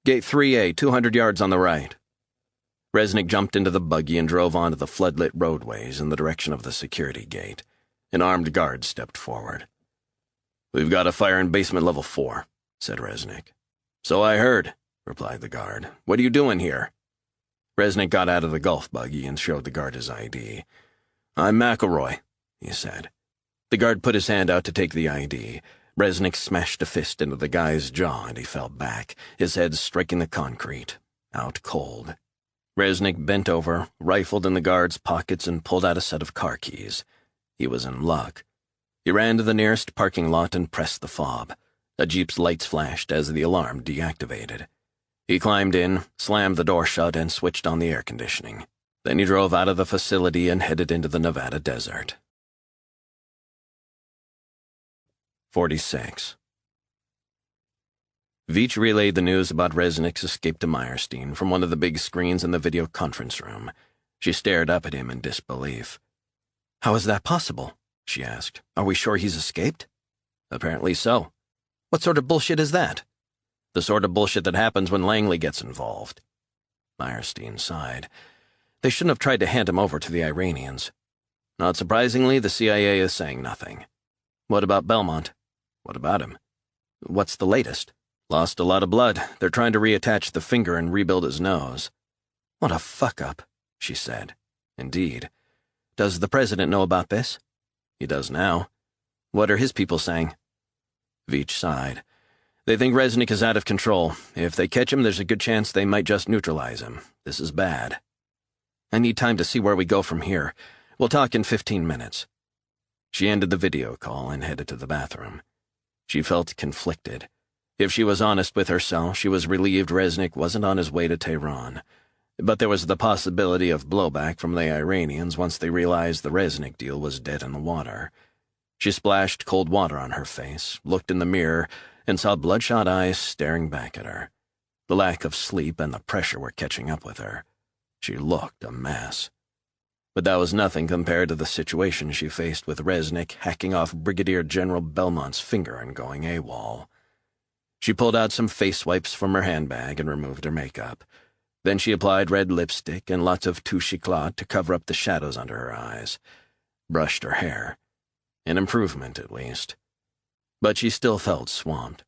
"Gate 3A, 200 yards on the right." Resnick jumped into the buggy and drove onto the floodlit roadways in the direction of the security gate. An armed guard stepped forward. "We've got a fire in basement level 4, said Resnick. "So I heard," replied the guard. "What are you doing here?" Resnick got out of the golf buggy and showed the guard his ID. "I'm McElroy," he said. The guard put his hand out to take the ID. Resnick smashed a fist into the guy's jaw and he fell back, his head striking the concrete, out cold. Resnick bent over, rifled in the guard's pockets, and pulled out a set of car keys. He was in luck. He ran to the nearest parking lot and pressed the fob. A Jeep's lights flashed as the alarm deactivated. He climbed in, slammed the door shut, and switched on the air conditioning. Then he drove out of the facility and headed into the Nevada desert. 46. Veach relayed the news about Resnick's escape to Meyerstein from one of the big screens in the video conference room. She stared up at him in disbelief. "How is that possible?" she asked. "Are we sure he's escaped?" "Apparently so." "What sort of bullshit is that?" "The sort of bullshit that happens when Langley gets involved." Meyerstein sighed. "They shouldn't have tried to hand him over to the Iranians." "Not surprisingly, the CIA is saying nothing." "What about Belmont?" "What about him?" "What's the latest?" "Lost a lot of blood. They're trying to reattach the finger and rebuild his nose." "What a fuck-up," she said. "Indeed. Does the president know about this?" "He does now." "What are his people saying?" Veach sighed. "They think Resnick is out of control. If they catch him, there's a good chance they might just neutralize him. This is bad." "I need time to see where we go from here. We'll talk in 15 minutes." She ended the video call and headed to the bathroom. She felt conflicted. If she was honest with herself, she was relieved Resnick wasn't on his way to Tehran. But there was the possibility of blowback from the Iranians once they realized the Resnick deal was dead in the water. She splashed cold water on her face, looked in the mirror, and saw bloodshot eyes staring back at her. The lack of sleep and the pressure were catching up with her. She looked a mess. But that was nothing compared to the situation she faced with Resnick hacking off Brigadier General Belmont's finger and going AWOL. She pulled out some face wipes from her handbag and removed her makeup. Then she applied red lipstick and lots of touche éclat to cover up the shadows under her eyes. Brushed her hair. An improvement, at least. But she still felt swamped,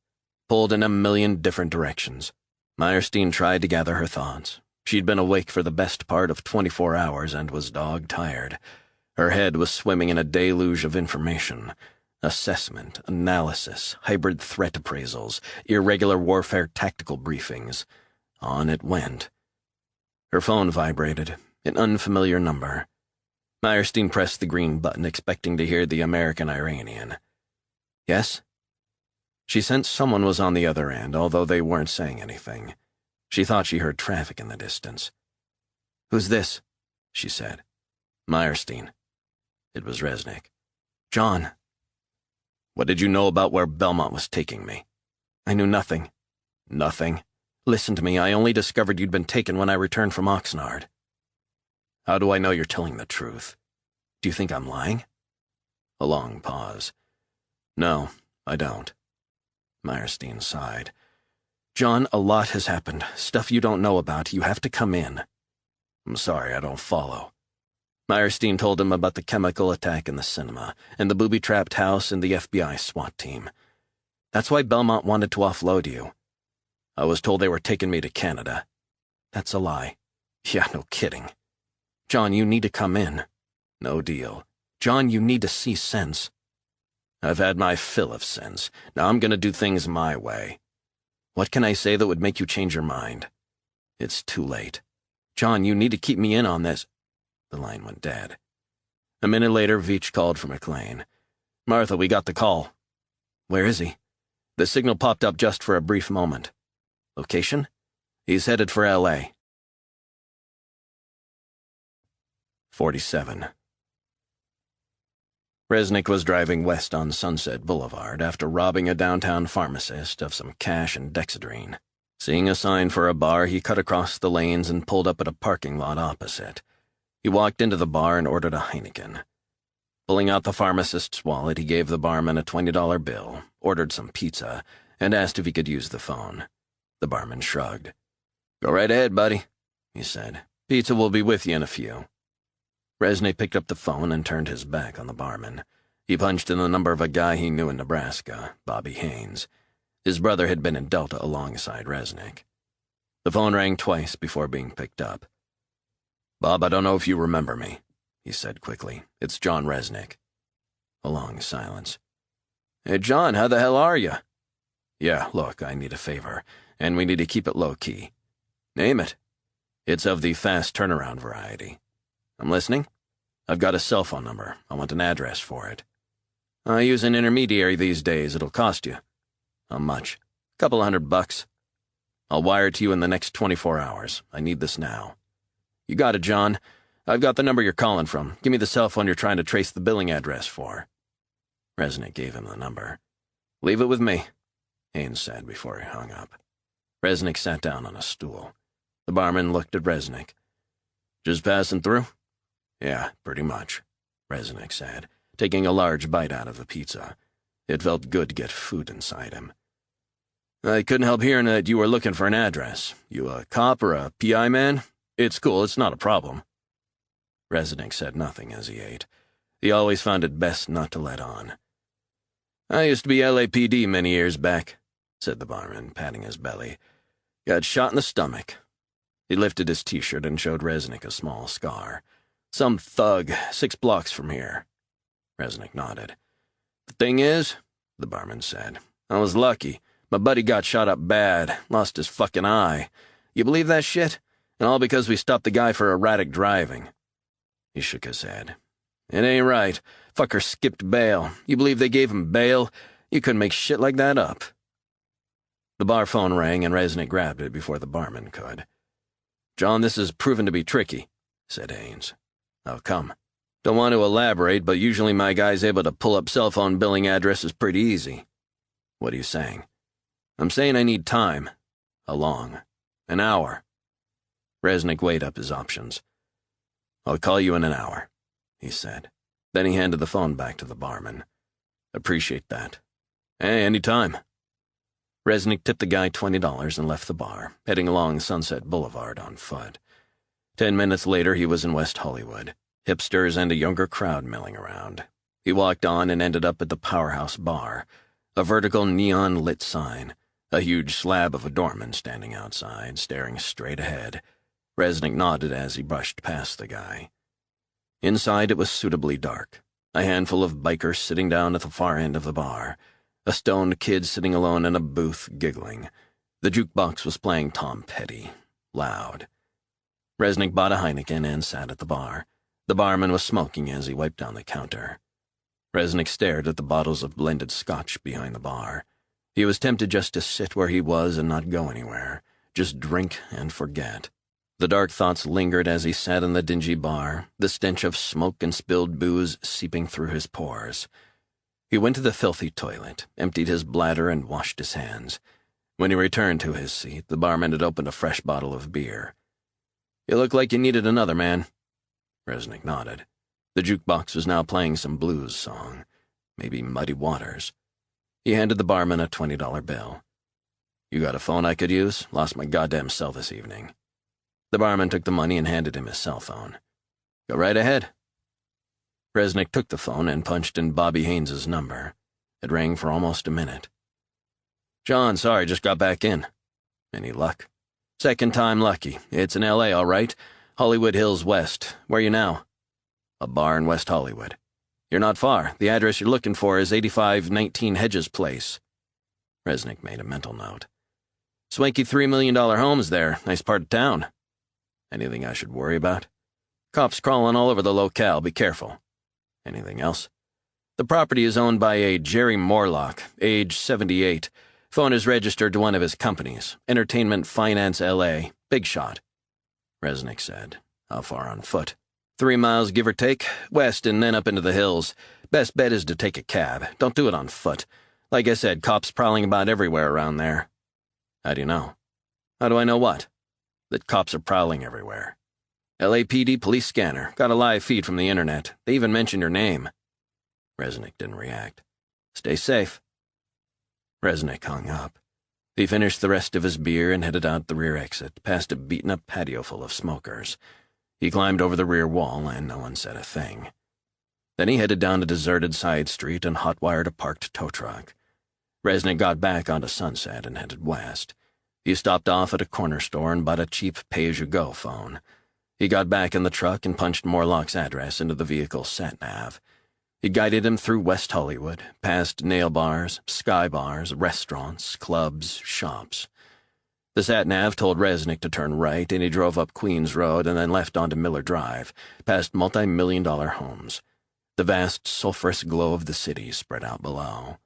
pulled in a million different directions. Meyerstein tried to gather her thoughts. She'd been awake for the best part of 24 hours and was dog-tired. Her head was swimming in a deluge of information. Assessment, analysis, hybrid threat appraisals, irregular warfare tactical briefings. On it went. Her phone vibrated, an unfamiliar number. Meyerstein pressed the green button, expecting to hear the American-Iranian. "Yes?" She sensed someone was on the other end, although they weren't saying anything. She thought she heard traffic in the distance. "Who's this?" she said. "Meyerstein." It was Resnick. "John." "What did you know about where Belmont was taking me?" "I knew nothing." "Nothing? Listen to me, I only discovered you'd been taken when I returned from Oxnard." "How do I know you're telling the truth?" "Do you think I'm lying?" A long pause. "No, I don't." Meyerstein sighed. "John, a lot has happened. Stuff you don't know about. You have to come in." "I'm sorry, I don't follow." Meyerstein told him about the chemical attack in the cinema, and the booby-trapped house and the FBI SWAT team. "That's why Belmont wanted to offload you." "I was told they were taking me to Canada." "That's a lie." "Yeah, no kidding." "John, you need to come in." "No deal." "John, you need to see sense." "I've had my fill of sense. Now I'm going to do things my way." "What can I say that would make you change your mind?" "It's too late." "John, you need to keep me in on this." The line went dead. A minute later, Veach called for McLean. "Martha, we got the call." "Where is he?" "The signal popped up just for a brief moment." "Location?" "He's headed for L.A." 47. Resnick was driving west on Sunset Boulevard after robbing a downtown pharmacist of some cash and Dexedrine. Seeing a sign for a bar, he cut across the lanes and pulled up at a parking lot opposite. He walked into the bar and ordered a Heineken. Pulling out the pharmacist's wallet, he gave the barman a $20 bill, ordered some pizza, and asked if he could use the phone. The barman shrugged. "Go right ahead, buddy," he said. "Pizza will be with you in a few." Resnick picked up the phone and turned his back on the barman. He punched in the number of a guy he knew in Nebraska, Bobby Haynes. His brother had been in Delta alongside Resnick. The phone rang twice before being picked up. "Bob, I don't know if you remember me," he said quickly. "It's John Resnick." A long silence. "Hey, John, how the hell are you?" "Yeah, look, I need a favor, and we need to keep it low-key." "Name it." "It's of the fast turnaround variety." "I'm listening." "I've got a cell phone number. I want an address for it." "I use an intermediary these days. It'll cost you." "How much?" "Couple $100. "I'll wire it to you in the next 24 hours. I need this now." "You got it, John. I've got the number you're calling from. Give me the cell phone you're trying to trace the billing address for." Resnick gave him the number. Leave it with me, Haynes said before he hung up. Resnick sat down on a stool. The barman looked at Resnick. Just passing through? Yeah, pretty much, Resnick said, taking a large bite out of the pizza. It felt good to get food inside him. I couldn't help hearing that you were looking for an address. You a cop or a PI man? It's cool, it's not a problem. Resnick said nothing as he ate. He always found it best not to let on. I used to be LAPD many years back, said the barman, patting his belly. Got shot in the stomach. He lifted his t-shirt and showed Resnick a small scar. Some thug, 6 blocks from here. Resnick nodded. The thing is, the barman said, I was lucky. My buddy got shot up bad, lost his fucking eye. You believe that shit? And all because we stopped the guy for erratic driving. He shook his head. It ain't right. Fucker skipped bail. You believe they gave him bail? You couldn't make shit like that up. The bar phone rang and Resnick grabbed it before the barman could. John, this is proven to be tricky, said Haynes. How come? Don't want to elaborate, but usually my guy's able to pull up cell phone billing addresses pretty easy. What are you saying? I'm saying I need time. How long? An hour. Resnick weighed up his options. I'll call you in an hour, he said. Then he handed the phone back to the barman. Appreciate that. Hey, any time. Resnick tipped the guy $20 and left the bar, heading along Sunset Boulevard on foot. 10 minutes later, he was in West Hollywood, hipsters and a younger crowd milling around. He walked on and ended up at the Powerhouse Bar, a vertical neon-lit sign, a huge slab of a doorman standing outside, staring straight ahead. Resnick nodded as he brushed past the guy. Inside, it was suitably dark. A handful of bikers sitting down at the far end of the bar. A stoned kid sitting alone in a booth, giggling. The jukebox was playing Tom Petty, loud. Resnick bought a Heineken and sat at the bar. The barman was smoking as he wiped down the counter. Resnick stared at the bottles of blended scotch behind the bar. He was tempted just to sit where he was and not go anywhere, just drink and forget. The dark thoughts lingered as he sat in the dingy bar, the stench of smoke and spilled booze seeping through his pores. He went to the filthy toilet, emptied his bladder, and washed his hands. When he returned to his seat, the barman had opened a fresh bottle of beer. You look like you needed another, man. Resnick nodded. The jukebox was now playing some blues song, maybe Muddy Waters. He handed the barman a $20 bill. You got a phone I could use? Lost my goddamn cell this evening. The barman took the money and handed him his cell phone. Go right ahead. Resnick took the phone and punched in Bobby Haynes's number. It rang for almost a minute. John, sorry, just got back in. Any luck? Second time lucky. It's in L.A., all right. Hollywood Hills West. Where are you now? A bar in West Hollywood. You're not far. The address you're looking for is 8519 Hedges Place. Resnick made a mental note. Swanky $3 million homes there. Nice part of town. Anything I should worry about? Cops crawling all over the locale. Be careful. Anything else? The property is owned by a Jerry Morlock, age 78. Phone is registered to one of his companies, Entertainment Finance L.A. Big shot. Resnick said. How far on foot? 3 miles, give or take, west and then up into the hills. Best bet is to take a cab. Don't do it on foot. Like I said, cops prowling about everywhere around there. How do you know? How do I know what? That cops are prowling everywhere. LAPD police scanner. Got a live feed from the internet. They even mentioned your name. Resnick didn't react. Stay safe. Resnick hung up. He finished the rest of his beer and headed out the rear exit, past a beaten-up patio full of smokers. He climbed over the rear wall, and no one said a thing. Then he headed down a deserted side street and hot-wired a parked tow truck. Resnick got back onto Sunset and headed west. He stopped off at a corner store and bought a cheap pay-as-you-go phone. He got back in the truck and punched Morlock's address into the vehicle's sat-nav. He guided him through West Hollywood, past nail bars, sky bars, restaurants, clubs, shops. The sat-nav told Resnick to turn right, and he drove up Queens Road and then left onto Miller Drive, past multi-million-dollar homes. The vast, sulphurous glow of the city spread out below.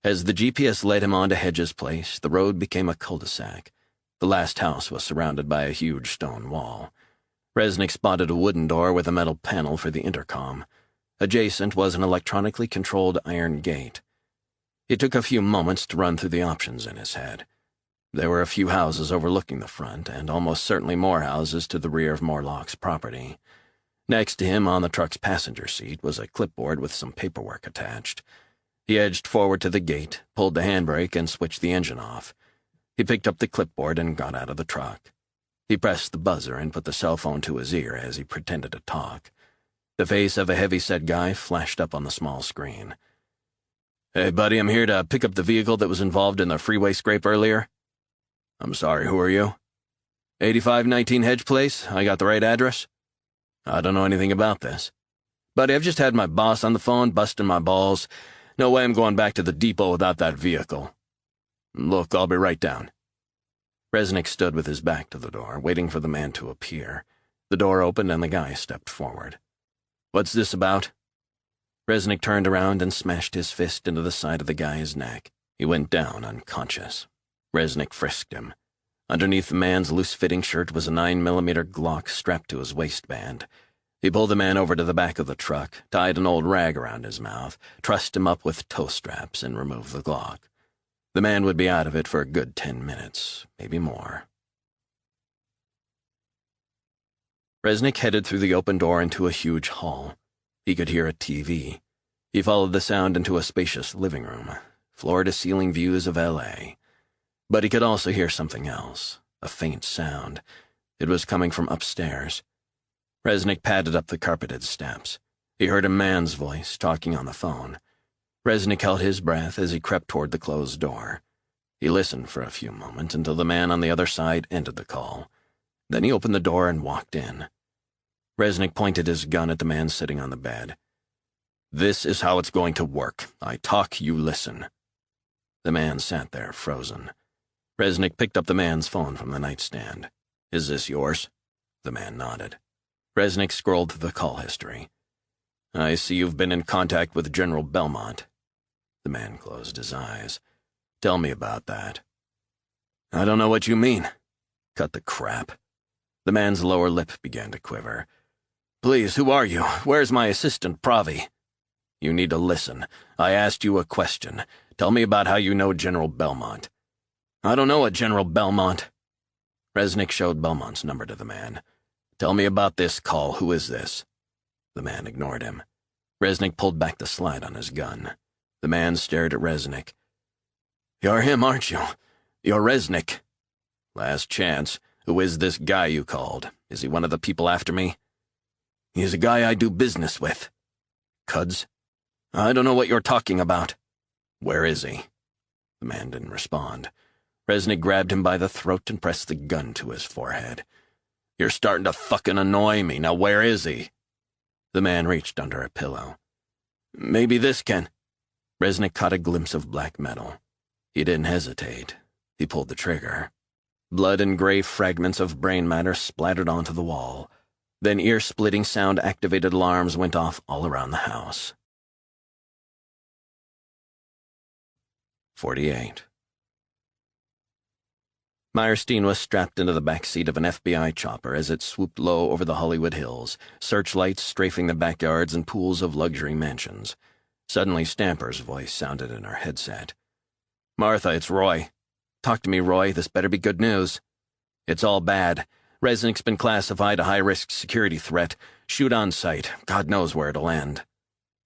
As the GPS led him on to Hedges Place, the road became a cul-de-sac. The last house was surrounded by a huge stone wall. Resnick spotted a wooden door with a metal panel for the intercom. Adjacent was an electronically controlled iron gate. He took a few moments to run through the options in his head. There were a few houses overlooking the front, and almost certainly more houses to the rear of Morlock's property. Next to him on the truck's passenger seat was a clipboard with some paperwork attached. He edged forward to the gate, pulled the handbrake, and switched the engine off. He picked up the clipboard and got out of the truck. He pressed the buzzer and put the cell phone to his ear as he pretended to talk. The face of a heavy-set guy flashed up on the small screen. "Hey, buddy, I'm here to pick up the vehicle that was involved in the freeway scrape earlier." "I'm sorry, who are you?" 8519 Hedge Place. I got the right address?" "I don't know anything about this. Buddy, I've just had my boss on the phone busting my balls. No way I'm going back to the depot without that vehicle." "Look, I'll be right down." Resnick stood with his back to the door, waiting for the man to appear. The door opened and the guy stepped forward. "What's this about?" Resnick turned around and smashed his fist into the side of the guy's neck. He went down unconscious. Resnick frisked him. Underneath the man's loose-fitting shirt was a 9mm Glock strapped to his waistband. He pulled the man over to the back of the truck, tied an old rag around his mouth, trussed him up with toe straps, and removed the Glock. The man would be out of it for a good 10 minutes, maybe more. Resnick headed through the open door into a huge hall. He could hear a TV. He followed the sound into a spacious living room, floor-to-ceiling views of L.A. But he could also hear something else, a faint sound. It was coming from upstairs. Resnick padded up the carpeted steps. He heard a man's voice talking on the phone. Resnick held his breath as he crept toward the closed door. He listened for a few moments until the man on the other side ended the call. Then he opened the door and walked in. Resnick pointed his gun at the man sitting on the bed. "This is how it's going to work. I talk, you listen." The man sat there, frozen. Resnick picked up the man's phone from the nightstand. "Is this yours?" The man nodded. Resnick scrolled through the call history. "I see you've been in contact with General Belmont." The man closed his eyes. "Tell me about that." "I don't know what you mean." "Cut the crap." The man's lower lip began to quiver. "Please, who are you? Where's my assistant, Pravi?" "You need to listen. I asked you a question. Tell me about how you know General Belmont." "I don't know a General Belmont." Resnick showed Belmont's number to the man. "Tell me about this call. Who is this?" The man ignored him. Resnick pulled back the slide on his gun. The man stared at Resnick. "You're him, aren't you? You're Resnick." "Last chance. Who is this guy you called? Is he one of the people after me?" "He's a guy I do business with." "Cuds?" "I don't know what you're talking about." "Where is he?" The man didn't respond. Resnick grabbed him by the throat and pressed the gun to his forehead. "You're starting to fucking annoy me. Now where is he?" The man reached under a pillow. "Maybe this can—" Resnick caught a glimpse of black metal. He didn't hesitate. He pulled the trigger. Blood and gray fragments of brain matter splattered onto the wall. Then ear-splitting sound-activated alarms went off all around the house. 48. Meyerstein was strapped into the back seat of an FBI chopper as it swooped low over the Hollywood Hills, searchlights strafing the backyards and pools of luxury mansions. Suddenly Stamper's voice sounded in her headset. "Martha, it's Roy. Talk to me, Roy. This better be good news." "It's all bad. Resnick's been classified a high-risk security threat. Shoot on sight. God knows where it'll end."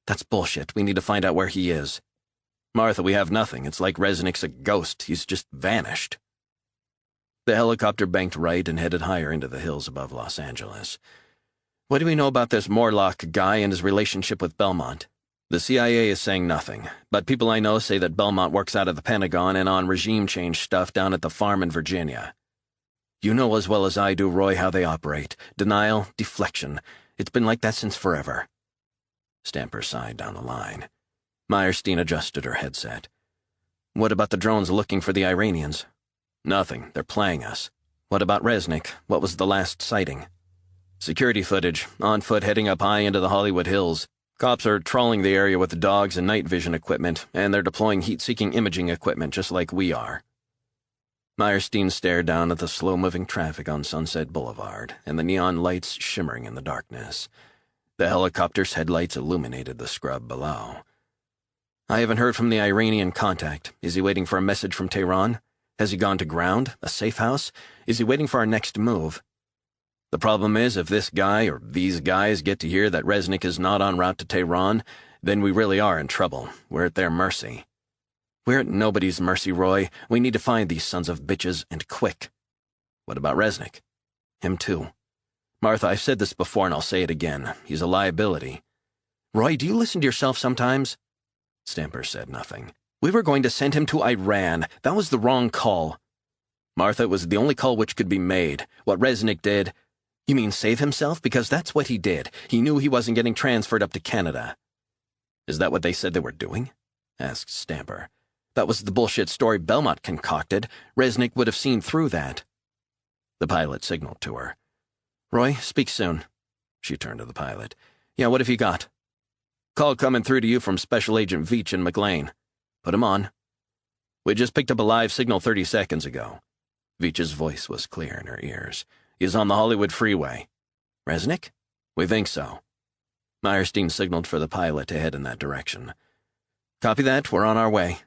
"That's bullshit. We need to find out where he is." "Martha, we have nothing. It's like Resnick's a ghost. He's just vanished." The helicopter banked right and headed higher into the hills above Los Angeles. "What do we know about this Morlock guy and his relationship with Belmont?" "The CIA is saying nothing, but people I know say that Belmont works out of the Pentagon and on regime change stuff down at the farm in Virginia." "You know as well as I do, Roy, how they operate. Denial, deflection. It's been like that since forever." Stamper sighed down the line. Meyerstein adjusted her headset. "What about the drones looking for the Iranians?" "Nothing. They're playing us." "What about Resnick? What was the last sighting?" "Security footage. On foot heading up high into the Hollywood Hills. Cops are trawling the area with dogs and night vision equipment, and they're deploying heat-seeking imaging equipment just like we are." Meyerstein stared down at the slow-moving traffic on Sunset Boulevard and the neon lights shimmering in the darkness. The helicopter's headlights illuminated the scrub below. I haven't heard from the Iranian contact. Is he waiting for a message from Tehran? Has he gone to ground? A safe house? Is he waiting for our next move? The problem is, if this guy or these guys get to hear that Resnick is not en route to Tehran, then we really are in trouble. We're at their mercy. We're at nobody's mercy, Roy. We need to find these sons of bitches, and quick. What about Resnick? Him too. Martha, I've said this before and I'll say it again. He's a liability. Roy, do you listen to yourself sometimes? Stamper said nothing. We were going to send him to Iran. That was the wrong call. Martha, it was the only call which could be made. What Resnick did... You mean save himself? Because that's what he did. He knew he wasn't getting transferred up to Canada. Is that what they said they were doing? Asked Stamper. That was the bullshit story Belmont concocted. Resnick would have seen through that. The pilot signaled to her. Roy, speak soon. She turned to the pilot. Yeah, what have you got? Call coming through to you from Special Agent Veach and McLean. Put him on. We just picked up a live signal 30 seconds ago. Veach's voice was clear in her ears. He's on the Hollywood Freeway. Resnick? We think so. Meyerstein signaled for the pilot to head in that direction. Copy that, we're on our way.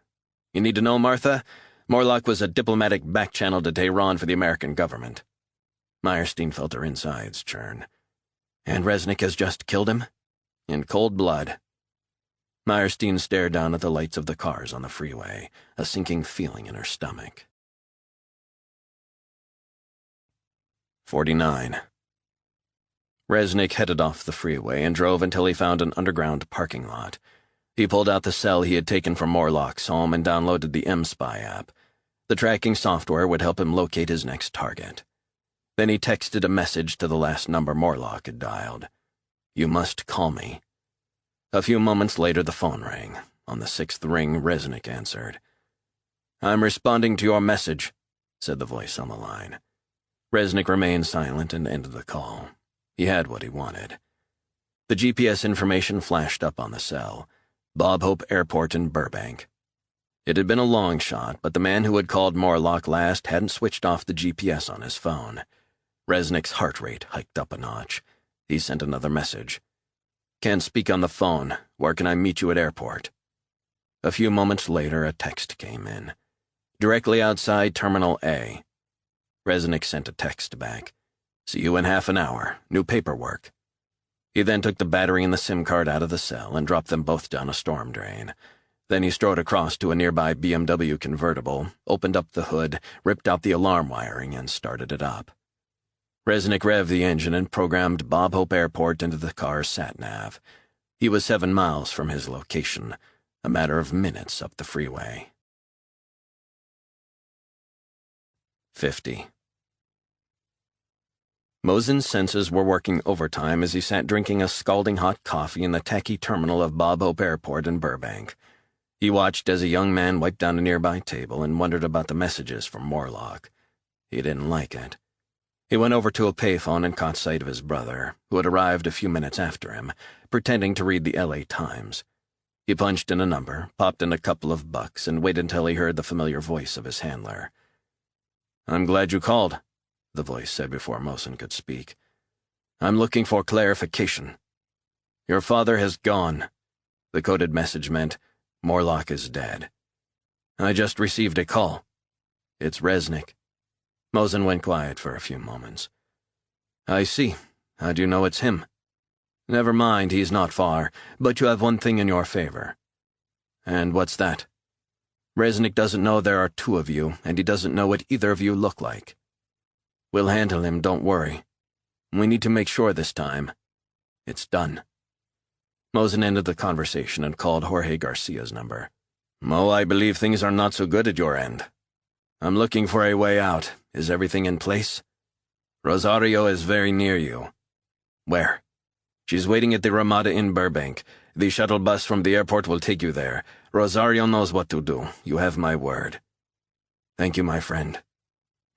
You need to know, Martha? Morlock was a diplomatic back-channel to Tehran for the American government. Meyerstein felt her insides churn. And Resnick has just killed him? In cold blood. Meyerstein stared down at the lights of the cars on the freeway, a sinking feeling in her stomach. 49. Resnick headed off the freeway and drove until he found an underground parking lot. He pulled out the cell he had taken from Morlock's home and downloaded the M-Spy app. The tracking software would help him locate his next target. Then he texted a message to the last number Morlock had dialed. You must call me. A few moments later, the phone rang. On the 6th ring, Resnick answered. I'm responding to your message, said the voice on the line. Resnick remained silent and ended the call. He had what he wanted. The GPS information flashed up on the cell. Bob Hope Airport in Burbank. It had been a long shot, but the man who had called Morlock last hadn't switched off the GPS on his phone. Resnick's heart rate hiked up a notch. He sent another message. Can't speak on the phone. Where can I meet you at airport? A few moments later, a text came in. Directly outside Terminal A. Resnick sent a text back. See you in half an hour. New paperwork. He then took the battery and the SIM card out of the cell and dropped them both down a storm drain. Then he strode across to a nearby BMW convertible, opened up the hood, ripped out the alarm wiring, and started it up. Resnick revved the engine and programmed Bob Hope Airport into the car's sat-nav. He was 7 miles from his location, a matter of minutes up the freeway. 50. Mosen's senses were working overtime as he sat drinking a scalding hot coffee in the tacky terminal of Bob Hope Airport in Burbank. He watched as a young man wiped down a nearby table and wondered about the messages from Morlock. He didn't like it. He went over to a payphone and caught sight of his brother, who had arrived a few minutes after him, pretending to read the L.A. Times. He punched in a number, popped in a couple of bucks, and waited until he heard the familiar voice of his handler. I'm glad you called, the voice said before Mosen could speak. I'm looking for clarification. Your father has gone. The coded message meant, Morlock is dead. I just received a call. It's Resnick. Mosen went quiet for a few moments. I see. How do you know it's him? Never mind, he's not far, but you have one thing in your favor. And what's that? Resnick doesn't know there are 2 of you, and he doesn't know what either of you look like. We'll handle him, don't worry. We need to make sure this time. It's done. Mosen ended the conversation and called Jorge Garcia's number. Mo, I believe things are not so good at your end. I'm looking for a way out. Is everything in place? Rosario is very near you. Where? She's waiting at the Ramada in Burbank. The shuttle bus from the airport will take you there. Rosario knows what to do. You have my word. Thank you, my friend.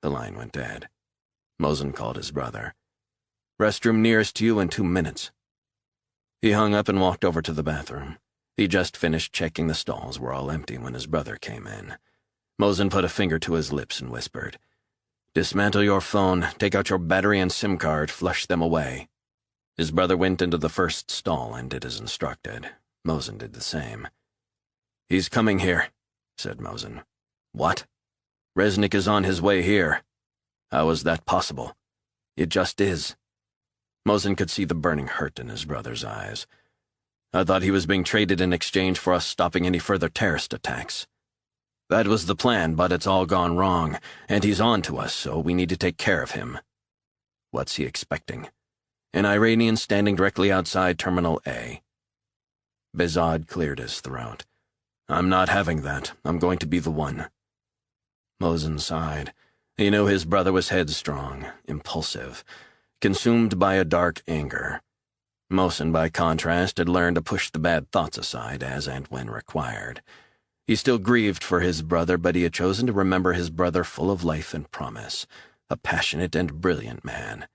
The line went dead. Mosen called his brother. Restroom nearest to you in 2 minutes. He hung up and walked over to the bathroom. He just finished checking the stalls were all empty when his brother came in. Mosen put a finger to his lips and whispered, Dismantle your phone, take out your battery and SIM card, flush them away. His brother went into the first stall and did as instructed. Mosen did the same. "He's coming here," said Mosin. "What? Resnick is on his way here. How is that possible?" "It just is." Mosin could see the burning hurt in his brother's eyes. "I thought he was being traded in exchange for us stopping any further terrorist attacks." "That was the plan, but it's all gone wrong, and he's on to us, so we need to take care of him." "What's he expecting?" "An Iranian standing directly outside Terminal A." Behzad cleared his throat. "I'm not having that. I'm going to be the one." Mosin sighed. He knew his brother was headstrong, impulsive, consumed by a dark anger. Mosin, by contrast, had learned to push the bad thoughts aside as and when required. He still grieved for his brother, but he had chosen to remember his brother full of life and promise, a passionate and brilliant man.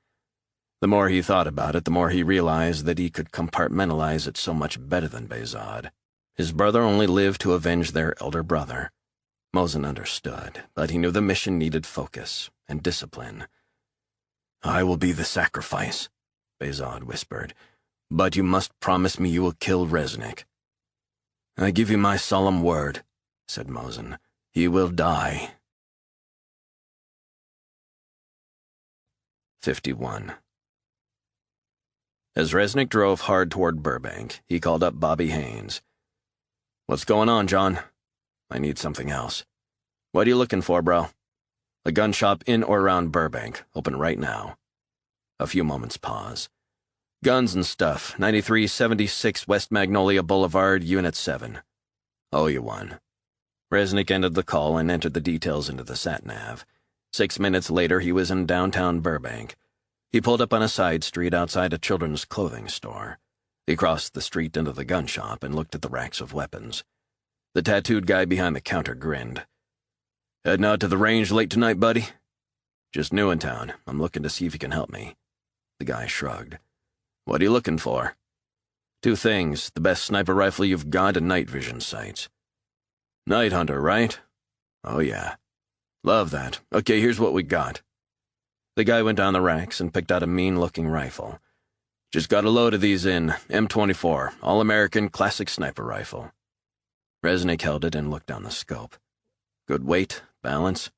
The more he thought about it, the more he realized that he could compartmentalize it so much better than Behzad. His brother only lived to avenge their elder brother. Mosin understood, but he knew the mission needed focus and discipline. "I will be the sacrifice," Behzad whispered, "but you must promise me you will kill Resnick." "I give you my solemn word," said Mosin. "He will die." 51. As Resnick drove hard toward Burbank, he called up Bobby Haynes. "What's going on, John?" "I need something else." "What are you looking for, bro?" "A gun shop in or around Burbank, open right now." A few moments' pause. "Guns and stuff, 9376 West Magnolia Boulevard, Unit 7. "Owe you one." Resnick ended the call and entered the details into the sat-nav. 6 minutes later, he was in downtown Burbank. He pulled up on a side street outside a children's clothing store. He crossed the street into the gun shop and looked at the racks of weapons. The tattooed guy behind the counter grinned. "Heading out to the range late tonight, buddy?" "Just new in town. I'm looking to see if you can help me." The guy shrugged. "What are you looking for?" "Two things, the best sniper rifle you've got and night vision sights." "Night hunter, right?" "Oh, yeah." "Love that. Okay, here's what we got." The guy went down the racks and picked out a mean-looking rifle. "Just got a load of these in, M24, all-American classic sniper rifle." Resnick held it and looked down the scope. "Good weight, balance.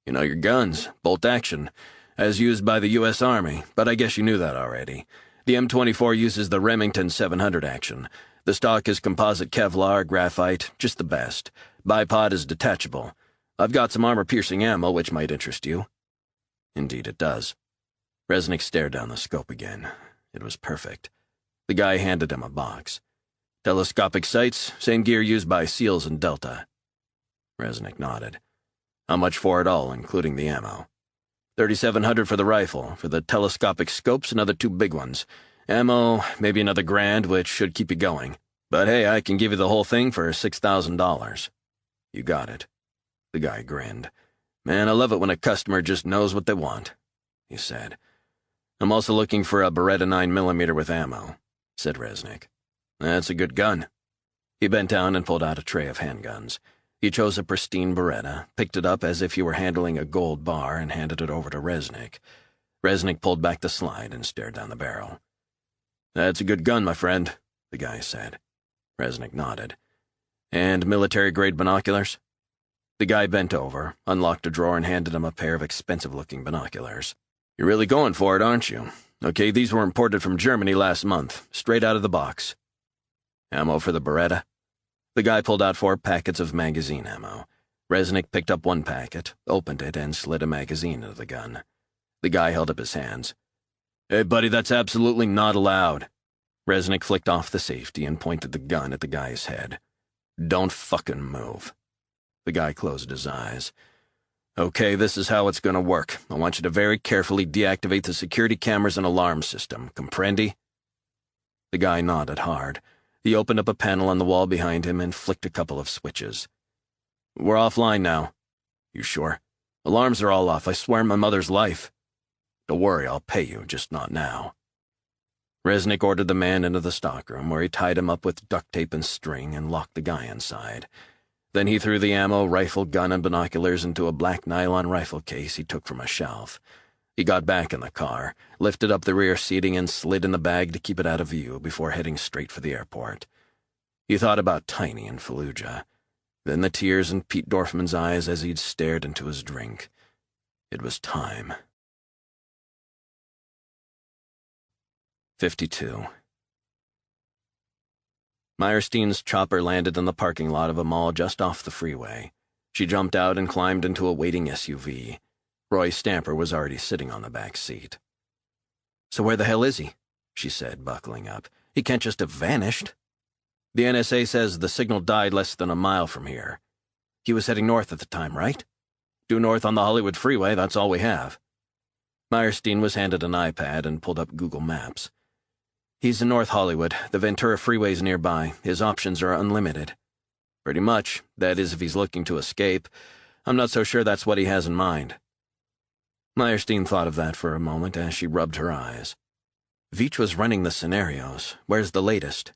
You know your guns, bolt action, as used by the U.S. Army, but I guess you knew that already. The M24 uses the Remington 700 action. The stock is composite Kevlar, graphite, just the best. Bipod is detachable. I've got some armor-piercing ammo which might interest you." "Indeed it does." Resnick stared down the scope again. It was perfect. The guy handed him a box. "Telescopic sights, same gear used by SEALs in Delta." Resnick nodded. "How much for it all, including the ammo?" $3,700 for the rifle. For the telescopic scopes, another 2 big ones. Ammo, maybe another $1,000, which should keep you going. But hey, I can give you the whole thing for $6,000. "You got it." The guy grinned. "Man, I love it when a customer just knows what they want," he said. "I'm also looking for a Beretta 9mm with ammo," said Resnick. "That's a good gun." He bent down and pulled out a tray of handguns. He chose a pristine Beretta, picked it up as if he were handling a gold bar, and handed it over to Resnick. Resnick pulled back the slide and stared down the barrel. "That's a good gun, my friend," the guy said. Resnick nodded. "And military-grade binoculars?" The guy bent over, unlocked a drawer, and handed him a pair of expensive-looking binoculars. "You're really going for it, aren't you? Okay, these were imported from Germany last month, straight out of the box." "Ammo for the Beretta?" The guy pulled out 4 packets of magazine ammo. Resnick picked up one packet, opened it, and slid a magazine into the gun. The guy held up his hands. "Hey, buddy, that's absolutely not allowed." Resnick flicked off the safety and pointed the gun at the guy's head. "Don't fucking move." The guy closed his eyes. "Okay, this is how it's gonna work. I want you to very carefully deactivate the security cameras and alarm system. Comprendi?" The guy nodded hard. He opened up a panel on the wall behind him and flicked a couple of switches. "We're offline now." "You sure?" "Alarms are all off. I swear on my mother's life." "Don't worry, I'll pay you, just not now." Resnick ordered the man into the stockroom, where he tied him up with duct tape and string and locked the guy inside. Then he threw the ammo, rifle, gun, and binoculars into a black nylon rifle case he took from a shelf. He got back in the car, lifted up the rear seating, and slid in the bag to keep it out of view before heading straight for the airport. He thought about Tiny and Fallujah. Then the tears in Pete Dorfman's eyes as he'd stared into his drink. It was time. 52. Meyerstein's chopper landed in the parking lot of a mall just off the freeway. She jumped out and climbed into a waiting SUV. Roy Stamper was already sitting on the back seat. "So where the hell is he?" she said, buckling up. "He can't just have vanished." "The NSA says the signal died less than a mile from here. He was heading north at the time, right? Due north on the Hollywood freeway, that's all we have." Meyerstein was handed an iPad and pulled up Google Maps. "He's in North Hollywood. The Ventura freeway's nearby. His options are unlimited." "Pretty much. That is, if he's looking to escape. I'm not so sure that's what he has in mind." Meyerstein thought of that for a moment as she rubbed her eyes. Veach was running the scenarios. Where's the latest?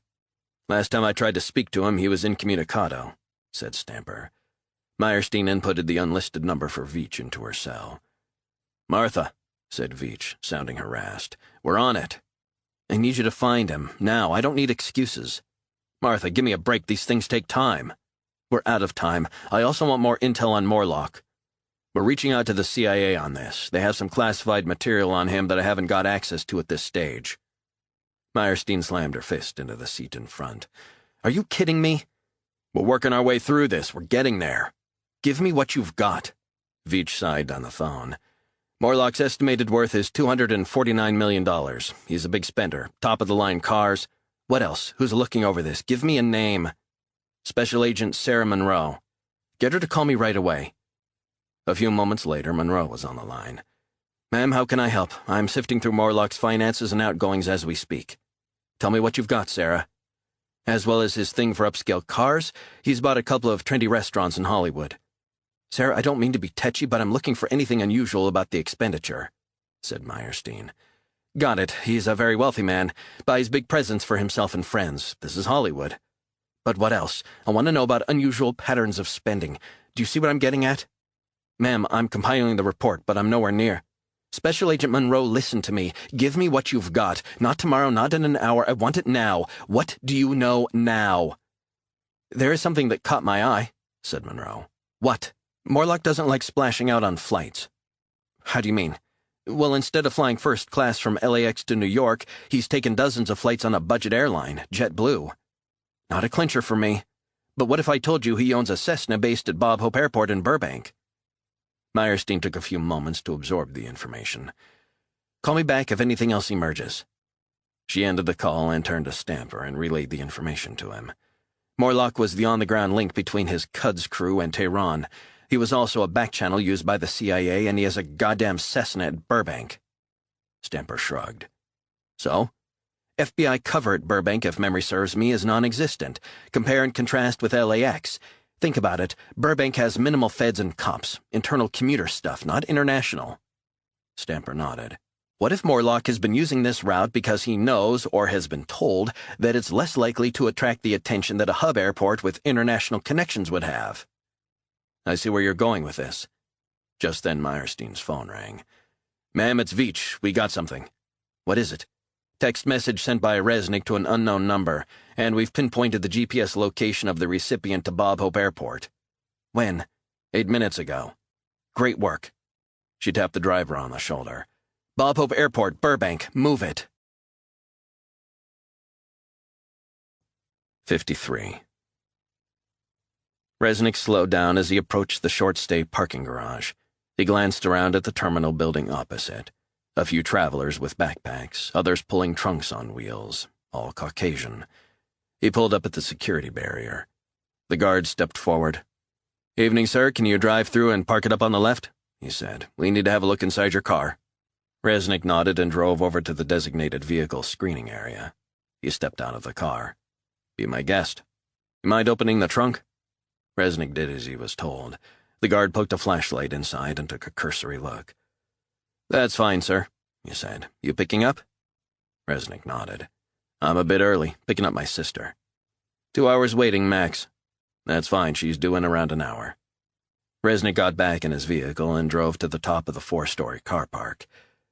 "Last time I tried to speak to him, he was incommunicado," said Stamper. Meyerstein inputted the unlisted number for Veach into her cell. "Martha," said Veach, sounding harassed. "We're on it. I need you to find him, now. I don't need excuses. Martha, give me a break. These things take time." "We're out of time. I also want more intel on Morlock. We're reaching out to the CIA on this. They have some classified material on him that I haven't got access to at this stage." Meyerstein slammed her fist into the seat in front. "Are you kidding me? We're working our way through this. We're getting there. Give me what you've got." Veach sighed on the phone. "Morlock's estimated worth is $249 million. He's a big spender. Top-of-the-line cars. What else? Who's looking over this? Give me a name." "Special Agent Sarah Monroe. Get her to call me right away." A few moments later, Monroe was on the line. "Ma'am, how can I help? I'm sifting through Morlock's finances and outgoings as we speak." "Tell me what you've got, Sarah." "As well as his thing for upscale cars, he's bought a couple of trendy restaurants in Hollywood." "Sarah, I don't mean to be tetchy, but I'm looking for anything unusual about the expenditure," said Meyerstein. "Got it. He's a very wealthy man. Buys big presents for himself and friends. This is Hollywood." "But what else? I want to know about unusual patterns of spending. Do you see what I'm getting at?" "Ma'am, I'm compiling the report, but I'm nowhere near." "Special Agent Monroe, listen to me. Give me what you've got. Not tomorrow, not in an hour. I want it now. What do you know now?" "There is something that caught my eye," said Monroe. "What?" "Morlock doesn't like splashing out on flights." "How do you mean?" "Well, instead of flying first class from LAX to New York, he's taken dozens of flights on a budget airline, JetBlue." "Not a clincher for me. But what if I told you he owns a Cessna based at Bob Hope Airport in Burbank?" Meyerstein took a few moments to absorb the information. "Call me back if anything else emerges." She ended the call and turned to Stamper and relayed the information to him. Morlock was the on-the-ground link between his Cuds crew and Tehran. He was also a back channel used by the CIA, and he has a goddamn Cessna at Burbank. Stamper shrugged. "So? FBI cover at Burbank, if memory serves me, is non-existent. Compare and contrast with LAX. Think about it. Burbank has minimal feds and cops. Internal commuter stuff, not international." Stamper nodded. "What if Morlock has been using this route because he knows, or has been told, that it's less likely to attract the attention that a hub airport with international connections would have?" "I see where you're going with this." Just then Meyerstein's phone rang. "Ma'am, it's Veach. We got something." "What is it?" "Text message sent by Resnick to an unknown number, and we've pinpointed the GPS location of the recipient to Bob Hope Airport." "When?" 8 minutes ago." "Great work." She tapped the driver on the shoulder. "Bob Hope Airport, Burbank. Move it." 53. Resnick slowed down as he approached the short-stay parking garage. He glanced around at the terminal building opposite. A few travelers with backpacks, others pulling trunks on wheels, all Caucasian. He pulled up at the security barrier. The guard stepped forward. "Evening, sir. Can you drive through and park it up on the left?" he said. "We need to have a look inside your car." Resnick nodded and drove over to the designated vehicle screening area. He stepped out of the car. "Be my guest. You mind opening the trunk?" Resnick did as he was told. The guard poked a flashlight inside and took a cursory look. "That's fine, sir," he said. "You picking up?" Resnick nodded. "I'm a bit early, picking up my sister." 2 hours waiting, max." "That's fine, she's due in around an hour." Resnick got back in his vehicle and drove to the top of the 4-story car park.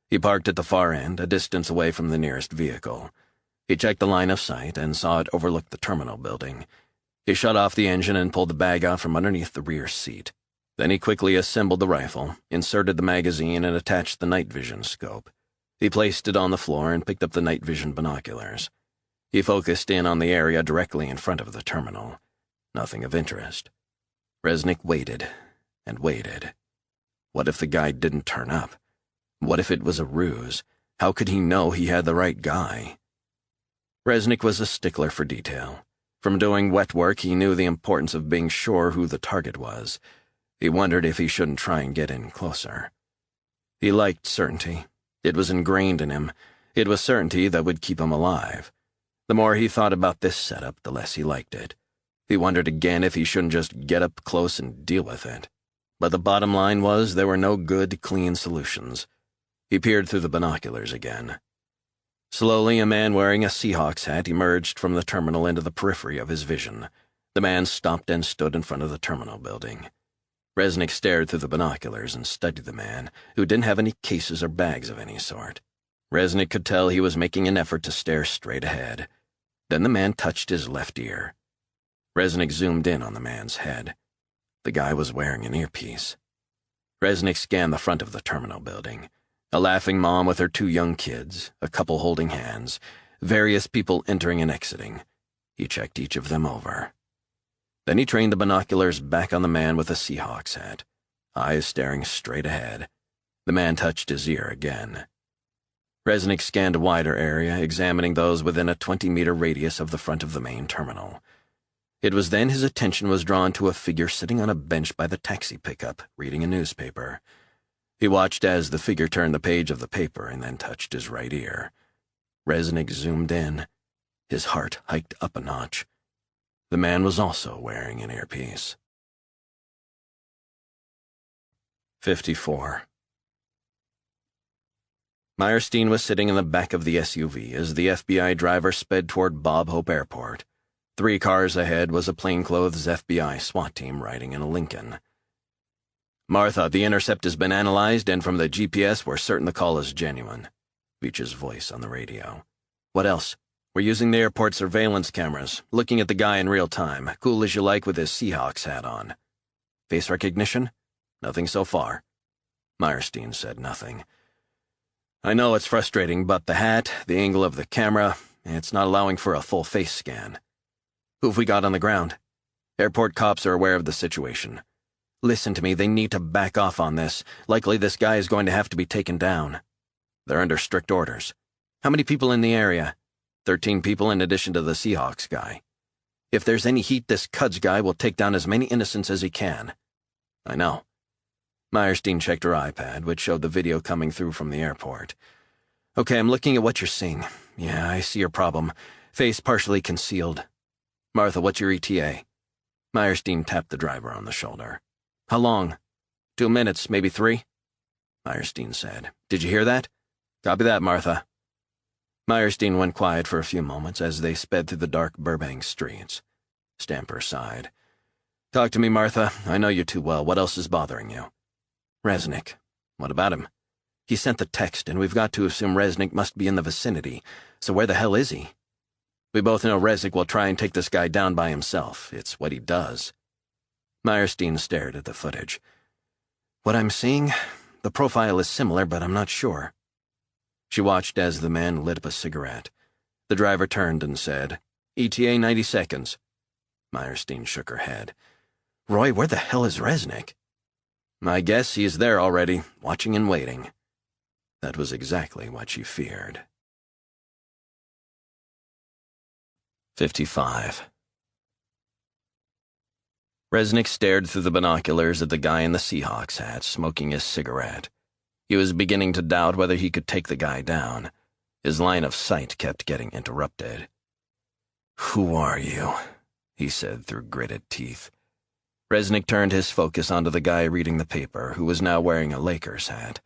He parked at the far end, a distance away from the nearest vehicle. He checked the line of sight and saw it overlook the terminal building. He shut off the engine and pulled the bag out from underneath the rear seat. Then he quickly assembled the rifle, inserted the magazine, and attached the night vision scope. He placed it on the floor and picked up the night vision binoculars. He focused in on the area directly in front of the terminal. Nothing of interest. Resnick waited and waited. What if the guy didn't turn up? What if it was a ruse? How could he know he had the right guy? Resnick was a stickler for detail. From doing wet work, he knew the importance of being sure who the target was. He wondered if he shouldn't try and get in closer. He liked certainty. It was ingrained in him. It was certainty that would keep him alive. The more he thought about this setup, the less he liked it. He wondered again if he shouldn't just get up close and deal with it. But the bottom line was there were no good, clean solutions. He peered through the binoculars again. Slowly, a man wearing a Seahawks hat emerged from the terminal into the periphery of his vision. The man stopped and stood in front of the terminal building. Resnick stared through the binoculars and studied the man, who didn't have any cases or bags of any sort. Resnick could tell he was making an effort to stare straight ahead. Then the man touched his left ear. Resnick zoomed in on the man's head. The guy was wearing an earpiece. Resnick scanned the front of the terminal building. A laughing mom with her 2 young kids, a couple holding hands, various people entering and exiting. He checked each of them over. Then he trained the binoculars back on the man with the Seahawks hat, eyes staring straight ahead. The man touched his ear again. Resnick scanned a wider area, examining those within a 20-meter radius of the front of the main terminal. It was then his attention was drawn to a figure sitting on a bench by the taxi pickup, reading a newspaper. He watched as the figure turned the page of the paper and then touched his right ear. Resnick zoomed in. His heart hiked up a notch. The man was also wearing an earpiece. 54. Meyerstein was sitting in the back of the SUV as the FBI driver sped toward Bob Hope Airport. 3 cars ahead was a plainclothes FBI SWAT team riding in a Lincoln. "Martha, the intercept has been analyzed, and from the GPS, we're certain the call is genuine." Veach's voice on the radio. "What else?" "We're using the airport surveillance cameras, looking at the guy in real time, cool as you like with his Seahawks hat on." "Face recognition?" "Nothing so far." Meyerstein said nothing. "I know it's frustrating, but the hat, the angle of the camera, it's not allowing for a full face scan." "Who've we got on the ground?" "Airport cops are aware of the situation. Listen to me, they need to back off on this. Likely this guy is going to have to be taken down." "They're under strict orders." "How many people in the area?" 13 people in addition to the Seahawks guy. "If there's any heat, this Cuds guy will take down as many innocents as he can." "I know." Meyerstein checked her iPad, which showed the video coming through from the airport. "Okay, I'm looking at what you're seeing. Yeah, I see your problem. Face partially concealed. Martha, what's your ETA?" Meyerstein tapped the driver on the shoulder. "How long?" 2 minutes, maybe 3. Meyerstein said, "Did you hear that?" "Copy that, Martha." Meyerstein went quiet for a few moments as they sped through the dark Burbank streets. Stamper sighed. "Talk to me, Martha. I know you too well. What else is bothering you?" "Resnick." "What about him?" "He sent the text, and we've got to assume Resnick must be in the vicinity. So where the hell is he?" "We both know Resnick will try and take this guy down by himself. It's what he does." Meyerstein stared at the footage. "What I'm seeing, the profile is similar, but I'm not sure." She watched as the man lit up a cigarette. The driver turned and said, "ETA 90 seconds. Meyerstein shook her head. "Roy, where the hell is Resnick?" "I guess he's there already, watching and waiting." That was exactly what she feared. 55. Resnick stared through the binoculars at the guy in the Seahawks hat, smoking his cigarette. He was beginning to doubt whether he could take the guy down. His line of sight kept getting interrupted. "Who are you?" he said through gritted teeth. Resnick turned his focus onto the guy reading the paper, who was now wearing a Lakers hat.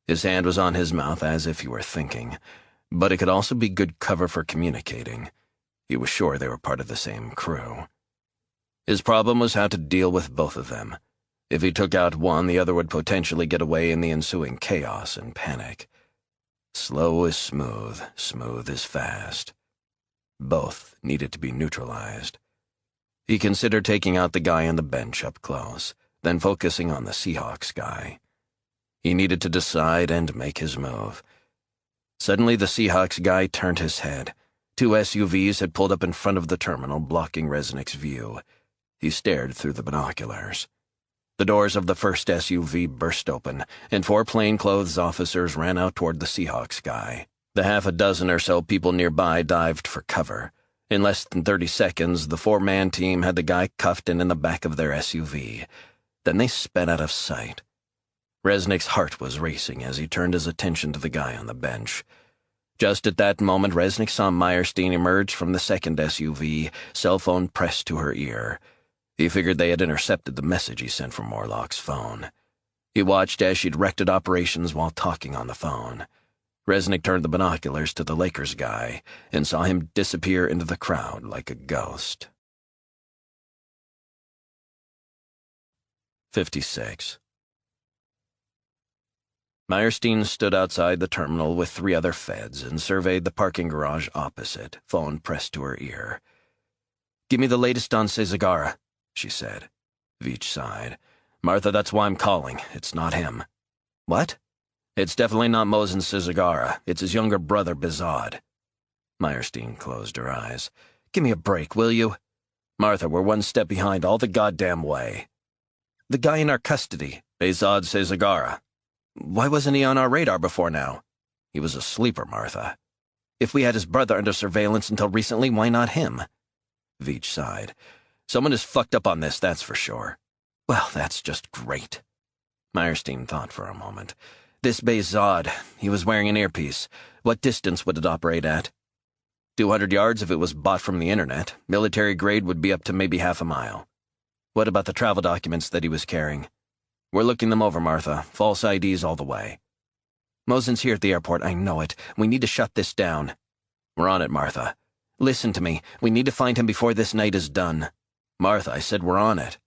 His hand was on his mouth as if he were thinking, but it could also be good cover for communicating. He was sure they were part of the same crew. His problem was how to deal with both of them. If he took out one, the other would potentially get away in the ensuing chaos and panic. Slow is smooth, smooth is fast. Both needed to be neutralized. He considered taking out the guy on the bench up close, then focusing on the Seahawks guy. He needed to decide and make his move. Suddenly, the Seahawks guy turned his head. 2 SUVs had pulled up in front of the terminal, blocking Resnick's view. He stared through the binoculars. The doors of the first SUV burst open, and 4 plainclothes officers ran out toward the Seahawks guy. The half a dozen or so people nearby dived for cover. In less than 30 seconds, the 4-man team had the guy cuffed and in the back of their SUV. Then they sped out of sight. Resnick's heart was racing as he turned his attention to the guy on the bench. Just at that moment, Resnick saw Meyerstein emerge from the second SUV, cell phone pressed to her ear. He figured they had intercepted the message he sent from Morlock's phone. He watched as she directed operations while talking on the phone. Resnick turned the binoculars to the Lakers guy and saw him disappear into the crowd like a ghost. 56. Meyerstein stood outside the terminal with 3 other feds and surveyed the parking garage opposite, phone pressed to her ear. "Give me the latest on Cesagara," she said. Veach sighed. "Martha, that's why I'm calling. It's not him." "What?" "It's definitely not Mosin Cesagara. It's his younger brother, Bizod." Meyerstein closed her eyes. "Give me a break, will you? Martha, we're 1 step behind all the goddamn way." "The guy in our custody, Bizod Cesagara. Why wasn't he on our radar before now?" "He was a sleeper, Martha." "If we had his brother under surveillance until recently, why not him?" Veach sighed. "Someone is fucked up on this, that's for sure." "Well, that's just great." Meyerstein thought for a moment. "This Bezod, he was wearing an earpiece. What distance would it operate at?" 200 yards if it was bought from the internet. Military grade would be up to maybe half a mile. "What about the travel documents that he was carrying?" "We're looking them over, Martha. False IDs all the way." "Mosin's here at the airport, I know it. We need to shut this down." "We're on it, Martha." "Listen to me. We need to find him before this night is done." "Martha, I said we're on it."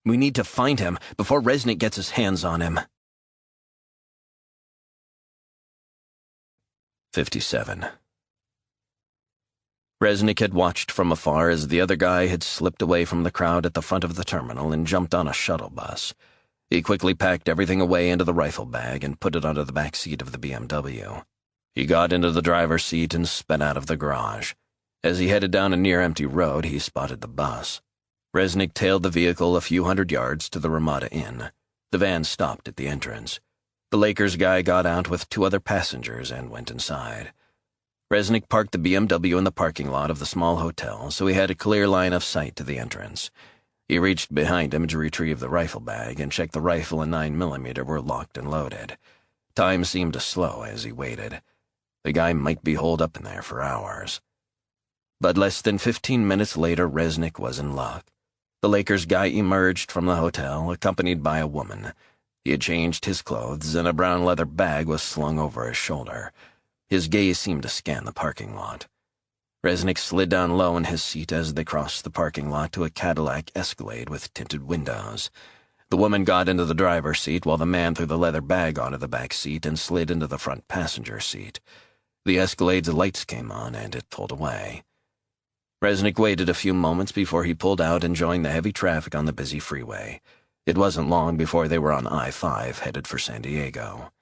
"We need to find him before Resnick gets his hands on him." 57. Resnick had watched from afar as the other guy had slipped away from the crowd at the front of the terminal and jumped on a shuttle bus. He quickly packed everything away into the rifle bag and put it onto the back seat of the BMW. He got into the driver's seat and sped out of the garage. As he headed down a near-empty road, he spotted the bus. Resnick tailed the vehicle a few hundred yards to the Ramada Inn. The van stopped at the entrance. The Lakers guy got out with 2 other passengers and went inside. Resnick parked the BMW in the parking lot of the small hotel, so he had a clear line of sight to the entrance. He reached behind him to retrieve the rifle bag and checked the rifle and 9mm were locked and loaded. Time seemed to slow as he waited. The guy might be holed up in there for hours. But less than 15 minutes later, Resnick was in luck. The Lakers guy emerged from the hotel, accompanied by a woman. He had changed his clothes, and a brown leather bag was slung over his shoulder. His gaze seemed to scan the parking lot. Resnick slid down low in his seat as they crossed the parking lot to a Cadillac Escalade with tinted windows. The woman got into the driver's seat while the man threw the leather bag onto the back seat and slid into the front passenger seat. The Escalade's lights came on, and it pulled away. Resnick waited a few moments before he pulled out and joined the heavy traffic on the busy freeway. It wasn't long before they were on I-5 headed for San Diego.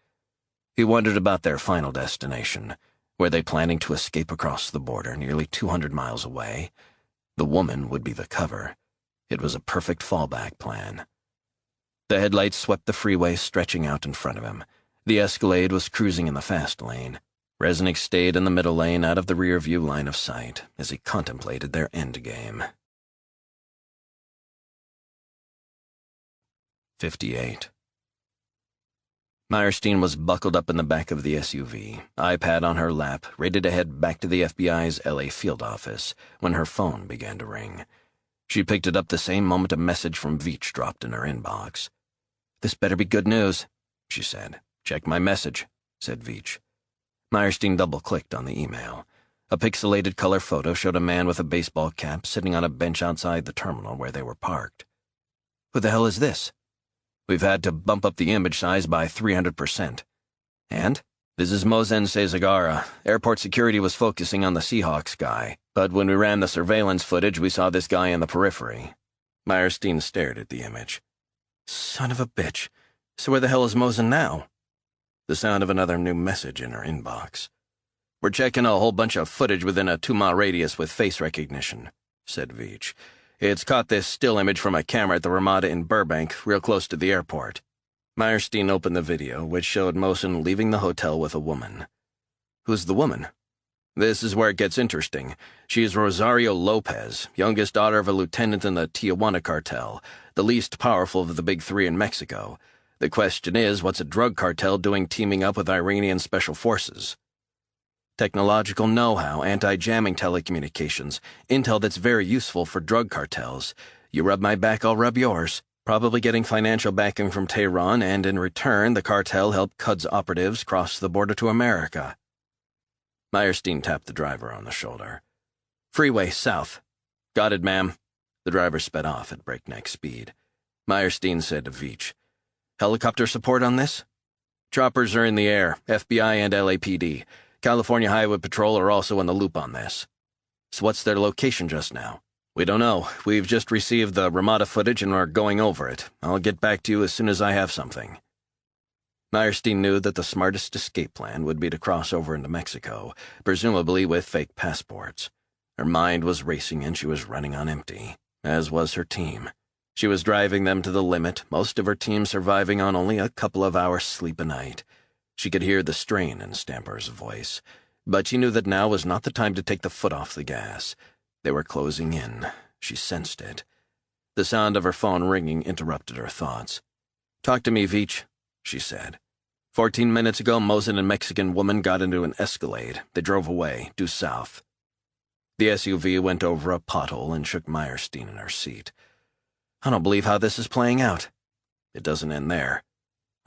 He wondered about their final destination. Were they planning to escape across the border nearly 200 miles away? The woman would be the cover. It was a perfect fallback plan. The headlights swept the freeway stretching out in front of him. The Escalade was cruising in the fast lane. Resnick stayed in the middle lane out of the rear-view line of sight as he contemplated their endgame. 58. Meyerstein was buckled up in the back of the SUV, iPad on her lap, ready to head back to the FBI's LA field office, when her phone began to ring. She picked it up the same moment a message from Veach dropped in her inbox. "This better be good news," she said. "Check my message," said Veach. Meyerstein double-clicked on the email. A pixelated color photo showed a man with a baseball cap sitting on a bench outside the terminal where they were parked. "Who the hell is this?" "We've had to bump up the image size by 300%. "And?" "This is Mosin Cesagara. Airport security was focusing on the Seahawks guy, But when we ran the surveillance footage, we saw this guy in the periphery. Meyerstein stared at the image. Son of a bitch. So where the hell is Mosen now? The sound of another new message in her inbox. We're checking a whole bunch of footage within a 2-mile radius with face recognition, said Veach. It's caught this still image from a camera at the Ramada in Burbank, real close to the airport. Meyerstein opened the video, which showed Mosen leaving the hotel with a woman. Who's the woman? This is where it gets interesting. She's Rosario Lopez, youngest daughter of a lieutenant in the Tijuana cartel, the least powerful of the big three in Mexico. The question is, what's a drug cartel doing teaming up with Iranian special forces? Technological know-how, anti-jamming telecommunications, intel that's very useful for drug cartels. You rub my back, I'll rub yours. Probably getting financial backing from Tehran, and in return, the cartel helped Quds operatives cross the border to America. Meyerstein tapped the driver on the shoulder. Freeway, south. Got it, ma'am. The driver sped off at breakneck speed. Meyerstein said to Veach, Helicopter support on this? Choppers are in the air, FBI and LAPD. California Highway Patrol are also in the loop on this. So what's their location just now? We don't know. We've just received the Ramada footage and we're going over it. I'll get back to you as soon as I have something. Meyerstein knew that the smartest escape plan would be to cross over into Mexico, presumably with fake passports. Her mind was racing and she was running on empty, as was her team. She was driving them to the limit, most of her team surviving on only a couple of hours' sleep a night. She could hear the strain in Stamper's voice, but she knew that now was not the time to take the foot off the gas. They were closing in. She sensed it. The sound of her phone ringing interrupted her thoughts. Talk to me, Veach, she said. 14 minutes ago, Mosen and Mexican woman got into an Escalade. They drove away, due south. The SUV went over a pothole and shook Meyerstein in her seat. I don't believe how this is playing out. It doesn't end there.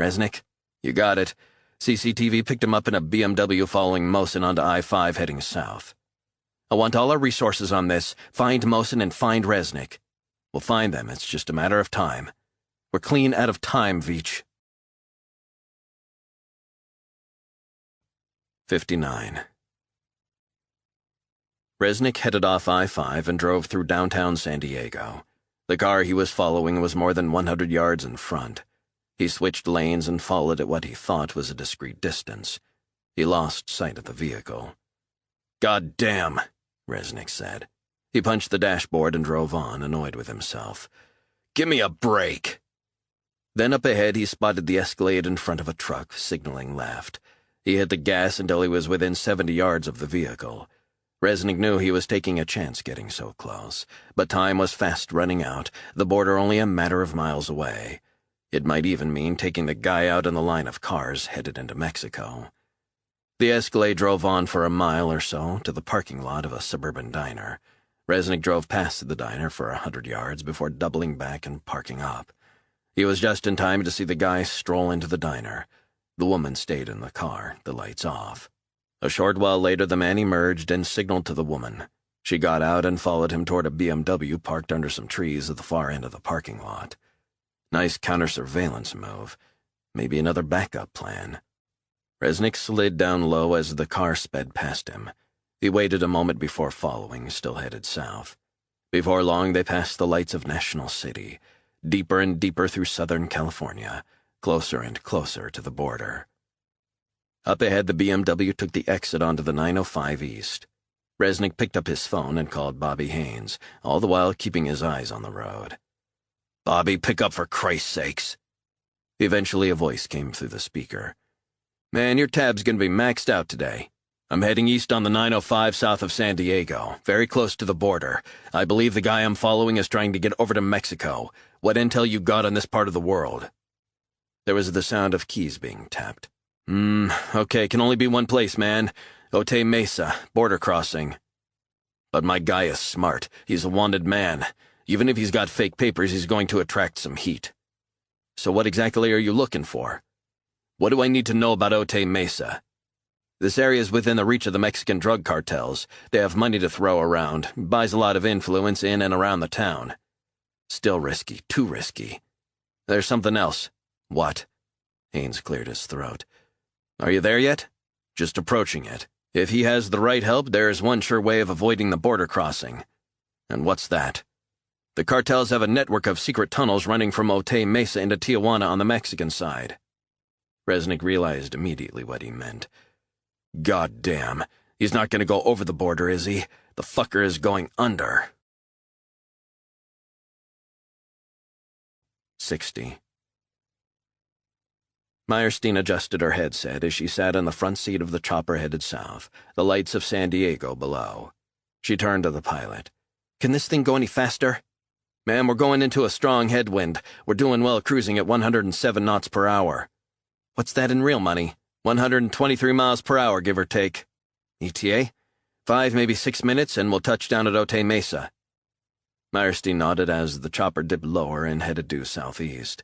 Resnick? You got it. CCTV picked him up in a BMW following Mosen onto I-5 heading south. I want all our resources on this. Find Mosen and find Resnick. We'll find them. It's just a matter of time. We're clean out of time, Veach. 59. Resnick headed off I-5 and drove through downtown San Diego. The car he was following was more than 100 yards in front. He switched lanes and followed at what he thought was a discreet distance. He lost sight of the vehicle. God damn, Resnick said. He punched the dashboard and drove on, annoyed with himself. Give me a break. Then up ahead he spotted the Escalade in front of a truck, signaling left. He hit the gas until he was within 70 yards of the vehicle. Resnick knew he was taking a chance getting so close, but time was fast running out, the border only a matter of miles away. It might even mean taking the guy out in the line of cars headed into Mexico. The Escalade drove on for a mile or so to the parking lot of a suburban diner. Resnick drove past the diner for 100 yards before doubling back and parking up. He was just in time to see the guy stroll into the diner. The woman stayed in the car, the lights off. A short while later, the man emerged and signaled to the woman. She got out and followed him toward a BMW parked under some trees at the far end of the parking lot. Nice counter-surveillance move. Maybe another backup plan. Resnick slid down low as the car sped past him. He waited a moment before following, still headed south. Before long, they passed the lights of National City, deeper and deeper through Southern California, closer and closer to the border. Up ahead, the BMW took the exit onto the 905 East. Resnick picked up his phone and called Bobby Haynes, all the while keeping his eyes on the road. Bobby, pick up for Christ's sakes. Eventually, a voice came through the speaker. Man, your tab's gonna be maxed out today. I'm heading east on the 905 south of San Diego, very close to the border. I believe the guy I'm following is trying to get over to Mexico. What intel you got on this part of the world? There was the sound of keys being tapped. Okay, can only be one place, man. Otay Mesa, border crossing. But my guy is smart. He's a wanted man. Even if he's got fake papers, he's going to attract some heat. So what exactly are you looking for? What do I need to know about Otay Mesa? This area is within the reach of the Mexican drug cartels. They have money to throw around, buys a lot of influence in and around the town. Still risky, too risky. There's something else. What? Haynes cleared his throat. Are you there yet? Just approaching it. If he has the right help, there is one sure way of avoiding the border crossing. And what's that? The cartels have a network of secret tunnels running from Otay Mesa into Tijuana on the Mexican side. Resnick realized immediately what he meant. God damn, he's not going to go over the border, is he? The fucker is going under. 60. Meyerstein adjusted her headset as she sat in the front seat of the chopper headed south, the lights of San Diego below. She turned to the pilot. Can this thing go any faster? Ma'am, we're going into a strong headwind. We're doing well cruising at 107 knots per hour. What's that in real money? 123 miles per hour, give or take. ETA? 5, maybe 6 minutes, and we'll touch down at Otay Mesa. Meyerstein nodded as the chopper dipped lower and headed due southeast.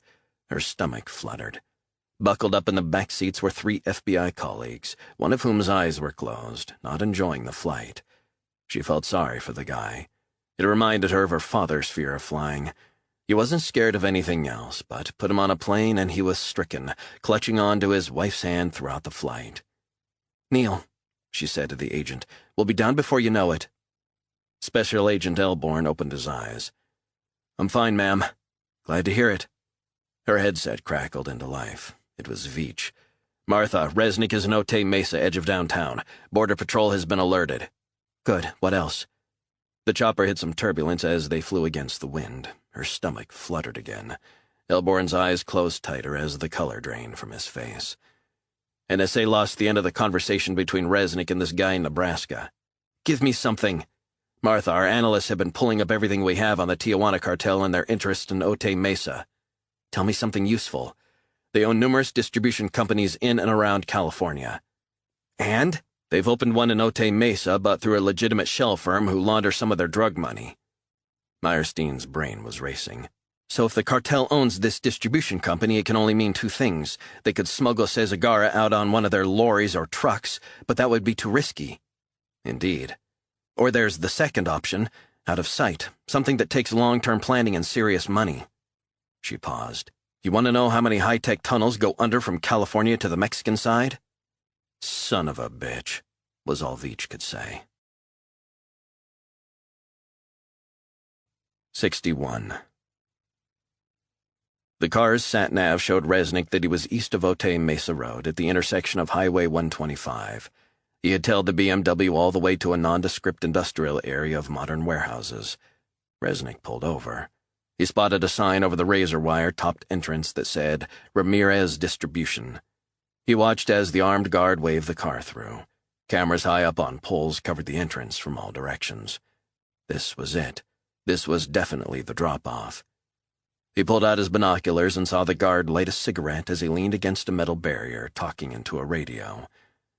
Her stomach fluttered. Buckled up in the back seats were 3 FBI colleagues, one of whom's eyes were closed, not enjoying the flight. She felt sorry for the guy. It reminded her of her father's fear of flying. He wasn't scared of anything else, but put him on a plane and he was stricken, clutching on to his wife's hand throughout the flight. "Neil," she said to the agent, "we'll be down before you know it." Special Agent Elborn opened his eyes. "I'm fine, ma'am. Glad to hear it." Her headset crackled into life. It was Veach. "Martha, Resnick is in Otay Mesa, edge of downtown. Border Patrol has been alerted." "Good. What else?" The chopper hit some turbulence as they flew against the wind. Her stomach fluttered again. Elborn's eyes closed tighter as the color drained from his face. "NSA lost the end of the conversation between Resnick and this guy in Nebraska." "Give me something." "Martha, our analysts have been pulling up everything we have on the Tijuana cartel and their interest in Otay Mesa." "Tell me something useful." "They own numerous distribution companies in and around California." "And?" "They've opened one in Otay Mesa, but through a legitimate shell firm who launder some of their drug money." Meyerstein's brain was racing. "So if the cartel owns this distribution company, it can only mean 2 things. They could smuggle Cesagara out on one of their lorries or trucks, but that would be too risky." "Indeed." "Or there's the second option, out of sight, something that takes long-term planning and serious money." She paused. "You want to know how many high-tech tunnels go under from California to the Mexican side?" "Son of a bitch," was all Veach could say. 61. The car's sat-nav showed Resnick that he was east of Otay Mesa Road at the intersection of Highway 125. He had tailed the BMW all the way to a nondescript industrial area of modern warehouses. Resnick pulled over. He spotted a sign over the razor wire-topped entrance that said, "Ramirez Distribution." He watched as the armed guard waved the car through. Cameras high up on poles covered the entrance from all directions. This was it. This was definitely the drop-off. He pulled out his binoculars and saw the guard light a cigarette as he leaned against a metal barrier, talking into a radio.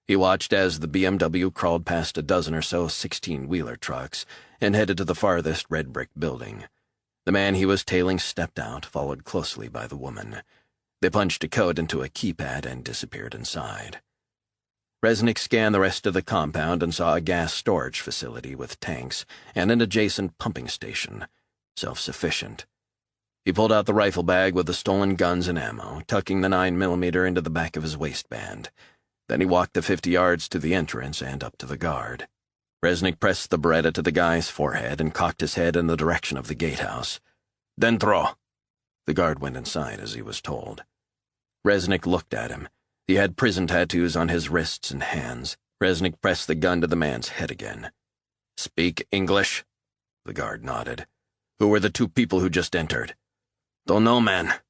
He watched as the BMW crawled past a dozen or so 16-wheeler trucks and headed to the farthest red-brick building. The man he was tailing stepped out, followed closely by the woman. They punched a code into a keypad and disappeared inside. Resnick scanned the rest of the compound and saw a gas storage facility with tanks and an adjacent pumping station. Self-sufficient. He pulled out the rifle bag with the stolen guns and ammo, tucking the 9mm into the back of his waistband. Then he walked the 50 yards to the entrance and up to the guard. Resnick pressed the Beretta to the guy's forehead and cocked his head in the direction of the gatehouse. "Dentro." The guard went inside as he was told. Resnick looked at him. He had prison tattoos on his wrists and hands. Resnick pressed the gun to the man's head again. "Speak English?" The guard nodded. "Who were the 2 people who just entered?" "Don't know, man."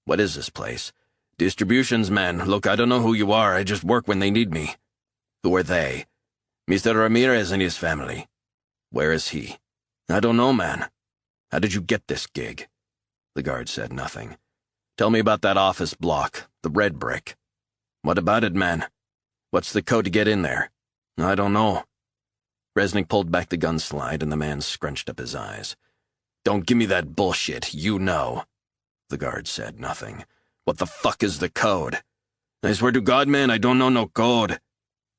"What is this place?" "Distributions, man. Look, I don't know who you are. I just work when they need me." "Who are they?" "Mr. Ramirez and his family." "Where is he?" "I don't know, man." "How did you get this gig?" The guard said nothing. "Tell me about that office block, the red brick." "What about it, man?" "What's the code to get in there?" "I don't know." Resnick pulled back the gun slide and the man scrunched up his eyes. "Don't give me that bullshit, you know." The guard said nothing. "What the fuck is the code?" "I swear to God, man, I don't know no code."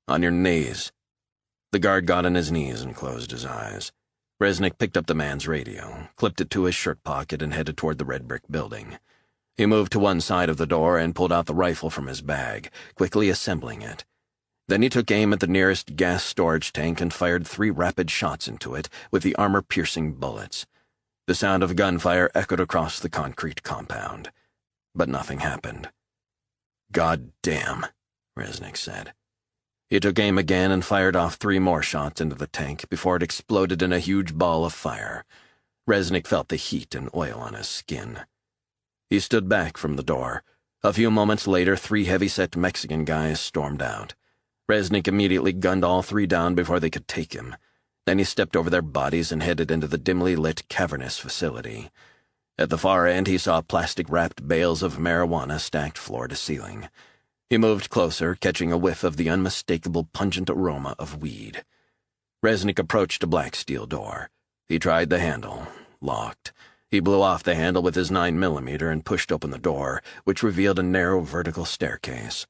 "On your knees." The guard got on his knees and closed his eyes. Resnick picked up the man's radio, clipped it to his shirt pocket, and headed toward the red brick building. He moved to one side of the door and pulled out the rifle from his bag, quickly assembling it. Then he took aim at the nearest gas storage tank and fired 3 rapid shots into it with the armor-piercing bullets. The sound of gunfire echoed across the concrete compound. But nothing happened. "God damn," Resnick said. He took aim again and fired off 3 more shots into the tank before it exploded in a huge ball of fire. Resnick felt the heat and oil on his skin. He stood back from the door. A few moments later, 3 heavy-set Mexican guys stormed out. Resnick immediately gunned all 3 down before they could take him. Then he stepped over their bodies and headed into the dimly lit, cavernous facility. At the far end, he saw plastic-wrapped bales of marijuana stacked floor to ceiling. He moved closer, catching a whiff of the unmistakable pungent aroma of weed. Resnick approached a black steel door. He tried the handle. Locked. He blew off the handle with his 9mm and pushed open the door, which revealed a narrow vertical staircase.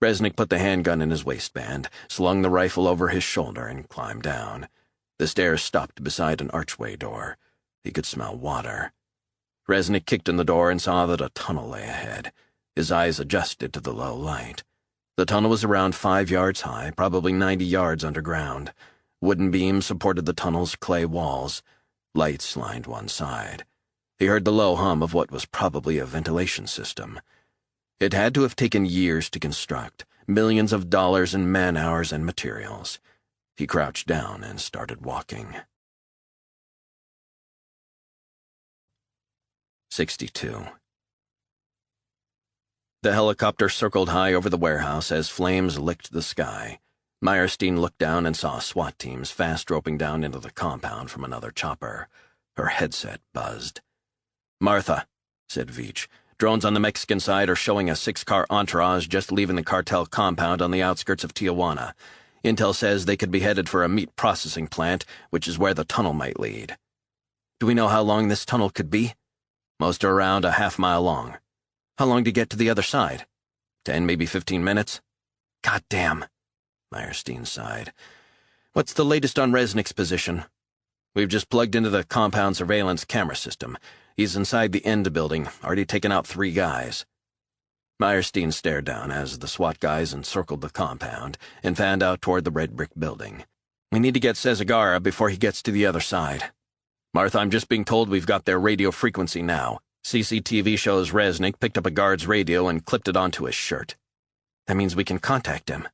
Resnick put the handgun in his waistband, slung the rifle over his shoulder, and climbed down. The stairs stopped beside an archway door. He could smell water. Resnick kicked in the door and saw that a tunnel lay ahead. His eyes adjusted to the low light. The tunnel was around 5 yards high, probably 90 yards underground. Wooden beams supported the tunnel's clay walls. Lights lined one side. He heard the low hum of what was probably a ventilation system. It had to have taken years to construct, millions of dollars in man-hours and materials. He crouched down and started walking. 62. The helicopter circled high over the warehouse as flames licked the sky. Meyerstein looked down and saw SWAT teams fast roping down into the compound from another chopper. Her headset buzzed. "Martha," said Veach, "drones on the Mexican side are showing a 6-car entourage just leaving the cartel compound on the outskirts of Tijuana. Intel says they could be headed for a meat processing plant, which is where the tunnel might lead." "Do we know how long this tunnel could be?" "Most are around a half-mile long." "How long to get to the other side?" 10, maybe 15 minutes. "God damn," Meyerstein sighed. "What's the latest on Resnick's position?" "We've just plugged into the compound surveillance camera system. He's inside the end building, already taken out 3 guys. Meyerstein stared down as the SWAT guys encircled the compound and fanned out toward the red brick building. "We need to get Cesagara before he gets to the other side." "Martha, I'm just being told we've got their radio frequency now. CCTV shows Resnick picked up a guard's radio and clipped it onto his shirt." "That means we can contact him."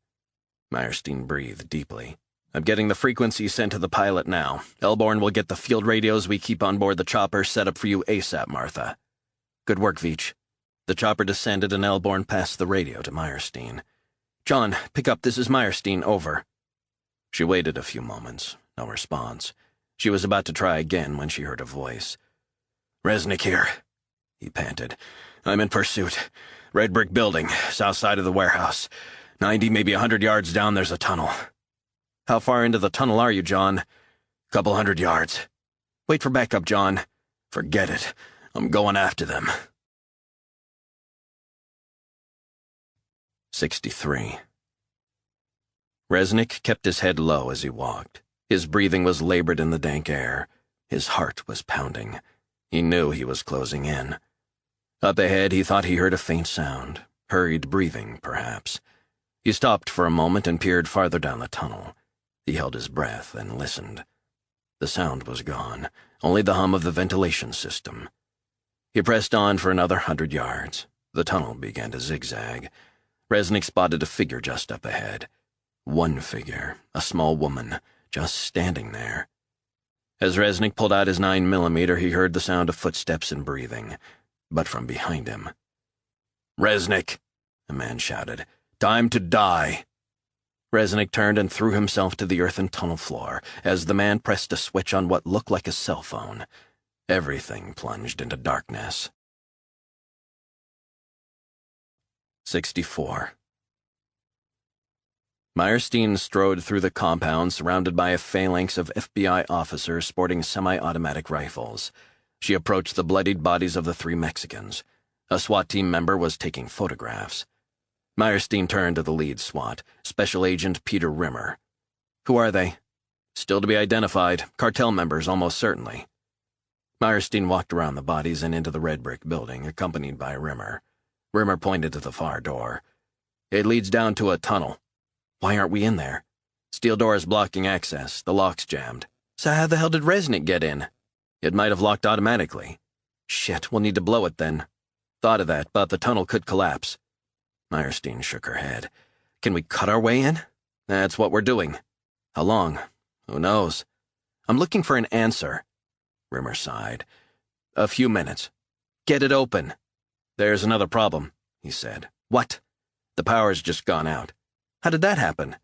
Meyerstein breathed deeply. "I'm getting the frequency sent to the pilot now. Elborn will get the field radios we keep on board the chopper set up for you ASAP, Martha." "Good work, Veach." The chopper descended and Elborn passed the radio to Meyerstein. "John, pick up, this is Meyerstein, over." She waited a few moments. No response. She was about to try again when she heard a voice. "Resnick here," he panted. "I'm in pursuit. Red brick building, south side of the warehouse. 90, maybe 100 yards down there's a tunnel." "How far into the tunnel are you, John?" "Couple 100 yards." "Wait for backup, John." "Forget it. I'm going after them." 63. Resnick kept his head low as he walked. His breathing was labored in the dank air. His heart was pounding. He knew he was closing in. Up ahead, he thought he heard a faint sound. Hurried breathing, perhaps. He stopped for a moment and peered farther down the tunnel. He held his breath and listened. The sound was gone, only the hum of the ventilation system. He pressed on for another 100 yards. The tunnel began to zigzag. Resnick spotted a figure just up ahead. One figure, a small woman, just standing there. As Resnick pulled out his 9mm, he heard the sound of footsteps and breathing, but from behind him. "Resnick," a man shouted. "Time to die." Resnick turned and threw himself to the earthen tunnel floor as the man pressed a switch on what looked like a cell phone. Everything plunged into darkness. 64. Meyerstein strode through the compound surrounded by a phalanx of FBI officers sporting semi-automatic rifles. She approached the bloodied bodies of the 3 Mexicans. A SWAT team member was taking photographs. Meyerstein turned to the lead SWAT, Special Agent Peter Rimmer. "Who are they?" "Still to be identified. Cartel members, almost certainly." Meyerstein walked around the bodies and into the red brick building, accompanied by Rimmer. Rimmer pointed to the far door. "It leads down to a tunnel." Why aren't we in there? Steel doors blocking access. The lock's jammed. So how the hell did Resnick get in? It might have locked automatically. Shit, we'll need to blow it then. Thought of that, but the tunnel could collapse. Meyerstein shook her head. Can we cut our way in? That's what we're doing. How long? Who knows? I'm looking for an answer. Rimmer sighed. A few minutes. Get it open. There's another problem, he said. What? The power's just gone out. How did that happen?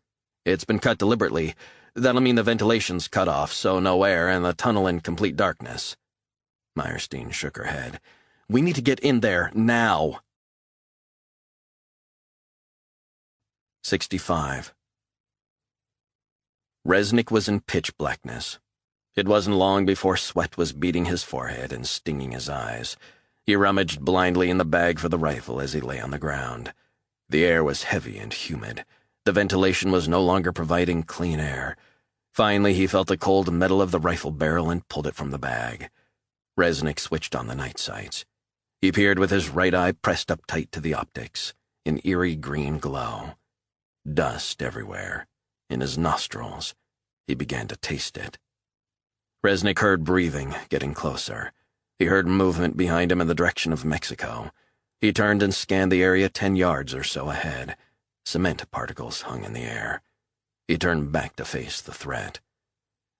It's been cut deliberately. That'll mean the ventilation's cut off, so no air, and the tunnel in complete darkness. Meyerstein shook her head. We need to get in there, now. 65. Resnick was in pitch blackness. It wasn't long before sweat was beading his forehead and stinging his eyes. He rummaged blindly in the bag for the rifle as he lay on the ground. The air was heavy and humid. The ventilation was no longer providing clean air. Finally, he felt the cold metal of the rifle barrel and pulled it from the bag. Resnick switched on the night sights. He peered with his right eye pressed up tight to the optics, an eerie green glow. Dust everywhere. In his nostrils. He began to taste it. Resnick heard breathing, getting closer. He heard movement behind him in the direction of Mexico. He turned and scanned the area 10 yards or so ahead. Cement particles hung in the air. He turned back to face the threat.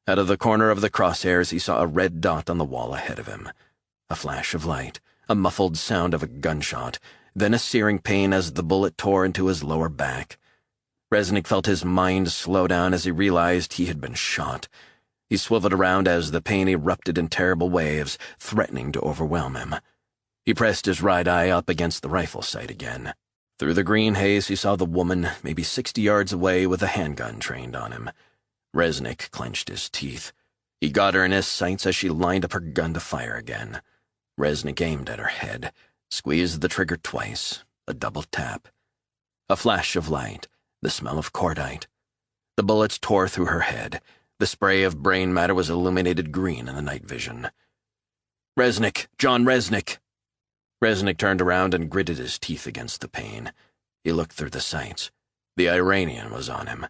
Out of the corner of the crosshairs, he saw a red dot on the wall ahead of him. A flash of light, a muffled sound of a gunshot, then a searing pain as the bullet tore into his lower back. Resnick felt his mind slow down as he realized he had been shot. He swiveled around as the pain erupted in terrible waves, threatening to overwhelm him. He pressed his right eye up against the rifle sight again. Through the green haze, he saw the woman, maybe 60 yards away, with a handgun trained on him. Resnick clenched his teeth. He got her in his sights as she lined up her gun to fire again. Resnick aimed at her head, squeezed the trigger twice, a double tap. A flash of light, the smell of cordite. The bullets tore through her head. The spray of brain matter was illuminated green in the night vision. Resnick! John Resnick! Resnick turned around and gritted his teeth against the pain. He looked through the sights. The Iranian was on him.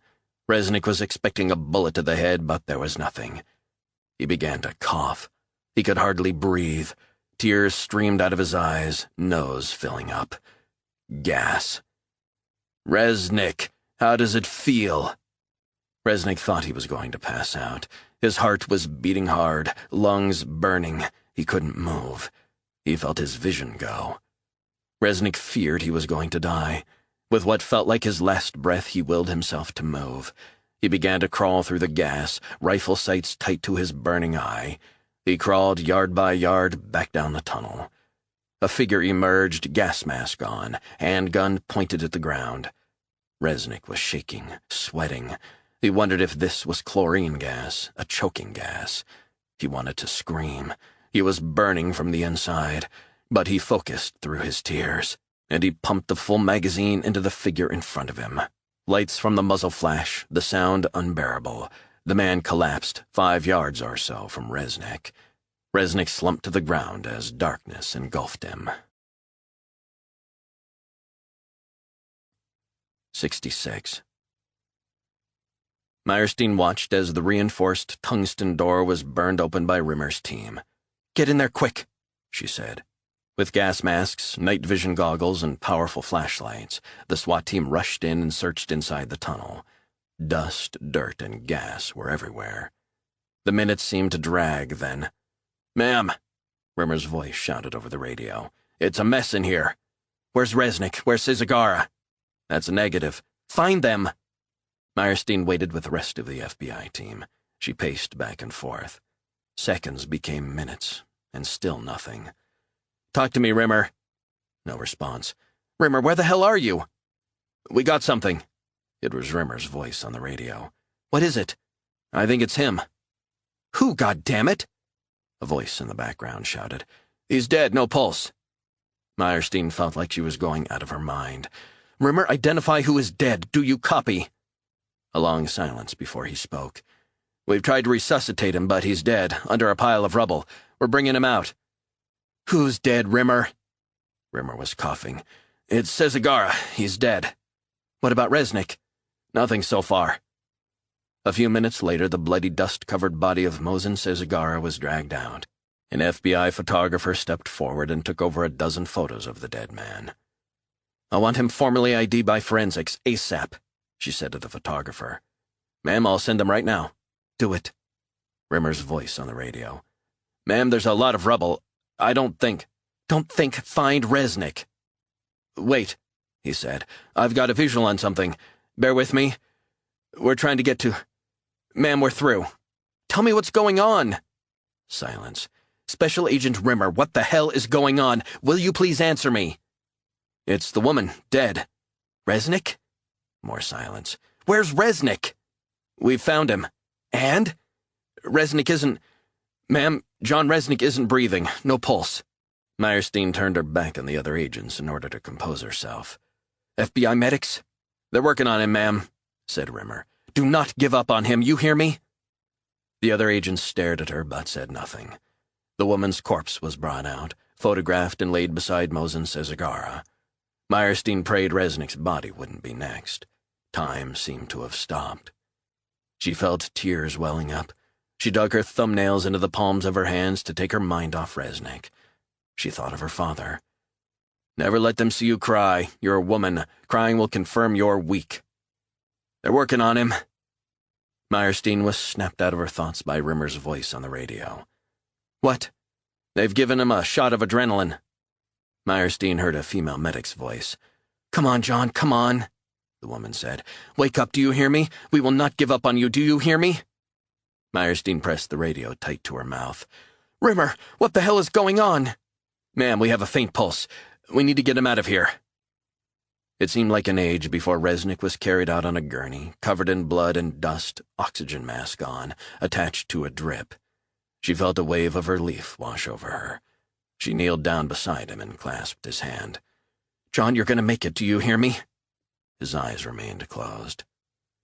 Resnick was expecting a bullet to the head, but there was nothing. He began to cough. He could hardly breathe. Tears streamed out of his eyes, nose filling up. Gas. Resnick, how does it feel? Resnick thought he was going to pass out. His heart was beating hard, lungs burning. He couldn't move. He felt his vision go. Resnick feared he was going to die. With what felt like his last breath, he willed himself to move. He began to crawl through the gas, rifle sights tight to his burning eye. He crawled yard by yard back down the tunnel. A figure emerged, gas mask on, handgun pointed at the ground. Resnick was shaking, sweating. He wondered if this was chlorine gas, a choking gas. He wanted to scream. He was burning from the inside, but he focused through his tears, and he pumped the full magazine into the figure in front of him. Lights from the muzzle flash, the sound unbearable. The man collapsed 5 yards or so from Resnick. Resnick slumped to the ground as darkness engulfed him. 66. Meyerstein watched as the reinforced tungsten door was burned open by Rimmer's team. "Get in there quick," she said. With gas masks, night vision goggles, and powerful flashlights, the SWAT team rushed in and searched inside the tunnel. Dust, dirt, and gas were everywhere. The minutes seemed to drag then. "Ma'am," Rimmer's voice shouted over the radio, "it's a mess in here. Where's Resnick? Where's Cizagara?" "That's a negative. Find them." Meyerstein waited with the rest of the FBI team. She paced back and forth. Seconds became minutes, and still nothing. "Talk to me, Rimmer." No response. "Rimmer, where the hell are you?" "We got something." It was Rimmer's voice on the radio. "What is it?" "I think it's him." "Who, goddammit?" A voice in the background shouted. "He's dead, no pulse." Meyerstein felt like she was going out of her mind. "Rimmer, identify who is dead. Do you copy?" A long silence before he spoke. "We've tried to resuscitate him, but he's dead, under a pile of rubble. We're bringing him out." "Who's dead, Rimmer?" Rimmer was coughing. "It's Cizagara. He's dead." "What about Resnick?" Nothing so far. A few minutes later, the bloody dust-covered body of Mosin Sezagara was dragged out. An FBI photographer stepped forward and took over a dozen photos of the dead man. "I want him formally ID'd by forensics, ASAP," she said to the photographer. "Ma'am, I'll send him right now." "Do it." Rimmer's voice on the radio. "Ma'am, there's a lot of rubble. Don't think, find Resnick." "Wait," he said. "I've got a visual on something. Bear with me. We're trying to get to... Ma'am, we're through. Tell me what's going on." Silence. "Special Agent Rimmer, what the hell is going on? Will you please answer me?" "It's the woman, dead." "Resnick?" More silence. "Where's Resnick?" "We've found him." "And?" "Resnick isn't... Ma'am, John Resnick isn't breathing. No pulse." Meyerstein turned her back on the other agents in order to compose herself. "FBI medics?" "They're working on him, ma'am," said Rimmer. "Do not give up on him, you hear me?" The other agents stared at her but said nothing. The woman's corpse was brought out, photographed and laid beside Mosin Sezagara. Meyerstein prayed Resnick's body wouldn't be next. Time seemed to have stopped. She felt tears welling up. She dug her thumbnails into the palms of her hands to take her mind off Resnick. She thought of her father. "Never let them see you cry. You're a woman. Crying will confirm you're weak." "They're working on him." Meyerstein was snapped out of her thoughts by Rimmer's voice on the radio. "What?" "They've given him a shot of adrenaline." Meyerstein heard a female medic's voice. "Come on, John, come on," the woman said. "Wake up, do you hear me? We will not give up on you, do you hear me?" Meyerstein pressed the radio tight to her mouth. "Rimmer, what the hell is going on?" "Ma'am, we have a faint pulse. We need to get him out of here." It seemed like an age before Resnick was carried out on a gurney, covered in blood and dust, oxygen mask on, attached to a drip. She felt a wave of relief wash over her. She kneeled down beside him and clasped his hand. "John, you're going to make it, do you hear me?" His eyes remained closed.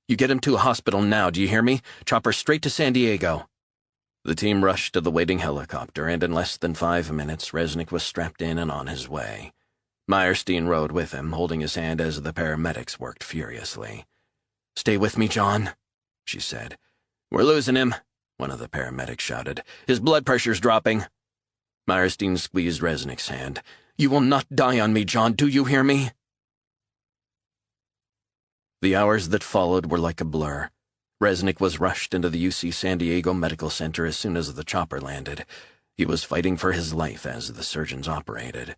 "You get him to a hospital now, do you hear me? Chopper straight to San Diego." The team rushed to the waiting helicopter, and in less than 5 minutes, Resnick was strapped in and on his way. Meyerstein rode with him, holding his hand as the paramedics worked furiously. "Stay with me, John," she said. "We're losing him," one of the paramedics shouted. "His blood pressure's dropping." Meyerstein squeezed Resnick's hand. "You will not die on me, John, do you hear me?" The hours that followed were like a blur. Resnick was rushed into the UC San Diego Medical Center as soon as the chopper landed. He was fighting for his life as the surgeons operated.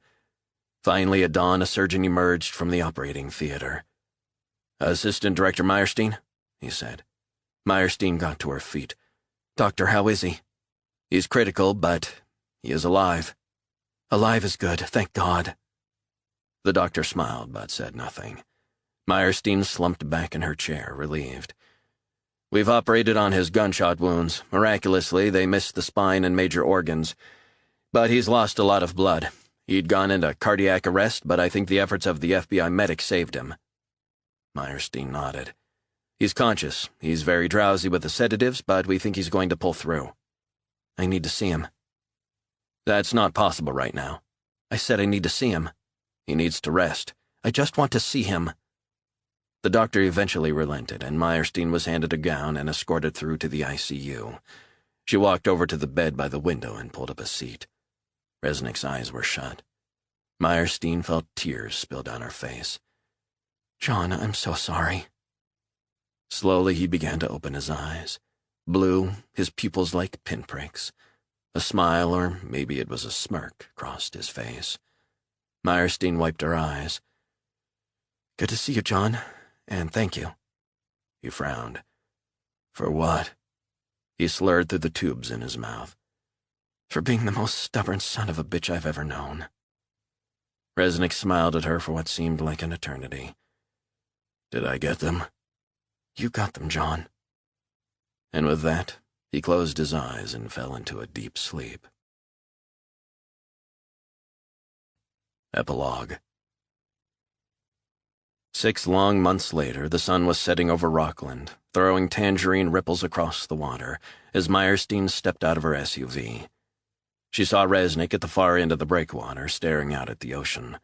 Finally, at dawn, a surgeon emerged from the operating theater. "Assistant Director Meyerstein," he said. Meyerstein got to her feet. "Doctor, how is he?" "He's critical, but he is alive." "Alive is good, thank God." The doctor smiled but said nothing. Meyerstein slumped back in her chair, relieved. "We've operated on his gunshot wounds. Miraculously, they missed the spine and major organs. But he's lost a lot of blood. He'd gone into cardiac arrest, but I think the efforts of the FBI medic saved him." Meyerstein nodded. "He's conscious. He's very drowsy with the sedatives, but we think he's going to pull through." "I need to see him." "That's not possible right now." "I said I need to see him." "He needs to rest." "I just want to see him." The doctor eventually relented, and Meyerstein was handed a gown and escorted through to the ICU. She walked over to the bed by the window and pulled up a seat. Resnick's eyes were shut. Meyerstein felt tears spill down her face. "John, I'm so sorry." Slowly he began to open his eyes. Blue, his pupils like pinpricks. A smile, or maybe it was a smirk, crossed his face. Meyerstein wiped her eyes. "Good to see you, John, and thank you." He frowned. "For what?" He slurred through the tubes in his mouth. "For being the most stubborn son of a bitch I've ever known." Resnick smiled at her for what seemed like an eternity. "Did I get them?" "You got them, John." And with that, he closed his eyes and fell into a deep sleep. Epilogue. 6 long months later, the sun was setting over Rockland, throwing tangerine ripples across the water, as Meyerstein stepped out of her SUV. She saw Resnick at the far end of the breakwater, staring out at the ocean.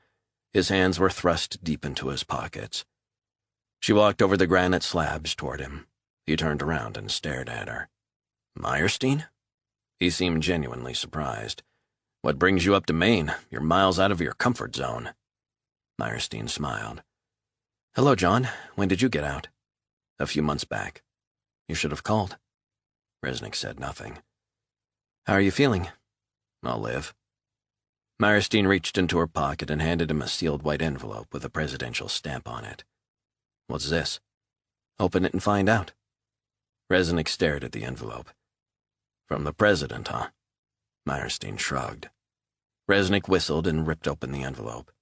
His hands were thrust deep into his pockets. She walked over the granite slabs toward him. He turned around and stared at her. Meyerstein? He seemed genuinely surprised. What brings you up to Maine? You're miles out of your comfort zone. Meyerstein smiled. Hello, John. When did you get out? A few months back. You should have called. Resnick said nothing. How are you feeling? I'll live. Meyerstein reached into her pocket and handed him a sealed white envelope with a presidential stamp on it. What's this? Open it and find out. Resnick stared at the envelope. From the president, huh? Meyerstein shrugged. Resnick whistled and ripped open the envelope.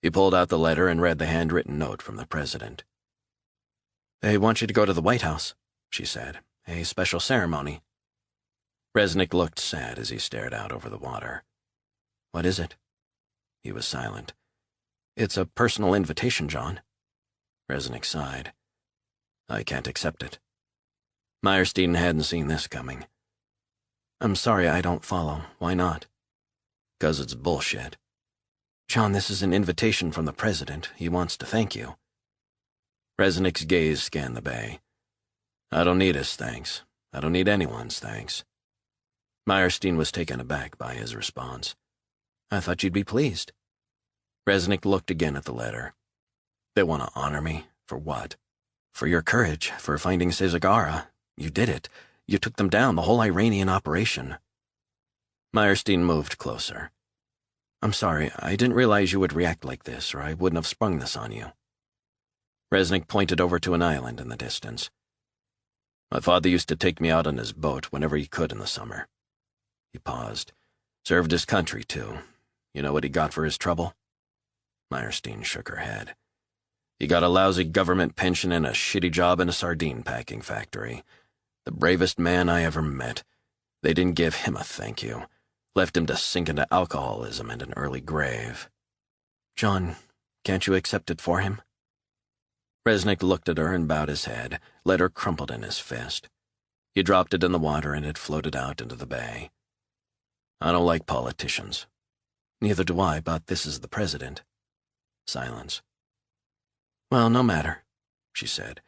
He pulled out the letter and read the handwritten note from the president. They want you to go to the White House, she said. A special ceremony. Resnick looked sad as he stared out over the water. What is it? He was silent. It's a personal invitation, John. Resnick sighed. I can't accept it. Meyerstein hadn't seen this coming. I'm sorry, I don't follow. Why not? 'Cause it's bullshit. John, this is an invitation from the president. He wants to thank you. Resnick's gaze scanned the bay. I don't need his thanks. I don't need anyone's thanks. Meyerstein was taken aback by his response. I thought you'd be pleased. Resnick looked again at the letter. They want to honor me? For what? For your courage, for finding Sezagara. You did it. You took them down, the whole Iranian operation. Meyerstein moved closer. I'm sorry, I didn't realize you would react like this, or I wouldn't have sprung this on you. Resnick pointed over to an island in the distance. My father used to take me out on his boat whenever he could in the summer. He paused. Served his country, too. You know what he got for his trouble? Meyerstein shook her head. He got a lousy government pension and a shitty job in a sardine packing factory. The bravest man I ever met. They didn't give him a thank you. Left him to sink into alcoholism and an early grave. John, can't you accept it for him? Resnick looked at her and bowed his head, letter crumpled in his fist. He dropped it in the water and it floated out into the bay. I don't like politicians. Neither do I, but this is the president. Silence. Well, no matter, she said.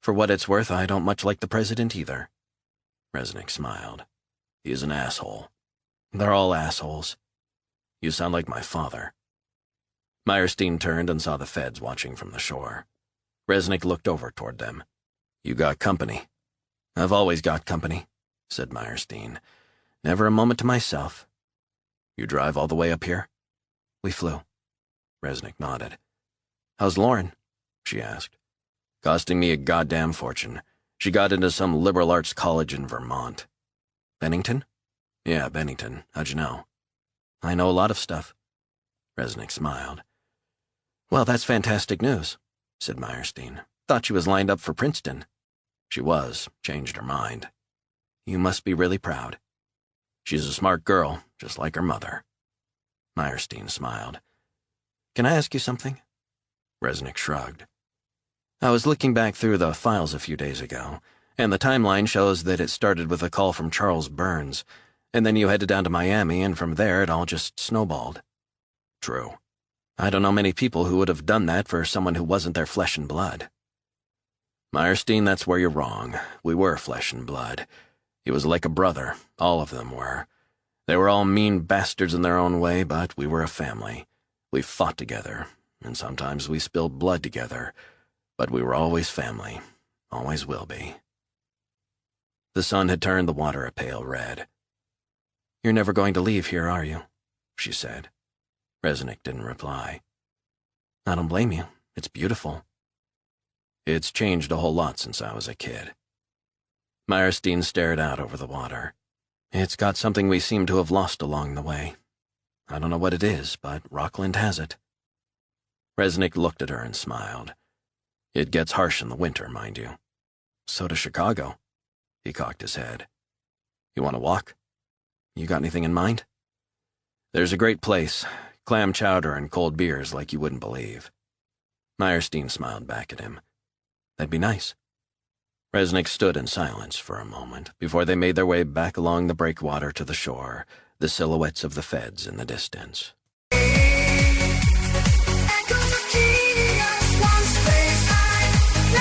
For what it's worth, I don't much like the president either. Resnick smiled. He's an asshole. They're all assholes. You sound like my father. Meyerstein turned and saw the feds watching from the shore. Resnick looked over toward them. You got company. I've always got company, said Meyerstein. Never a moment to myself. You drive all the way up here? We flew. Resnick nodded. How's Lauren? She asked. Costing me a goddamn fortune. She got into some liberal arts college in Vermont. Bennington? Yeah, Bennington. How'd you know? I know a lot of stuff. Resnick smiled. Well, that's fantastic news, said Meyerstein. Thought she was lined up for Princeton. She was. Changed her mind. You must be really proud. She's a smart girl, just like her mother. Meyerstein smiled. Can I ask you something? Resnick shrugged. I was looking back through the files a few days ago, and the timeline shows that it started with a call from Charles Burns, and then you headed down to Miami, and from there it all just snowballed. True. I don't know many people who would have done that for someone who wasn't their flesh and blood. Meyerstein, that's where you're wrong. We were flesh and blood. He was like a brother. All of them were. They were all mean bastards in their own way, but we were a family. We fought together, and sometimes we spilled blood together, but we were always family. Always will be. The sun had turned the water a pale red. You're never going to leave here, are you? She said. Resnick didn't reply. I don't blame you. It's beautiful. It's changed a whole lot since I was a kid. Meyerstein stared out over the water. It's got something we seem to have lost along the way. I don't know what it is, but Rockland has it. Resnick looked at her and smiled. It gets harsh in the winter, mind you. So does Chicago. He cocked his head. You want to walk? You got anything in mind? There's a great place. Clam chowder and cold beers like you wouldn't believe. Meyerstein smiled back at him. That'd be nice. Resnick stood in silence for a moment before they made their way back along the breakwater to the shore, the silhouettes of the feds in the distance. Echoes of genius, one space time.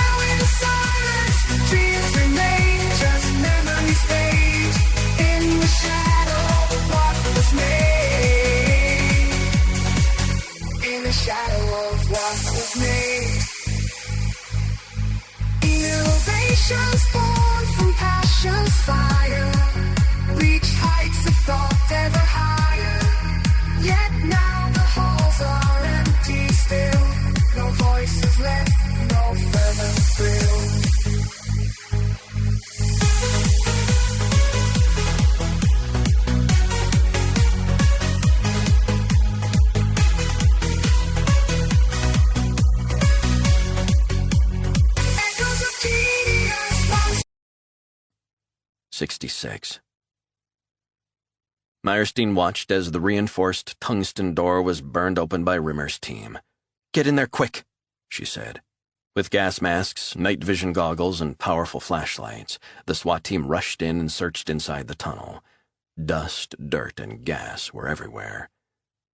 66. Meyerstein watched as the reinforced tungsten door was burned open by Rimmer's team. "Get in there quick," she said. With gas masks, night vision goggles, and powerful flashlights, the SWAT team rushed in and searched inside the tunnel. Dust, dirt, and gas were everywhere.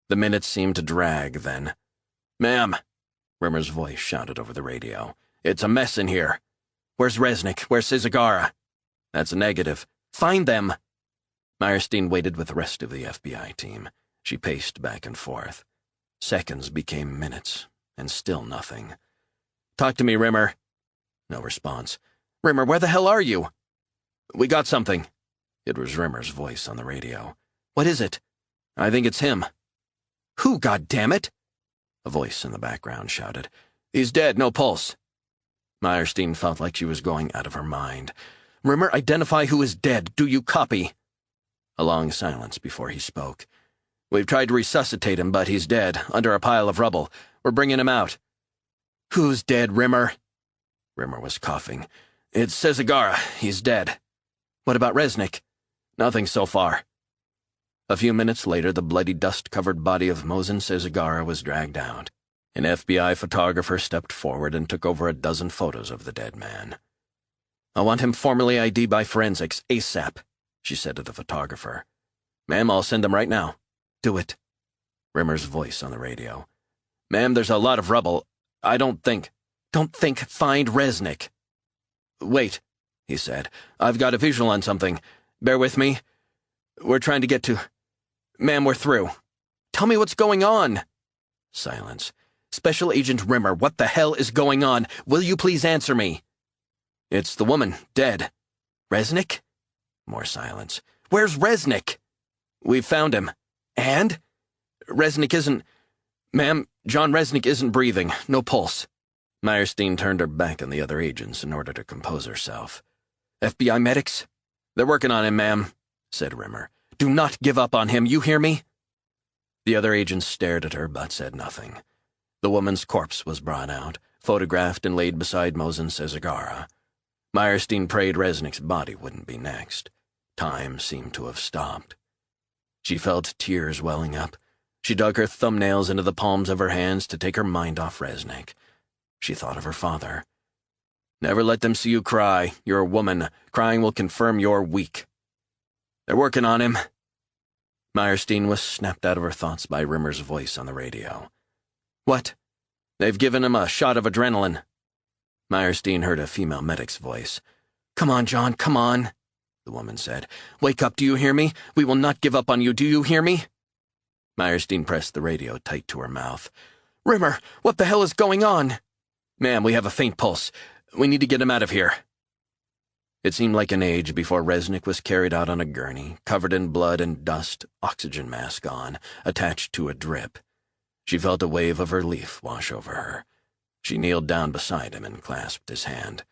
The minutes seemed to drag then. "Ma'am," Rimmer's voice shouted over the radio, "it's a mess in here. Where's Resnick? Where's Cizagara?" "That's a negative. Find them." Meyerstein waited with the rest of the FBI team. She paced back and forth. Seconds became minutes, and still nothing. "Talk to me, Rimmer." No response. "Rimmer, where the hell are you?" "We got something." It was Rimmer's voice on the radio. "What is it?" "I think it's him." "Who, goddammit?" A voice in the background shouted. "He's dead, no pulse." Meyerstein felt like she was going out of her mind. "Rimmer, identify who is dead. Do you copy?" A long silence before he spoke. "We've tried to resuscitate him, but he's dead, under a pile of rubble. We're bringing him out." "Who's dead, Rimmer?" Rimmer was coughing. "It's Cizagara. He's dead." "What about Resnick?" "Nothing so far." A few minutes later, the bloody, dust-covered body of Mosin Cizagara was dragged out. An FBI photographer stepped forward and took over a dozen photos of the dead man. "I want him formally ID'd by forensics, ASAP," she said to the photographer. "Ma'am, I'll send him right now." "Do it." Rimmer's voice on the radio. "Ma'am, there's a lot of rubble. I don't think—" "Don't think. Find Resnick." "Wait," he said. "I've got a visual on something. Bear with me. We're trying to get to— Ma'am, we're through." "Tell me what's going on." Silence. "Special Agent Rimmer, what the hell is going on? Will you please answer me?" "It's the woman, dead." "Resnick?" More silence. "Where's Resnick?" "We've found him." "And?" "Resnick isn't— Ma'am, John Resnick isn't breathing. No pulse." Meyerstein turned her back on the other agents in order to compose herself. "FBI medics?" "They're working on him, ma'am," said Rimmer. "Do not give up on him, you hear me?" The other agents stared at her but said nothing. The woman's corpse was brought out, photographed and laid beside Mosin Cizagara. Meyerstein prayed Resnick's body wouldn't be next. Time seemed to have stopped. She felt tears welling up. She dug her thumbnails into the palms of her hands to take her mind off Resnick. She thought of her father. "Never let them see you cry. You're a woman. Crying will confirm you're weak." "They're working on him." Meyerstein was snapped out of her thoughts by Rimmer's voice on the radio. "What?" "They've given him a shot of adrenaline." Meyerstein heard a female medic's voice. "Come on, John, come on," the woman said. "Wake up, do you hear me? We will not give up on you, do you hear me?" Meyerstein pressed the radio tight to her mouth. "Rimmer, what the hell is going on?" "Ma'am, we have a faint pulse. We need to get him out of here." It seemed like an age before Resnick was carried out on a gurney, covered in blood and dust, oxygen mask on, attached to a drip. She felt a wave of relief wash over her. She kneeled down beside him and clasped his hand.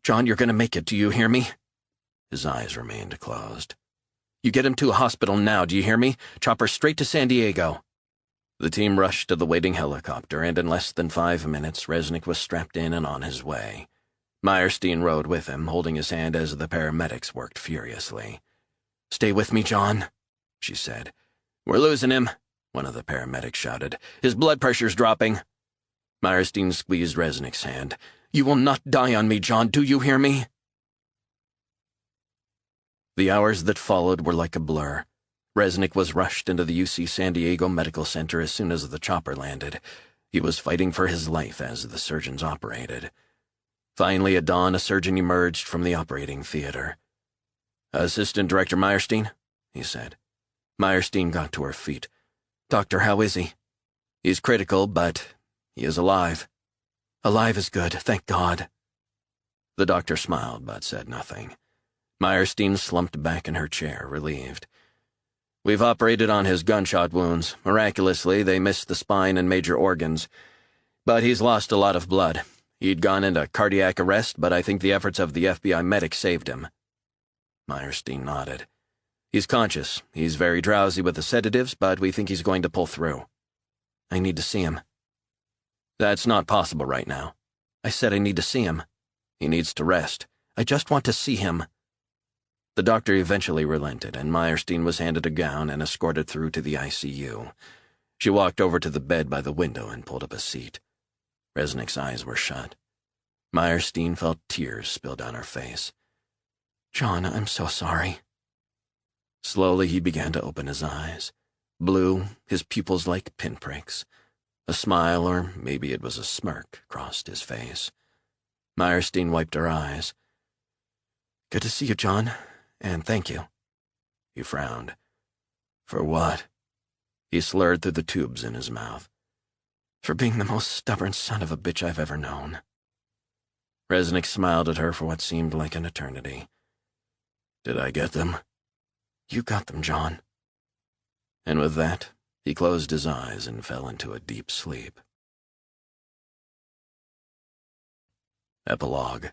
"John, you're going to make it, do you hear me?" His eyes remained closed. "You get him to a hospital now, do you hear me? Chopper straight to San Diego." The team rushed to the waiting helicopter, and in less than 5 minutes, Resnick was strapped in and on his way. Meyerstein rode with him, holding his hand as the paramedics worked furiously. "Stay with me, John," she said. "We're losing him," one of the paramedics shouted. "His blood pressure's dropping." Meyerstein squeezed Resnick's hand. "You will not die on me, John, do you hear me?" The hours that followed were like a blur. Resnick was rushed into the UC San Diego Medical Center as soon as the chopper landed. He was fighting for his life as the surgeons operated. Finally, at dawn, a surgeon emerged from the operating theater. "Assistant Director Meyerstein," he said. Meyerstein got to her feet. "Doctor, how is he?" "He's critical, but he is alive." "Alive is good, thank God." The doctor smiled but said nothing. Meyerstein slumped back in her chair, relieved. "We've operated on his gunshot wounds. Miraculously, they missed the spine and major organs. But he's lost a lot of blood. He'd gone into cardiac arrest, but I think the efforts of the FBI medic saved him." Meyerstein nodded. "He's conscious. He's very drowsy with the sedatives, but we think he's going to pull through." "I need to see him." "That's not possible right now." "I said I need to see him." "He needs to rest." "I just want to see him." The doctor eventually relented, and Meyerstein was handed a gown and escorted through to the ICU. She walked over to the bed by the window and pulled up a seat. Resnick's eyes were shut. Meyerstein felt tears spill down her face. "John, I'm so sorry." Slowly he began to open his eyes. Blue, his pupils like pinpricks. A smile, or maybe it was a smirk, crossed his face. Meyerstein wiped her eyes. "Good to see you, John, and thank you." He frowned. "For what?" He slurred through the tubes in his mouth. "For being the most stubborn son of a bitch I've ever known." Resnick smiled at her for what seemed like an eternity. "Did I get them?" "You got them, John." And with that, he closed his eyes and fell into a deep sleep. Epilogue.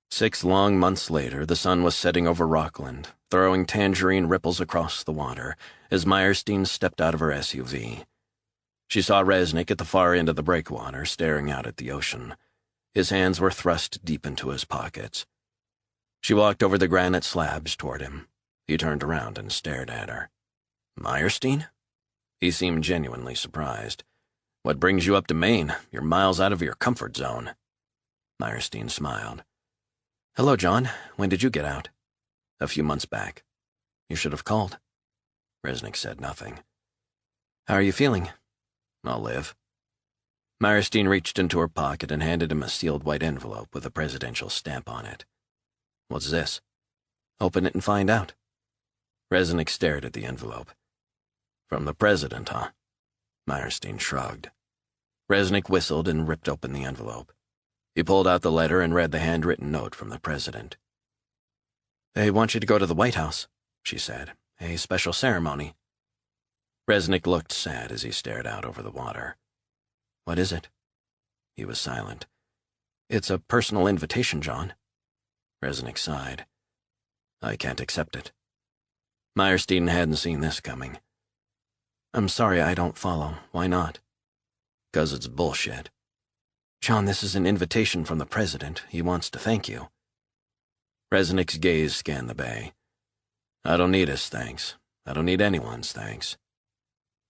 6 long months later, the sun was setting over Rockland, throwing tangerine ripples across the water, as Meyerstein stepped out of her SUV. She saw Resnick at the far end of the breakwater, staring out at the ocean. His hands were thrust deep into his pockets. She walked over the granite slabs toward him. He turned around and stared at her. "Meyerstein?" He seemed genuinely surprised. "What brings you up to Maine? You're miles out of your comfort zone." Meyerstein smiled. "Hello, John. When did you get out?" "A few months back." "You should have called." Resnick said nothing. "How are you feeling?" "I'll live." Meyerstein reached into her pocket and handed him a sealed white envelope with a presidential stamp on it. "What's this?" "Open it and find out." Resnick stared at the envelope. "From the president, huh?" Meyerstein shrugged. Resnick whistled and ripped open the envelope. He pulled out the letter and read the handwritten note from the president. "They want you to go to the White House," she said. "A special ceremony." Resnick looked sad as he stared out over the water. "What is it?" He was silent. "It's a personal invitation, John." Resnick sighed. "I can't accept it." Meyerstein hadn't seen this coming. "I'm sorry, I don't follow. Why not?" "'Cause it's bullshit." "John, this is an invitation from the president. He wants to thank you." Resnick's gaze scanned the bay. "I don't need his thanks. I don't need anyone's thanks."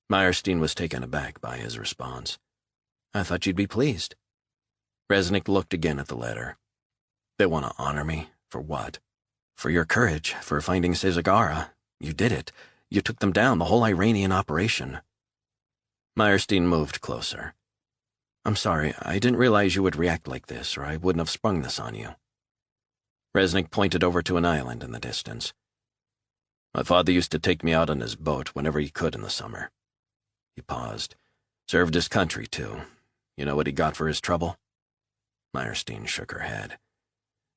Meyerstein was taken aback by his response. "I thought you'd be pleased." Resnick looked again at the letter. "They want to honor me? For what?" "For your courage, for finding Sezagara. You did it. You took them down, the whole Iranian operation." Meyerstein moved closer. "I'm sorry, I didn't realize you would react like this, or I wouldn't have sprung this on you." Resnick pointed over to an island in the distance. "My father used to take me out on his boat whenever he could in the summer." He paused. "Served his country, too. You know what he got for his trouble?" Meyerstein shook her head.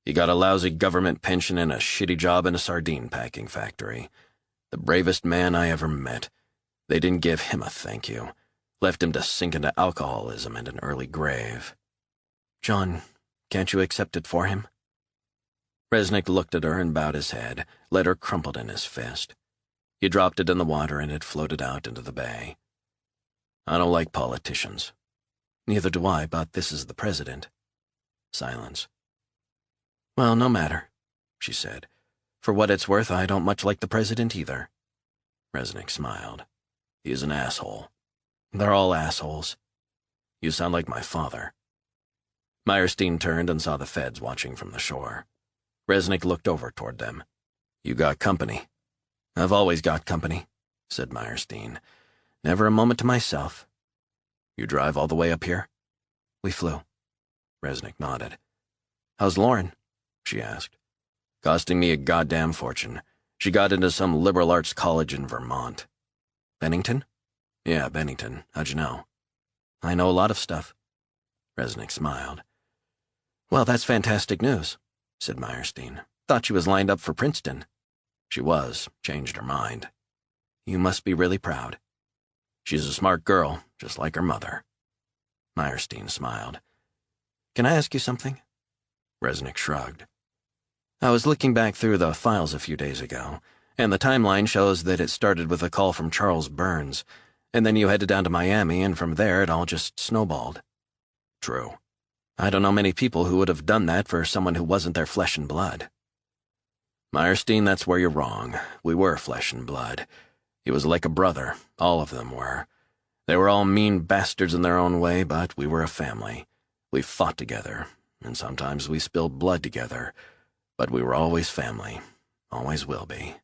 "He got a lousy government pension and a shitty job in a sardine packing factory. The bravest man I ever met. They didn't give him a thank you. Left him to sink into alcoholism and an early grave." "John, can't you accept it for him?" Resnick looked at her and bowed his head, letter crumpled in his fist. He dropped it in the water and it floated out into the bay. "I don't like politicians." "Neither do I, but this is the president." Silence. "Well, no matter," she said. "For what it's worth, I don't much like the president either." Resnick smiled. "He's an asshole." "They're all assholes." "You sound like my father." Meyerstein turned and saw the feds watching from the shore. Resnick looked over toward them. "You got company." "I've always got company," said Meyerstein. "Never a moment to myself." "You drive all the way up here?" "We flew." Resnick nodded. "How's Lauren?" she asked. "Costing me a goddamn fortune. She got into some liberal arts college in Vermont." "Bennington?" "Yeah, Bennington. How'd you know?" "I know a lot of stuff." Resnick smiled. "Well, that's fantastic news," said Meyerstein. "Thought she was lined up for Princeton." "She was. Changed her mind." "You must be really proud." "She's a smart girl, just like her mother." Meyerstein smiled. "Can I ask you something?" Resnick shrugged. "I was looking back through the files a few days ago, and the timeline shows that it started with a call from Charles Burns, and then you headed down to Miami, and from there it all just snowballed." "True." "I don't know many people who would have done that for someone who wasn't their flesh and blood." Meyerstein, that's where you're wrong. We were flesh and blood. He was like a brother. All of them were. They were all mean bastards in their own way, but we were a family. We fought together, and sometimes we spilled blood together, but we were always family. Always will be.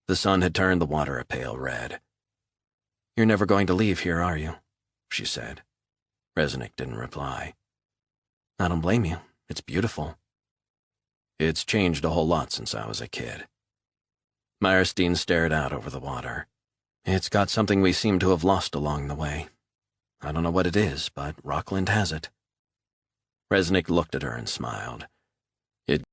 The sun had turned the water a pale red. "You're never going to leave here, are you?" she said. Resnick didn't reply. "I don't blame you. It's beautiful." "It's changed a whole lot since I was a kid." Meyerstein stared out over the water. "It's got something we seem to have lost along the way. I don't know what it is, but Rockland has it." Resnick looked at her and smiled.